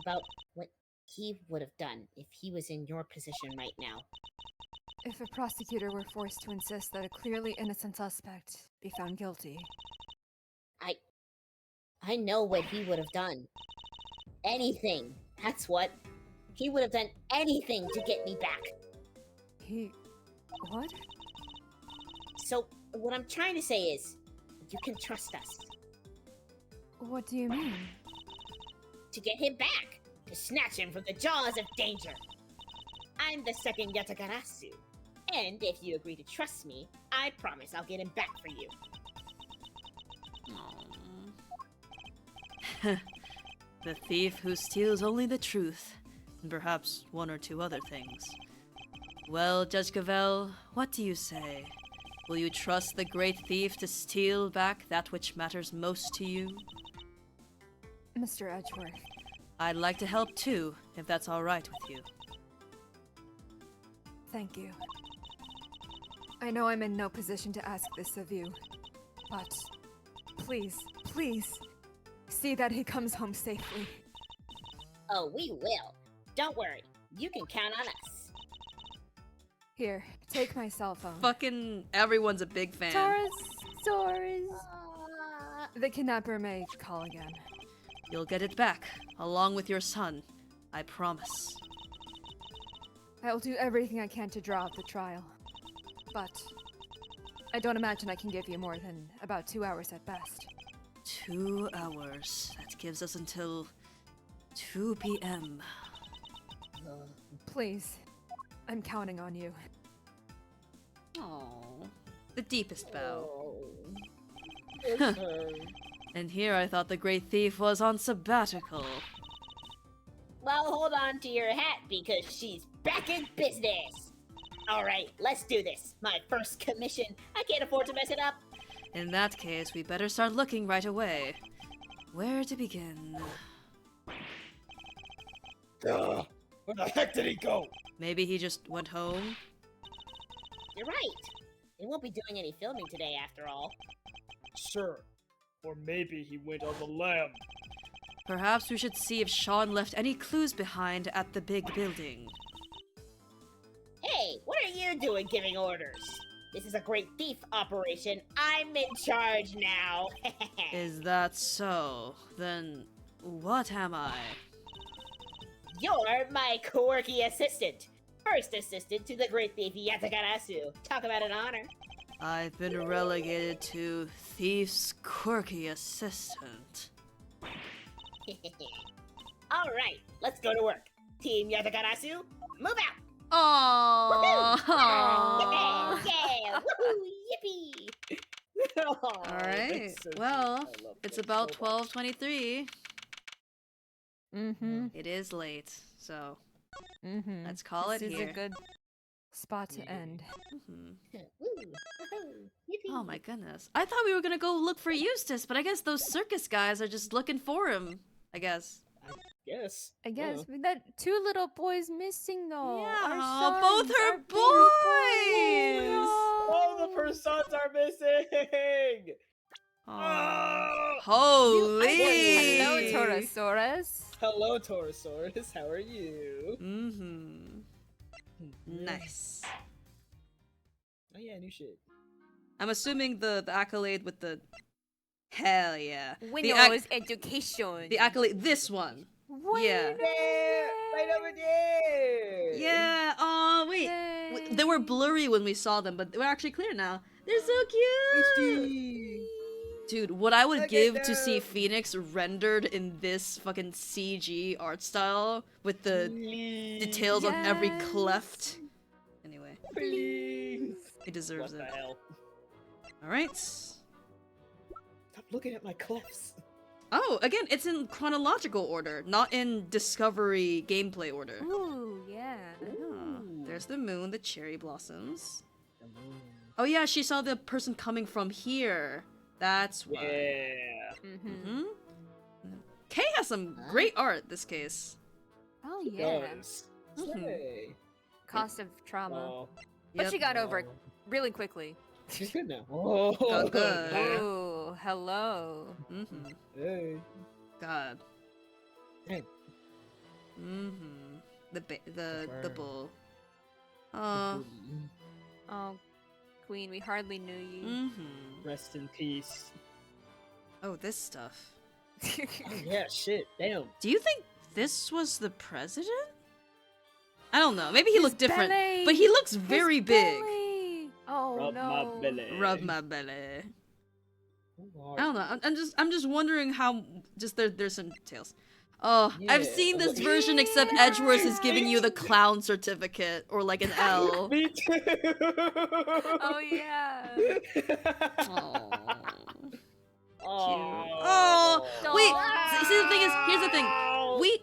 about what he would have done if he was in your position right now. If a prosecutor were forced to insist that a clearly innocent suspect be found guilty. I know what he would have done. Anything. That's what. He would have done anything to get me back. He... what? So, what I'm trying to say is, you can trust us. What do you mean? To get him back. To snatch him from the jaws of danger. I'm the second Yatagarasu. And if you agree to trust me, I promise I'll get him back for you. The thief who steals only the truth, and perhaps one or two other things. Well, Judge Cavell, what do you say? Will you trust the great thief to steal back that which matters most to you? Mr. Edgeworth, I'd like to help too, if that's alright with you. thank you. I know I'm in no position to ask this of you, but please, please, see that he comes home safely. Oh, we will. Don't worry. You can count on us. Here, take my cell phone. Fucking everyone's a big fan. Taurus. The kidnapper may call again. You'll get it back, along with your son. I promise. I will do everything I can to draw out the trial. But I don't imagine I can give you more than about 2 hours at best. 2 hours. That gives us until 2 p.m. Please, I'm counting on you. Oh, the deepest bow. Oh. And here I thought the great thief was on sabbatical. Well, hold on to your hat because she's back in business. All right, let's do this. My first commission. I can't afford to mess it up. In that case, we better start looking right away. Where to begin? Where the heck did he go? Maybe he just went home? You're right. They won't be doing any filming today after all. Sure. Or maybe he went on the lam. Perhaps we should see if Sean left any clues behind at the big building. Hey, what are you doing giving orders? This is a great thief operation. I'm in charge now. Is that so? Then what am I? You're my quirky assistant. First assistant to the great thief Yatagarasu. Talk about an honor. I've been relegated to thief's quirky assistant. All right, let's go to work. Team Yatagarasu, move out. Aww. Yeah, woohoo, yippee. Alright, well, it's about 12:23. Mm-hmm. It is late, so Mm-hmm. let's call This it is here. a good spot to end. Mhm. Woo, woohoo, yippee. Oh my goodness. I thought we were gonna go look for Eustace, but I guess those circus guys are just looking for him, I guess. Yes. I guess with that 2 little boys missing though. Yeah, Our both sons, her our baby boys! No. All the persons are missing! Aw. Oh! Holy! Hello, Torosaurus. Hello, Torosaurus. How are you? Mm-hmm. Nice. Oh yeah, new shit. I'm assuming the accolade with the hell yeah. Winner's education. The accolade, this one. Yeah. Yeah, right over there. Yeah. Oh wait. They were blurry when we saw them, but they're actually clear now. They're so cute. HD. Dude, what I would Look give at to see them. Phoenix rendered in this fucking CG art style with the details on every Yes. cleft. Anyway, Please. he deserves What it. the hell? All right. Stop looking at my clefs. Oh, again, it's in chronological order, not in discovery gameplay order. Ooh, yeah. Ah, there's the moon, the cherry blossoms. Oh yeah, she saw the person coming from here. That's why. Yeah. Mm-hmm. Kay has some great art this case. Oh, yeah. Does. Mhm. Slay. Cost of trauma. Oh, But Yep. she got over it really quickly. she's good now. Oh, Got good. yeah. Ooh, hello. Mm-hmm. Hey. God. Hey. Mm-hmm. The Burn. bull. Oh. Oh, Queen, we hardly knew you. Mm-hmm. Rest in peace. Oh, this stuff. Oh yeah, shit. Damn. Do you think this was the president? I don't know. Maybe he His looked different, belly! but he looks His very big. belly! Oh Rub no. my belly. Rub my belly. Oh, I don't know. I'm just wondering how. Just there's some details. Oh, I've Yeah. seen this version, except Edgeworth is giving you the clown certificate or like an L. Me too. Oh yeah. Oh. Oh. Wait. See, the thing is, here's the thing.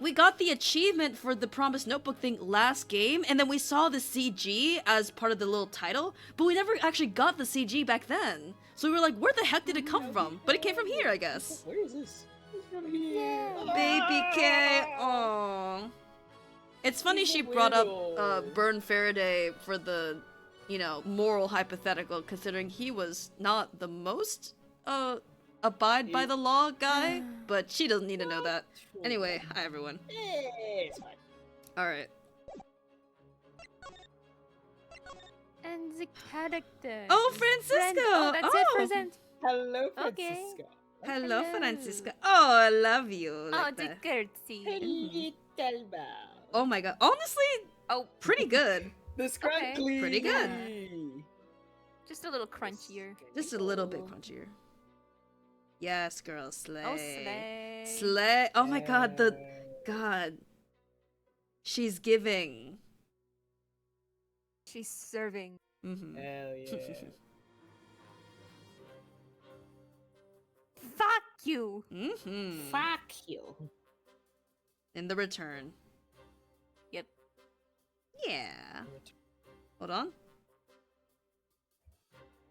We got the achievement for the Promised Notebook thing last game, and then we saw the CG as part of the little title, but we never actually got the CG back then. So we were like, where the heck did it come from? But it came from here, I guess. Where is this? It's from here. Baby K. Oh. It's funny He's she a brought up weirdo. Burn Faraday for the, moral hypothetical, considering he was not the most abide by the law guy, but she doesn't need to know that. Anyway, hi everyone. It's fine. Alright. And the character. Oh, Francisco! Oh, that's it, present. Hello, Okay. Francisco. Hello, Hello. Francisco. Oh, I love you. Oh, Like the that. curtsy. Little mouse. Oh my god. Honestly, Oh, pretty good. The scrunkly. Pretty good. just a little crunchier. Just a little bit crunchier. Yes, girl, slay. Oh, slay. Slay. Oh my god, God. She's giving. She's serving. Mm-hmm. Hell yeah. Fuck you. Mm-hmm. Fuck you. In the return. Yep. Yeah. Hold on.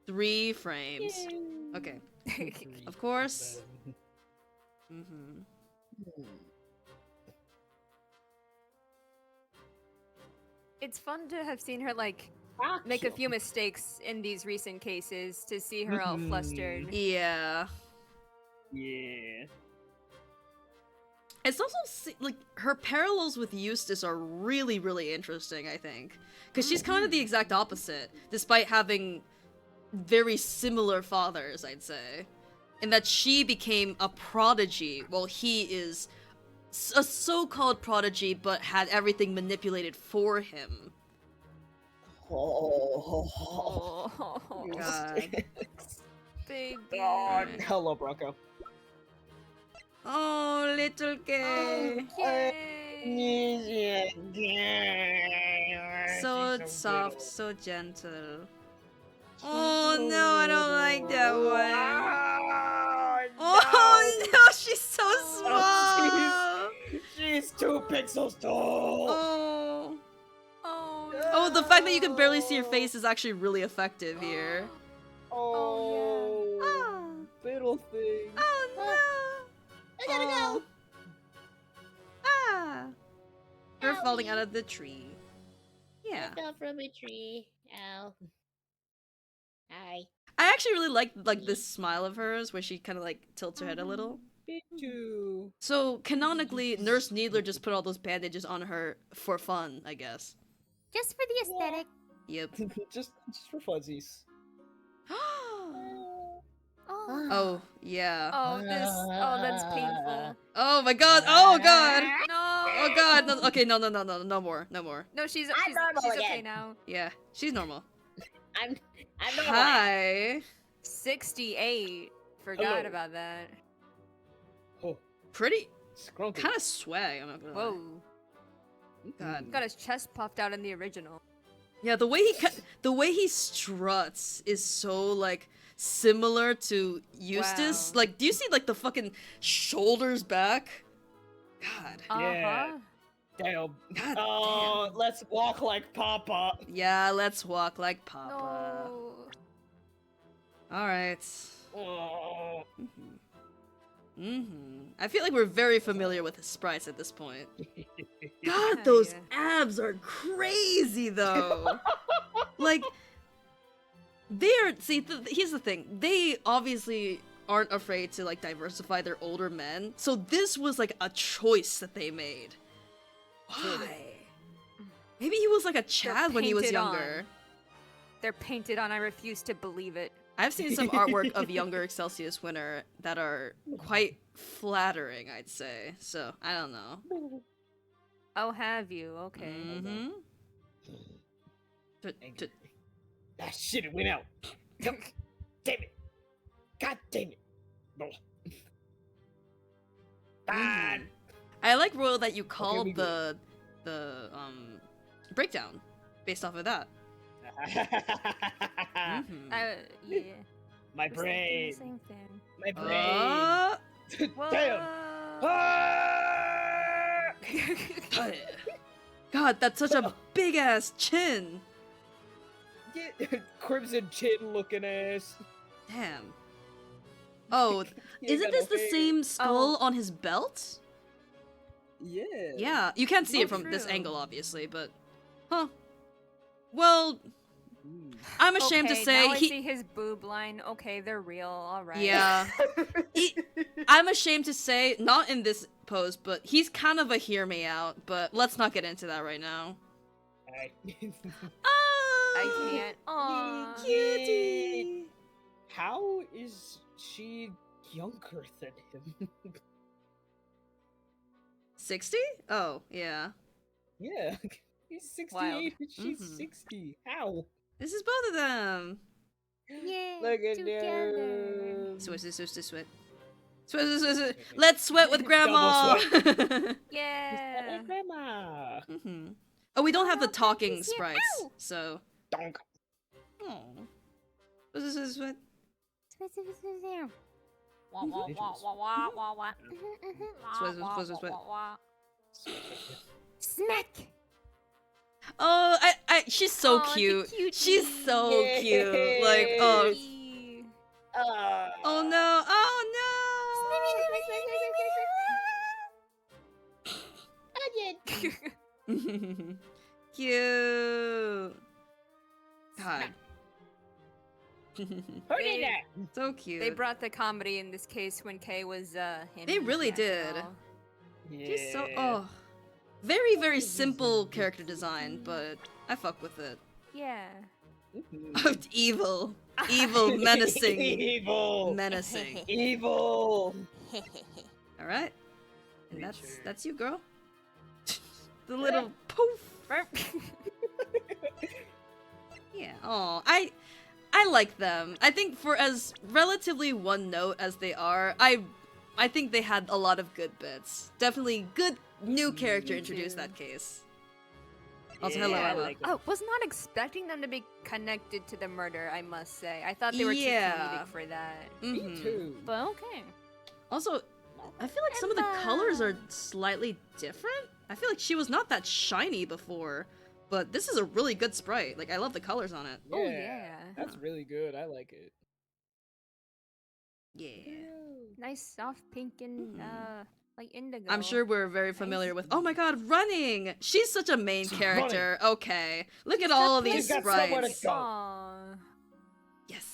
3 frames. Okay. Of course. Mm-hmm. It's fun to have seen her like Fuck make you. a few mistakes in these recent cases to see her all flustered. Yeah. Yeah. It's also like her parallels with Eustace are really, really interesting, I think. Because she's kind of the exact opposite, despite having very similar fathers, I'd say. In that she became a prodigy, while he is a so-called prodigy, but had everything manipulated for him. Oh. Oh, God. baby. God. Hello, Bronco. Oh, little Kay. So soft, so gentle. Oh no, I don't like that one. Oh no, she's so small. She's 2 pixels tall. Oh. Oh, Oh, the fact that you can barely see her face is actually really effective here. Oh, Oh, little thing. oh no. I gotta go. Ah. Her falling out of the tree. Yeah. I fell from a tree. Ow. Hi. I actually really like this smile of hers where she kind of like tilts her head a little. Me too. So canonically, Nurse Needler just put all those bandages on her for fun, I guess. Just for the aesthetic. Yep. just for fuzzies. Oh. Oh yeah. Oh, that's painful. Oh my god. Oh god. No. Oh god. No, okay. No more. No more. No, she's normal okay again. now. Yeah, she's normal. I'm normal. Hi. 68. Forgot Hello. about that. Oh, Pretty. scrumpy. Kind of swag. I'm not gonna lie. Whoa. God. Got his chest puffed out in the original. Yeah, the way he struts is so like similar to Eustace. Wow. Like, do you see like the fucking shoulders back? God. Yeah. Damn. God Oh, let's walk like Papa. Yeah, let's walk like Papa. No. All right. Oh. I feel like we're very familiar with his sprites at this point. God, those abs are crazy though. Like, they're here's the thing. They obviously aren't afraid to like diversify their older men. So this was like a choice that they made. Why? Maybe he was like a Chad when he was painted younger. on. They're painted on. I refuse to believe it. I've seen some artwork of younger Excelsius Winter that are quite flattering, I'd say. So, I don't know. Oh, have you? Okay. Mm-hmm. That shit, it went out. Damn it. God damn it. No. Bad. I like, Royal, that you called we the breakdown based off of that. Yeah. My Was thinking the brain. Same thing. My brain. Damn. Ah! God, that's such a big ass chin. Yeah, Crimson Chin looking ass. Damn. Oh, He ain't isn't got this no the hair. same skull on his belt? Yeah. Yeah, you can't see it from this angle, obviously, but huh. Well, I'm ashamed to Okay, say now I see his boob line. Okay, they're real. All right. Yeah. I'm ashamed to say, not in this pose, but he's kind of a hear me out, but let's not get into that right now. Oh, I can't. Aww. cutie. How is she younger than him? 60? Oh, yeah. Yeah. He's 68 Wild. and she's 60. How? This is both of them. Yeah. Look at together. them. Sweat. Sweat. Let's sweat with Grandma. Yeah. Grandma. Oh, we don't have the Grandma talking Peggy's here. sprites, Ow! so. Donk. Oh. Sweat. Wah, wah, wah, wah, wah, wah, wah. Sweat. Wah, wah. Smack. Oh, she's so Aw, the cute. cutie. She's so cute. Like, oh. Oh no. Oh no. Cute. God. So cute. They brought the comedy in this case when Kay was him. They really did. She's so very, very simple character design, but I fuck with it. Yeah. Evil. Evil, menacing. Evil. Menacing. Evil. Alright. And that's you, girl. The little poof. Yeah. Oh, I like them. I think for as relatively one note as they are, I think they had a lot of good bits. Definitely good new character introduced that case. Also, hello, I Emma. like it. I was not expecting them to be connected to the murder, I must say. I thought they were too Yeah. comedic for that. Me Mhm. too. But okay. Also, I feel like some of the colors are slightly different. I feel like she was not that shiny before, but this is a really good sprite. Like, I love the colors on it. Oh, yeah. That's really good. I like it. Yeah. Nice soft pink and like indigo. I'm sure we're very familiar with. Oh my god, running! She's such a main character. Okay, look at all of these She's got somewhere to sprites. go. Aww. Yes.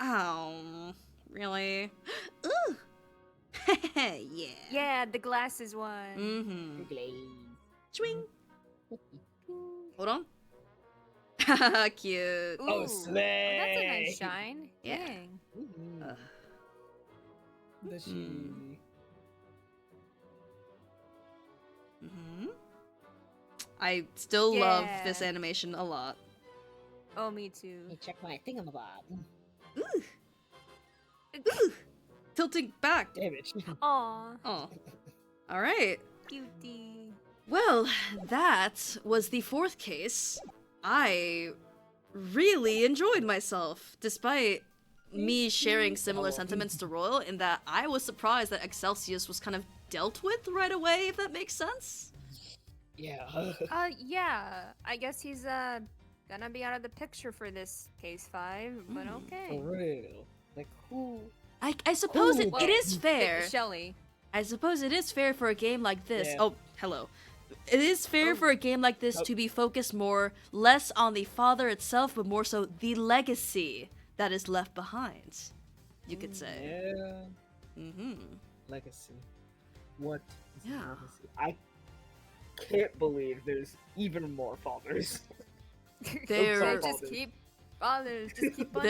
Oh, really? Ooh. Yeah. Yeah, the glasses one. Mm-hmm. Glaze. Swing. Hold on. Cute. Oh, Ooh, slay! that's a nice shine. Yeah. Dang. Mhm. Does she? Hmm. Mm-hmm. I still love this Yeah. animation a lot. Oh, me too. Let me check my thingamabob. Ooh. Ooh. Tilting back. Damn it. Aw, Oh. All right. cutie. Well, that was the fourth case. I really enjoyed myself, despite me sharing similar sentiments to Royal, in that I was surprised that Excelsius was kind of dealt with right away, if that makes sense. Yeah. Yeah. I guess he's gonna be out of the picture for this case 5, but Mm. okay. For real. Like, who? I suppose Ooh, it is fair. Shelly. I suppose it is fair for a game like this. Yeah. Oh, hello. It is fair for a game like this Oh. to be focused less on the father itself, but more so the legacy that is left behind. You could say. Yeah. Mm-hmm. Legacy. What is Yeah. a legacy? I can't believe there's even more fathers. There, sorry. Just keep fathers. Just keep on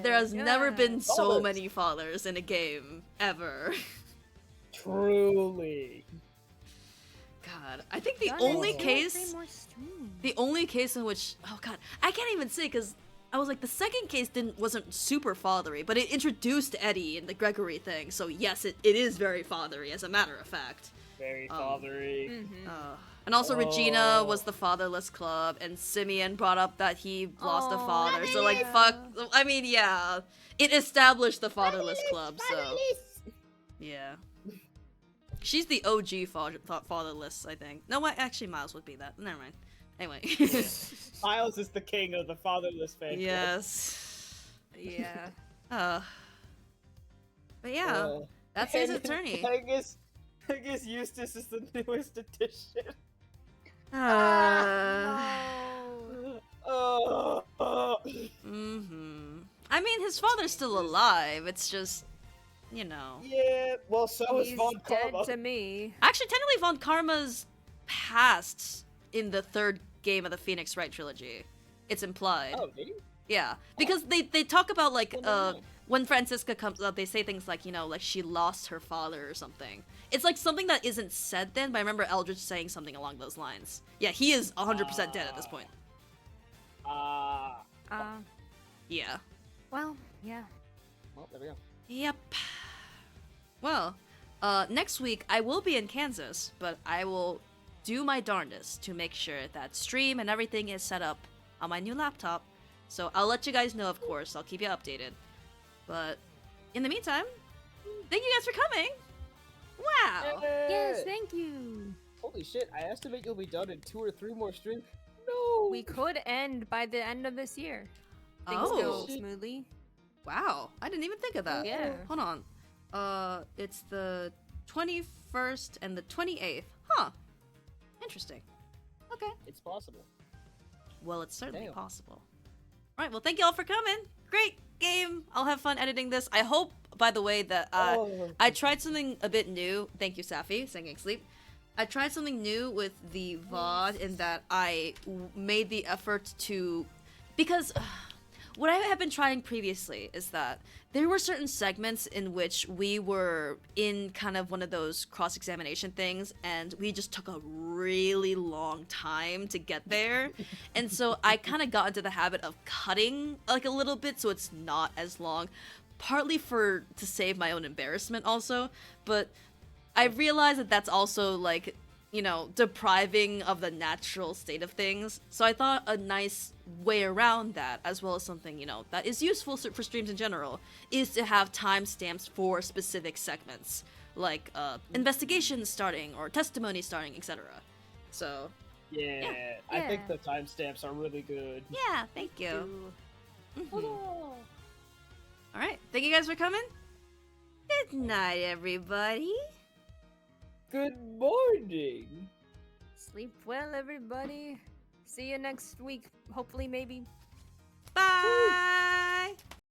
there has never been so Fathers. many fathers in a game ever. Truly. God, I think the only case in which, oh god, I can't even say because I was like the second case wasn't super fathery, but it introduced Eddie and the Gregory thing, so yes, it is very fathery as a matter of fact. Very fathery. Mm-hmm. And also Regina Oh. was the fatherless club, and Simeon brought up that he lost a Aw, father, so like yeah. fuck, I mean yeah, it established the fatherless club, so yeah. She's the OG fatherless, I think. No, what? Actually, Miles would be that. Never mind. Anyway. Miles is the king of the fatherless fan club. Yes. Yeah. But yeah, that's his attorney. I guess Eustace is the newest addition. Oh. Mm-hmm. I mean, his father's still alive. It's just, you know. Yeah, well, so is He's Von dead Karma. to me. Actually, technically, Von Karma's passed in the third game of the Phoenix Wright trilogy. It's implied. Oh, did he? Yeah, because they talk about like Well, no. when Francisca comes up, they say things like, you know, like she lost her father or something. It's like something that isn't said then, but I remember Eldridge saying something along those lines. Yeah, he is 100% dead at this point. Yeah. Well, yeah. Well, there we go. Yep. Well, next week I will be in Kansas, but I will do my darndest to make sure that stream and everything is set up on my new laptop. So I'll let you guys know, of course. I'll keep you updated. But in the meantime, thank you guys for coming. Wow. Yes, thank you. Holy shit, I estimate you'll be done in 2 or 3 more streams. No! We could end by the end of this year. Things Oh. go smoothly. Wow. I didn't even think of that. Yeah. Hold on. It's the 21st and the 28th. Huh. Interesting. Okay. It's possible. Well, it's certainly Damn. possible. All right. Well, thank you all for coming. Great game. I'll have fun editing this. I hope, by the way, that I tried something a bit new. Thank you, Safi, Singing Sleep. I tried something new with the VOD in that I made the effort to... Because what I have been trying previously is that there were certain segments in which we were in kind of one of those cross-examination things, and we just took a really long time to get there. And so I kind of got into the habit of cutting like a little bit so it's not as long, partly to save my own embarrassment also, but I realized that that's also like, you know, depriving of the natural state of things. So I thought a nice way around that, as well as something, you know, that is useful for streams in general, is to have timestamps for specific segments, like investigations starting or testimony starting, etc. So Yeah, I think the timestamps are really good. yeah, thank you. Mhm. All right, thank you guys for coming. Good night, everybody. Good morning! Sleep well, everybody. See you next week. Hopefully, maybe. Bye.